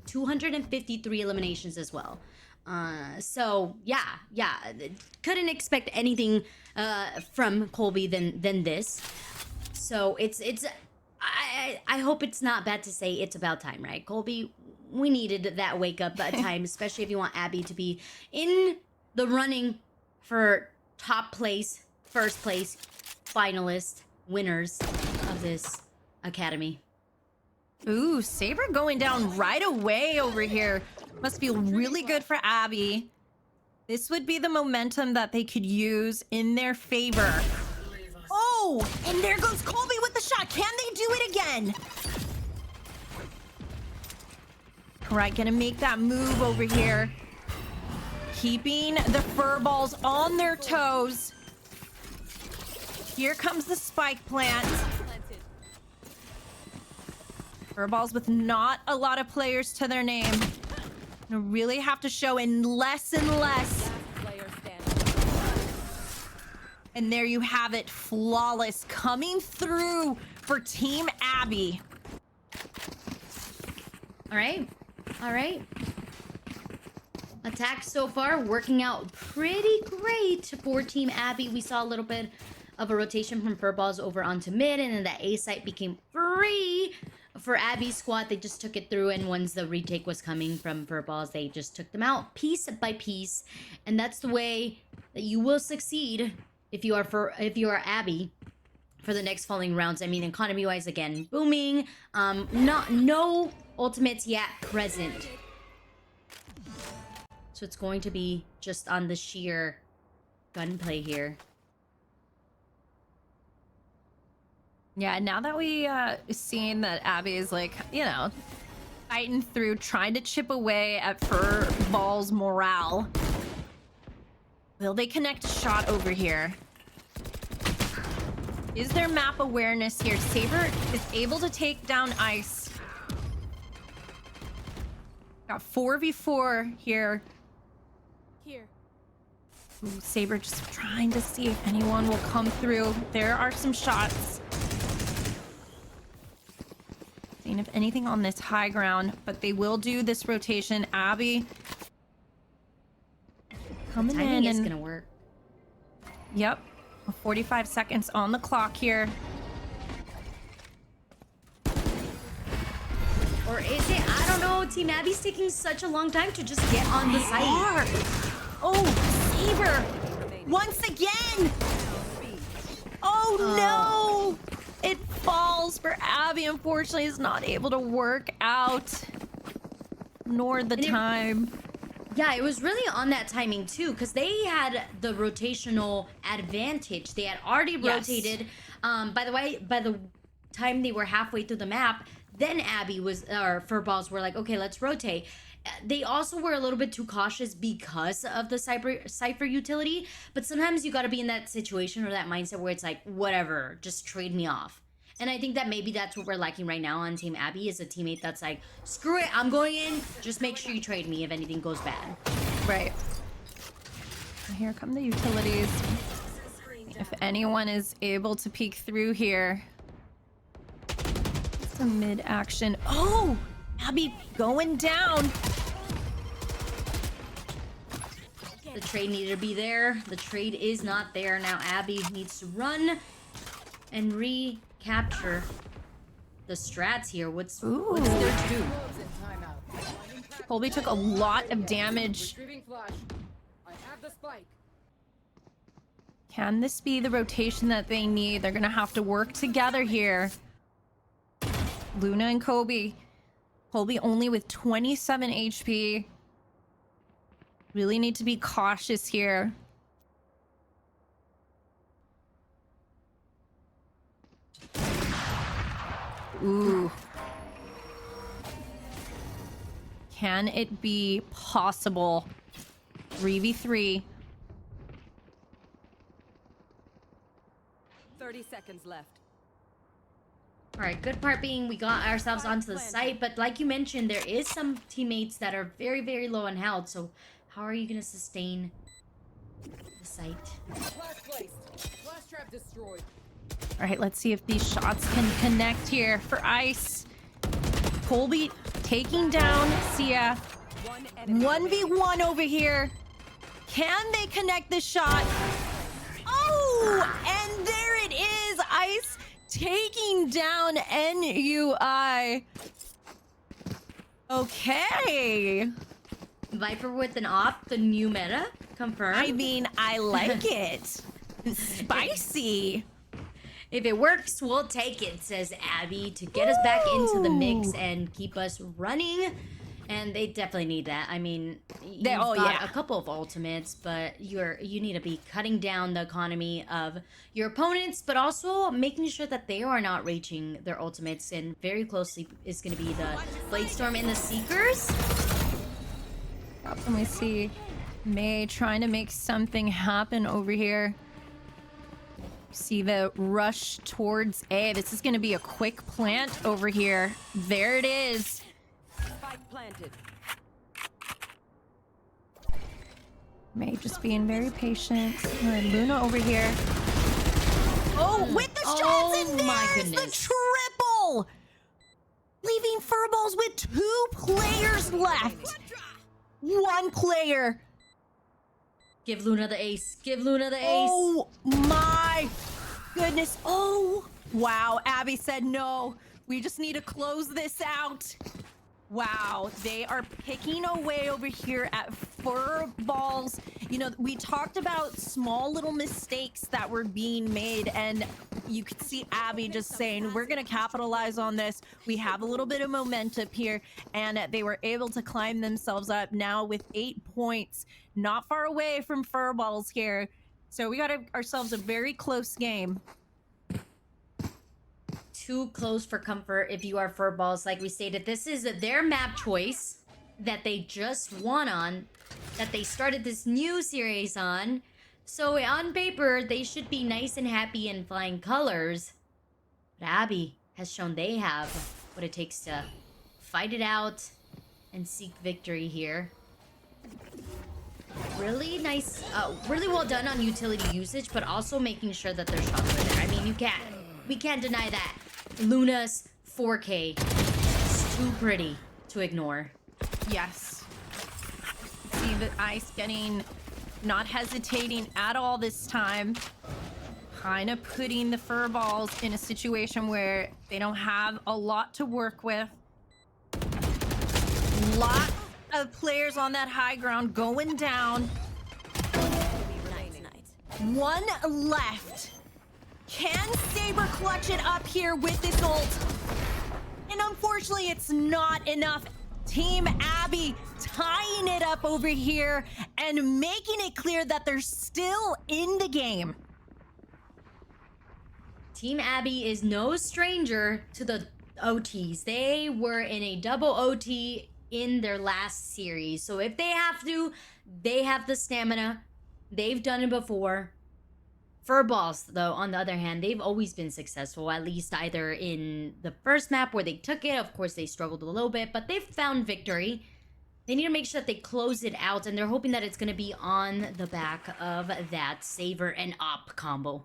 253 eliminations as well. So yeah, couldn't expect anything from Colby than this. So it's I hope it's not bad to say it's about time, right? Colby, we needed that wake up time, especially if you want Abby to be in the running for top place, first place, finalist, winners of this academy. Ooh, Saber going down right away over here. Must feel really good for Abby. This would be the momentum that they could use in their favor. Oh, and there goes Colby with the shot. Can they do it again? All right, gonna make that move over here. Keeping the Furballs on their toes. Here comes the spike plant. Furballs with not a lot of players to their name. Gonna really have to show in less and less. Player standing. And there you have it, flawless coming through for Team Abby. All right. Attack so far working out pretty great for Team Abby. We saw a little bit of a rotation from Furballs over onto mid, and then that A site became free for Abby's squad. They just took it through, and once the retake was coming from Furballs, they just took them out piece by piece. And that's the way that you will succeed if you are Abby. for the next following rounds. I mean, economy-wise, again, booming. No ultimates yet present. So it's going to be just on the sheer gunplay here. Yeah, now that we seen that Abby is like, you know, fighting through, trying to chip away at Furball's morale. Will they connect a shot over here? Is there map awareness here? Saber is able to take down Ice. Got 4v4 here. Here. Ooh, Saber just trying to see if anyone will come through. There are some shots. Seeing if anything on this high ground, but they will do this rotation. Abby coming in. Timing is and gonna work. Yep. 45 seconds on the clock here. Or is it? I don't know. Team Abby's taking such a long time to just get on the site. Oh, Saber! Once again! Oh no! It falls for Abby. Unfortunately, is not able to work out. Nor the time. Yeah, it was really on that timing too, because they had the rotational advantage. They had already rotated. By the way, by the time they were halfway through the map, then Abby was, or Furballs were like, okay, let's rotate. They also were a little bit too cautious because of the Cypher utility, but sometimes you gotta be in that situation or that mindset where it's like, whatever, just trade me off. And I think that maybe that's what we're lacking right now on Team Abby, is a teammate that's like, screw it, I'm going in, just make sure you trade me if anything goes bad. Right. Here come the utilities. If anyone is able to peek through here. Some mid action. Oh! Abby going down. The trade needed to be there. The trade is not there. Now Abby needs to run and recapture the strats here. What's there to do? Colby took a lot of damage. Can this be the rotation that they need? They're gonna have to work together here. Luna and Kobe. Colby only with 27 HP. Really need to be cautious here. Ooh. Can it be possible? 3v3. 30 seconds left. All right, good part being we got ourselves onto the site, but like you mentioned, there is some teammates that are very, very low on health. So how are you going to sustain the site? All right, let's see if these shots can connect here for Ice. Colby taking down Sia. 1v1 over here. Can they connect the shot? Oh, and there it is. Ice taking down NUI. Okay. Viper with an op, the new meta, confirmed. I mean, I like it. Spicy. If it works, we'll take it, says Abby, to get us back into the mix and keep us running. And they definitely need that. I mean, you've got a couple of ultimates, but you need to be cutting down the economy of your opponents, but also making sure that they are not reaching their ultimates. And very closely is going to be the Bladestorm and the Seekers. And we see May trying to make something happen over here. See the rush towards A. This is going to be a quick plant over here. There it is. Spike planted. May just being very patient. All right, Luna over here. Oh, with the shots and there's the triple! Leaving Furballs with 2 players left. 1 player. Give Luna the ace. Give Luna the ace. Oh my goodness. Oh, wow. Abby said no. We just need to close this out. Wow, they are picking away over here at fur balls. You know, we talked about small little mistakes that were being made, and you could see Abby just saying, we're going to capitalize on this. We have a little bit of momentum here, and they were able to climb themselves up now with 8 points, not far away from fur balls here. So we got ourselves a very close game. Too close for comfort if you are furballs. Like we stated, this is their map choice that they just won on, that they started this new series on. So on paper, they should be nice and happy in flying colors. But Abby has shown they have what it takes to fight it out and seek victory here. Really nice, really well done on utility usage, but also making sure that their shots are there. I mean, we can't deny that. Luna's 4K is too pretty to ignore. Yes. See the ice getting, not hesitating at all this time. Kind of putting the fur balls in a situation where they don't have a lot to work with. Lot of players on that high ground going down. One left. Can Saber clutch it up here with this ult? And unfortunately, it's not enough. Team Abby tying it up over here and making it clear that they're still in the game. Team Abby is no stranger to the OTs. They were in a double OT in their last series. So if they have to, they have the stamina. They've done it before. Furballs, though, on the other hand, they've always been successful, at least either in the first map where they took it. Of course, they struggled a little bit, but they've found victory. They need to make sure that they close it out, and they're hoping that it's going to be on the back of that Saber and Op combo.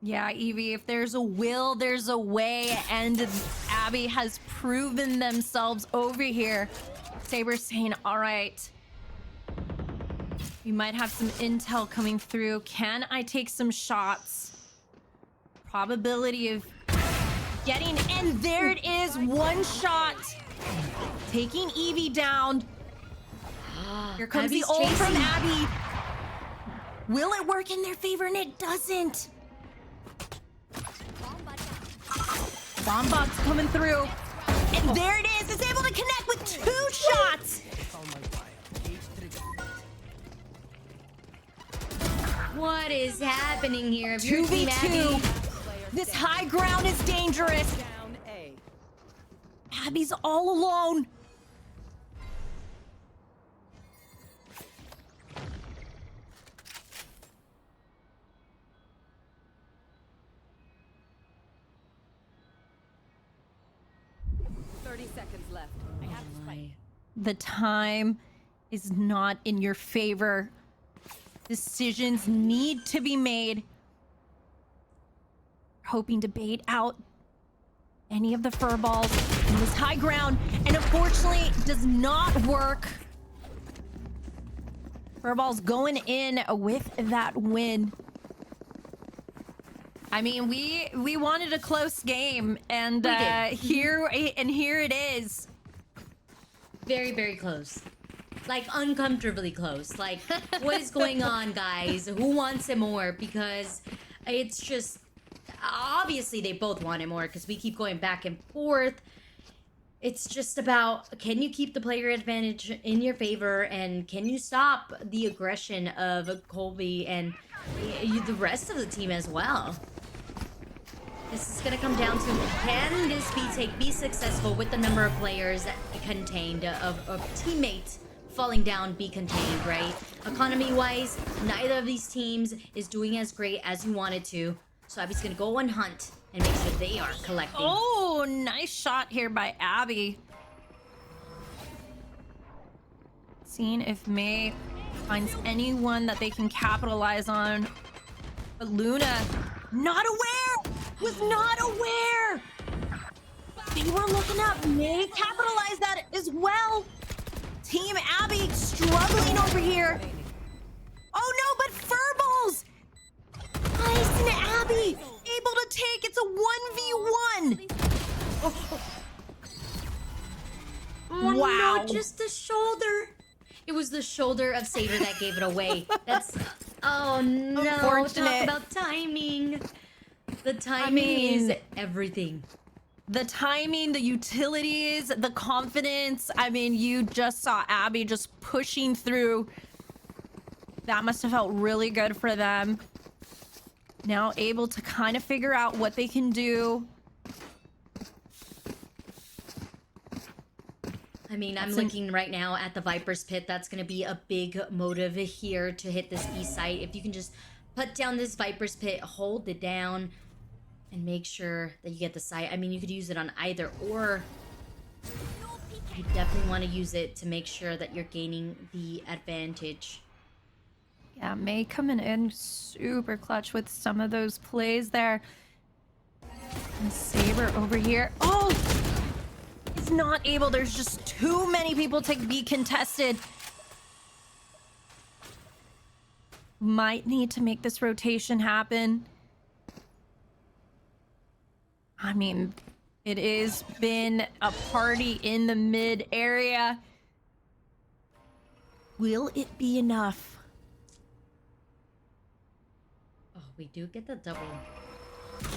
Yeah, Evie, if there's a will, there's a way, and Abby has proven themselves over here. Saber's saying, all right, we might have some intel coming through. Can I take some shots? Probability of getting, and there it is, one shot. Taking Evie down. Here comes Abby's the ult from chasing. Abby. Will it work in their favor? And it doesn't. Bomb box coming through. And there it is. It's able to connect with 2 shots. What is happening here? If you're Team 2v2. Abby, This high ground is dangerous. Down A. Abby's all alone. Left. I have to fight. The time is not in your favor. Decisions need to be made. Hoping to bait out any of the fur balls in this high ground, and unfortunately it does not work. Fur balls going in with that win. I mean, we wanted a close game, and here it is. very, very close. Like, uncomfortably close. Like, what is going on, guys? Who wants it more? Because it's just... Obviously, they both want it more because we keep going back and forth. It's just about, can you keep the player advantage in your favor, and can you stop the aggression of Colby and the rest of the team as well? This is going to come down to, can this be successful with the number of players contained, of teammates falling down, be contained, right? Economy-wise, neither of these teams is doing as great as you wanted to. So Abby's going to go and hunt and make sure they are collecting. Oh, nice shot here by Abby. Seeing if May finds anyone that they can capitalize on. But Luna, not aware! Was not aware! They were looking up. May capitalize that as well. Team Abby struggling over here. Oh no, but Furballs! Nice, and Abby able to take. It's a 1v1. Wow. no, just the shoulder. It was the shoulder of Saber that gave it away. That's... Oh, no. Unfortunate. Talk about timing. The timing is everything. The timing, the utilities, the confidence. I mean, you just saw Abby just pushing through. That must have felt really good for them. Now able to kind of figure out what they can do. I mean, I'm looking right now at the Viper's Pit. That's going to be a big motive here to hit this B site. If you can just put down this Viper's Pit, hold it down, and make sure that you get the site. I mean, you could use it on either, or you definitely want to use it to make sure that you're gaining the advantage. Yeah, May coming in super clutch with some of those plays there. And Saber over here. Oh! He's not able. There's just too many people to be contested. Might need to make this rotation happen. I mean, it has been a party in the mid area. Will it be enough? Oh, we do get the double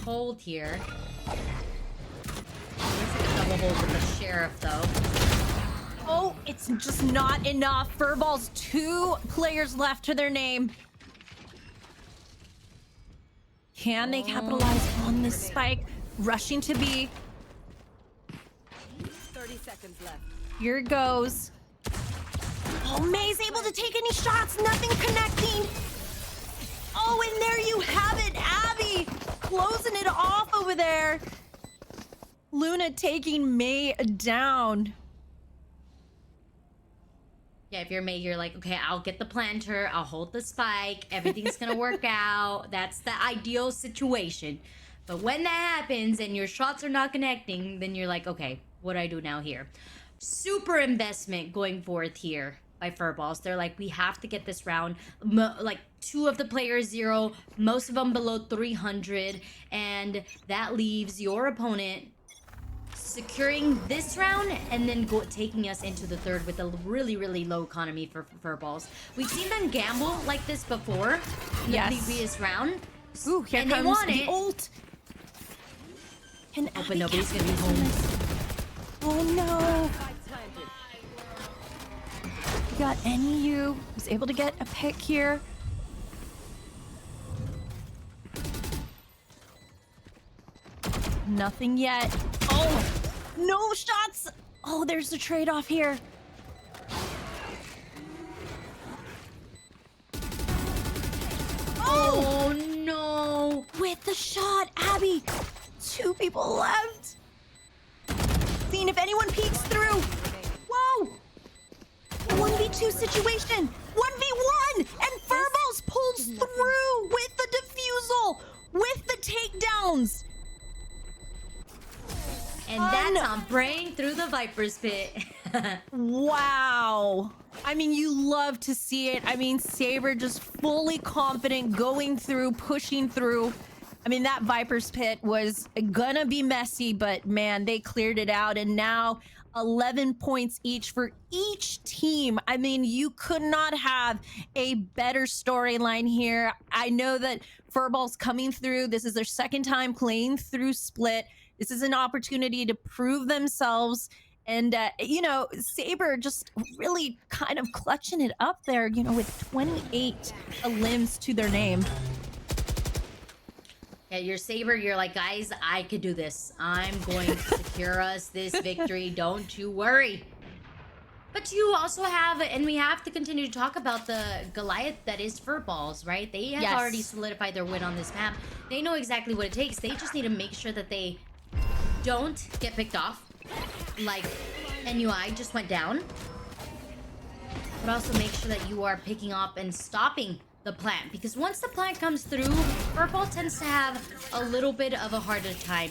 hold here. It's like a double hold with the Sheriff, though. Oh, it's just not enough. Furball's 2 players left to their name. Can they capitalize on this spike? Rushing to B. 30 seconds left. Here it goes. Oh, May's able to take any shots. Nothing connecting. Oh, and there you have it. Abby closing it off over there. Luna taking May down. Yeah, if you're May, you're like, okay, I'll get the planter, I'll hold the spike, everything's gonna work out. That's the ideal situation. But when that happens and your shots are not connecting, then you're like, okay, what do I do now here? Super investment going forth here by Furballs. They're like, we have to get this round. Like 2 of the players 0, most of them below 300, and that leaves your opponent securing this round and then taking us into the third with a really, really low economy for Furballs. We've seen them gamble like this before in the previous round. Ooh, here and comes they want the it. ult. And Oh, but nobody's gonna be home. Oh no. We got NEU. Was able to get a pick here. Nothing yet. Oh, no shots. Oh, there's the trade-off here. Oh no! With the shot, Abby. 2 people left. Seeing if anyone peeks through. Whoa. A 1v2 situation. 1v1. And Furballs pulls through with the defusal. With the takedowns. And that's on praying through the Viper's Pit. Wow. I mean, you love to see it. I mean, Saber just fully confident, going through, pushing through. I mean, that Viper's Pit was gonna be messy, but man, they cleared it out. And now 11 points each for each team. I mean, you could not have a better storyline here. I know that Furball's coming through. This is their 2nd time playing through Split. This is an opportunity to prove themselves. And, you know, Saber just really kind of clutching it up there, you know, with 28 limbs to their name. Yeah, you're Saber, you're like, guys, I could do this. I'm going to secure us this victory. Don't you worry. But you also have, and we have to continue to talk about the Goliath that is Furballs, right? They have already solidified their win on this map. They know exactly what it takes. They just need to make sure that they don't get picked off, like NUI just went down. But also make sure that you are picking up and stopping the plant, because once the plant comes through, Furball tends to have a little bit of a harder time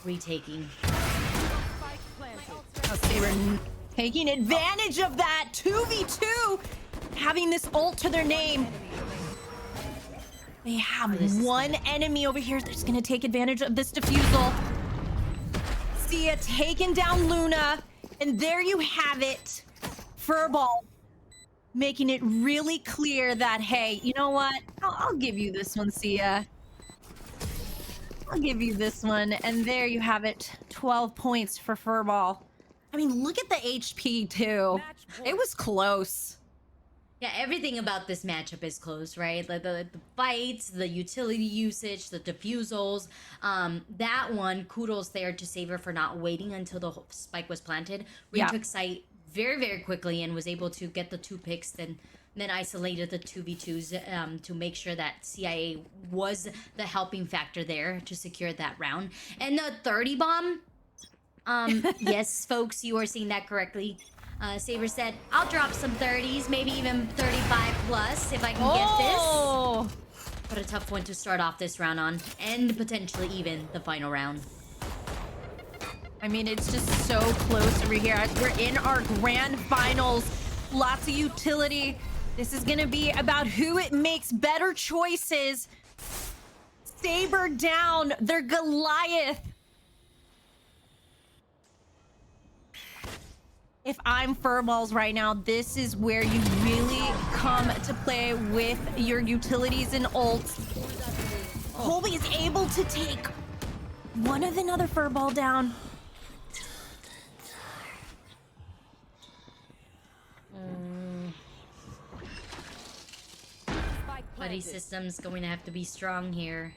retaking. Oh, Saber taking advantage of that 2v2, having this ult to their name. They have one enemy over here that's going to take advantage of this defusal. Sia taking down Luna, and there you have it. Furball making it really clear that, hey, you know what? I'll give you this one, Sia. I'll give you this one. And there you have it. 12 points for Furball. I mean, look at the HP, too. It was close. Yeah, everything about this matchup is close, right? Like the fights, the utility usage, the defusals. That one, kudos there to Saber for not waiting until the spike was planted. We Yeah. took sight very, very quickly and was able to get the 2 picks, then isolated the 2v2s to make sure that CIA was the helping factor there to secure that round. And the 30 bomb, yes, folks, you are seeing that correctly. Saber said, I'll drop some 30s, maybe even 35 plus if I can get this. But a tough one to start off this round on, and potentially even the final round. I mean, it's just so close over here. We're in our grand finals. Lots of utility. This is going to be about who it makes better choices. Saber down. They're Goliath. If I'm Furballs right now, this is where you really come to play with your utilities and ults. Colby is able to take one of another Furball down. Buddy system's going to have to be strong here.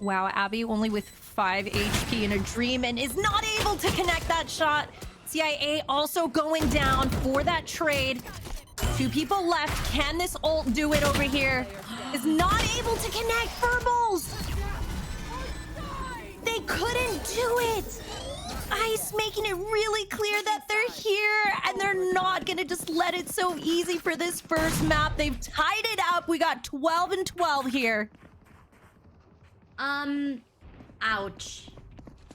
Wow, Abby only with 5 HP in a dream and is not able to connect that shot. CIA also going down for that trade. 2 people left. Can this ult do it over here? Is not able to connect Furballs. They couldn't do it. Ice making it really clear that they're here and they're not gonna just let it so easy for this first map. They've tied it up. We got 12 and 12 here. Ouch.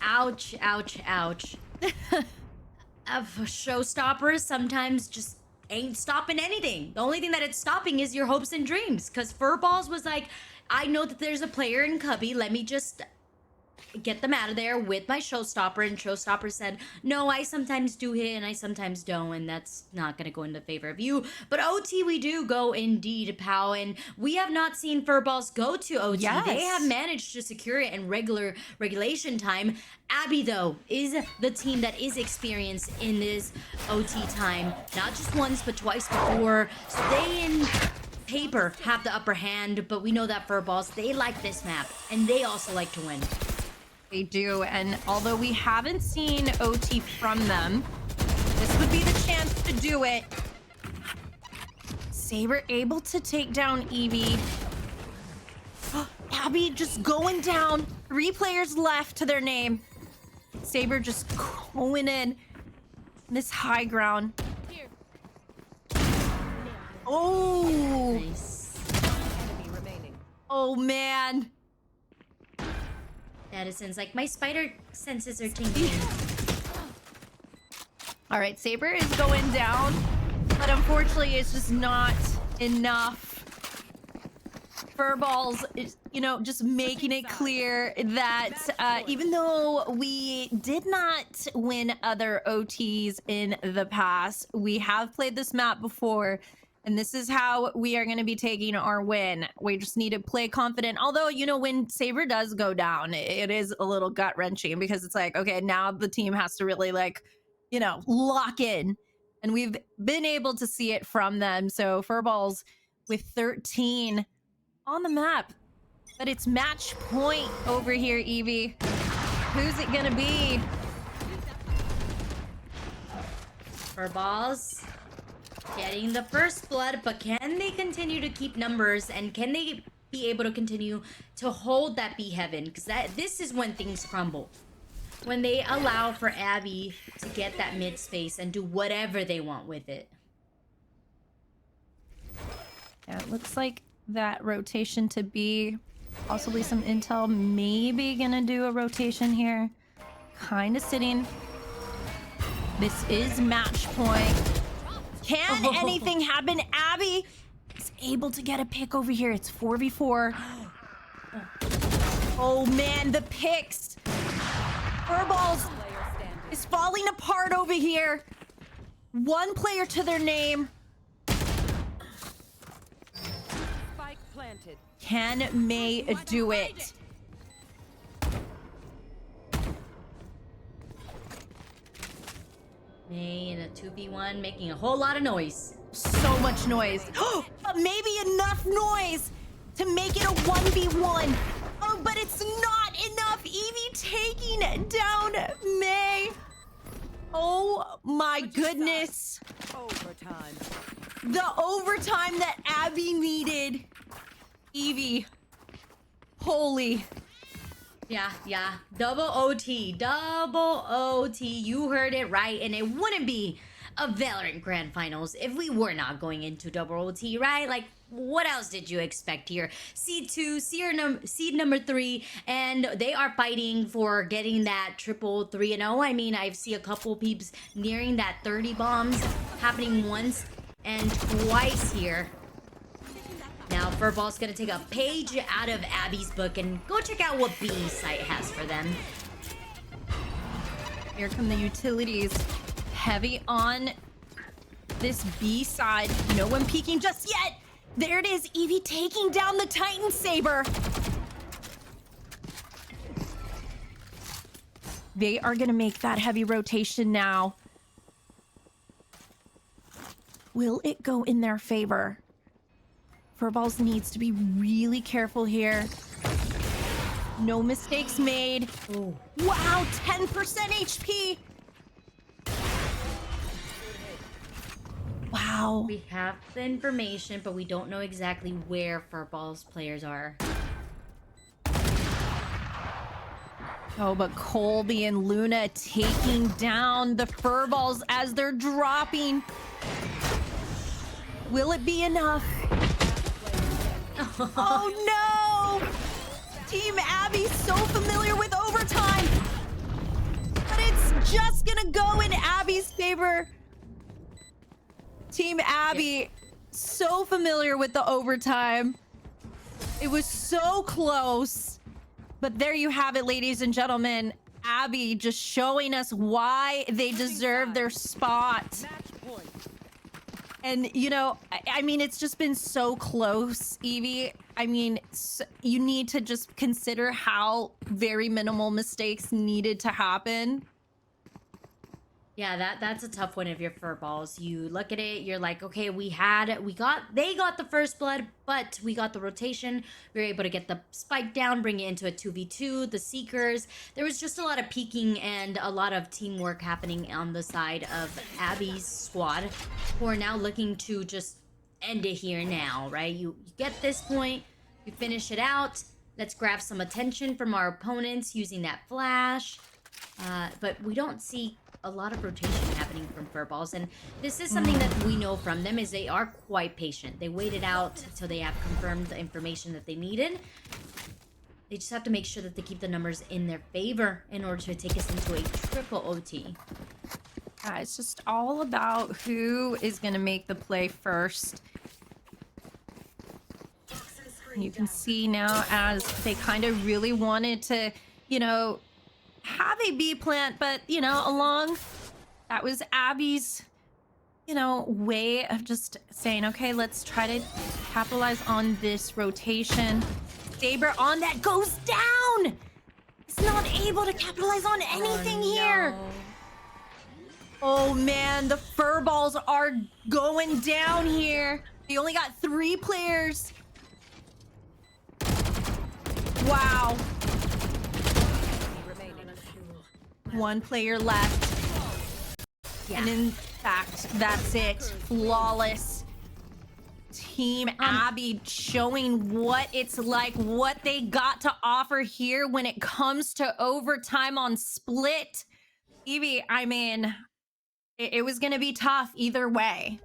Ouch, ouch, ouch. Showstoppers sometimes just ain't stopping anything. The only thing that it's stopping is your hopes and dreams. Because Furballs was like, I know that there's a player in Cubby. Let me just get them out of there with my showstopper. And showstopper said, no, I sometimes do hit and I sometimes don't, and that's not gonna go in the favor of you. But OT we do go indeed, pal, and we have not seen Furballs go to OT. Yes. They have managed to secure it in regulation time. Abby, though, is the team that is experienced in this OT time, not just once but twice before. So they in paper have the upper hand, but we know that Furballs, they like this map and they also like to win. They do, and although we haven't seen OT from them, this would be the chance to do it. Saber able to take down Evie. Abby just going down. 3 players left to their name. Saber just going in this high ground. Here. Oh, Nice. Enemy remaining. oh man. Addison's like, my spider senses are tingling. All right, Saber is going down, but unfortunately it's just not enough. Furballs is, you know, just making it clear that even though we did not win other OTs in the past, we have played this map before, and this is how we are going to be taking our win. We just need to play confident. Although, you know, when Saber does go down, it is a little gut-wrenching because it's like, okay, now the team has to really, like, you know, lock in. And we've been able to see it from them. So Furballs with 13 on the map. But it's match point over here, Evie. Who's it gonna be? Furballs getting the first blood, but can they continue to keep numbers, and can they be able to continue to hold that B heaven? Because this is when things crumble. When they allow for Abby to get that mid space and do whatever they want with it. Yeah, it looks like that rotation to B, possibly some intel, maybe gonna do a rotation here. Kind of sitting. This is match point. Can anything happen? Abby is able to get a pick over here. It's 4v4. Oh man, the picks. Furballs Player standing. is falling apart over here. One player to their name. Spike planted. Can May do it? May in a 2v1 making a whole lot of noise. So much noise. But maybe enough noise to make it a 1v1. Oh, but it's not enough. Evie taking down May. Oh my goodness. Overtime. The overtime that Abby needed. Evie. Holy. Yeah. Double OT. Double OT. You heard it right. And it wouldn't be a Valorant Grand Finals if we were not going into double OT, right? Like, what else did you expect here? Seed 2, seed number 3, and they are fighting for getting that triple 3-0. I mean, I see a couple peeps nearing that 30 bombs happening once and twice here. Now, Furball's gonna take a page out of Abby's book and go check out what B site has for them. Here come the utilities. Heavy on this B side. No one peeking just yet. There it is. Evie taking down the Titan Saber. They are going to make that heavy rotation now. Will it go in their favor? Furballs needs to be really careful here. No mistakes made. Ooh. Wow, 10% HP. Wow. We have the information, but we don't know exactly where Furball's players are. Oh, but Colby and Luna taking down the Furballs as they're dropping. Will it be enough? Oh no! Team Abby so familiar with overtime. But it's just gonna go in Abby's favor. Team Abby, so familiar with the overtime. It was so close. But there you have it, ladies and gentlemen. Abby just showing us why they deserve their spot. Match point. And, you know, I mean, it's just been so close, Evie. I mean, you need to just consider how very minimal mistakes needed to happen. Yeah, that's a tough one if you're Furballs. You look at it, you're like, okay, they got the first blood, but we got the rotation. We were able to get the spike down, bring it into a 2v2, the Seekers. There was just a lot of peeking and a lot of teamwork happening on the side of Abby's squad, who are now looking to just end it here now, right? You get this point, you finish it out. Let's grab some attention from our opponents using that flash. But we don't see a lot of rotation happening from Furballs, and this is something that we know from them is they are quite patient. They waited out until they have confirmed the information that they needed. They just have to make sure that they keep the numbers in their favor in order to take us into a triple OT. It's just all about who is going to make the play first. You can see now as they kind of really wanted to, you know, have a B plant, but, you know, that was Abby's, you know, way of just saying, okay, let's try to capitalize on this rotation. Saber on that goes down. It's not able to capitalize on anything here. Oh man, the Furballs are going down here. They only got 3 players. Wow. 1 player left. Yeah. And in fact, that's it. Flawless. Team Abby showing what it's like, what they got to offer here when it comes to overtime on split. Evie, I mean, it was going to be tough either way.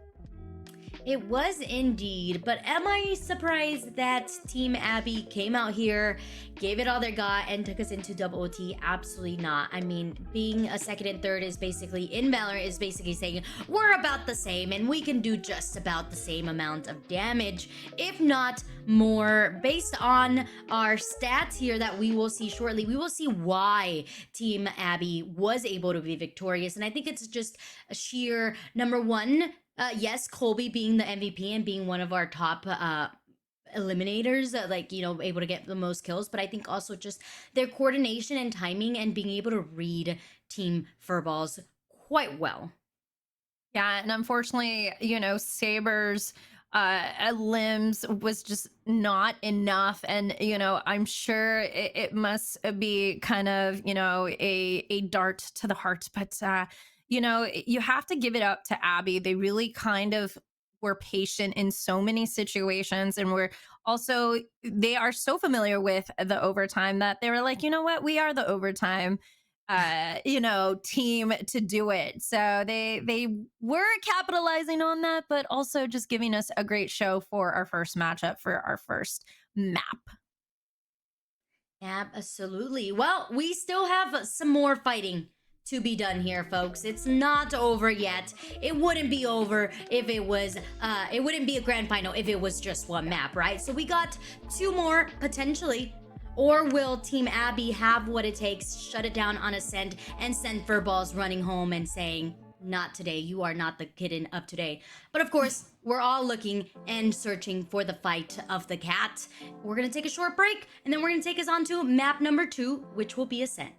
It was indeed, but am I surprised that Team Abby came out here, gave it all they got, and took us into double OT? Absolutely not. I mean, being a second and third is basically, in Valorant, is basically saying we're about the same and we can do just about the same amount of damage, if not more. Based on our stats here that we will see shortly, we will see why Team Abby was able to be victorious, and I think it's just a sheer, number one, yes, Colby being the MVP and being one of our top eliminators, like, you know, able to get the most kills, but I think also just their coordination and timing and being able to read Team Furballs quite well. Yeah, and unfortunately, you know, Saber's limbs was just not enough, and you know, I'm sure it must be kind of, you know, a dart to the heart, but you know, you have to give it up to Abby. They really kind of were patient in so many situations, and were also, they are so familiar with the overtime that they were like, you know what, we are the overtime you know, team to do it. So they were capitalizing on that, but also just giving us a great show for our first matchup for our first map. Absolutely. Well, we still have some more fighting to be done here, folks. It's not over yet. It wouldn't be over if it was it wouldn't be a grand final if it was just one map, right? So we got two more potentially. Or will Team Abby have what it takes, shut it down on Ascent, and send Furballs running home and saying, not today, you are not the kitten of today. But of course, we're all looking and searching for the fight of the cat. We're gonna take a short break, and then we're gonna take us on to map number 2, which will be Ascent.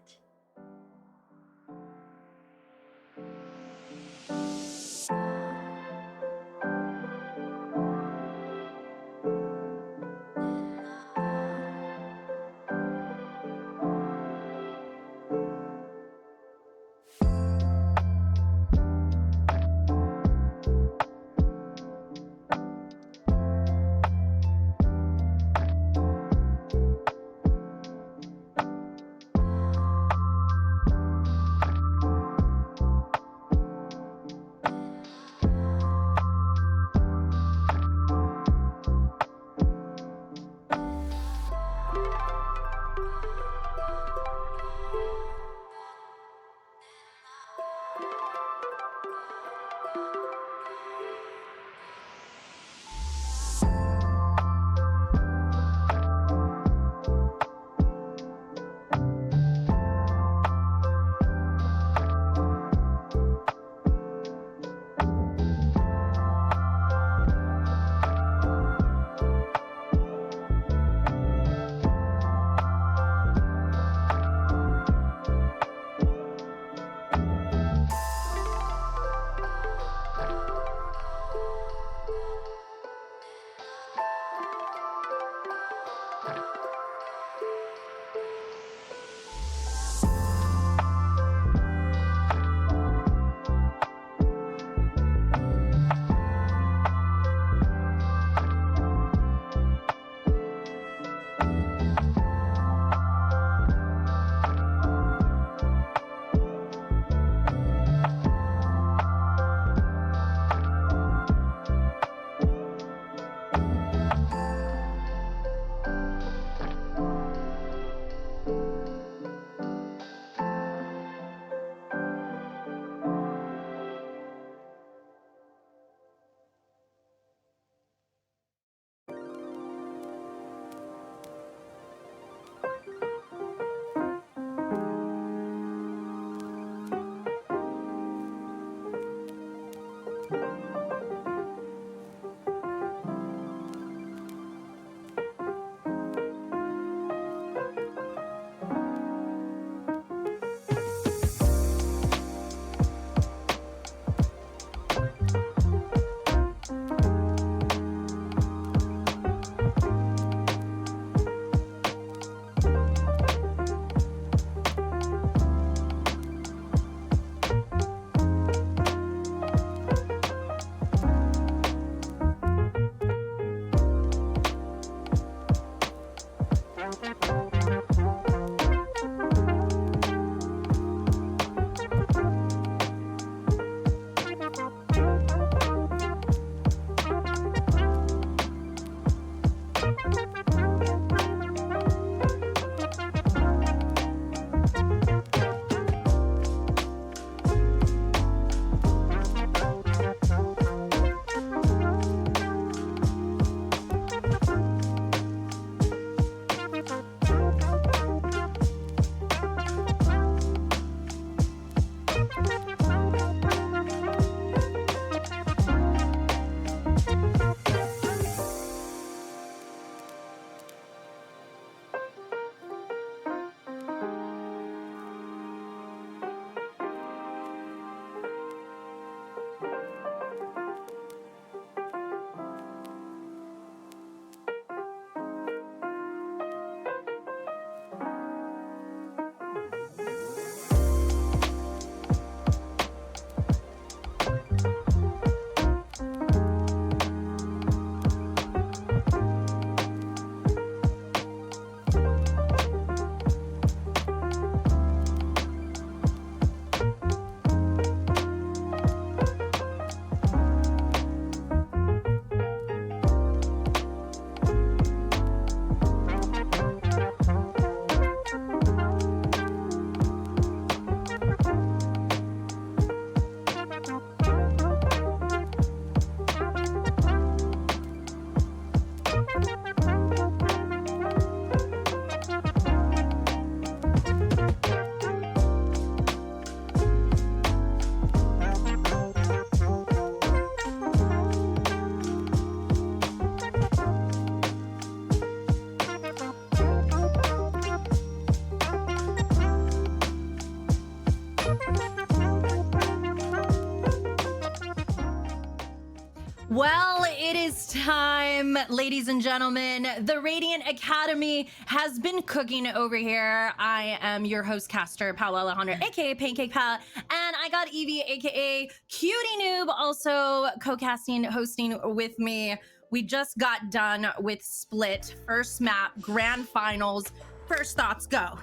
Well, it is time, ladies and gentlemen. The Radiant Academy has been cooking over here. I am your host, caster, Paolo Alejandro, aka Pancake Pat, and I got Evie, aka Cutie Noob, also co-casting, hosting with me. We just got done with Split, first map, grand finals. First thoughts, go.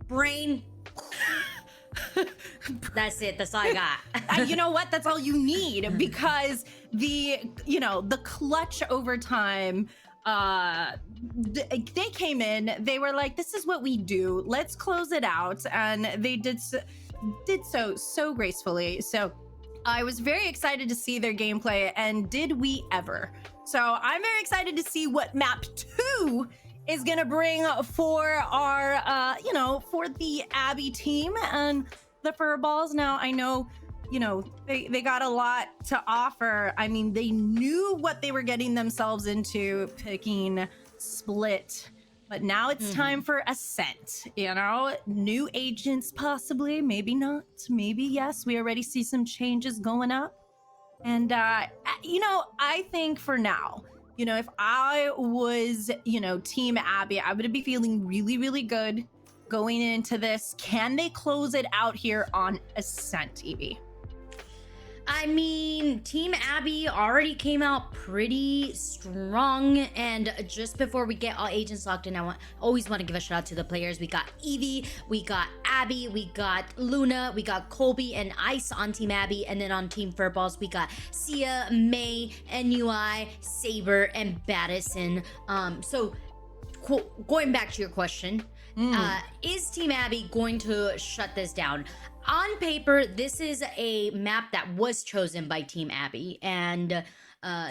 Brain. That's it. That's all I got. You know what? That's all you need, because the clutch overtime, they came in, they were like, this is what we do, let's close it out, and they did so gracefully. So I was very excited to see their gameplay, and did we ever. So I'm very excited to see what map 2 is gonna bring for our for the Abby team and the Furballs. Now I know, they got a lot to offer. I mean, they knew what they were getting themselves into picking Split, but now it's time for Ascent. New agents, possibly, maybe not, maybe yes. We already see some changes going up, and I think for now, if I was, Team Abby, I would be feeling really, really good going into this. Can they close it out here on Ascent, Evie? I mean, Team Abby already came out pretty strong, and just before we get all agents locked in, I always want to give a shout out to the players. We got Evie, we got Abby, we got Luna, we got Colby and Ice on Team Abby, and then on Team Furballs, we got Sia, May, NUI, Saber, and Baddison. So going back to your question, is Team Abby going to shut this down? On paper, this is a map that was chosen by Team Abby, and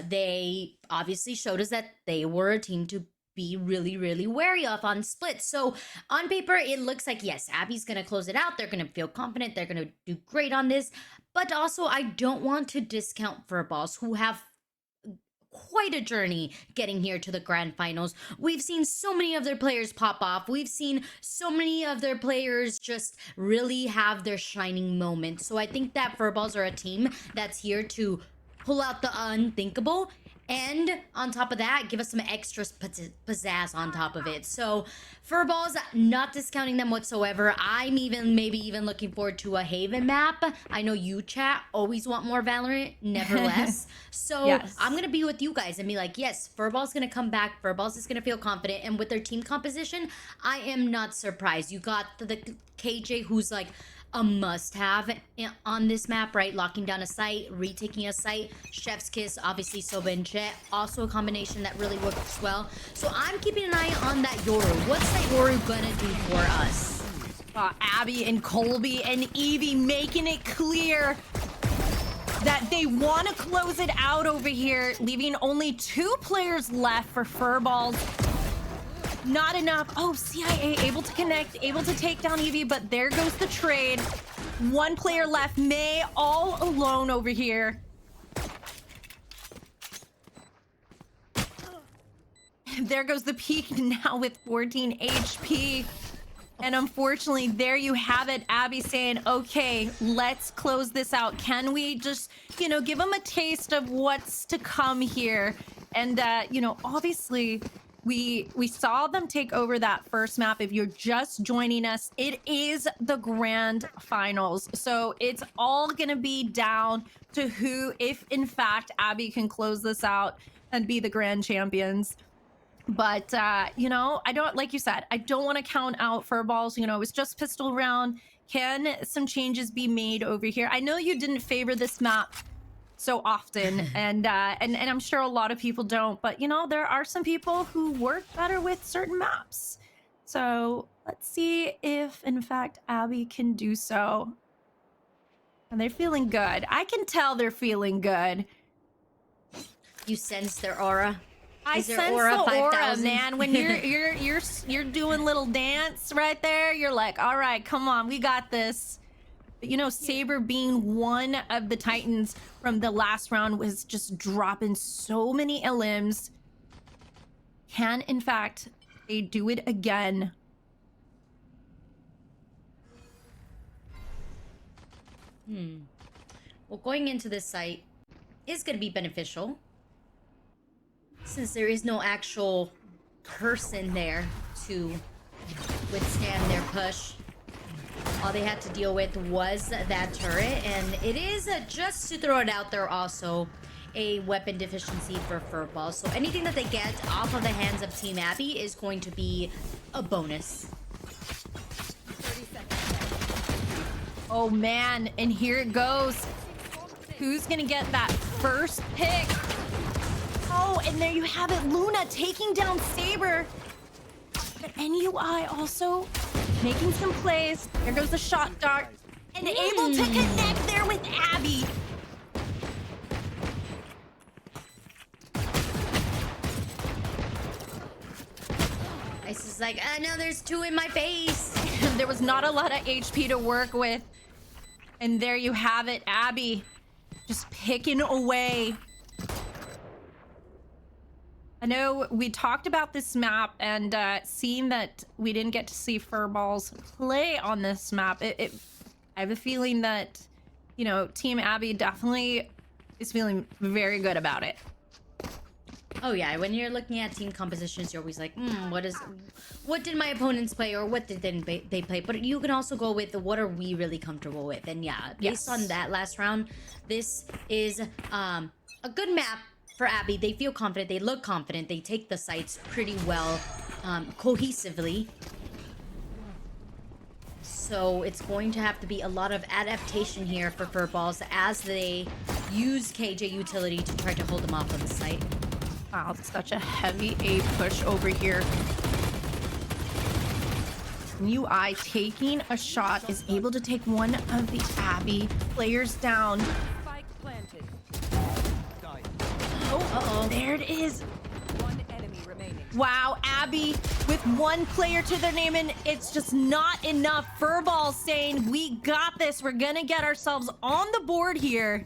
they obviously showed us that they were a team to be really, really wary of on Split. So on paper, it looks like, yes, Abby's gonna close it out. They're gonna feel confident. They're gonna do great on this. But also, I don't want to discount Furballs, who have quite a journey getting here to the grand finals. We've seen so many of their players pop off. We've seen so many of their players just really have their shining moment. So I think that Furballs are a team that's here to pull out the unthinkable, and on top of that, give us some extra pizzazz on top of it. So Furballs, not discounting them whatsoever. I'm maybe even looking forward to a Haven map. I know you, chat, always want more Valorant, never less. So yes. I'm gonna be with you guys and be like, yes, Furballs gonna come back. Furballs is gonna feel confident, and with their team composition, I am not surprised. You got the KJ, who's like a must-have on this map, right? Locking down a site, retaking a site. Chef's Kiss, obviously Soba and Jet, also a combination that really works well. So I'm keeping an eye on that Yoru. What's that Yoru gonna do for us? Abby and Colby and Evie making it clear that they want to close it out over here, leaving only 2 players left for Furballs. Not enough. Oh, CIA able to connect, able to take down Evie, but there goes the trade. 1 player left. May all alone over here. There goes the peak now with 14 HP. And unfortunately, there you have it. Abby saying, okay, let's close this out. Can we just, give them a taste of what's to come here? And, obviously, we saw them take over that first map. If you're just joining us, it is the grand finals. So it's all gonna be down to who, if in fact Abby can close this out and be the grand champions. But I don't, like you said, I don't want to count out Furballs. It was just pistol round. Can some changes be made over here? I know you didn't favor this map so often, and I'm sure a lot of people don't, but there are some people who work better with certain maps. So let's see if in fact Abby can do so. And they're feeling good. I can tell they're feeling good. You sense their aura? I sense the aura, man. When you're doing little dance right there, you're like, all right, come on, we got this. But Saber being one of the Titans from the last round was just dropping so many LMs. Can, in fact, they do it again? Well, going into this site, is going to be beneficial, since there is no actual person there to withstand their push. All they had to deal with was that turret, and it is, just to throw it out there, also a weapon deficiency for Furballs. So anything that they get off of the hands of Team Abby is going to be a bonus. 30 seconds. Oh man, and here it goes. Who's gonna get that first pick? Oh, and there you have it, Luna taking down Saber. But NUI also making some plays. There goes the shot dart. And able to connect there with Abby. Ice is like, no, there's two in my face. There was not a lot of HP to work with. And there you have it, Abby. Just picking away. I know we talked about this map, and seeing that we didn't get to see Furballs play on this map, I have a feeling that, you know, Team Abby definitely is feeling very good about it. Oh yeah, when you're looking at team compositions, you're always like, what did my opponents play, or what did they play? But you can also go with what are we really comfortable with? And yeah, based on that last round, this is a good map for Abby. They feel confident, they look confident, they take the sites pretty well, cohesively. So it's going to have to be a lot of adaptation here for Furballs as they use KJ utility to try to hold them off on the site. Wow, it's such a heavy A push over here. UI taking a shot is able to take one of the Abby players down. Spike planted. Oh, there it is. One enemy remaining. Wow, Abby with one player to their name, and it's just not enough. Furball saying, we got this. We're gonna get ourselves on the board here.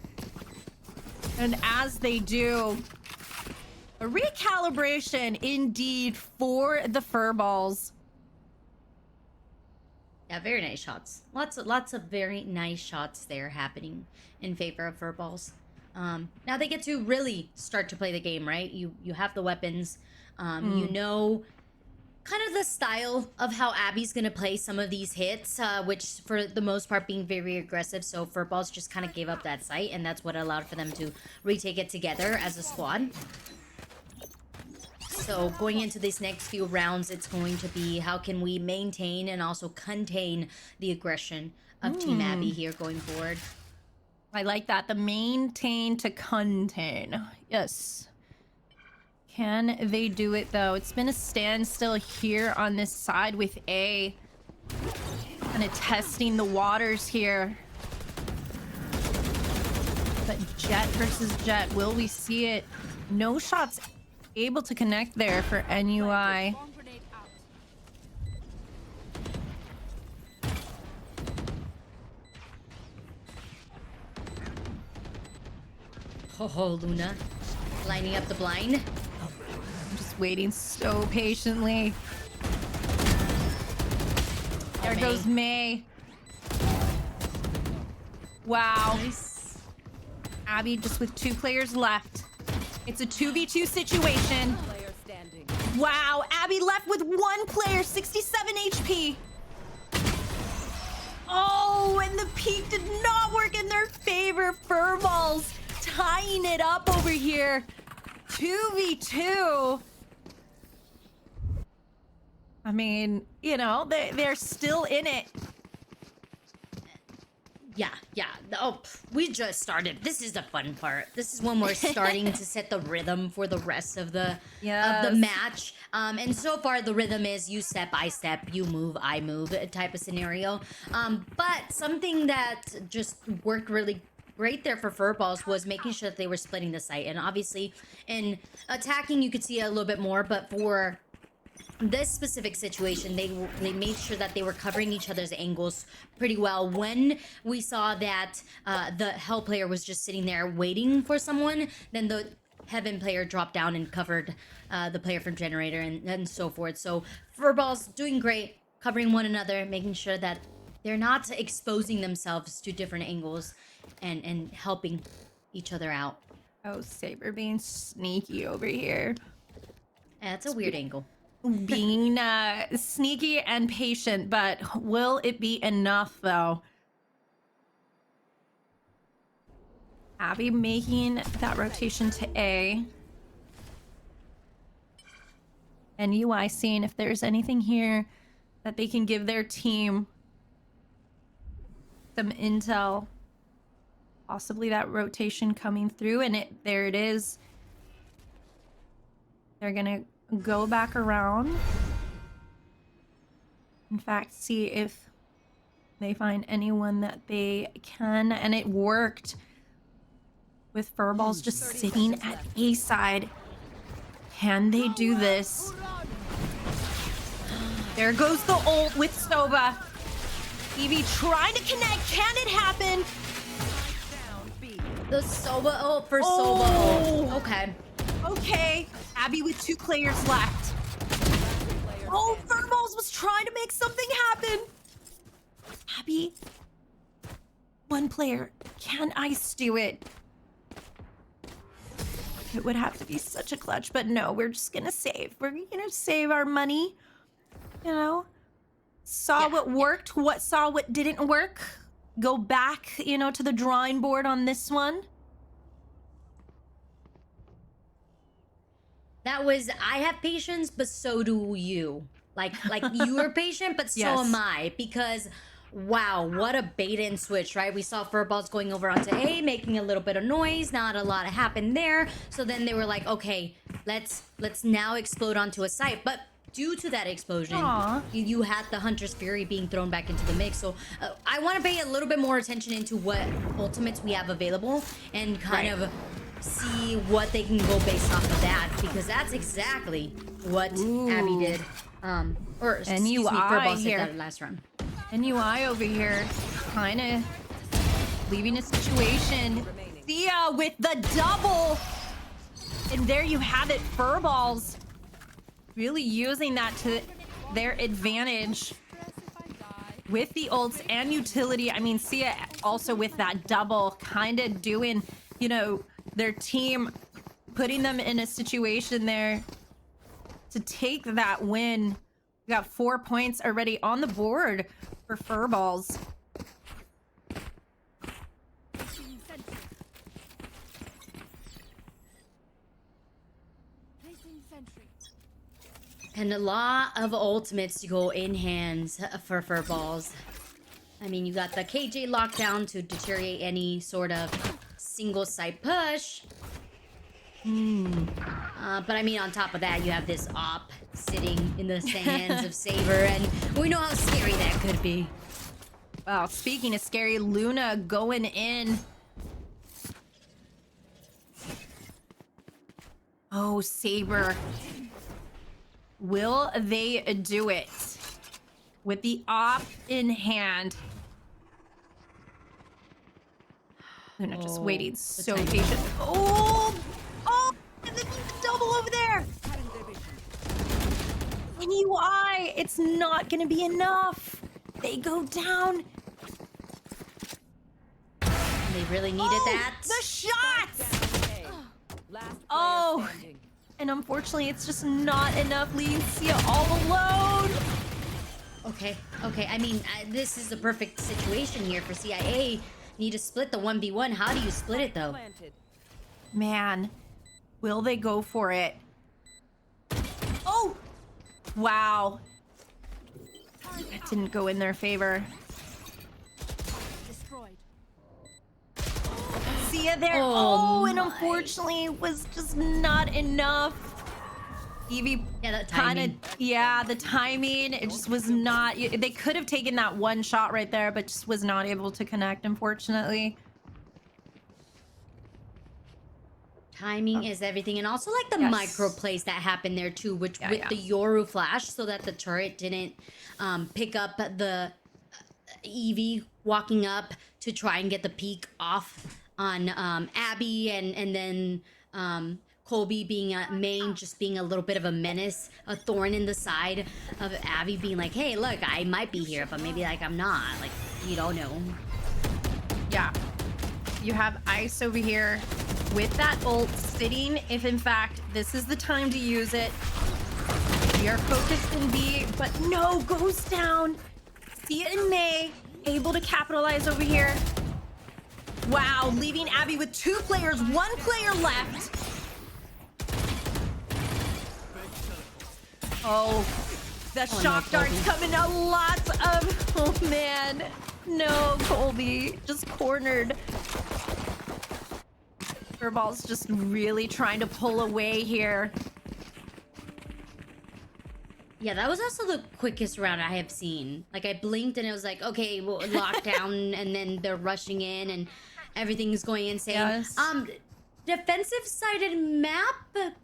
And as they do, a recalibration indeed for the Furballs. Yeah, very nice shots. Lots of very nice shots there happening in favor of Furballs. Now they get to really start to play the game, right? You have the weapons. You know kind of the style of how Abby's gonna play some of these hits, which for the most part being very aggressive. So Furballs just kind of gave up that site, and that's what allowed for them to retake it together as a squad. So going into these next few rounds, it's going to be how can we maintain and also contain the aggression of Team Abby here going forward. I like that. The maintain to contain. Yes. Can they do it though? It's been a standstill here on this side with A. Kind of testing the waters here. But Jet versus Jet, will we see it? No shots able to connect there for NUI. Bomb grenade out. Oh, Luna. Lining up the blind. I'm just waiting so patiently. There goes May. Wow. Nice. Abby just with 2 players left. It's a 2v2 situation. Player standing. Wow, Abby left with 1 player, 67 HP. Oh, and the peak did not work in their favor. Furballs tying it up over here. 2v2. I mean, you know, they're still in it. Yeah. Oh, we just started. This is the fun part. This is when we're starting to set the rhythm for the rest of the match. And so far the rhythm is you step, I step, you move, I move type of scenario. But something that just worked really great there for Furballs was making sure that they were splitting the site. And obviously in attacking you could see a little bit more, but for this specific situation, they made sure that they were covering each other's angles pretty well. When we saw that the Hell player was just sitting there waiting for someone, then the Heaven player dropped down and covered the player from Generator and so forth. So Furballs doing great, covering one another, making sure that they're not exposing themselves to different angles and helping each other out. Oh, Saber being sneaky over here. That's a weird angle. Being sneaky and patient, but will it be enough though? Abby making that rotation to A. And UI seeing if there's anything here that they can give their team some intel. Possibly that rotation coming through, and there it is. They're gonna go back around. In fact, see if they find anyone that they can, and it worked with Furballs just sitting at A side. Can they do this? There goes the ult with Soba. Evie trying to connect. Can it happen? The Soba ult for Oh. Soba ult. Okay. Okay. Abby with 2 players left. Oh, Furballs was trying to make something happen. Abby. 1 player. Can I stew it? It would have to be such a clutch, but no, we're just gonna save. We're gonna save our money. You know? Saw what worked, what didn't work. Go back, you know, to the drawing board on this one. That was, I have patience, but so do you. Like you are patient, but so Yes. am I. Because, wow, what a bait and switch, right? We saw Furballs going over onto A, making a little bit of noise. Not a lot happened there. So then they were like, okay, let's now explode onto a site. But due to that explosion, Aw. you had the Hunter's Fury being thrown back into the mix. So I want to pay a little bit more attention into what ultimates we have available and kind of see what they can go based off of that, because that's exactly what Abby did. Or excuse me, NUI Furballs did here. that last round. NUI over here, kind of leaving a situation. Thea with the double. And there you have it, Furballs. Really using that to their advantage with the ults and utility. I mean, Sia also with that double, kind of doing, you know, their team, putting them in a situation there to take that win. We got 4 points already on the board for Furballs. Placing sentry. Placing sentry. And a lot of ultimates to go in hands for Furballs. I mean, you got the KJ lockdown to deteriorate any sort of single site push. But I mean, on top of that, you have this op sitting in the hands of Saber, and we know how scary that could be. Wow, speaking of scary, Luna going in. Oh, Saber. Will they do it? With the op in hand. Luna just waiting so timing. patient. Oh! Oh! And then the double over there! And UI, it's not gonna be enough. They go down. They really needed that. The shots! Last player Oh. standing. And unfortunately, it's just not enough, leaving Sia all alone. Okay. I mean, this is the perfect situation here for CIA. Need to split the 1v1. How do you split it, though? Planted. Man, will they go for it? Oh! Wow. That didn't go in their favor. Destroyed. Sia there. Oh Oh, and my. unfortunately, it was just not enough. Evie Yeah, that kind timing. of, yeah, the timing, it just was not, they could have taken that one shot right there, but just was not able to connect, unfortunately. Timing is everything, and also like the Yes. micro plays that happened there too, which Yeah, with yeah. the Yoru flash, so that the turret didn't pick up the Eevee walking up to try and get the peek off on Abby, and then Colby being a main, just being a little bit of a menace, a thorn in the side of Abby, being like, hey, look, I might be here, but maybe like I'm not. Like, you don't know. Yeah. You have Ice over here with that ult sitting, if in fact this is the time to use it. We are focused in B, but no, goes down. See it in May, able to capitalize over here. Wow, leaving Abby with 2 players, 1 player left. Oh, the shock dart's coming out. Lots of, oh man. No, Colby, just cornered. Furball's just really trying to pull away here. Yeah, that was also the quickest round I have seen. Like, I blinked and it was like, okay, well, lockdown, and then they're rushing in and everything's going insane. Yes. Defensive sided map?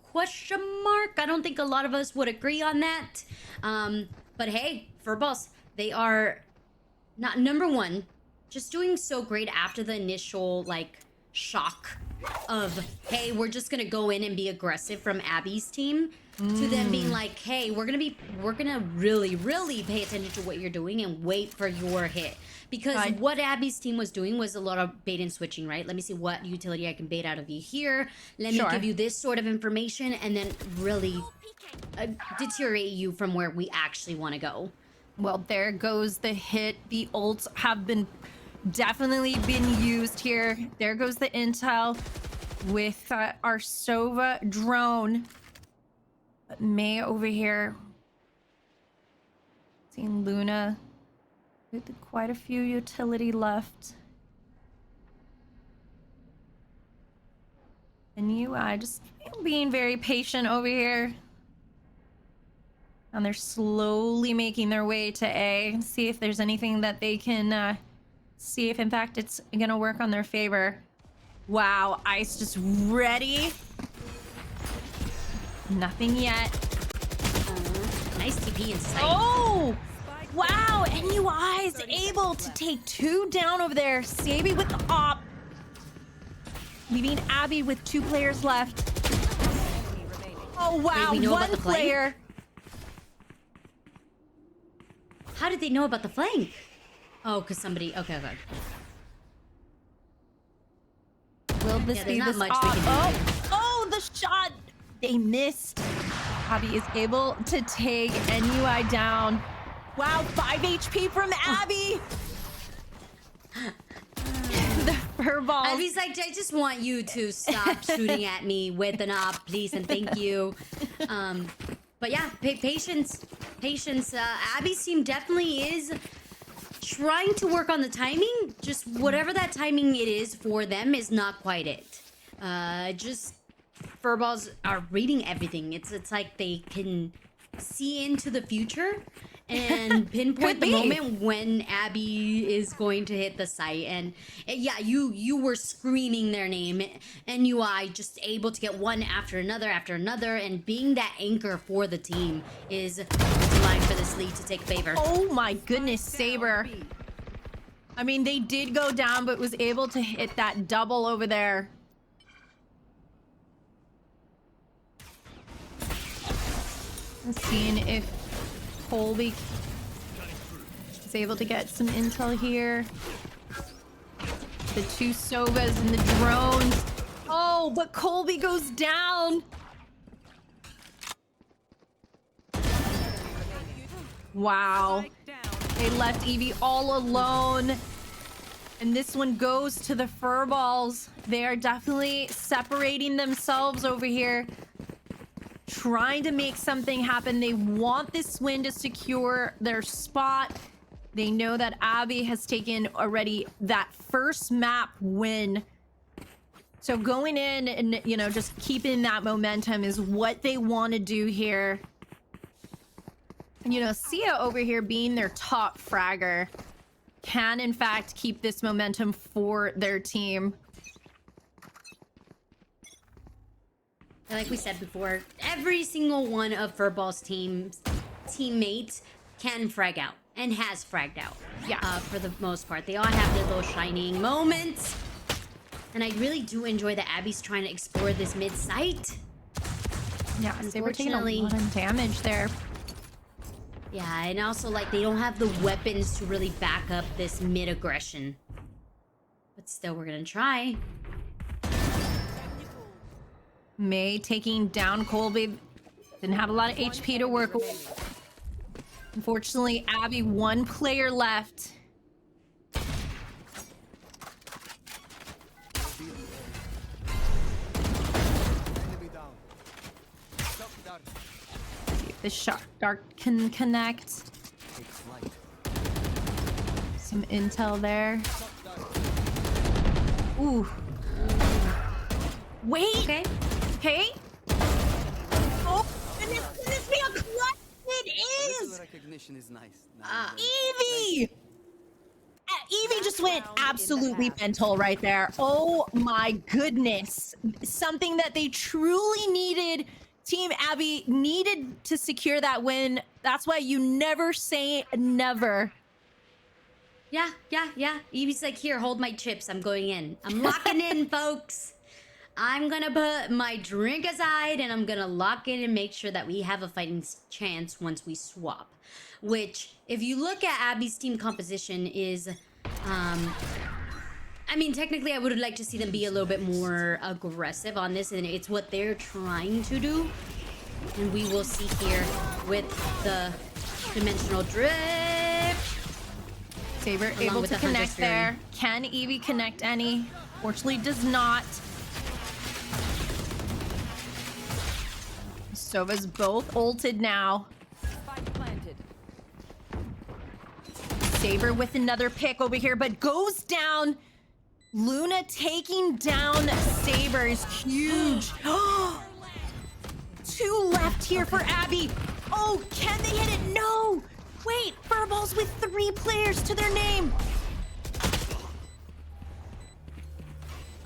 Question mark? I don't think a lot of us would agree on that. But hey, Furballs, they are not number one, just doing so great after the initial like shock of, hey, we're just gonna go in and be aggressive from Abby's team, to them being like, hey, we're gonna really pay attention to what you're doing and wait for your hit. Because what Abby's team was doing was a lot of bait and switching, right? Let me see what utility I can bait out of you here. Let me give you this sort of information, and then really deteriorate you from where we actually want to go. Well, there goes the hit. The ults have definitely been used here. There goes the intel with our Sova drone. But May over here. Seeing Luna with quite a few utility left. And UI just being very patient over here. And they're slowly making their way to A. See if there's anything that they can see if in fact it's gonna work on their favor. Wow, Ice just ready. Nothing yet. Nice TP in sight. Oh! Wow, NUI is able to take 2 down over there. Sabi with the op. Leaving Abby with 2 players left. Oh wow, Wait, we know about 1 the flank? player. How did they know about the flank? Oh, because somebody... Okay. Will this Yeah, be there's this not much they op? can do. Oh, the shot. They missed. Abby is able to take NUI down. Wow, 5 HP from Abby. The furballs. Abby's like, I just want you to stop shooting at me with an op, please, and thank you. But yeah, patience. Abby's team definitely is trying to work on the timing. Just whatever that timing it is for them is not quite it. Just Furballs are reading everything. It's like they can see into the future and pinpoint the moment when Abby is going to hit the site. And yeah, you were screaming their name, and UI just able to get one after another, and being that anchor for the team is line for this lead to take favor. Oh my goodness, Saber. I mean, they did go down, but was able to hit that double over there. Seeing if Colby is able to get some intel here. The 2 Sovas and the drones. Oh, but Colby goes down. Wow. They left Evie all alone. And this one goes to the Furballs. They are definitely separating themselves over here, trying to make something happen. They want this win to secure their spot. They know that Abby has taken already that first map win. So going in and, you know, just keeping that momentum is what they want to do here. And, you know, Sia over here being their top fragger can, in fact, keep this momentum for their team. Like we said before, every single one of Furball's teammates can frag out and has fragged out. Yeah. For the most part. They all have their little shining moments. And I really do enjoy that Abby's trying to explore this mid site. Yeah, they were taking a lot of damage there. Yeah, and also like they don't have the weapons to really back up this mid aggression. But still, we're gonna try. May taking down Colby. Didn't have a lot of HP to work with. Unfortunately, Abby, one player left. Enemy down. Stop that. See if the shot dart can connect. Take flight. Some intel there. Ooh. Wait. Okay. Okay. Oh, goodness me, a clutch it is! Little recognition is nice. Evie! Evie just went round in the absolutely half. mental right there. Oh my goodness. Something that they truly needed. Team Abby needed to secure that win. That's why you never say never. Yeah. Evie's like, here, hold my chips. I'm going in. I'm locking in, folks. I'm gonna put my drink aside and I'm gonna lock in and make sure that we have a fighting chance once we swap. Which, if you look at Abby's team composition, is, I mean, technically, I would like to see them be a little bit more aggressive on this, and it's what they're trying to do. And we will see here with the dimensional drift. Saber Along able with to the Hunter's connect Fury. there. Can Evie connect any? Fortunately, does not. Sova's both ulted now. Spike planted. Saber with another pick over here, but goes down. Luna taking down Saber is huge. Two left here for Abby. Oh, can they hit it? No. Wait, Furballs with 3 players to their name.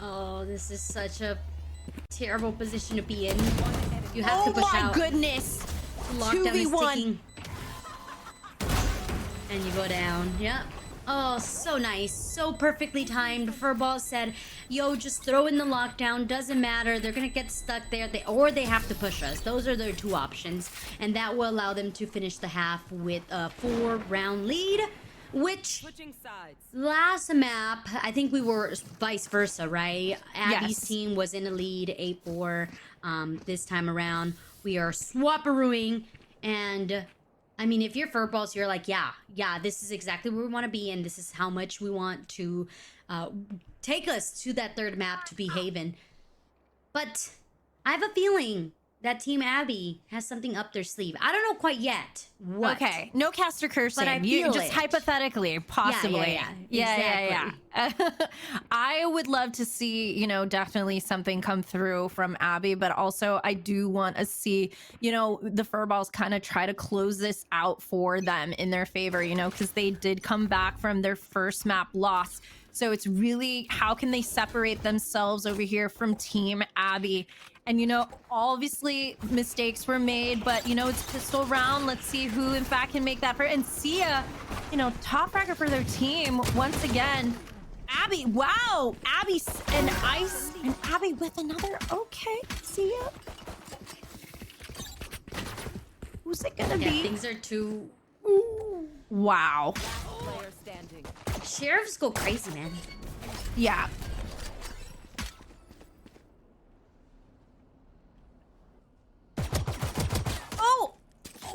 Oh, this is such a terrible position to be in. You have Oh to push my out. goodness. Lockdown is 2v1. ticking. And you go down. Yep. Oh, so nice. So perfectly timed. Furball said, yo, just throw in the lockdown. Doesn't matter. They're going to get stuck there. Or they have to push us. Those are their 2 options. And that will allow them to finish the half with a 4-round lead. Which, Switching sides. last map, I think we were vice versa, right? Abby's Yes. team was in a lead, 8-4. This time around, we are swapperooing. And, I mean, if you're Furballs, you're like, yeah, this is exactly where we want to be. And this is how much we want to take us to that 3rd map to be Haven. But I have a feeling that Team Abby has something up their sleeve. I don't know quite yet what. Okay, no caster cursing. But I You feel just it. hypothetically, possibly. Yeah. I would love to see, you know, definitely something come through from Abby, but also I do want to see, you know, the Furballs kind of try to close this out for them in their favor, you know, because they did come back from their first map loss. So it's really, how can they separate themselves over here from Team Abby? And, you know, obviously mistakes were made, but, you know, it's pistol round. Let's see who, in fact, can make that. And Sia, you know, top fragger for their team once again. Abby, wow. Abby and Ice and Abby with another. Okay, Sia. Who's it gonna Yeah, be? things are too... Ooh. Wow. Player standing. Sheriffs go crazy, man. Yeah.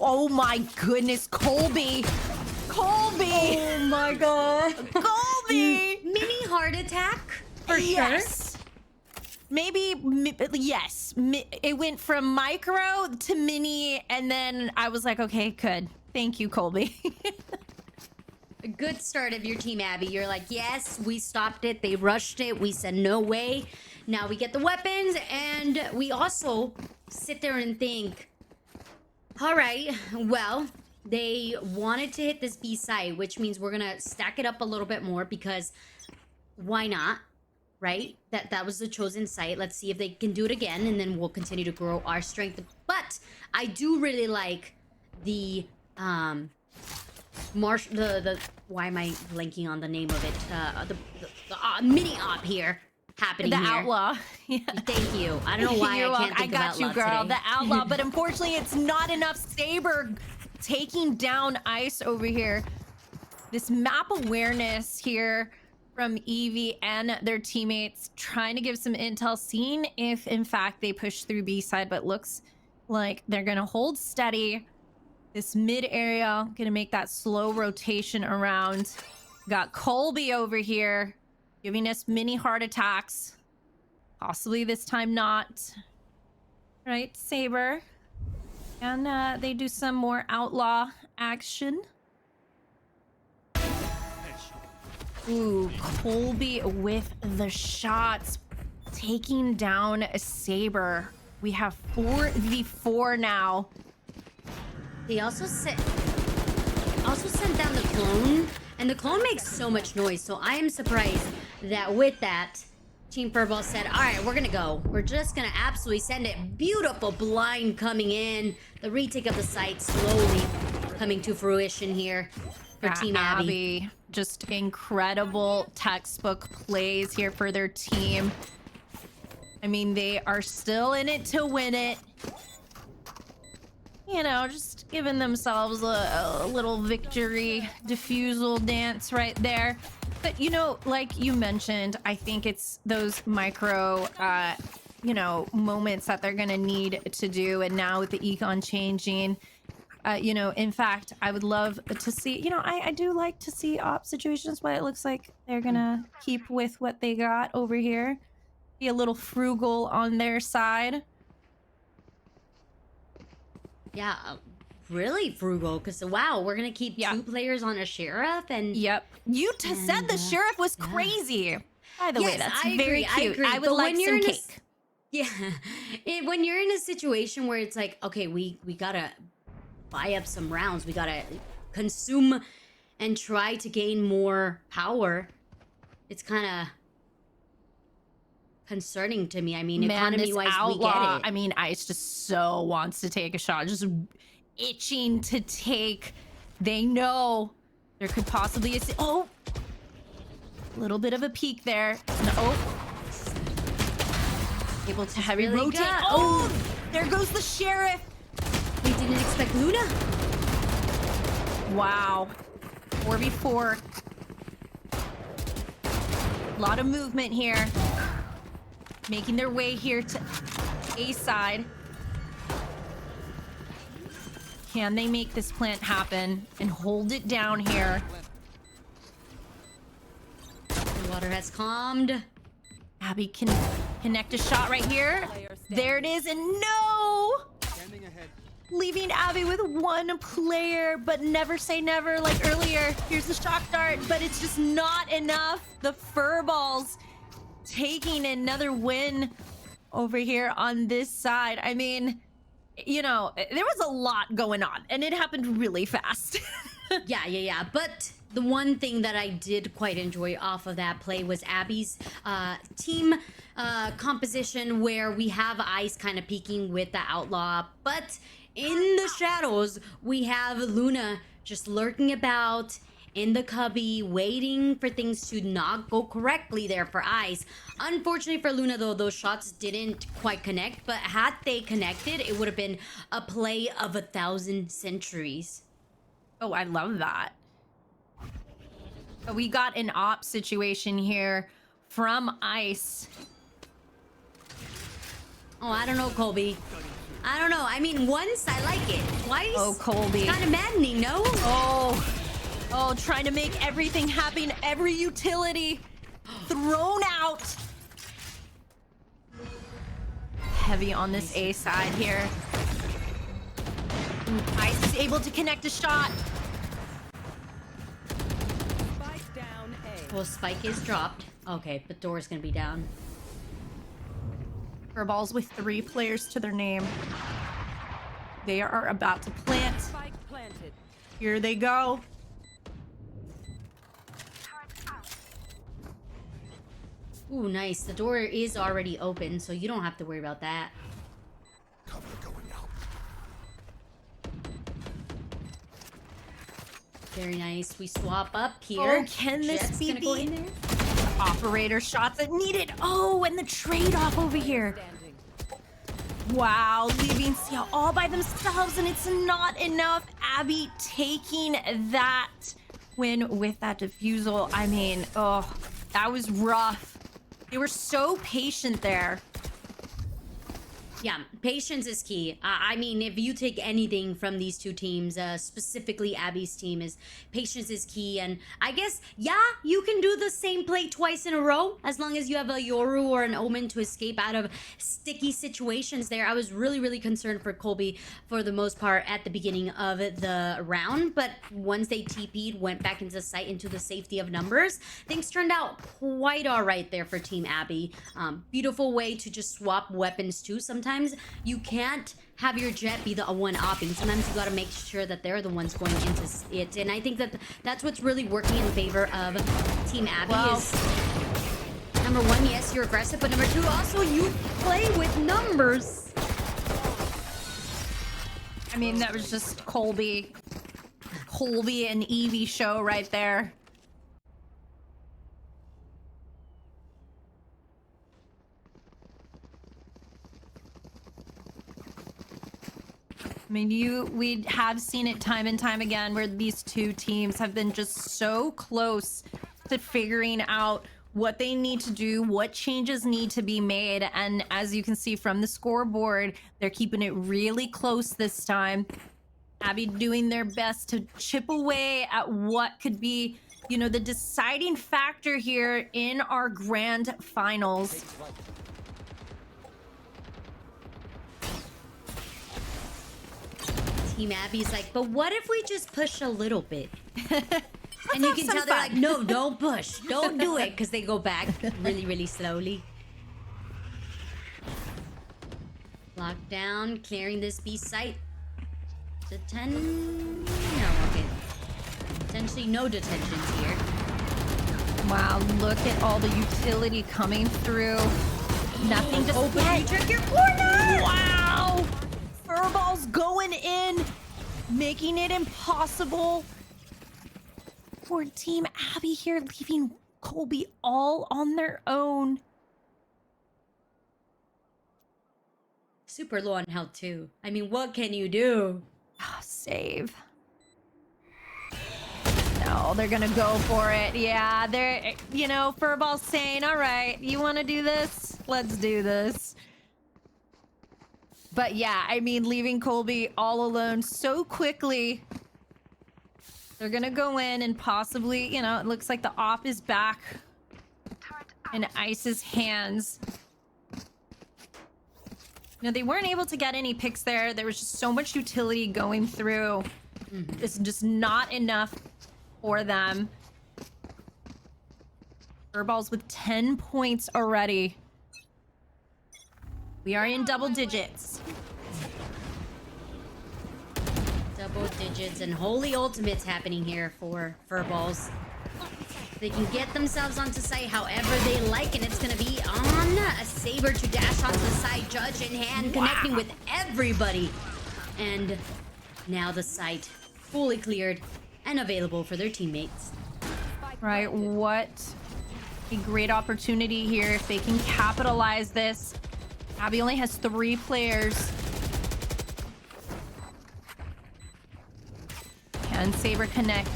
Oh my goodness, Colby. Oh my god. Colby. Mini heart attack for Yes. Yes. It went from micro to mini, and then I was like, okay, good. Thank you, Colby. sure. A good start of your team, Abby. You're like, yes, we stopped it. They rushed it. We said no way. Now we get the weapons, and we also sit there and think, all right, well, they wanted to hit this B site, which means we're gonna stack it up a little bit more because why not, right? That was the chosen site. Let's see if they can do it again, and then we'll continue to grow our strength. But I do really like the why am I blanking on the name of it? The mini op here happening The here. Outlaw. Yeah. Thank you. I don't know why You're I welcome. can't think I of got you, Outlaw girl. today. The Outlaw, but unfortunately, it's not enough. Saber taking down Ice over here. This map awareness here from Evie and their teammates, trying to give some intel, seeing if in fact they push through B side, but looks like they're gonna hold steady. This mid area, gonna make that slow rotation around. Got Colby over here, giving us mini heart attacks. Possibly this time not. Right, Saber. And they do some more outlaw action. Ooh, Colby with the shots, taking down a Saber. We have 4v4 now. They also sent down the clone, and the clone makes so much noise. So I am surprised that with that, Team Furball said, "All right, we're gonna go. We're just gonna absolutely send it." Beautiful blind coming in. The retake of the site slowly coming to fruition here for Team Abby. Just incredible textbook plays here for their team. I mean, they are still in it to win it. You know, just giving themselves a little victory diffusal dance right there. But, you know, like you mentioned, I think it's those micro, you know, moments that they're going to need to do. And now with the econ changing, you know, in fact, I would love to see, you know, I do like to see op situations, but it looks like they're going to keep with what they got over here. Be a little frugal on their side. Yeah, really frugal. Because, wow, we're going to keep 2 players on a sheriff. And Yep. You said the sheriff was crazy. By the way, Yes, that's I very agree, cute. I I agree. would But like when you're some in a cake. yeah, when you're in a situation where it's like, okay, we gotta buy up some rounds, we gotta consume and try to gain more power, it's kind of concerning to me. I mean, Man, this economy-wise, we outlaw, get it. I mean, Ice just so wants to take a shot, just itching to take. They know there could possibly a little bit of a peek there. No, able to heavy really rotate. good. Oh, there goes the sheriff. We didn't expect Luna. Wow, 4v4. A lot of movement here. Making their way here to A side. Can they make this plant happen and hold it down here? The water has calmed. Abby can connect a shot right here. There it is, and no! Standing ahead. Leaving Abby with 1 player, but never say never like earlier. Here's the shock dart, but it's just not enough. The Furballs taking another win over here on this side. I mean, you know, there was a lot going on, and it happened really fast. Yeah. But the one thing that I did quite enjoy off of that play was Abby's team composition, where we have Ice kind of peeking with the outlaw, but in the shadows, we have Luna just lurking about in the cubby, waiting for things to not go correctly there for Ice. Unfortunately for Luna, though, those shots didn't quite connect, but had they connected, it would have been a play of 1,000 centuries. Oh, I love that. But we got an op situation here from Ice. Oh, I don't know, Colby. I don't know. I mean, once I like it, twice. Oh, Colby. Kind of maddening, no? Oh, trying to make everything happen. Every utility thrown out. Heavy on this A side here. Ice is able to connect a shot. Spike down A. Well, Spike is dropped. Okay, but door's gonna be down. Furballs with 3 players to their name. They are about to plant. Spike planted. Here they go. Ooh, nice. The door is already open, so you don't have to worry about that. Cover going out. Very nice. We swap up here. Oh, can this Jet's be gonna go the in there? operator shots that needed? Oh, and the trade-off over here. Standing. Wow, leaving CL all by themselves, and it's not enough. Abby taking that win with that defusal. I mean, oh, That was rough. They were so patient there. Yeah, patience is key. I mean, if you take anything from these two teams, specifically Abby's team, is patience is key. And I guess, yeah, you can do the same play twice in a row as long as you have a Yoru or an Omen to escape out of sticky situations there. I was really, really concerned for Colby for the most part at the beginning of the round. But once they TP'd, went back into sight, into the safety of numbers, things turned out quite all right there for Team Abby. Beautiful way to just swap weapons too. Sometimes you can't have your jet be the one opping. Sometimes you gotta make sure that they're the ones going into it. And I think that that's what's really working in favor of Team Abby is, number one, yes, you're aggressive, but number two, also you play with numbers. I mean, that was just Colby and Evie show right there. I mean, we have seen it time and time again where these two teams have been just so close to figuring out what they need to do, what changes need to be made. And as you can see from the scoreboard, they're keeping it really close this time. Abby doing their best to chip away at what could be, you know, the deciding factor here in our grand finals. Team Abby's like, but what if we just push a little bit? And you have can some tell they're fun. like, no, don't push. Don't do it. Because they go back really, really slowly. Lockdown, clearing this B site. No, okay. Potentially no detentions here. Wow, look at all the utility coming through. Nothing to Oh, but you check your corner! Wow! Furball's going in, making it impossible for Team Abby here, leaving Colby all on their own. Super low on health too. I mean, what can you do? Ah, save. No, they're gonna go for it. Yeah, they're, you know, Furball's saying, all right, you want to do this? Let's do this. But yeah, I mean, leaving Colby all alone so quickly. They're gonna go in and possibly, you know, it looks like the op is back in Ice's hands. You know, they weren't able to get any picks there. There was just so much utility going through. It's just not enough for them. Furball's with 10 points already. We are in double digits. Double digits and holy ultimates happening here for Furballs. They can get themselves onto site however they like, and it's gonna be on a Saber to dash onto the site, Judge in hand, connecting with everybody. And now the site fully cleared and available for their teammates. Right, what a great opportunity here if they can capitalize this. Abby only has 3 players. Can Saber connect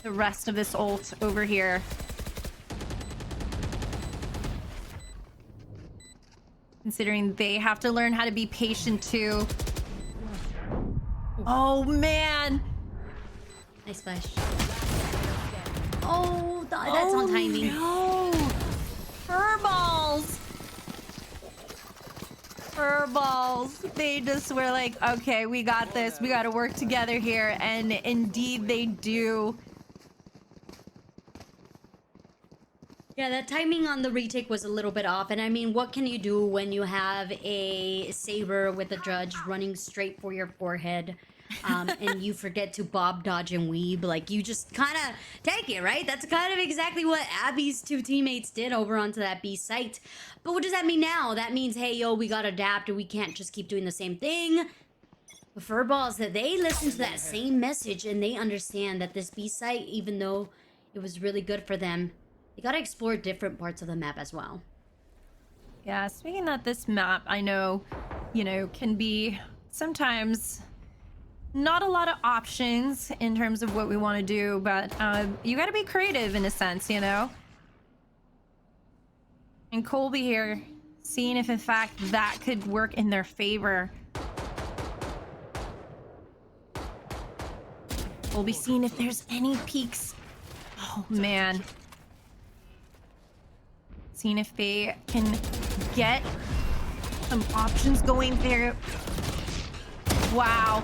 the rest of this ult over here? Considering they have to learn how to be patient too. Oh man! Nice flash. Oh, that's on timing. No! Furballs! Furballs. They just were like, okay, we got this. We got to work together here. And indeed they do. Yeah, that timing on the retake was a little bit off. And I mean, what can you do when you have a Saber with a Judge running straight for your forehead? And you forget to bob, dodge, and weeb. Like, you just kind of take it, right? That's kind of exactly what Abby's 2 teammates did over onto that B site. But what does that mean now? That means, hey, yo, we gotta adapt, and we can't just keep doing the same thing. But Furballs, that they listen to that same message, and they understand that this B site, even though it was really good for them, they gotta explore different parts of the map as well. Yeah, speaking of this map, I know, you know, can be sometimes not a lot of options in terms of what we want to do, but you got to be creative in a sense, you know? And Colby here, seeing if in fact that could work in their favor. Colby seeing if there's any peaks. Oh man. Seeing if they can get some options going there. Wow.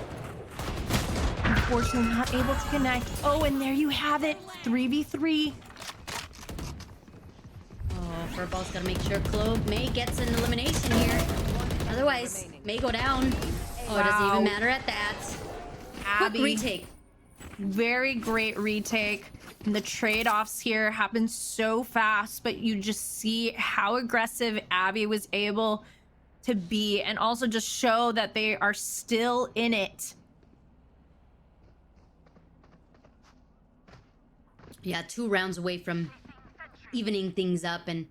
Unfortunately not able to connect. Oh, and there you have it. 3v3. Oh, Furball's gotta make sure May gets an elimination here. Otherwise, May go down. Oh, it doesn't even matter at that. Abby. Quick retake. Very great retake. And the trade-offs here happen so fast, but you just see how aggressive Abby was able to be and also just show that they are still in it. Yeah, 2 rounds away from evening things up and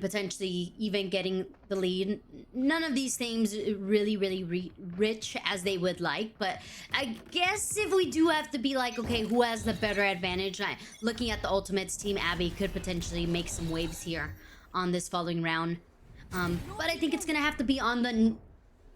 potentially even getting the lead. None of these things really rich as they would like, but I guess if we do have to be like, okay, who has the better advantage? Looking at the Ultimates team, Abby could potentially make some waves here on this following round. But I think it's gonna have to be on the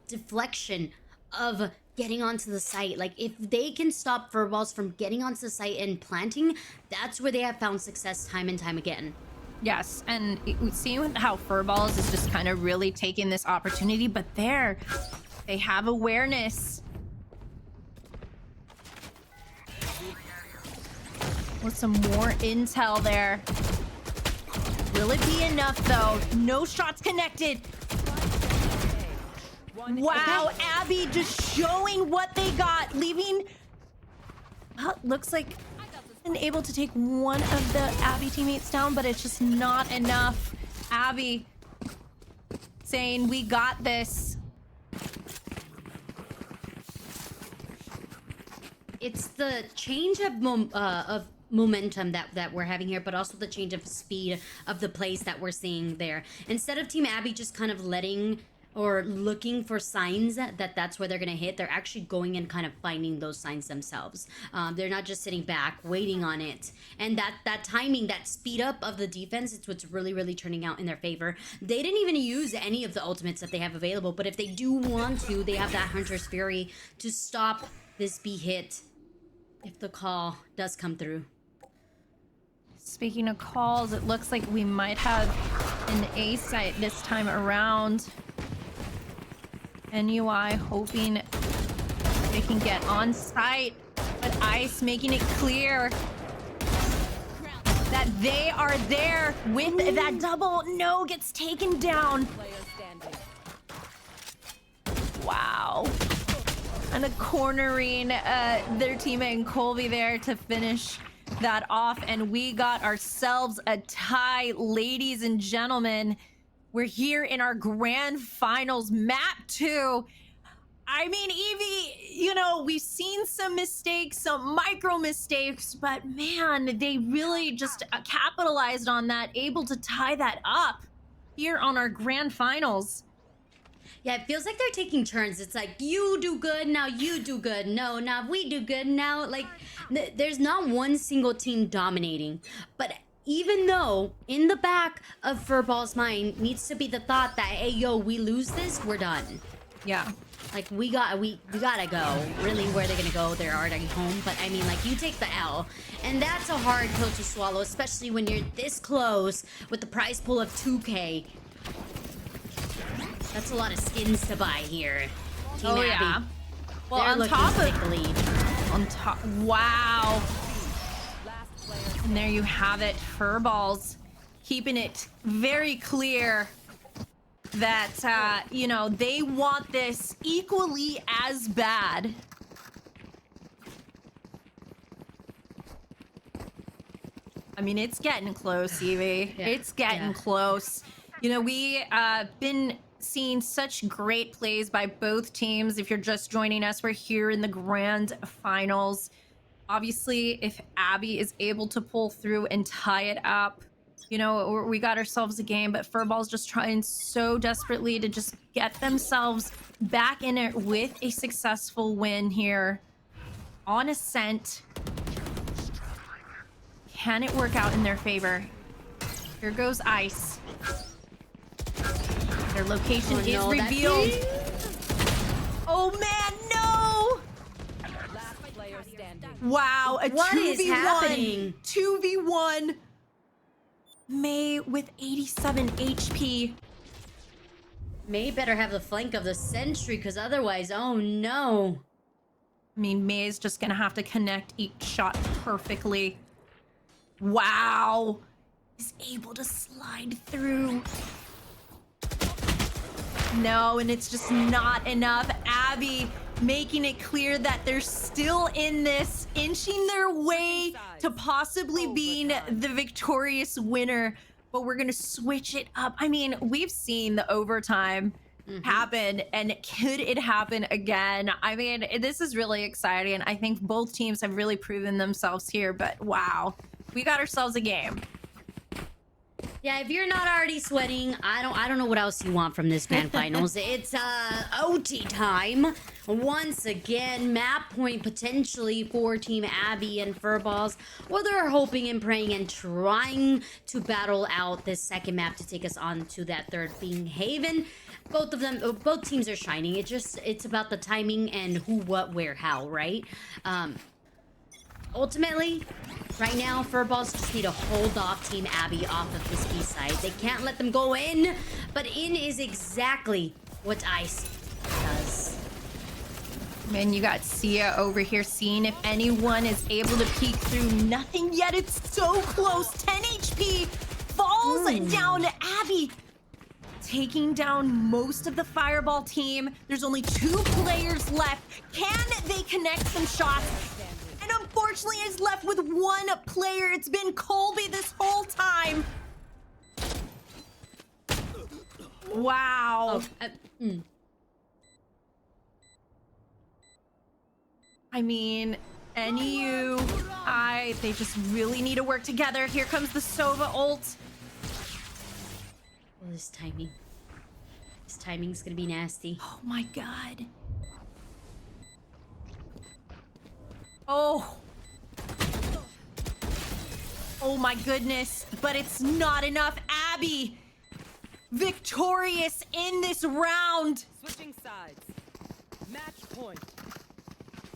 deflection of getting onto the site. Like, if they can stop Furballs from getting onto the site and planting, that's where they have found success time and time again. Yes, and we see how Furballs is just kind of really taking this opportunity, but they have awareness. With some more intel there. Will it be enough though? No shots connected. Wow, Abby just showing what they got, leaving. Well, looks like been able to take one of the Abby teammates down, but it's just not enough. Abby saying, "We got this." It's the change of momentum that we're having here, but also the change of speed of the plays that we're seeing there. Instead of Team Abby just kind of letting or looking for signs that's where they're gonna hit, they're actually going and kind of finding those signs themselves. They're not just sitting back waiting on it, and that timing, that speed up of the defense, it's what's really turning out in their favor. They didn't even use any of the ultimates that they have available, but if they do want to, they have that Hunter's Fury to stop this B hit if the call does come through. Speaking of calls, it looks like we might have an A site this time around. NUI hoping they can get on site, but Ice making it clear that they are there with that double. No, gets taken down. Wow. And cornering their teammate and Colby there to finish that off, and we got ourselves a tie, ladies and gentlemen. We're here in our grand finals, map 2. I mean, Evie, you know, we've seen some mistakes, some micro mistakes, but man, they really just capitalized on that, able to tie that up here on our grand finals. Yeah, it feels like they're taking turns. It's like, you do good, now you do good. No, now we do good, now, like, there's not one single team dominating. But even though in the back of Furball's mind needs to be the thought that, hey, yo, we lose this, we're done. Yeah. Like, we gotta go. Really, where they're gonna go, they're already home. But I mean, like, you take the L, and that's a hard pill to swallow, especially when you're this close with the prize pool of 2K. That's a lot of skins to buy here. Team Abby. Yeah. Well, they're on top of take the lead. on top, wow. And there you have it, Furballs keeping it very clear that you know, they want this equally as bad. I mean, it's getting close, Evie. Yeah, It's getting close. You know, we been seeing such great plays by both teams. If you're just joining us, we're here in the grand finals. Obviously, if Abby is able to pull through and tie it up, you know, we got ourselves a game, but Furball's just trying so desperately to just get themselves back in it with a successful win here on Ascent. Can it work out in their favor? Here goes Ice. Their location Oh, is no, that revealed. thing- Oh man, no! Last player standing. Wow, a What is 2v1. happening? 2v1. May with 87 HP. May better have the flank of the sentry, because otherwise, oh no. I mean, May is just gonna have to connect each shot perfectly. Wow. Is able to slide through. No, and it's just not enough. Abby making it clear that they're still in this, inching their way to possibly being the victorious winner. But we're gonna switch it up. I mean, we've seen the overtime happen, and could it happen again? I mean, this is really exciting. I think both teams have really proven themselves here, but wow, we got ourselves a game. Yeah, if you're not already sweating, I don't know what else you want from this grand finals. It's OT time. Once again, map point potentially for Team Abby and Furballs, where they're hoping and praying and trying to battle out this second map to take us on to that third, being Haven. Both of them, both teams are shining. It's about the timing and who, what, where, how, right? Ultimately, right now, Furballs just need to hold off Team Abby off of this B side. They can't let them go in, but in is exactly what Ice does. Man, you got Sia over here seeing if anyone is able to peek through. Nothing yet. It's so close. 10 HP falls down to Abby, taking down most of the Fireball team. There's only 2 players left. Can they connect some shots? And unfortunately is left with 1 player. It's been Colby this whole time. Wow. I mean, NEU, they just really need to work together. Here comes the Sova ult. Oh, this timing. This timing's gonna be nasty. Oh my god. Oh. Oh my goodness. But it's not enough. Abby, victorious in this round. Switching sides. Match point.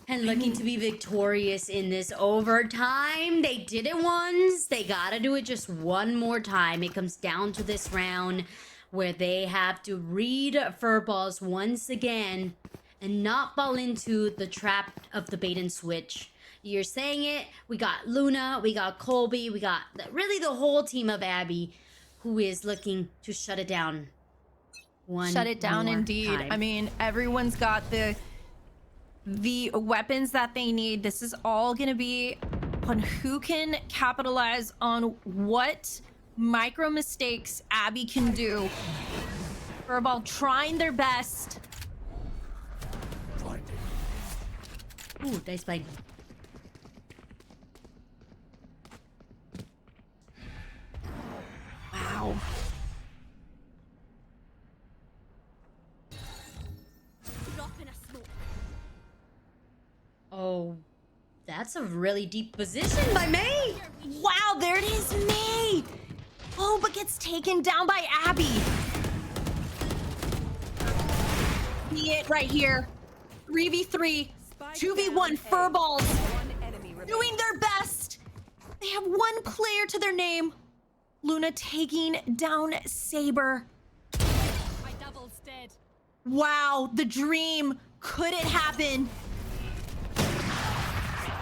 And looking to be victorious in this overtime. They did it once. They gotta do it just one more time. It comes down to this round where they have to read Furballs once again and not fall into the trap of the bait and switch. You're saying it. We got Luna, we got Colby, we got really the whole team of Abby who is looking to shut it down. Shut it down more indeed. time. I mean, everyone's got the weapons that they need. This is all gonna be on who can capitalize on what micro mistakes Abby can do. Furball trying their best. Ooh, nice play. Wow. Drop in a smoke. Oh, that's a really deep position by May. Wow, there it is, May. Oh, but gets taken down by Abby. See it right here. 3v3, 2v1 Furballs. One enemy remaining. Doing their best. They have 1 player to their name. Luna taking down Saber. My double's dead. Wow, the dream. Could it happen?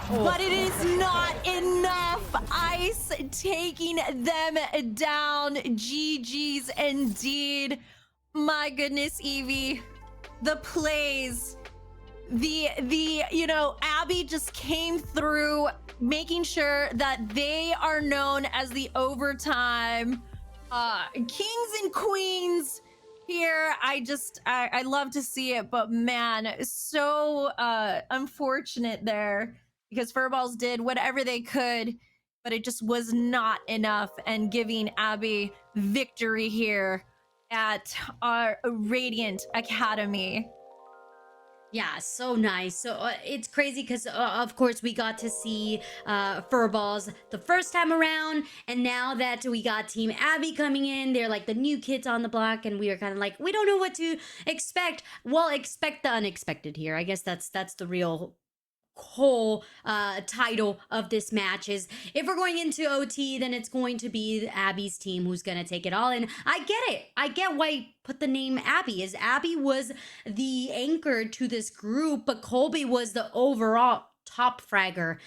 But it is not enough. Ice taking them down. GG's indeed. My goodness, Evie. The plays. You know, Abby just came through, making sure that they are known as the overtime kings and queens here. I love to see it, but man, so unfortunate there, because Furballs did whatever they could, but it just was not enough, and giving Abby victory here at our Radiant Academy. Yeah, so nice. So it's crazy because, of course, we got to see Furballs the first time around, and now that we got Team Abby coming in, they're like the new kids on the block, and we are kind of like, we don't know what to expect. Well, expect the unexpected here. I guess that's the real whole title of this match. Is if we're going into OT, then it's going to be Abby's team who's gonna take it all. And I get it. I get why he put the name Abby. Is Abby was the anchor to this group, but Colby was the overall top fragger.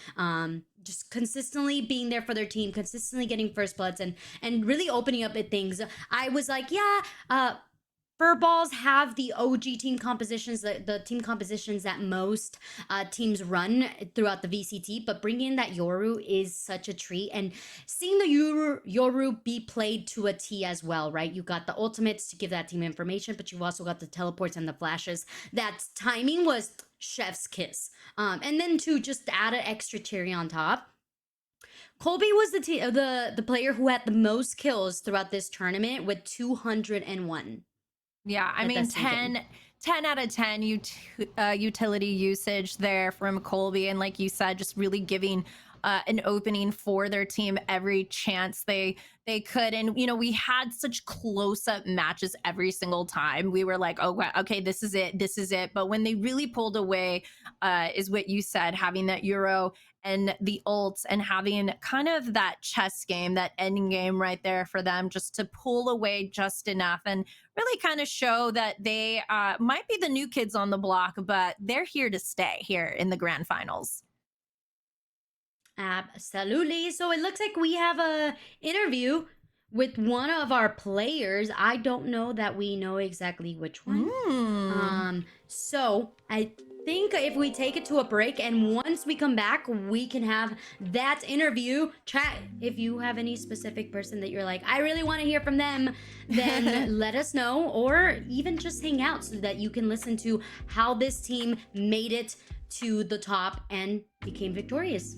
Just consistently being there for their team, consistently getting first bloods, and really opening up at things. I was like, yeah, Furballs have the OG team compositions, the team compositions that most teams run throughout the VCT, but bringing in that Yoru is such a treat. And seeing the Yoru be played to a T as well, right? You got the ultimates to give that team information, but you've also got the teleports and the flashes. That timing was chef's kiss. And then to just add an extra cherry on top, Colby was the player who had the most kills throughout this tournament with 201. Yeah, I mean, 10 out of 10 utility usage there from Colby. And like you said, just really giving an opening for their team every chance they could. And, you know, we had such close-up matches every single time. We were like, oh, okay, this is it. But when they really pulled away, is what you said, having that Euro and the ults and having kind of that chess game, that ending game right there for them, just to pull away just enough and really kind of show that they might be the new kids on the block, but they're here to stay here in the grand finals. Absolutely. So it looks like we have a interview with one of our players. I don't know that we know exactly which one. So I think if we take it to a break, and once we come back, we can have that interview. Chat if you have any specific person that you're like, I really want to hear from them, then let us know, or even just hang out so that you can listen to how this team made it to the top and became victorious.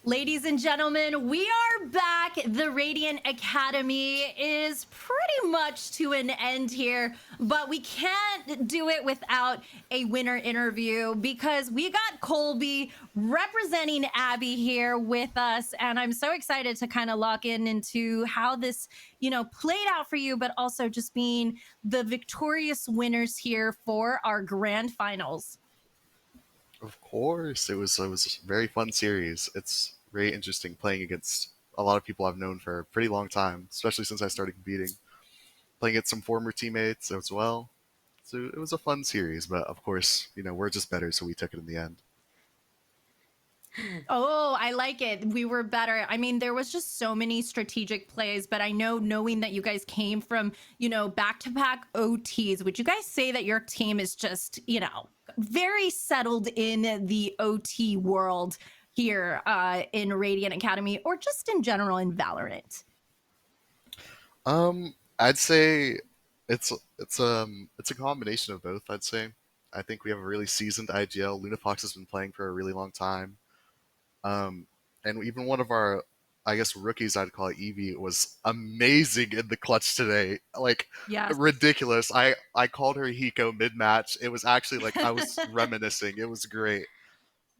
Ladies and gentlemen, we are back. The Radiant Academy is pretty much to an end here, but we can't do it without a winner interview because we got Colby representing Abby here with us. And I'm so excited to kind of lock in into how this, played out for you, but also just being the victorious winners here for our grand finals. Of course, it was a very fun series. It's very interesting playing against a lot of people I've known for a pretty long time, especially since I started competing. Playing against some former teammates as well. So it was a fun series, but of course, we're just better, so we took it in the end. Oh, I like it. We were better. I mean, there was just so many strategic plays, but I know knowing that you guys came from, back-to-back OTs, would you guys say that your team is just, very settled in the OT world here in Radiant Academy or just in general in Valorant? I'd say it's a combination of both, I'd say. I think we have a really seasoned IGL. Lunafox has been playing for a really long time. Um, and even one of our, I guess, rookies, I'd call it Evie, was amazing in the clutch today. Like, Yes. ridiculous. I called her Hiko mid match. It was actually like I was reminiscing. It was great.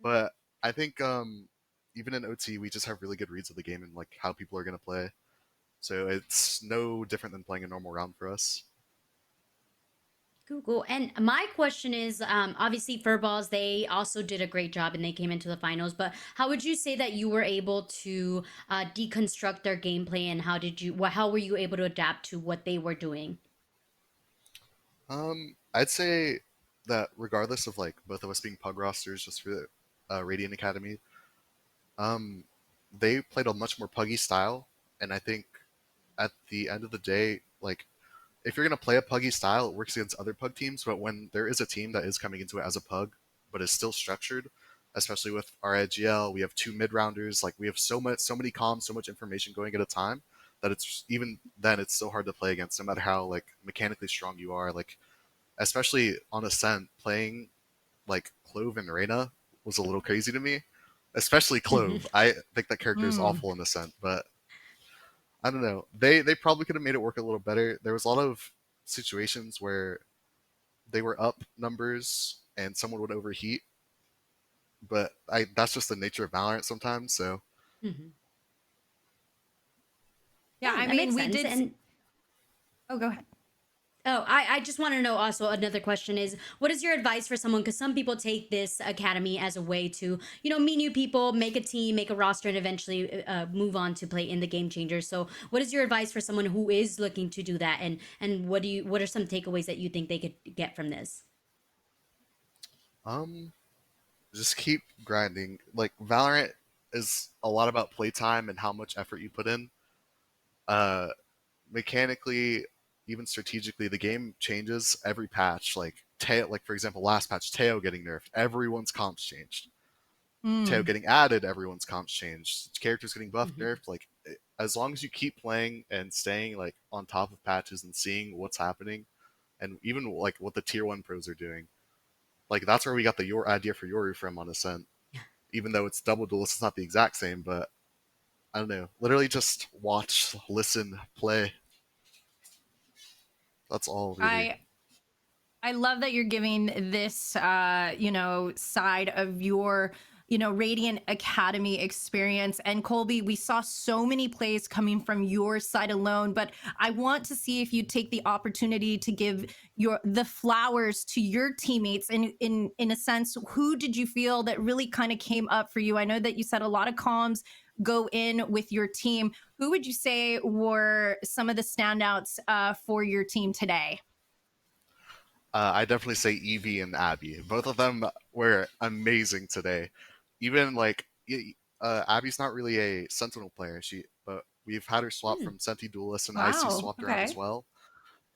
But I think even in OT, we just have really good reads of the game and like how people are going to play. So it's no different than playing a normal round for us. Cool, cool. And my question is, obviously Furballs, they also did a great job and they came into the finals, but how would you say that you were able to deconstruct their gameplay and how were you able to adapt to what they were doing? I'd say that regardless of like both of us being pug rosters just for Radiant Academy, um, they played a much more puggy style, and I think at the end of the day, like if you're gonna play a puggy style, it works against other pug teams. But when there is a team that is coming into it as a pug, but is still structured, especially with our IGL, we have two mid rounders. Like we have so many comms, so much information going at a time that it's even then it's so hard to play against, no matter how like mechanically strong you are. Like especially on Ascent, playing like Clove and Reyna was a little crazy to me. Especially Clove. I think that character is Mm. awful in Ascent, but I don't know. They probably could have made it work a little better. There was a lot of situations where they were up numbers and someone would overheat, but that's just the nature of Valorant sometimes. So Yeah, Yeah, I that mean, makes we sense. did. And Oh, go ahead. Oh, I just want to know also another question is what is your advice for someone? Because some people take this academy as a way to, meet new people, make a team, make a roster, and eventually move on to play in the game changers. So, what is your advice for someone who is looking to do that? And what are some takeaways that you think they could get from this? Um, just keep grinding. Like Valorant is a lot about playtime and how much effort you put in. Uh, Mechanically, even strategically, the game changes every patch. Like for example, last patch, Teo getting nerfed, everyone's comps changed. Teo Mm. getting added, everyone's comps changed. Characters getting buffed, Mhm. nerfed. Like as long as you keep playing and staying like on top of patches and seeing what's happening, and even like what the tier one pros are doing, like that's where we got the your idea for Yoru from on Ascent. Even though it's double duelist, it's not the exact same, but I don't know. Literally just watch, listen, play. That's all really. I I love that you're giving this, side of your, Radiant Academy experience. And Colby, we saw so many plays coming from your side alone, but I want to see if you take the opportunity to give the flowers to your teammates. And in a sense, who did you feel that really kind of came up for you? I know that you said a lot of comms go in with your team. Who would you say were some of the standouts for your team today? I definitely say Evie and Abby. Both of them were amazing today. Even like Abby's not really a Sentinel player. But we've had her swap Hmm. from Senti Duelist and IC Wow. swapped around as Okay. well,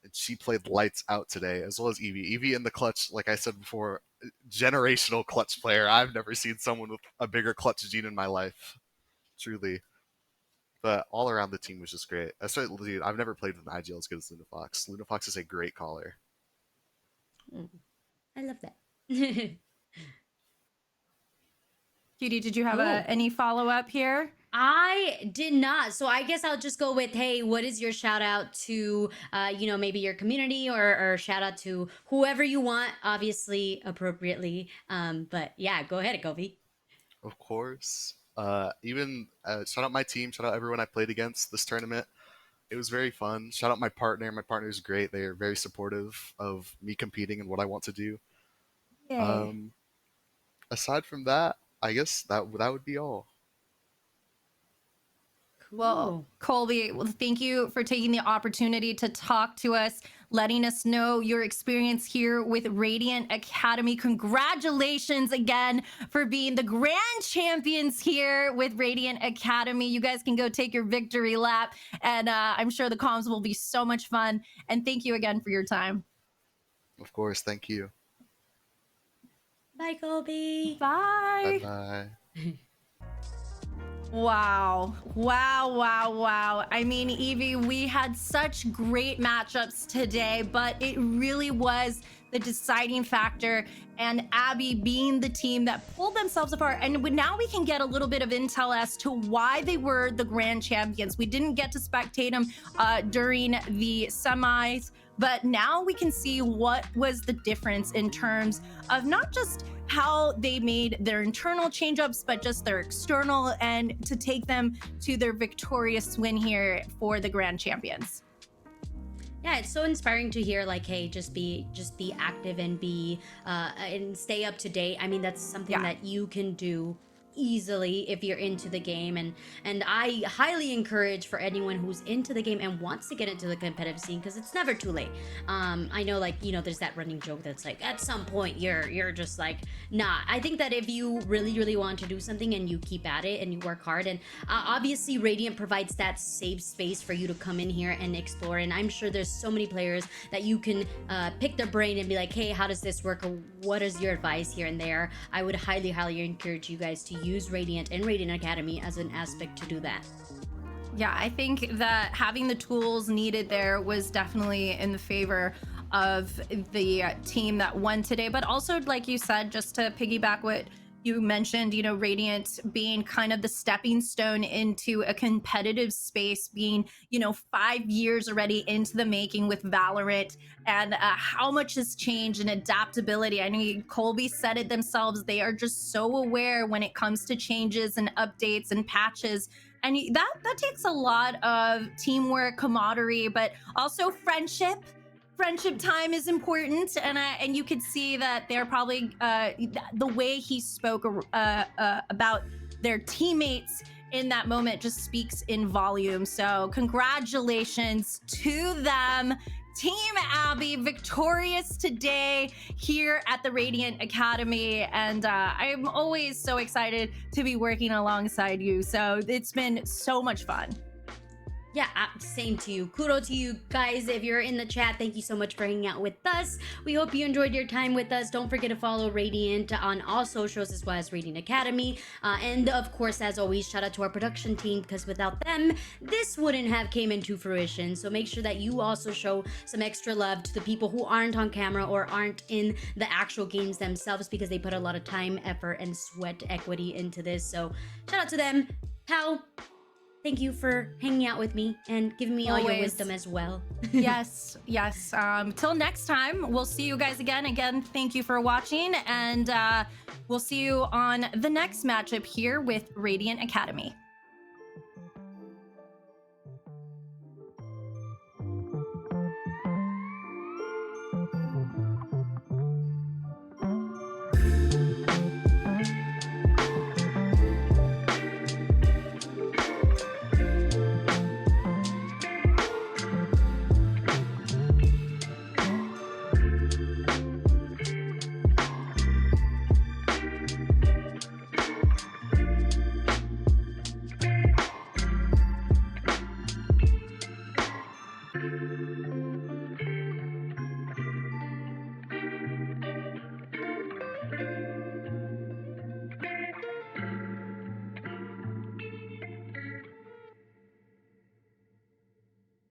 and she played lights out today, as well as Evie. Evie in the clutch, like I said before, generational clutch player. I've never seen someone with a bigger clutch gene in my life, truly. But all around the team was just great. Dude, I've never played with an IGL as good as Luna Fox. Luna Fox is a great caller. Mm. I love that. Cutie, did you have Oh. any follow up here? I did not. So I guess I'll just go with, hey, what is your shout out to, maybe your community or shout out to whoever you want, obviously appropriately. But yeah, go ahead, Kobe. Of course. Even shout out my team, shout out everyone I played against this tournament. It was very fun. Shout out my partner. My partner's great. They are very supportive of me competing and what I want to do. Yay. Um, Aside from that, I guess that would be all. Well, Cool. Colby, well, thank you for taking the opportunity to talk to us, letting us know your experience here with Radiant Academy. Congratulations again for being the grand champions here with Radiant Academy. You guys can go take your victory lap, and I'm sure the comms will be so much fun. And thank you again for your time. Of course. Thank you. Bye, Kobe. Bye Bye. bye. Wow. Wow, wow, wow. I mean, Evie, we had such great matchups today, but it really was the deciding factor, and Abby being the team that pulled themselves apart. And now we can get a little bit of intel as to why they were the grand champions. We didn't get to spectate them during the semis, but now we can see what was the difference in terms of not just how they made their internal change-ups, but just their external, and to take them to their victorious win here for the grand champions. Yeah, it's so inspiring to hear, like, hey, just be active and be and stay up to date. I mean, that's something that you can do easily if you're into the game, and I highly encourage for anyone who's into the game and wants to get into the competitive scene, because it's never too late. I know, like, there's that running joke that's like, at some point you're just like, nah. I think that if you really want to do something and you keep at it and you work hard, and obviously Radiant provides that safe space for you to come in here and explore, and I'm sure there's so many players that you can pick their brain and be like, hey, how does this work, or what is your advice here and there. I would highly encourage you guys to use Radiant and Radiant Academy as an aspect to do that. Yeah, I think that having the tools needed there was definitely in the favor of the team that won today. But also, like you said, just to piggyback what you mentioned, Radiant being kind of the stepping stone into a competitive space, being, 5 years already into the making with Valorant, and how much has changed and adaptability. I know Colby said it themselves. They are just so aware when it comes to changes and updates and patches and that takes a lot of teamwork, camaraderie, but also friendship. Friendship time is important, and you could see that they're probably the way he spoke about their teammates in that moment just speaks in volume. So congratulations to them. Team Abby victorious today here at the Radiant Academy, and I'm always so excited to be working alongside you. So it's been so much fun. Yeah, same to you. Kudos to you guys. If you're in the chat, thank you so much for hanging out with us. We hope you enjoyed your time with us. Don't forget to follow Radiant on all socials as well as Radiant Academy. And of course, as always, shout out to our production team, because without them, this wouldn't have came into fruition. So make sure that you also show some extra love to the people who aren't on camera or aren't in the actual games themselves, because they put a lot of time, effort, and sweat equity into this. So shout out to them. Pal, thank you for hanging out with me and giving me all your Always. wisdom as well. Yes. Till next time, we'll see you guys again. Again, thank you for watching, and we'll see you on the next matchup here with Radiant Academy.